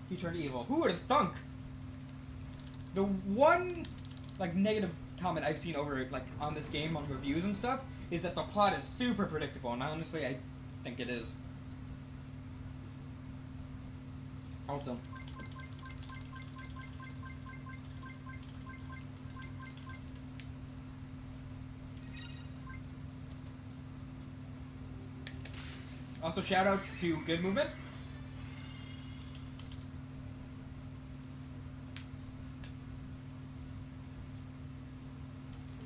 A: he turned evil. Who would have thunk? The one, like, negative comment I've seen over, like, on this game, on reviews and stuff, is that the plot is super predictable, and honestly, I think it is. Also, shoutouts to Good Movement.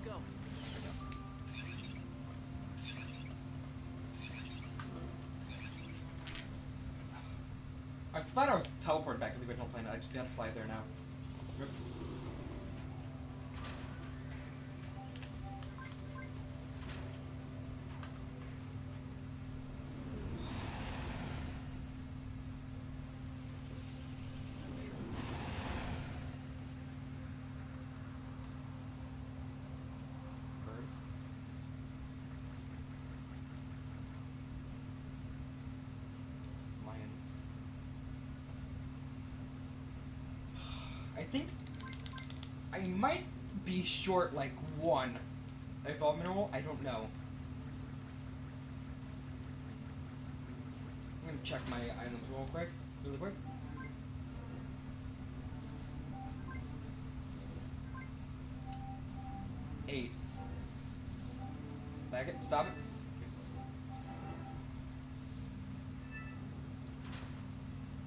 B: Go.
A: I thought I was teleported back to the original planet. I just got to fly there now. Yep. Bird. Lion. I think I might be short like 1 evolved mineral. I don't know. I'm gonna check my items really quick. Eight. Back it. Stop it.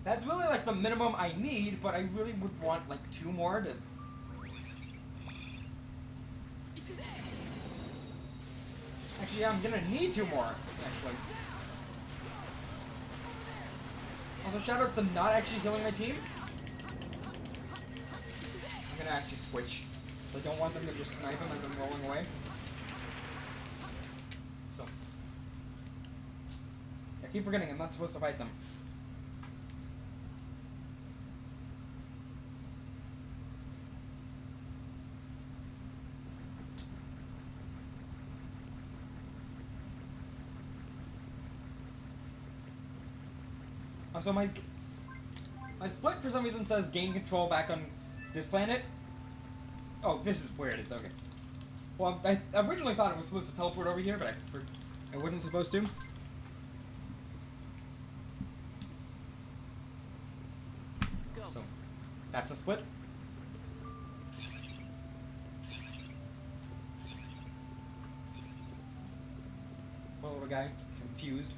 A: That's really like the minimum I need, but I really would want like 2 more to. Actually, yeah, I'm gonna need 2 more. Actually. Also, shout out to not actually killing my team. I'm gonna actually switch. I don't want them to just snipe him as I'm rolling away. So. I keep forgetting I'm not supposed to fight them. So my split for some reason says gain control back on this planet. Oh, this is where it is. Okay. Well, I originally thought it was supposed to teleport over here, but I wasn't supposed to.
B: Go.
A: So That's a split. Poor little guy, confused.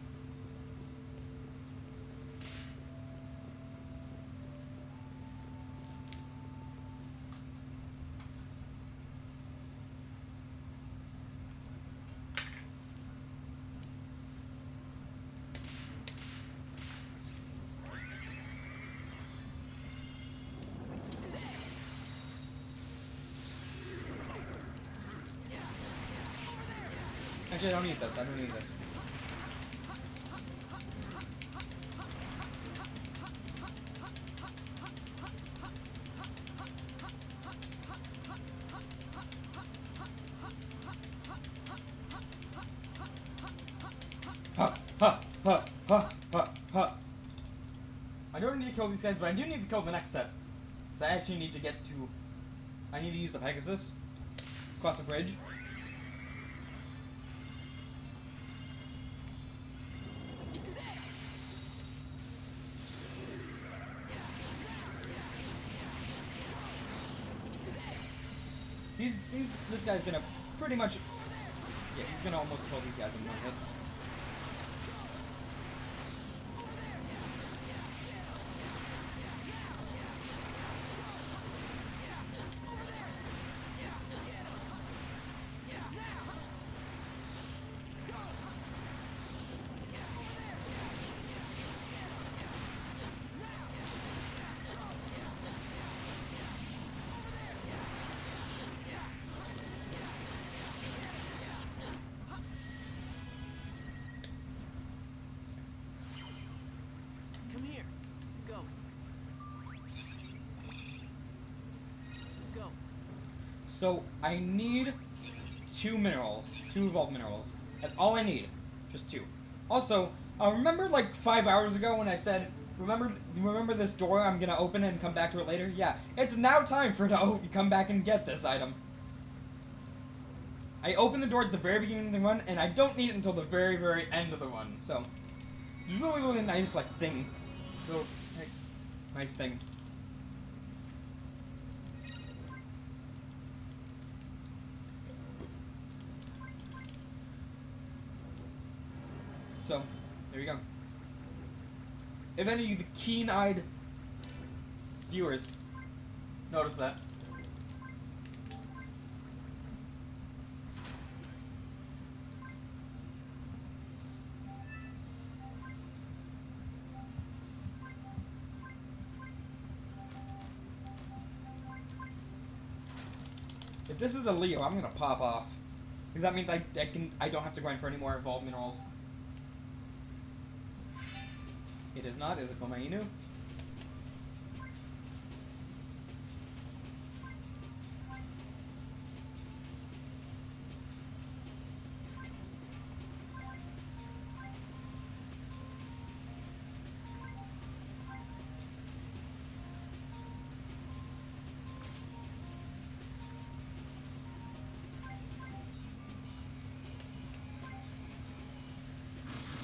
A: Actually, I don't need this. I don't need this. Ha ha ha ha ha ha. I don't need to kill these guys, but I do need to kill the next set. So I actually need to get to... I need to use the Pegasus. Cross the bridge. This guy's gonna pretty much... Yeah, he's gonna almost kill these guys in one hit.
B: Come here. Go. Go.
A: So, I need 2 minerals. 2 evolved minerals. That's all I need. Just 2. Also, remember like 5 hours ago when I said, remember this door, I'm gonna open it and come back to it later? Yeah, it's now time for it to come back and get this item. I opened the door at the very beginning of the run, and I don't need it until the very, very end of the run. So, really, really nice, like, thing. Real, like, nice thing. So, there you go. If any of the keen-eyed viewers notice that. If this is a Leo, I'm gonna pop off. Because that means I don't have to grind for any more evolved minerals. It is not, is it Komainu?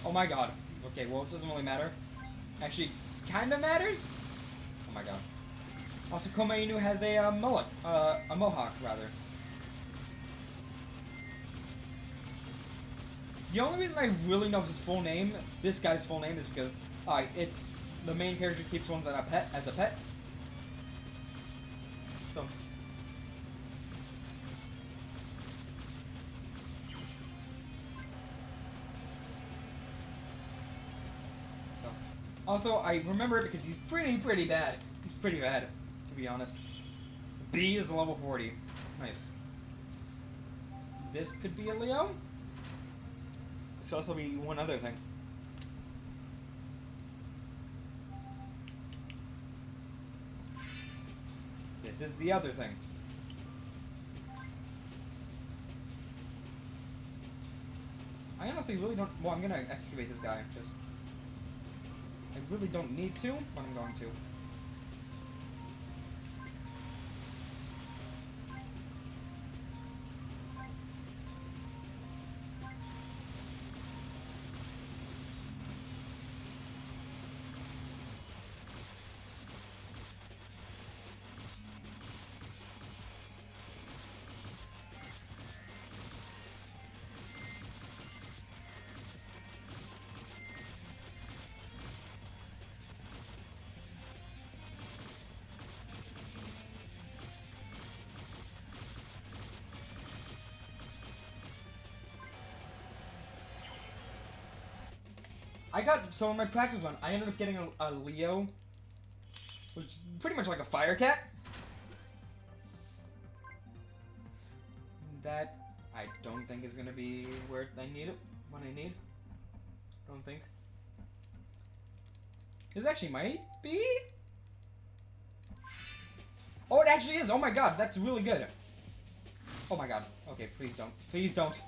A: Oh my god. Okay, well, it doesn't really matter. Actually, kinda matters? Oh my god. Also, Komainu has a mullet. A mohawk, rather. The only reason I really know his full name, this guy's full name, is because it's the main character keeps one as a pet. So. Also, I remember it because he's pretty bad. He's pretty bad, to be honest. B is level 40. Nice. This could be a Leo. This could also be one other thing. This is the other thing. I honestly really don't... Well, I'm gonna excavate this guy, just... I really don't need to, but I'm going to. I got, so in my practice one, I ended up getting a Leo, which is pretty much like a fire cat. That I don't think is gonna be where I need it, what I need. Don't think. This actually might be? Oh, it actually is! Oh my god, that's really good. Oh my god. Okay, please don't. Please don't.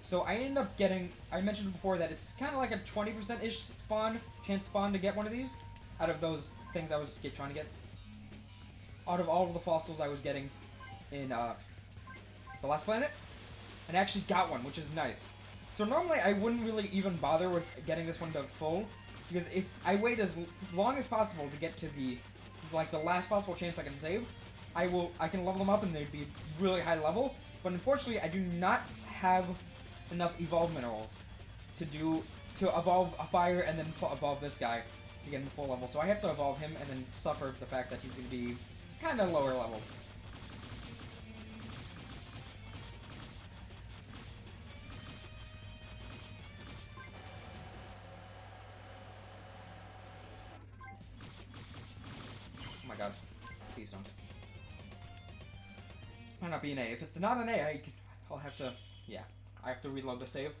A: So I ended up getting, I mentioned before that it's kind of like a 20%-ish chance spawn to get one of these, out of those things I was trying to get. Out of all of the fossils I was getting in the last planet, and I actually got one, which is nice. So normally I wouldn't really even bother with getting this one to full, because if I wait as long as possible to get to the, like, the last possible chance I can save, I can level them up and they'd be really high level, but unfortunately I do not have enough evolve minerals to evolve a fire and then evolve this guy to get him to full level. So I have to evolve him and then suffer the fact that he's going to be kind of lower level. Oh my god. Please don't. This might not be an A. If it's not an A, I'll have to... Yeah. I have to reload the save.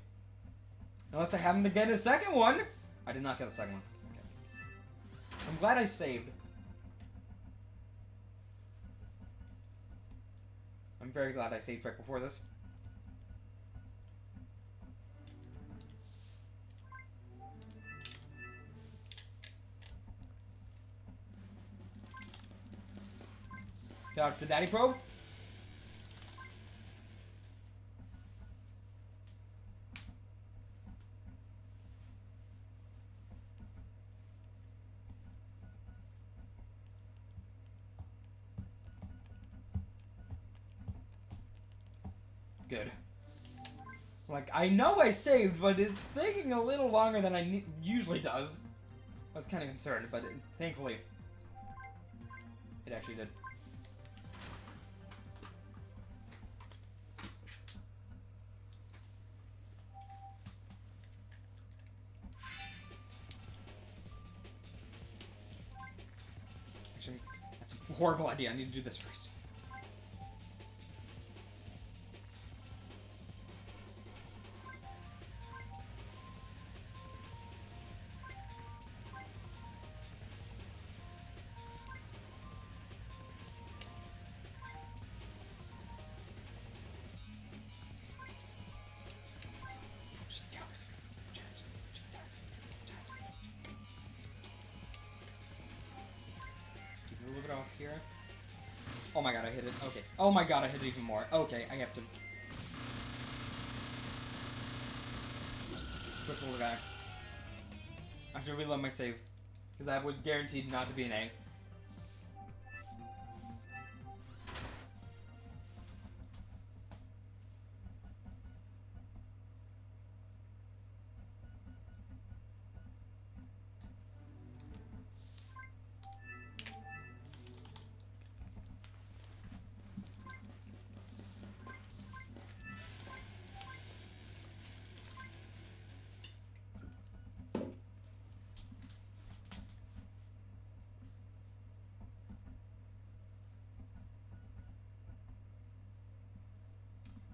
A: Unless I happen to get a second one! I did not get a second one. Okay. I'm glad I saved. I'm very glad I saved right before this. Shout out to Daddy Probe. Good. Like, I know I saved, but it's taking a little longer than I usually does. I was kind of concerned, but thankfully, it actually did. Actually, that's a horrible idea. I need to do this first. Move it off here. Oh my god, I hit it. Okay. Oh my god, I hit it even more. Okay, I have to... Quick little guy. I have to reload my save. Because that was guaranteed not to be an A.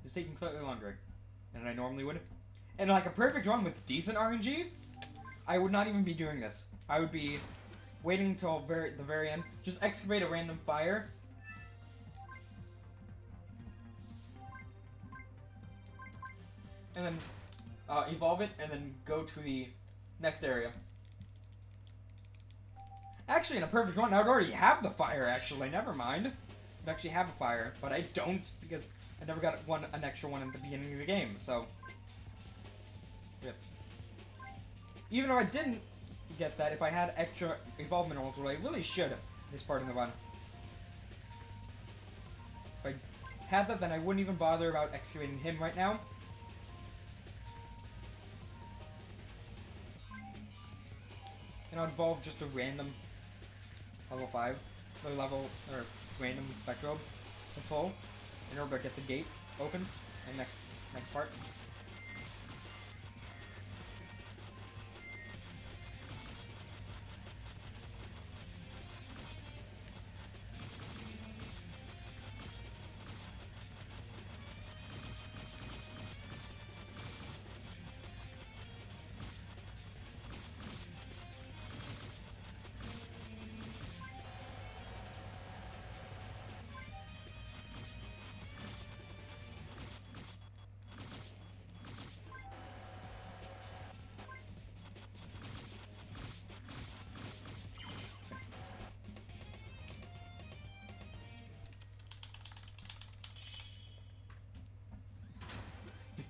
A: It's taking slightly longer than I normally would. And like a perfect run with decent RNG, I would not even be doing this. I would be waiting until the very end. Just excavate a random fire. And then evolve it and then go to the next area. Actually, in a perfect run, I would already have the fire, actually. Never mind. I'd actually have a fire, but I don't because I never got an extra one at the beginning of the game, so... Yep. Even if I didn't get that, if I had extra evolve minerals, well, I really should this part in the run. If I had that, then I wouldn't even bother about excavating him right now. And I'd evolve just a random level 5. low level or random Spectrobe to full in order to get the gate open and next part.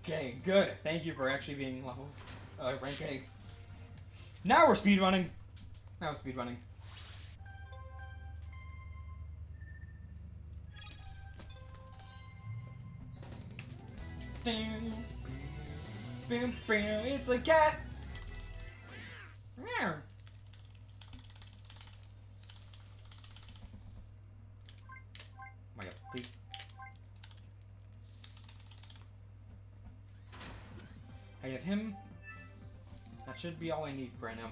A: Okay, good. Thank you for actually being level rank A. Now we're speedrunning. Now we're speedrunning. It's a cat. Meow. Oh my god, please. I have him. That should be all I need for right now.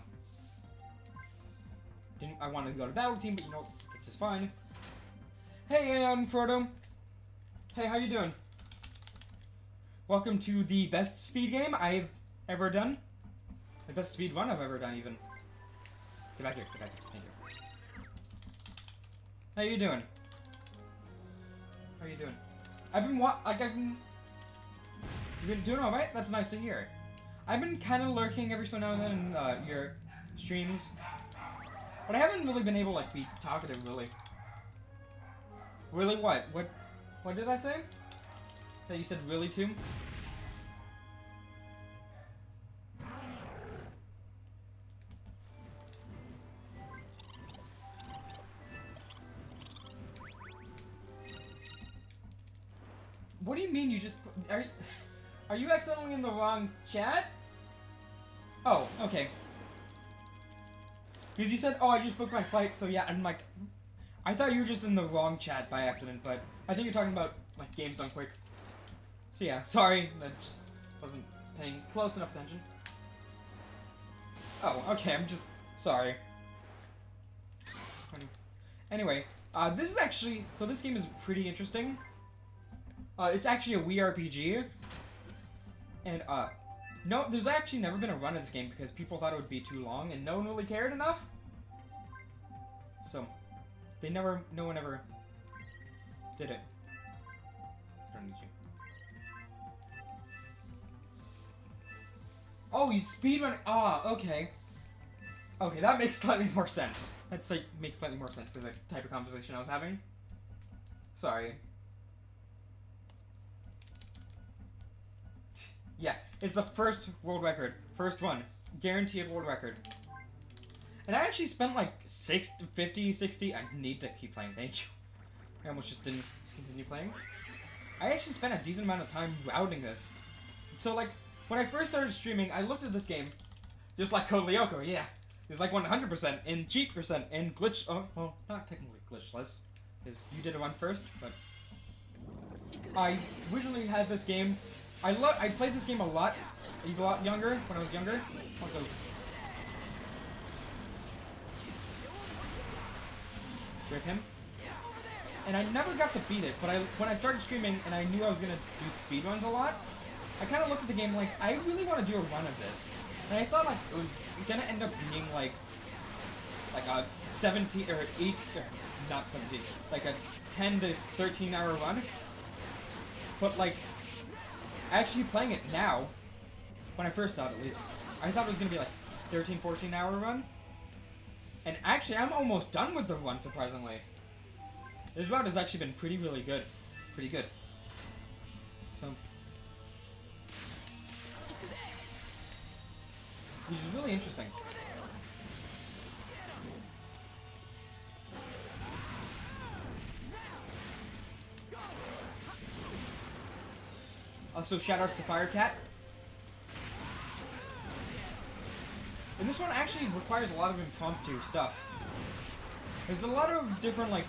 A: I wanted to go to battle team, but you know, this is fine. Hey, Frodo. Hey, how you doing? Welcome to the best speed game I've ever done. The best speed run I've ever done, even. Get back here. Get back here. Thank you. How you doing? How you doing? You've been doing all right. That's nice to hear. I've been kind of lurking every so now and then in your streams, but I haven't really been able to like be talkative, really. Really, what? What did I say? That you said really too? What do you mean you just are you accidentally in the wrong chat? Oh, okay. Because you said, oh, I just booked my flight, so yeah, I'm like, I thought you were just in the wrong chat by accident, but I think you're talking about, like, games done quick. So yeah, sorry, I just wasn't paying close enough attention. Oh, okay, I'm just sorry. Anyway, this is actually, so this game is pretty interesting. It's actually a Wii RPG. And, no, there's actually never been a run of this game because people thought it would be too long and no one really cared enough. So, no one ever did it. I don't need you. Oh, you speedrun? Ah, okay. Okay, that makes slightly more sense. That's like, makes slightly more sense for the type of conversation I was having. Sorry. Yeah, it's the first world record. First one. Guaranteed world record. And I actually spent like 50, 60... I need to keep playing, thank you. I almost just didn't continue playing. I actually spent a decent amount of time routing this. So like, when I first started streaming, I looked at this game, just like Code Lyoko, yeah. It was like 100% in cheat percent in glitch... Oh, well, not technically glitchless, because you did a run first, but... I originally had this game... I played this game a lot younger, when I was younger. Also, rip him. And I never got to beat it, but when I started streaming and I knew I was gonna do speedruns a lot, I kind of looked at the game like, I really want to do a run of this. And I thought like it was gonna end up being like a 17 or 8, or not 17, like a 10 to 13 hour run. But like, actually playing it now, when I first saw it at least, I thought it was going to be like 13, 14 hour run. And actually, I'm almost done with the run, surprisingly. This route has actually been really good. Pretty good. So, which is really interesting. Also, shout out to Firecat. And this one actually requires a lot of impromptu stuff. There's a lot of different, like,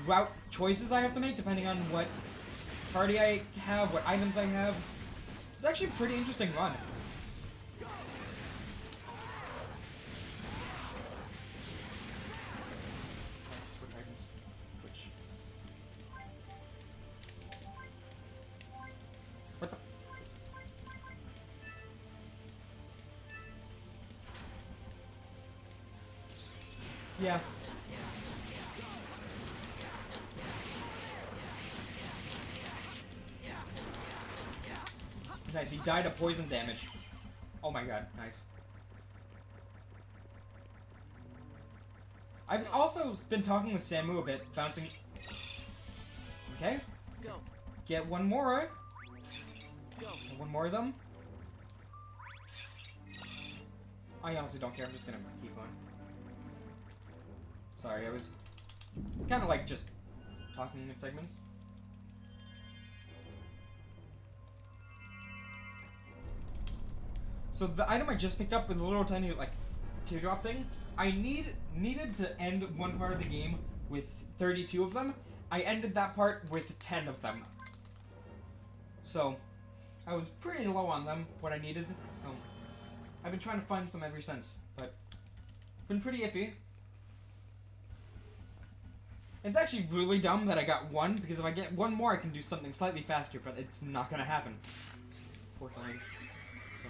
A: route choices I have to make depending on what party I have, what items I have. It's actually a pretty interesting run. Switch items. Which... What the... Yeah. Nice, he died of poison damage. Oh my god, nice. I've also been talking with Samu a bit, bouncing... Okay.
B: Go.
A: Get one more.
B: Go.
A: One more of them. I honestly don't care, I'm just gonna keep going. Sorry, I was kind of like just talking in segments. So the item I just picked up with the little tiny like teardrop thing, I needed to end one part of the game with 32 of them. I ended that part with 10 of them. So I was pretty low on them, what I needed. So I've been trying to find some ever since, but been pretty iffy. It's actually really dumb that I got one, because if I get one more I can do something slightly faster, but it's not gonna happen. Fortunately. So,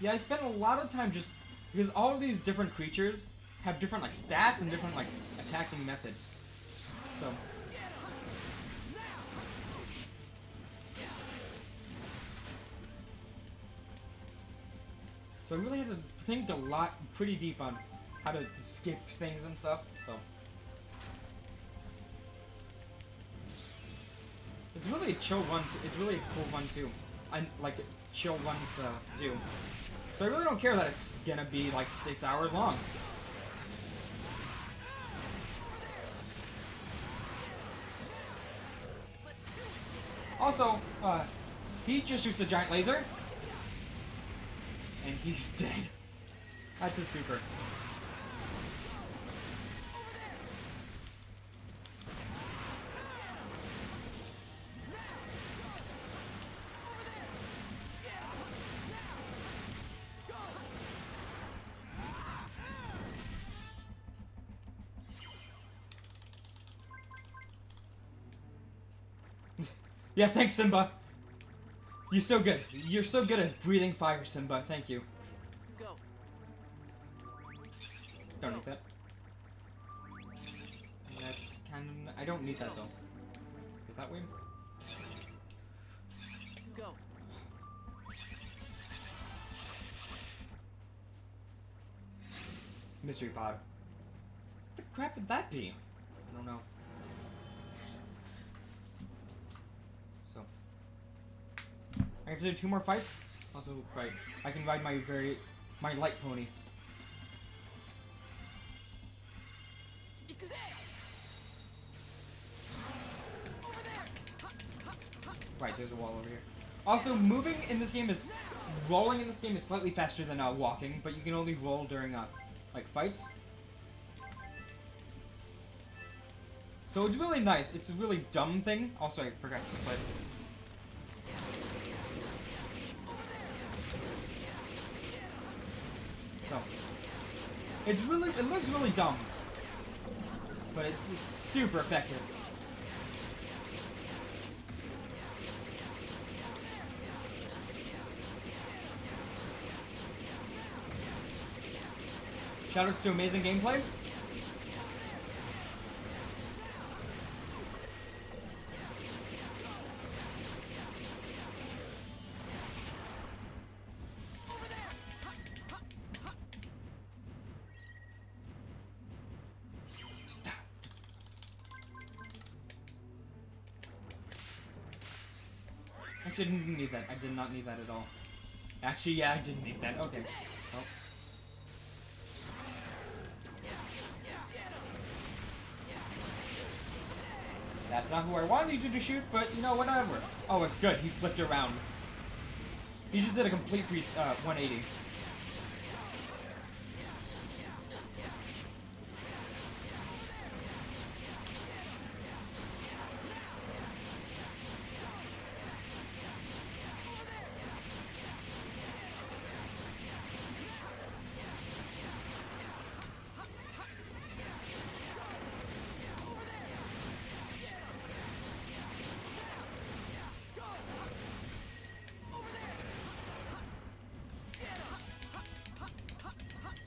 A: yeah, I spent a lot of time just because all of these different creatures have different like stats and different like attacking methods. So I really had to think a lot, pretty deep on how to skip things and stuff. So it's really a chill one. It's really a cool one too. I like a chill one to do. So I really don't care that it's gonna be like 6 hours long. Also, he just shoots a giant laser, and he's dead. That's a super. Yeah, thanks, Simba. You're so good. You're so good at breathing fire, Simba. Thank you.
B: Go.
A: Don't need that. That's kind of... I don't need that, though. Get that way.
B: Go.
A: Mystery pod. What the crap would that be? I don't know. So. I have to do 2 more fights. Also, right. I can ride my light pony. Right, there's a wall over here. Also, moving in this game is... Rolling in this game is slightly faster than walking, but you can only roll during, like, fights. So it's really nice. It's a really dumb thing. Also, I forgot to split. So, it looks really dumb, but it's super effective. Shoutouts to amazing gameplay. I didn't need that. I did not need that at all. Actually, yeah, I didn't need that. Okay. Well. That's not who I wanted you to shoot, but you know, whatever. Oh, good. He flipped around. He just did a complete 180.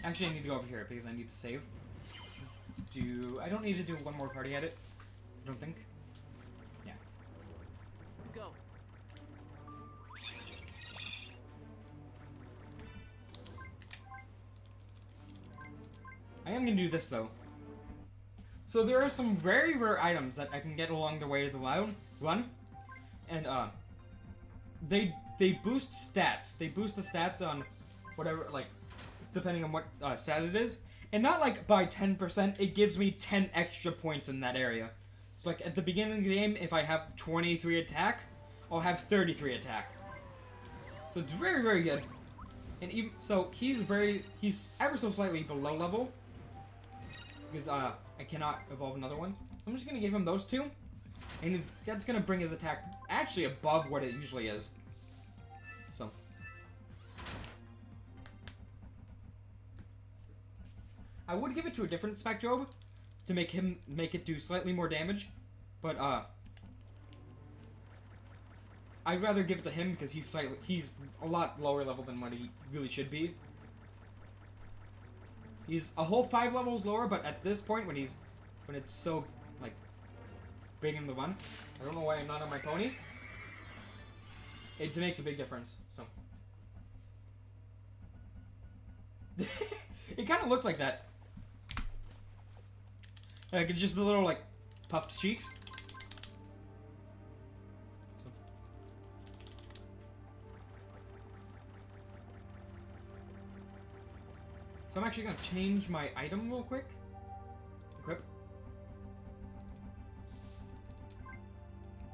A: Actually, I need to go over here because I need to save. I don't need to do one more party edit. I don't think. Yeah.
B: Go.
A: I am gonna do this though. So there are some very rare items that I can get along the way to the run, and they boost stats. They boost the stats on whatever, like, depending on what stat it is, and not like by 10%. It gives me 10 extra points in that area. So like at the beginning of the game, if I have 23 attack, I'll have 33 attack. So it's very, very good. And even so, he's ever so slightly below level because I cannot evolve another one. So I'm just gonna give him those two, and that's gonna bring his attack actually above what it usually is. So I would give it to a different Spectrobe to make it do slightly more damage, but I'd rather give it to him because he's a lot lower level than what he really should be. He's a whole 5 levels lower, but at this point when it's so like big in the run, I don't know why I'm not on my pony. It makes a big difference. So it kind of looks like that. Like it's just a little like puffed cheeks. So I'm actually gonna change my item real quick. Equip.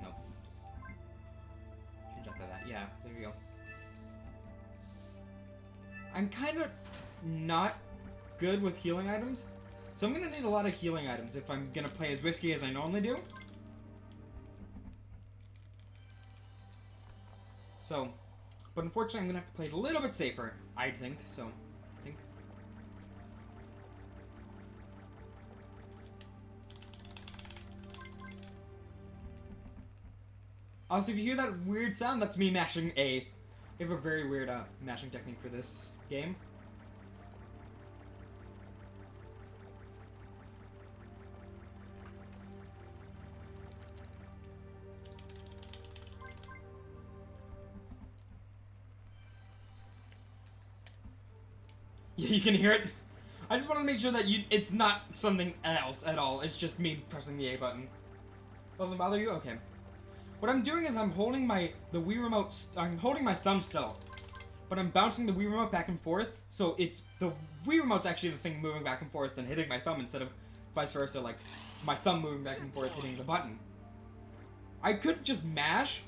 A: No. Change up to that. Yeah, there you go. I'm kind of not good with healing items, so I'm gonna need a lot of healing items if I'm gonna play as risky as I normally do. So, but unfortunately I'm gonna have to play it a little bit safer, I think, so, I think. Also, if you hear that weird sound, that's me mashing A. I have a very weird mashing technique for this game. Yeah, you can hear it. I just want to make sure that it's not something else at all. It's just me pressing the A button. Doesn't bother you? Okay. What I'm doing is I'm holding the Wii remote. I'm holding my thumb still, but I'm bouncing the Wii remote back and forth. So it's the Wii remote's actually the thing moving back and forth and hitting my thumb instead of vice versa, like my thumb moving back and forth hitting the button. I could just mash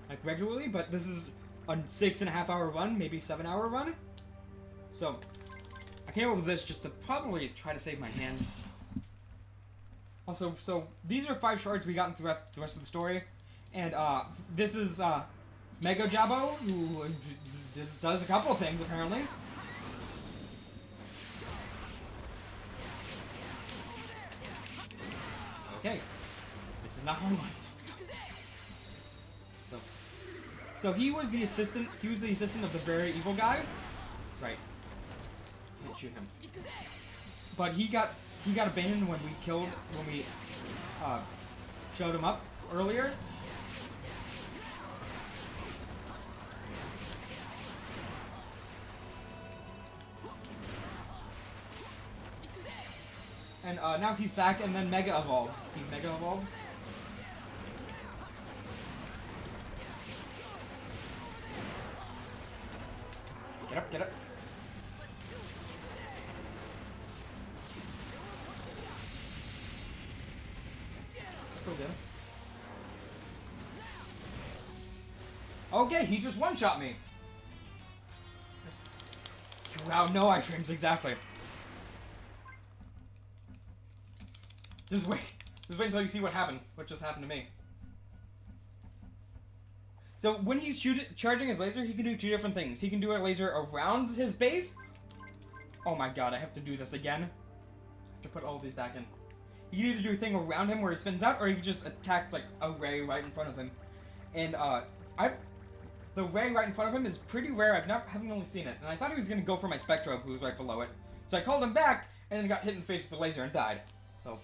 A: like regularly, but this is a 6.5 hour run, maybe 7 hour run. So I came up with this just to probably try to save my hand. Also, so these are 5 shards we got throughout the rest of the story. And this is Mega Jabbo, who does a couple of things, apparently. Okay. This is not how I want this. So he was the assistant of the very evil guy. Right. Can't shoot him. But he got abandoned when we showed him up earlier. And now he's back, and then Mega Evolved. He Mega Evolved. Get up, get up. Still good. Okay, he just one-shot me. Wow, no iframes, exactly. Just wait until you see what just happened to me. So when he's charging his laser, he can do 2 different things. He can do a laser around his base. Oh my god, I have to do this again. I have to put all of these back in. He can either do a thing around him where he spins out, or he can just attack like a ray right in front of him. And the ray right in front of him is pretty rare. I haven't only seen it, and I thought he was gonna go for my Spectrobe, who was right below it. So I called him back, and then got hit in the face with a laser and died. So,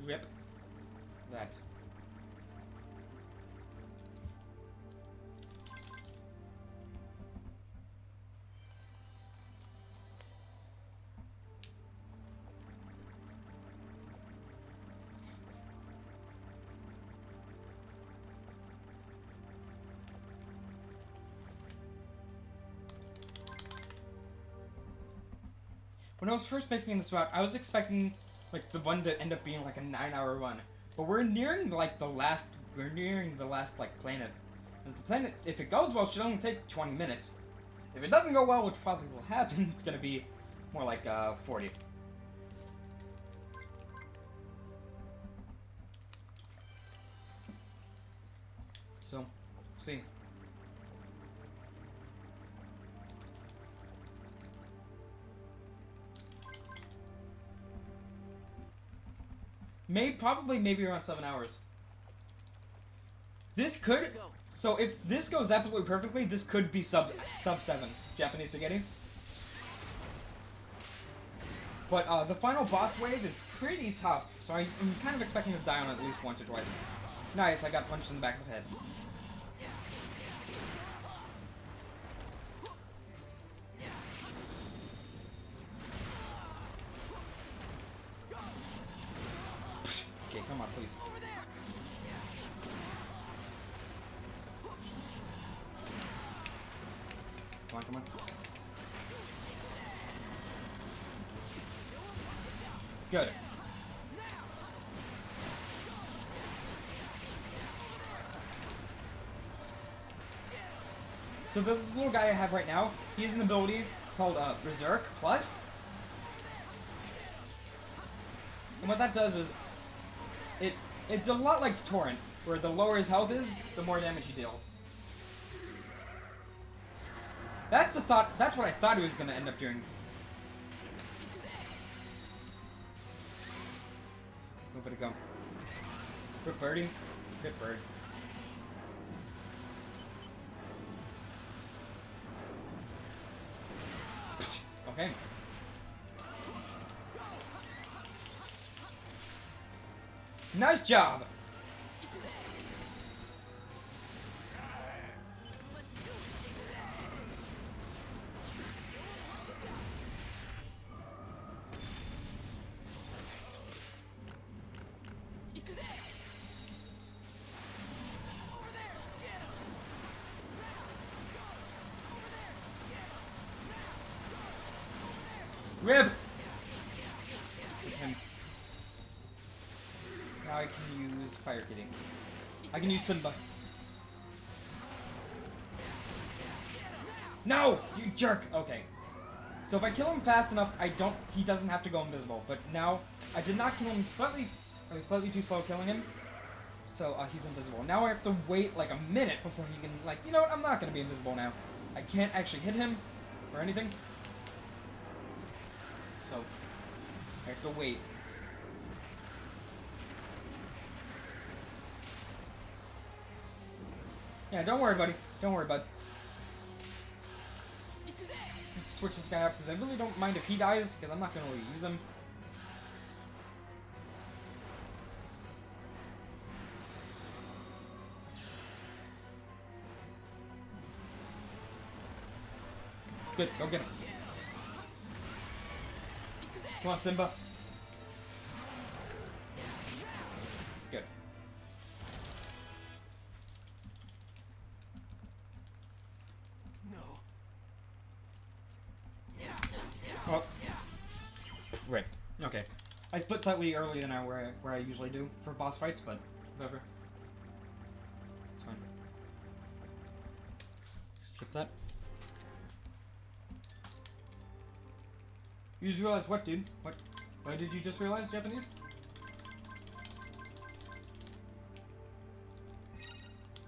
A: rip that. When I was first making this route, I was expecting like the one to end up being like a 9-hour run, but we're nearing like the last like planet. And the planet, if it goes well, should only take 20 minutes. If it doesn't go well, which probably will happen, it's gonna be more like 40. So, see. Maybe around 7 hours. This could.
B: Go.
A: So if this goes absolutely perfectly, this could be sub 7 Japanese spaghetti. But the final boss wave is pretty tough, so I'm kind of expecting to die on it at least once or twice. Nice, I got punched in the back of the head. Okay, come on, please. Come on, come on. Good. So this little guy I have right now, he has an ability called Berserk Plus. And what that does is, it's a lot like Torrent, where the lower his health is, the more damage he deals. That's what I thought he was gonna end up doing. Where would it go? Good birdie. Good bird. Okay. Nice job! Rib! Now I can use Fire Kitty. I can use Simba. No! You jerk! Okay. So if I kill him fast enough, he doesn't have to go invisible. But now, I did not kill him I was slightly too slow killing him. So he's invisible. Now I have to wait like a minute before he can, like, you know what, I'm not gonna be invisible now. I can't actually hit him or anything. So, I have to wait. Yeah, don't worry, buddy. Don't worry, bud. Let's switch this guy up, because I really don't mind if he dies, because I'm not going to use him. Good, go get him. Come on, Simba. Good.
B: No.
A: Oh. Right. Okay. I split slightly earlier than where I usually do for boss fights, but whatever. It's fine. Skip that. You just realized what, dude? What did you just realize, Japanese?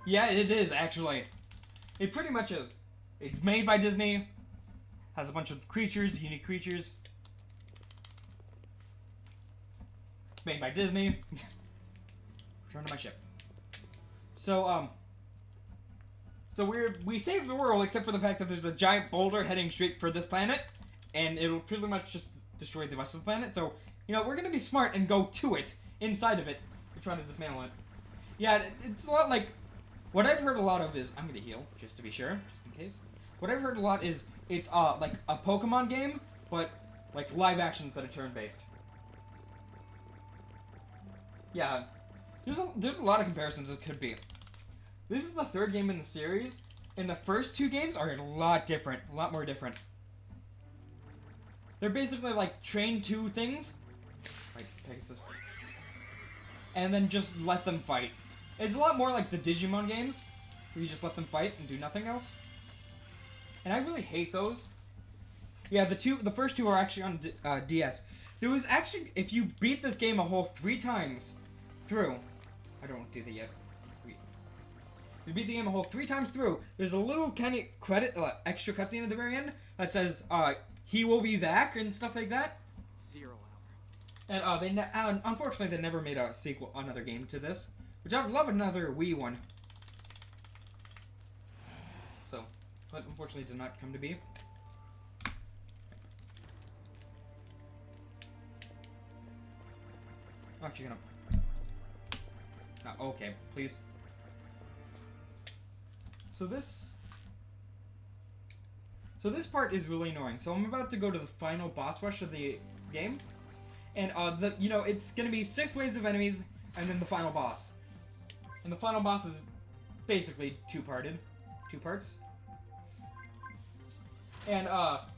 A: Yeah, it is, actually. It pretty much is. It's made by Disney. Has a bunch of creatures, unique creatures. Made by Disney. Return to my ship. So So we saved the world, except for the fact that there's a giant boulder heading straight for this planet, and it'll pretty much just destroy the rest of the planet. So, you know, we're gonna be smart and go to it, inside of it, and try to dismantle it. Yeah, it's a lot like, what I've heard a lot of is, I'm gonna heal, just to be sure, just in case. What I've heard a lot is, it's like a Pokemon game, but like live action instead of turn-based. Yeah, there's a lot of comparisons it could be. This is the third game in the series, and the first two games are a lot different, a lot more different. They're basically like train 2 things, like Pegasus, and then just let them fight. It's a lot more like the Digimon games, where you just let them fight and do nothing else. And I really hate those. Yeah, the first two are actually on DS. There was actually, if you beat this game a whole 3 times through, I don't do that yet. You beat the game a whole 3 times through, there's a little kind of credit, extra cutscene at the very end that says, he will be back and stuff like that.
B: 0 hour.
A: And unfortunately, they never made a sequel, another game to this, which I would love another Wii one. So, but unfortunately, did not come to be. I'm actually gonna. Okay, please. So this part is really annoying. So I'm about to go to the final boss rush of the game, and it's gonna be 6 waves of enemies, and then the final boss. And the final boss is basically two parts. And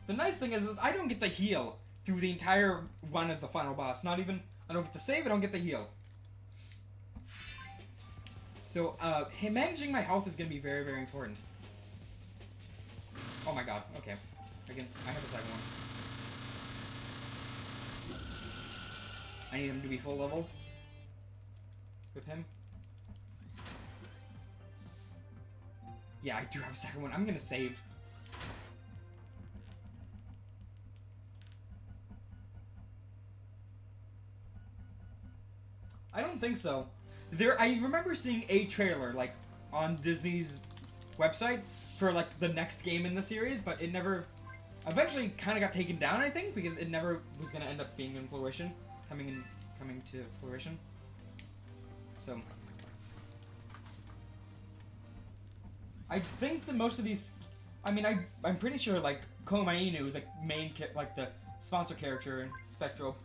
A: the nice thing is I don't get to heal through the entire run of the final boss. Not even, I don't get to save, I don't get to heal. So, managing my health is going to be very, very important. Oh my god, okay. I have a second one. I need him to be full level. With him. Yeah, I do have a second one. I'm going to save. I don't think so. I remember seeing a trailer, like, on Disney's website for, like, the next game in the series, but it never... Eventually kind of got taken down, I think, because it never was going to end up being in fruition. Coming to fruition. So... I think that most of these... I mean, I'm pretty sure, like, Koma Inu is, like, the sponsor character in Spectro.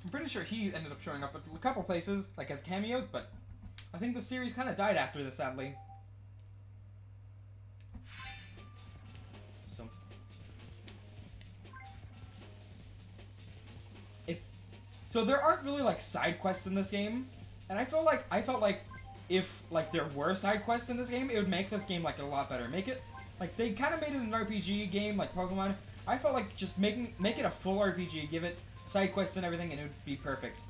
A: I'm pretty sure he ended up showing up at a couple places, like as cameos, but I think the series kind of died after this, sadly. So there aren't really like side quests in this game, and I felt like if like there were side quests in this game, it would make this game like a lot better. Make it like they kind of made it an RPG game like Pokemon. I felt like just make it a full RPG, give it side quests and everything, and it would be perfect.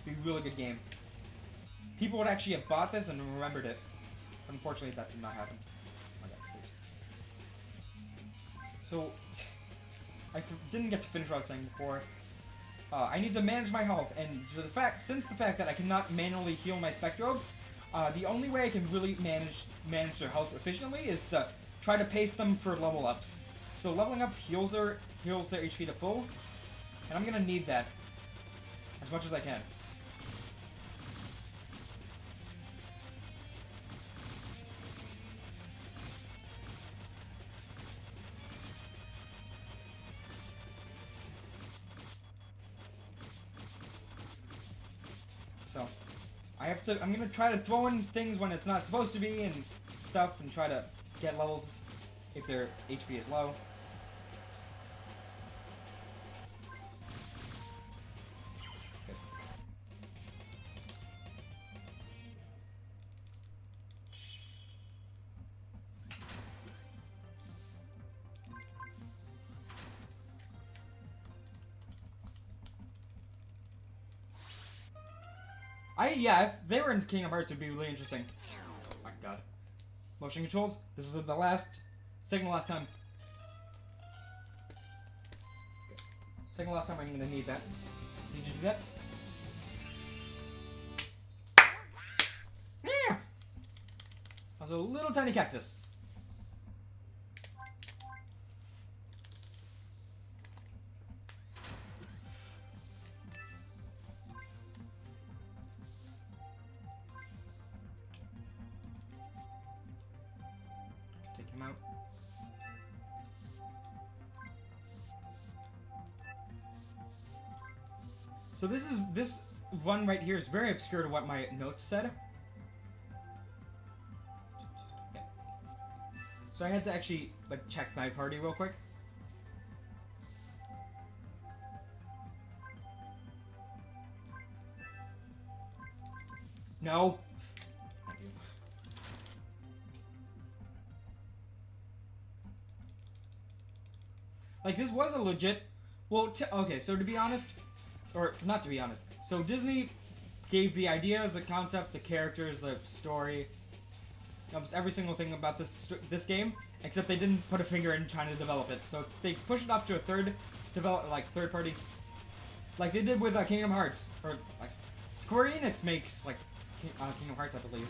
A: It'd be a really good game. People would actually have bought this and remembered it. But unfortunately, that did not happen. Oh my god, please. So, I didn't get to finish what I was saying before. I need to manage my health, and since the fact that I cannot manually heal my Spectrobes, the only way I can really manage their health efficiently is to try to pace them for level ups. So leveling up heals their HP to full, and I'm gonna need that as much as I can. So, I'm gonna try to throw in things when it's not supposed to be and stuff, and try to get levels if their HP is low. Yeah, if they were in Kingdom Hearts, it'd be really interesting. Oh my god. Motion controls? This is second to last time. Okay. Second to last time I'm gonna need that. Did you do that? Yeah! Also, a little tiny cactus. So this one right here is very obscure to what my notes said. Okay. So I had to actually like check my party real quick. No. Thank you. Like, this was a legit... Well, okay, so to be honest... Or, not to be honest. So, Disney gave the ideas, the concept, the characters, the story... Almost every single thing about this game, except they didn't put a finger in trying to develop it. So, they pushed it off to a third party... Like they did with Kingdom Hearts. Or, like... Square Enix makes, like... Kingdom Hearts, I believe.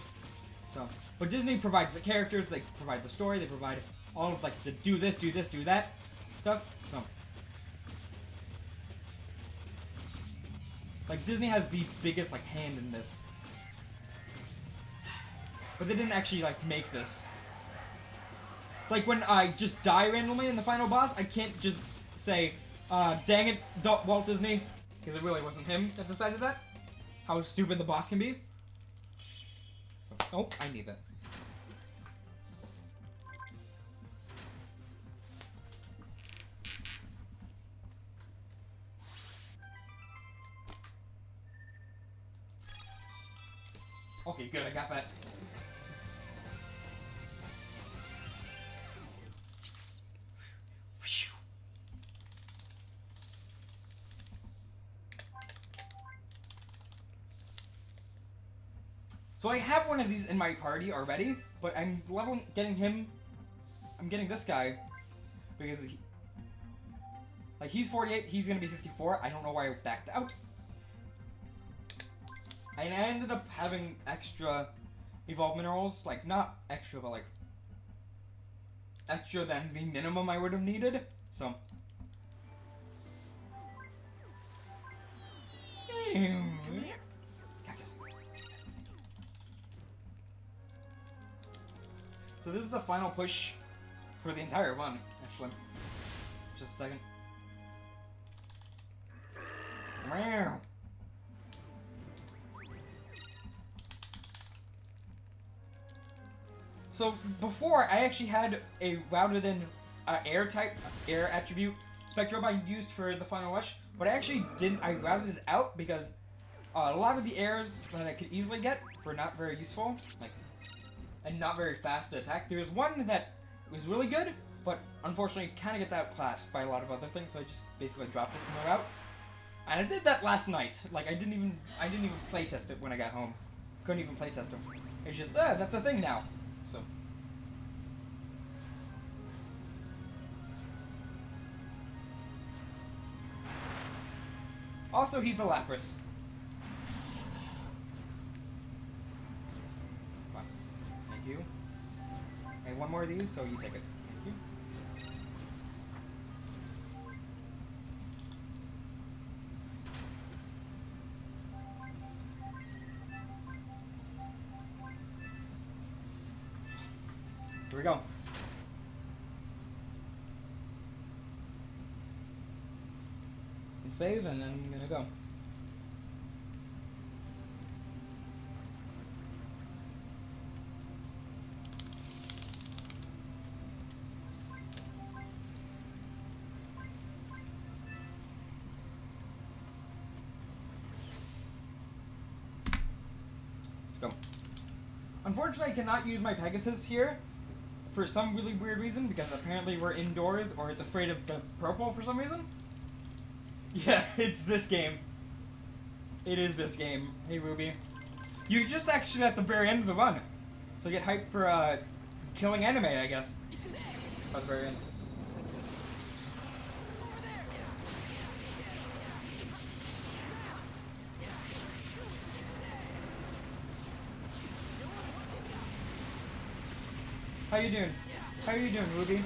A: So, but Disney provides the characters, they provide the story, they provide all of like the do this, do that stuff. So, like Disney has the biggest like hand in this, but they didn't actually like make this. It's like when I just die randomly in the final boss, I can't just say, "Dang it, Walt Disney," because it really wasn't him that decided that. How stupid the boss can be. Oh, I need that. Okay, good, I got that. So I have one of these in my party already, but I'm getting this guy because he's 48, he's gonna be 54. I don't know why I backed out. And I ended up having extra evolved minerals, like not extra, but like extra than the minimum I would have needed. So. So this is the final push for the entire run, actually. Just a second. Wow. So before, I actually had a routed in air attribute Spectrobe I used for the final rush, but I actually didn't. I routed it out because a lot of the airs that I could easily get were not very useful, like, and not very fast to attack. There's one that was really good, but unfortunately kind of gets outclassed by a lot of other things, so I just basically dropped it from the route. And I did that last night. Like, I didn't even playtest it when I got home. Couldn't even playtest it. It's just, that's a thing now. So. Also, he's a Lapras. Thank you. Okay, one more of these, so you take it. Thank you. Here we go. And save, and then I'm gonna go. Let's go. Unfortunately, I cannot use my Pegasus here for some really weird reason, because apparently we're indoors, or it's afraid of the purple for some reason. Yeah, it's this game. It is this game. Hey, Ruby. You're just actually at the very end of the run. So get hyped for, killing anime, I guess. At the very end. How you doing? How you doing, Ruby?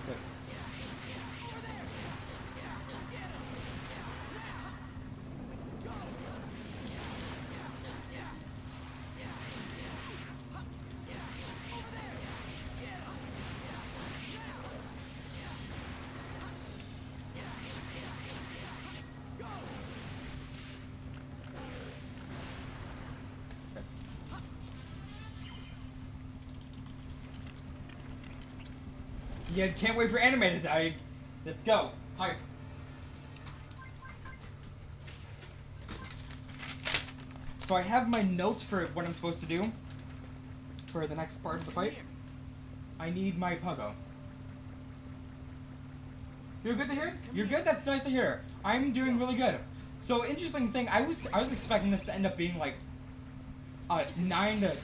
A: Good. Yeah, can't wait for anime to die. Let's go. Hype. So I have my notes for what I'm supposed to do for the next part of the fight. I need my Puggo. You're good to hear? You're good? That's nice to hear. I'm doing really good. So interesting thing, I was expecting this to end up being like a 9 to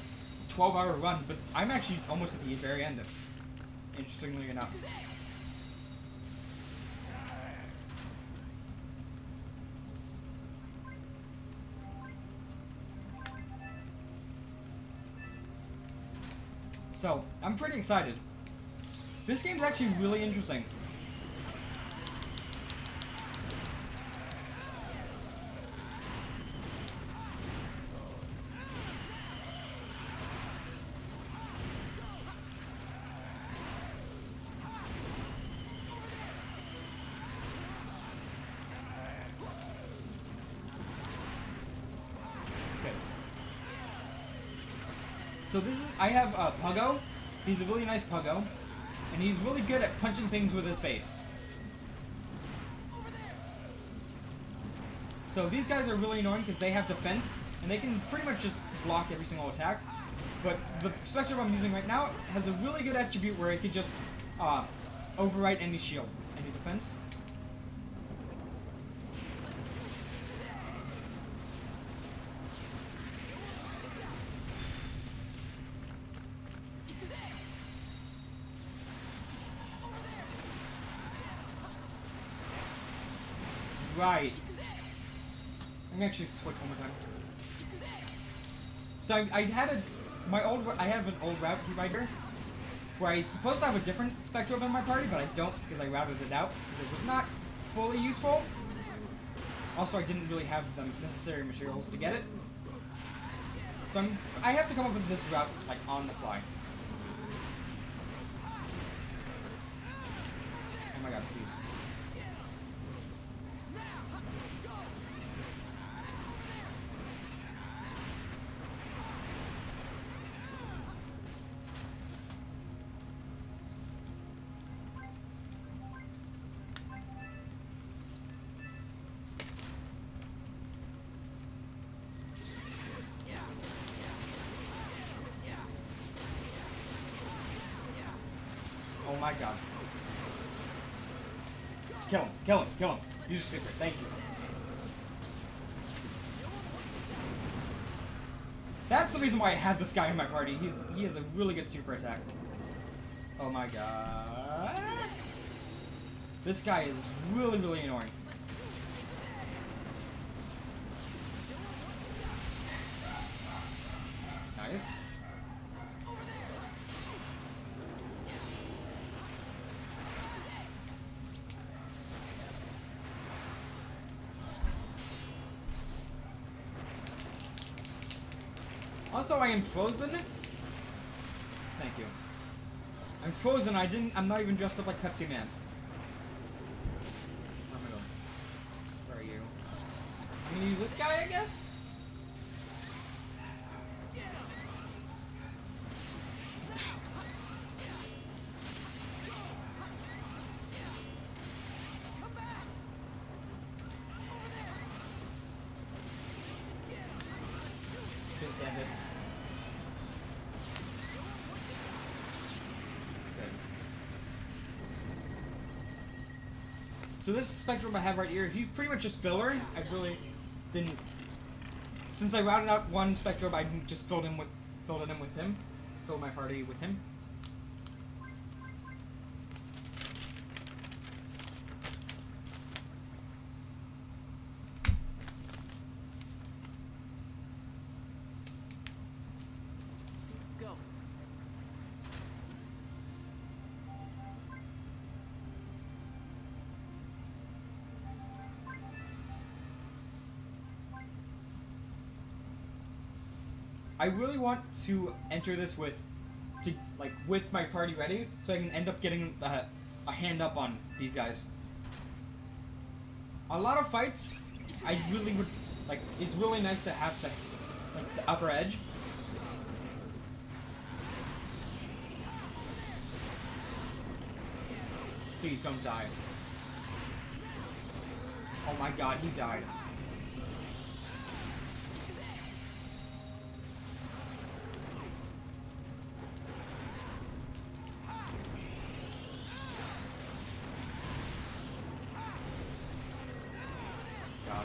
A: 12 hour run, but I'm actually almost at the very end of it. Interestingly enough. So, I'm pretty excited. This game's actually really interesting. So this is, I have Puggo. He's a really nice Puggo. And he's really good at punching things with his face. So these guys are really annoying because they have defense. And they can pretty much just block every single attack. But the Spectrum I'm using right now has a really good attribute where it could just overwrite any shield, any defense. Right. I'm gonna actually switch one more time. So I had I have an old route right here, where I'm supposed to have a different Spectrobe in my party, but I don't because I routed it out because it was not fully useful. Also, I didn't really have the necessary materials to get it. So I have to come up with this route like on the fly. Oh my god, please. Oh my god. Kill him, kill him, kill him. Use your secret, thank you. That's the reason why I have this guy in my party. He has a really good super attack. Oh my god. This guy is really, really annoying. Nice. Also, I am frozen. Thank you. I'm frozen. I'm not even dressed up like Pepsi Man. Where are you? I'm gonna use this guy, I guess? Just end it. So this Spectrum I have right here, he's pretty much just filler. I really didn't. Since I routed out one Spectrum, I just filled it in with him. Filled my party with him.
B: Go.
A: I really want to enter this with my party ready, so I can end up getting a hand up on these guys. A lot of fights, I really would like. It's really nice to have the upper edge. Please don't die. Oh my god, he died. God.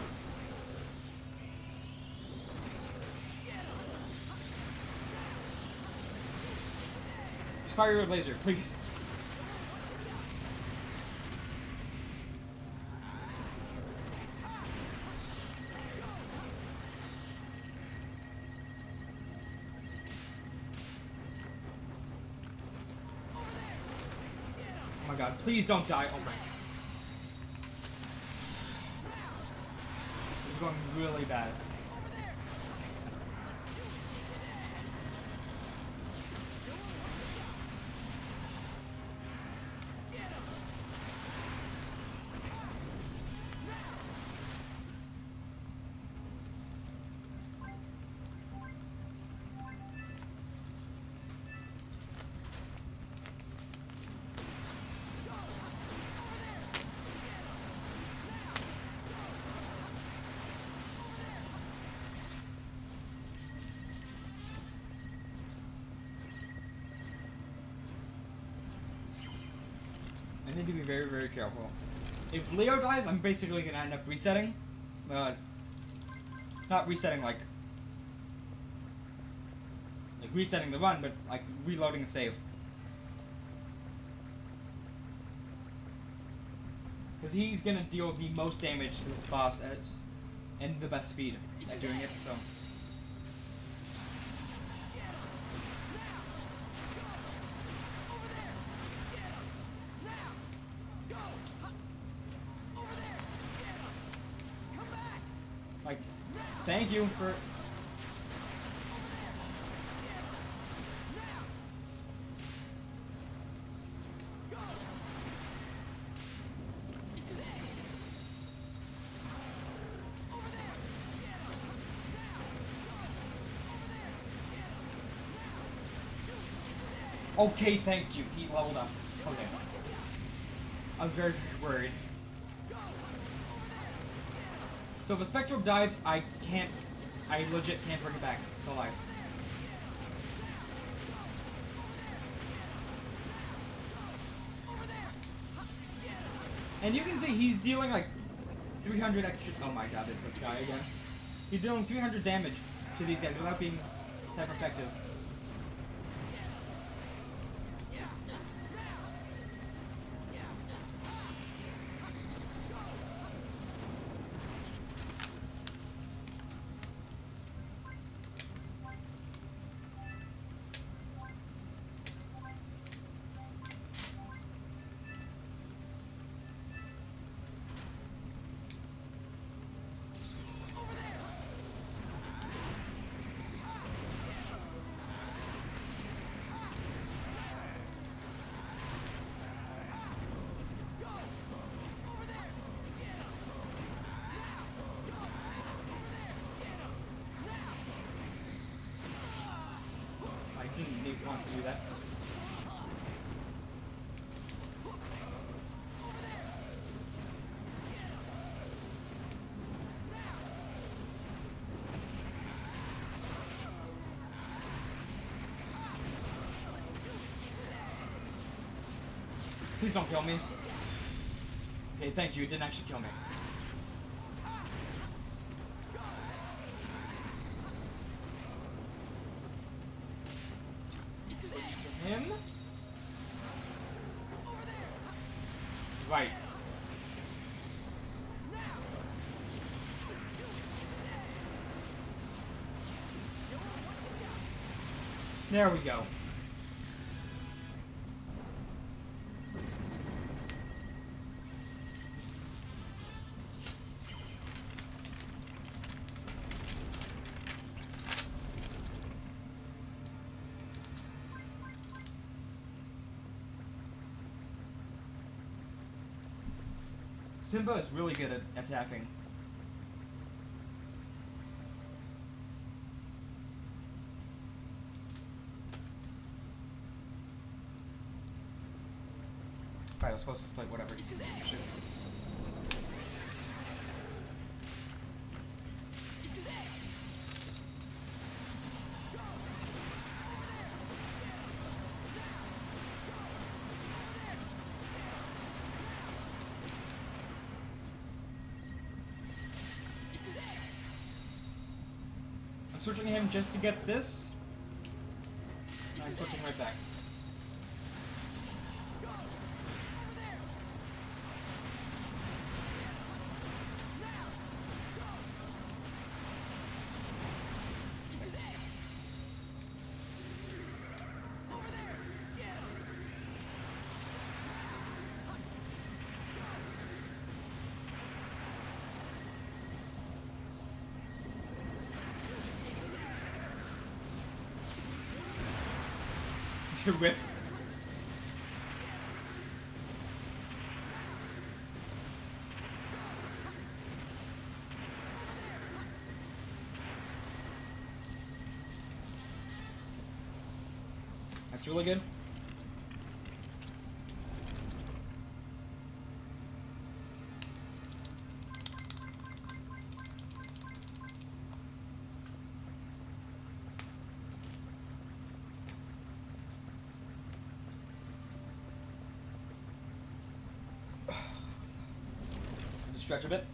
A: Just fire your laser, please. Oh my god, please don't die. Oh my. This is going really bad. I need to be very, very careful. If Leo dies, I'm basically gonna end up resetting. Not resetting like resetting the run, but like reloading a save. Because he's gonna deal the most damage to the boss and the best speed at doing it, so. Like, thank you for... Okay, thank you. He leveled up. Okay. I was very, very worried. So if a Spectrobe dives, I legit can't bring it back to life. And you can see he's dealing like 300 extra... Oh my god, it's this guy again. He's dealing 300 damage to these guys without being that effective. I didn't want to do that. Please don't kill me. Okay, thank you. It didn't actually kill me. Him? Right. There we go. Simba is really good at attacking. I was supposed to split whatever you can shoot. I'm switching him just to get this. And I'm switching right back. To rip. That's really good. Stretch a bit.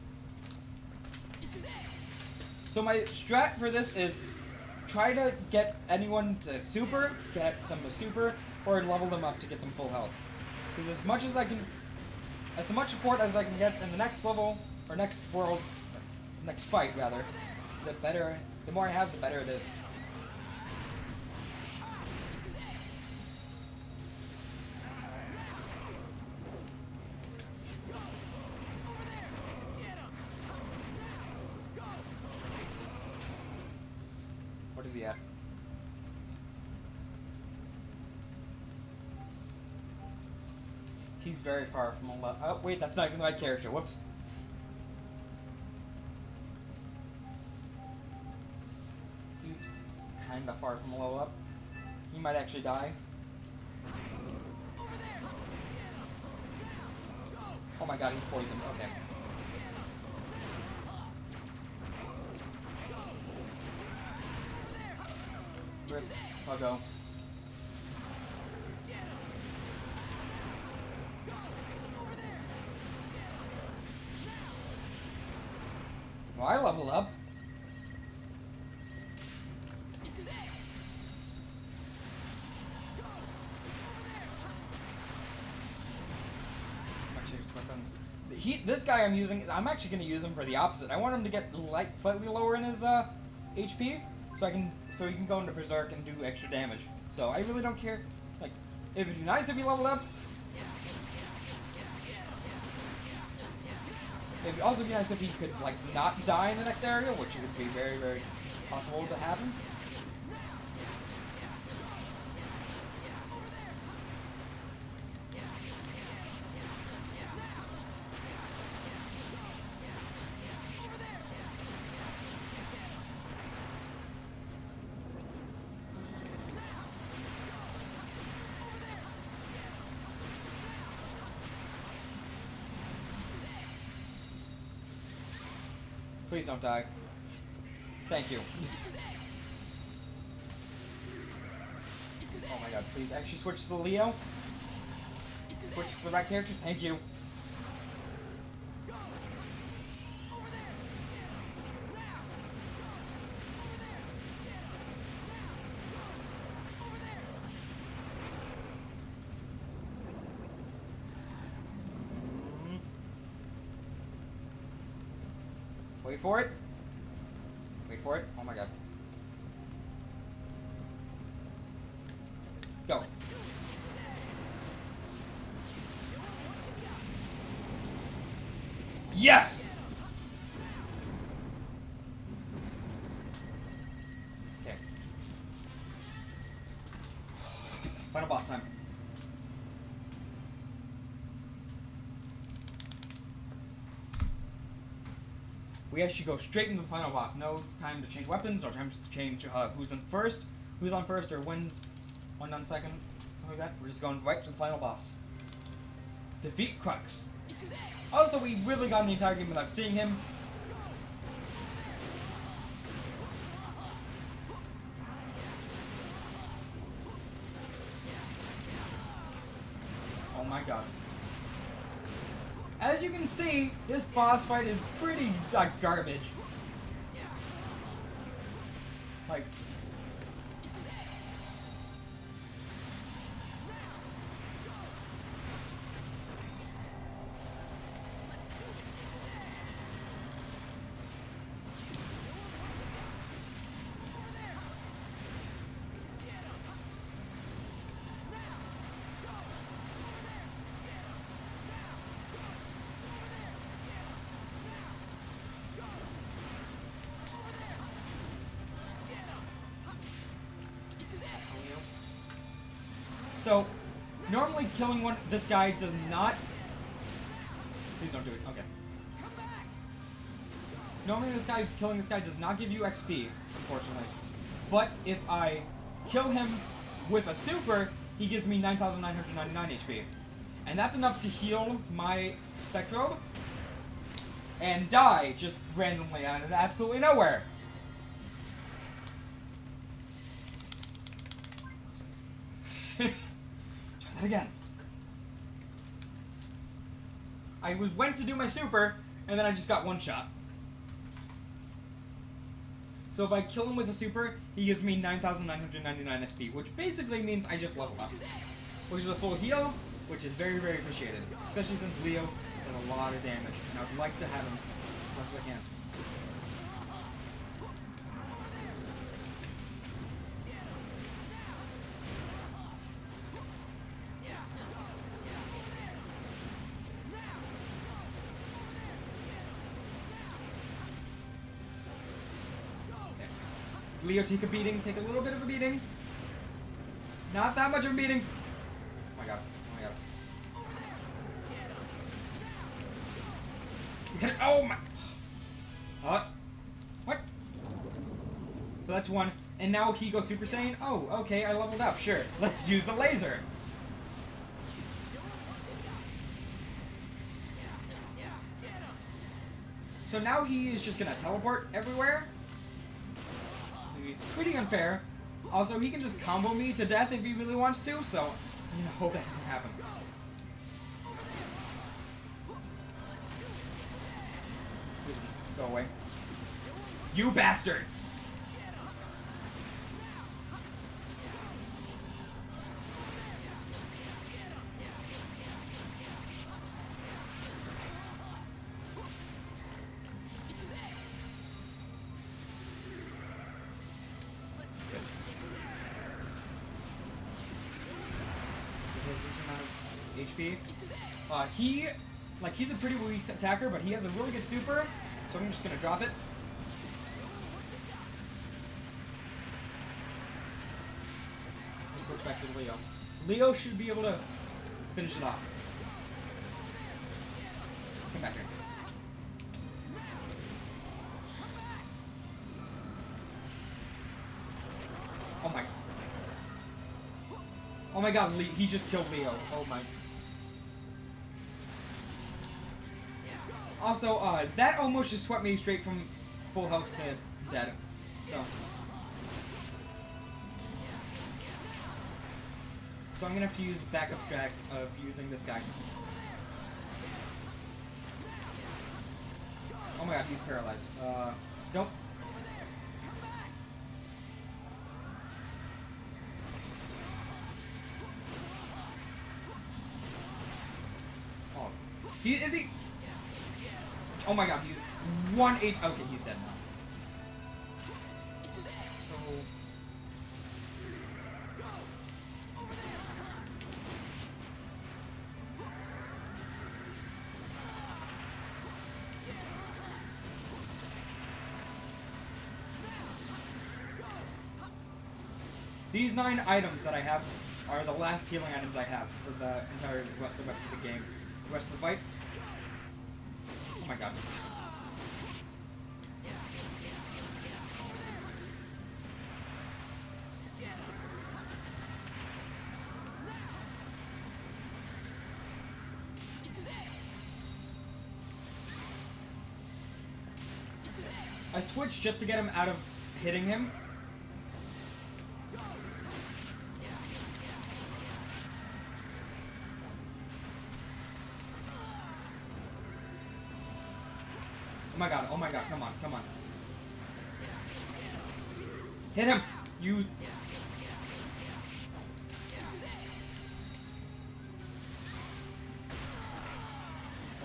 A: So my strat for this is try to get anyone to super, get them to super, or level them up to get them full health. Because as much support as I can get in the next level, or next world, or next fight rather, the more I have, the better it is. What is he at? He's very far from a level. Oh, wait, that's not even my character. Whoops. He's kind of far from a level up. He might actually die. Oh my god, he's poisoned. Okay. Rip. I'll go. Well, I leveled up. This guy I'm using, I'm actually going to use him for the opposite. I want him to get slightly lower in his HP, so he can go into Berserk and do extra damage. So I really don't care. Like, it'd be nice if he leveled up. It'd also be nice if he could, like, not die in the next area, which would be very, very possible to happen. Please don't die. Thank you. Oh my god, please actually switch to Leo. Switch to the right character. Thank you. Wait for it. Wait for it. Oh my god. Go. Yes! Okay. Final boss time. We actually go straight into the final boss. No time to change weapons, no time to change who's on first, or when's one on second, something like that. We're just going right to the final boss. defeat Crux. Also, we really got the entire game without seeing him. Oh my god. As you can see, this boss fight is pretty garbage. Like... So, normally killing this guy does not... Please don't do it. Okay. Normally killing this guy does not give you XP, unfortunately. But if I kill him with a super, he gives me 9,999 HP. And that's enough to heal my Spectrobe and die just randomly out of absolutely nowhere. Try that again. I went to do my super, and then I just got one shot. So if I kill him with a super, he gives me 9,999 XP, which basically means I just level up. Which is a full heal, which is very, very appreciated. Especially since Leo does a lot of damage, and I would like to have him as much as I can. Leo take a beating, take a little bit of a beating. Not that much of a beating. Oh my god, oh my god. Oh my... What? So that's one. And now he goes Super Saiyan. Oh, okay, I leveled up, sure. Let's use the laser. So now he is just gonna teleport everywhere. He's pretty unfair. Also, he can just combo me to death if he really wants to, so I hope that doesn't happen. Just go away. You bastard! HP. He's a pretty weak attacker, but he has a really good super, so I'm just gonna drop it. Let's switch back to Leo. Leo should be able to finish it off. Come back here. Oh my god, he just killed Leo. Oh my. Also, that almost just swept me straight from full health to dead. So I'm gonna have to use backup strat of using this guy. Oh my god, he's paralyzed. Don't. Oh. Is he? Oh my god, he's 1 H. Okay, he's dead now. So. These 9 items that I have are the last healing items I have for the rest of the game. The rest of the fight. Oh my god. I switched just to get him out of hitting him. Oh my god, come on, come on. Hit him! You...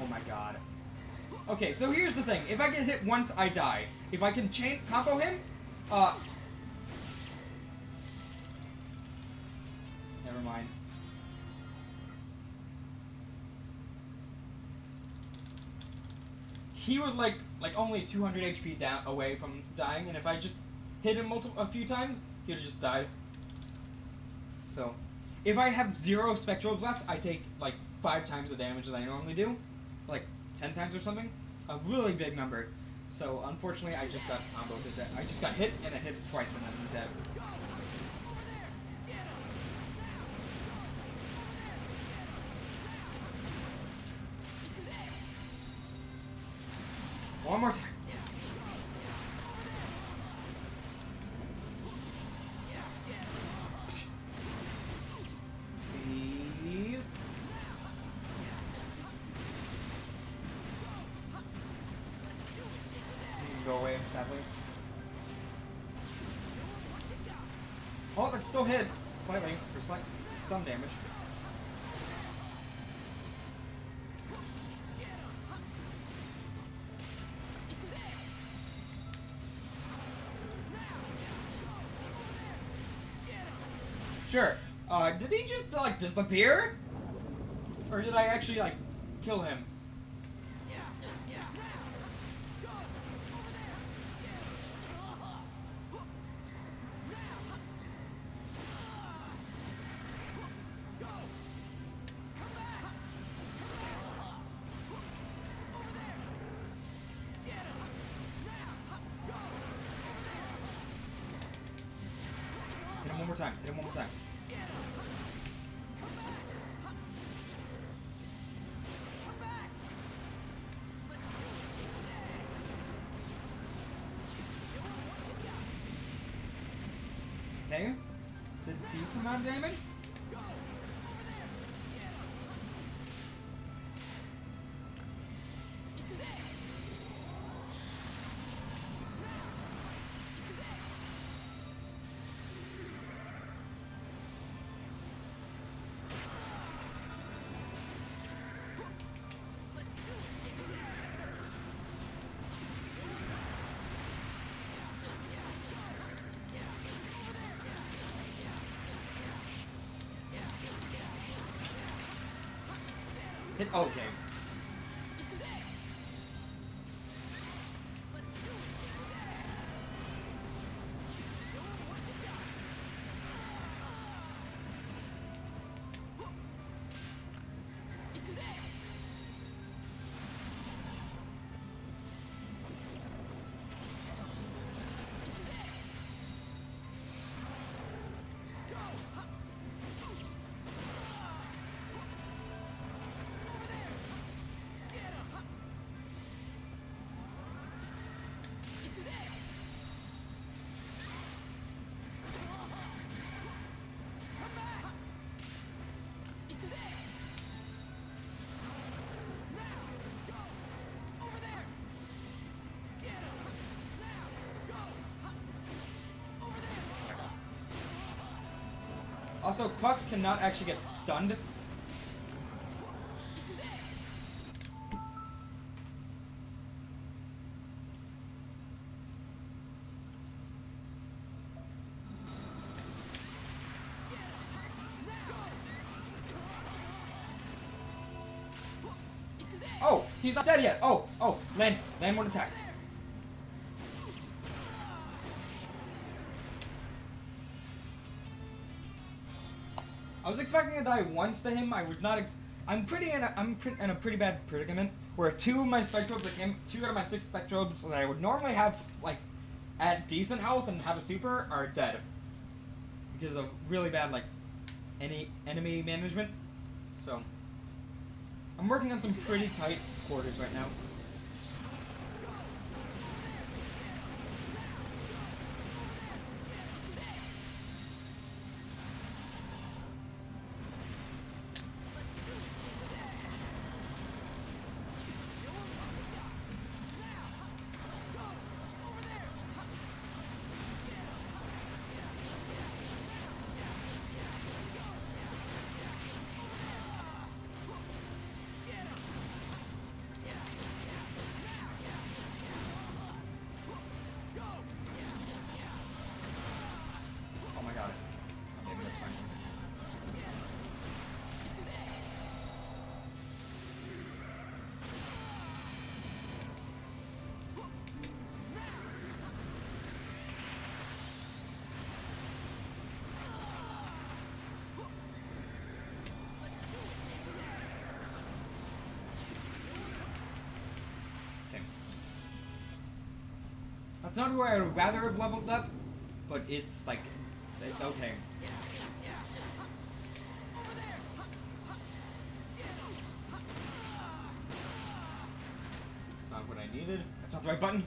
A: Oh my god. Okay, so here's the thing. If I get hit once, I die. If I can combo him, never mind. He was like only 200 HP down away from dying, and if I just hit him a few times, he would have just died. So, if I have 0 Spectrobes left, I take like 5 times the damage that I normally do, like 10 times or something, a really big number. So unfortunately, I just got comboed to death. I just got hit and I hit twice and then I'm dead. One more time. Please. Go away, sadly. Oh, that still hit slightly for some damage. Sure. Did he just, like, disappear? Or did I actually, like, kill him? Hit him one more time. Hit him one more time. Okay. Did a decent amount of damage. Hit, okay. Also, Crux cannot actually get stunned. Oh, he's not dead yet. Oh, land one attack. I was expecting to die once to him. I was not. I'm in a pretty bad predicament where 2 of my Spectrobes that came, 2 out of my 6 Spectrobes that I would normally have like at decent health and have a super are dead because of really bad like any enemy management. So I'm working on some pretty tight quarters right now. That's not who I would rather have leveled up, but it's like, it's okay. That's not what I needed. That's not the right button.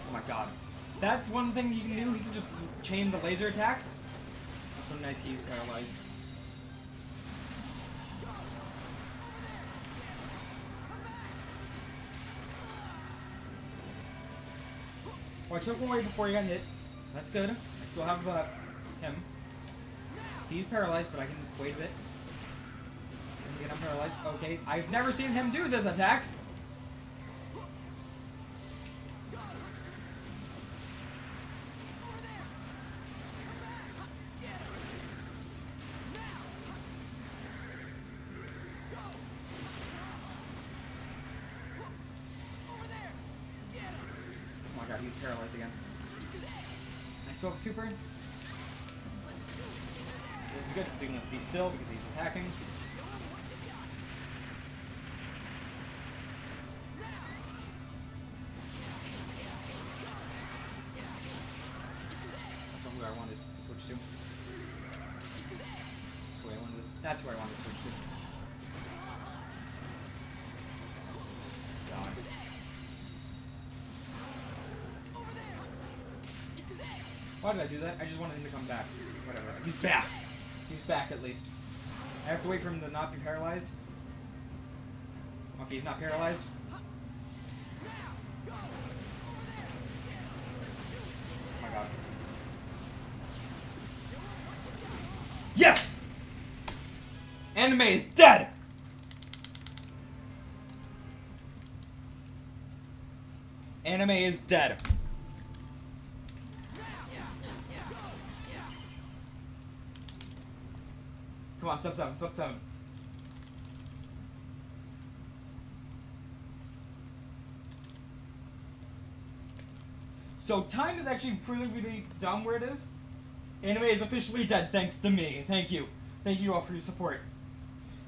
A: Oh my god. That's one thing you can do. You can just chain the laser attacks. Also nice he's paralyzed. Well, I took one away before he got hit. So that's good. I still have him. He's paralyzed, but I can wait a bit. Get him paralyzed. Okay, I've never seen him do this attack. Oh my god, he's paralyzed again. I still have a super. This is good because he can be still because he's attacking. That's not where I wanted to switch to. That's where I wanted to switch to. God. Why did I do that? I just wanted him to come back. Whatever. He's back. He's back at least. I have to wait for him to not be paralyzed. Okay, he's not paralyzed. Oh my god. Yes! Anime is dead! Anime is dead. Come on, sub 7, sub 7. So time is actually really dumb where it is. Anime is officially dead thanks to me. Thank you. Thank you all for your support.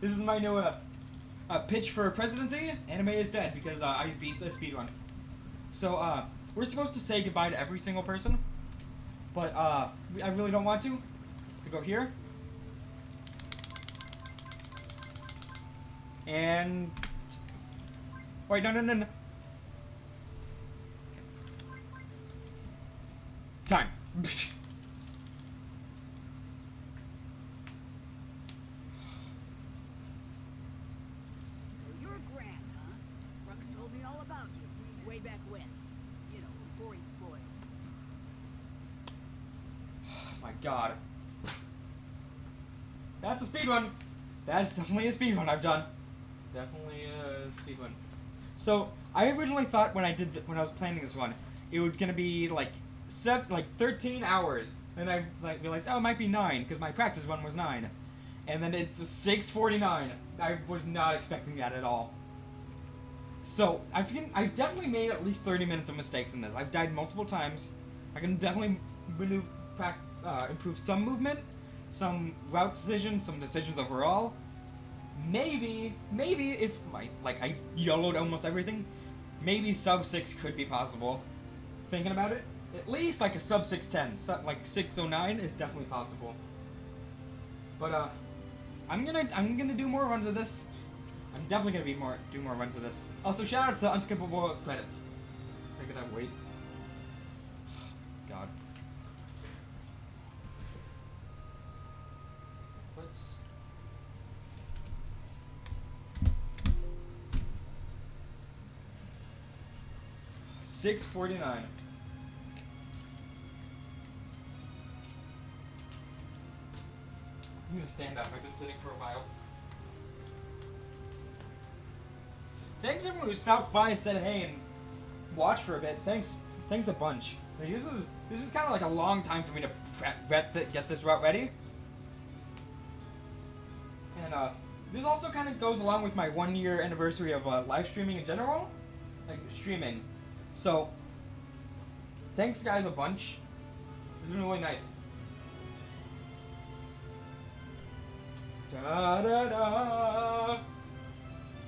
A: This is my new pitch for presidency. Anime is dead because I beat the speedrun. So we're supposed to say goodbye to every single person, but I really don't want to. So go here. And wait, no. Time.
C: So you're Grant, huh? Rux told me all about you. Way back when. You know, before he spoiled.
A: My god. That's a speedrun. That's definitely a speedrun I've done. Definitely a speedrun. So I originally thought when I was planning this run, it was gonna be like 13 hours. Then I realized, oh, it might be 9 because my practice run was 9, and then it's 6:49. I was not expecting that at all. So I've definitely made at least 30 minutes of mistakes in this. I've died multiple times. I can definitely improve some movement, some route decisions, some decisions overall. Maybe if I YOLO'd almost everything, maybe sub 6 could be possible. Thinking about it, at least like a sub 610, like 609 is definitely possible. But I'm gonna do more runs of this. I'm definitely gonna do more runs of this. Also, shout out to the unskippable credits. Look at that wait. God. 6:49. I'm gonna stand up. I've been sitting for a while. Thanks everyone who stopped by and said hey and watched for a bit. Thanks a bunch. Like, this is kind of like a long time for me to get this route ready. And this also kind of goes along with my 1-year anniversary of live streaming in general, like streaming. So thanks guys a bunch. It's been really nice. Da da da.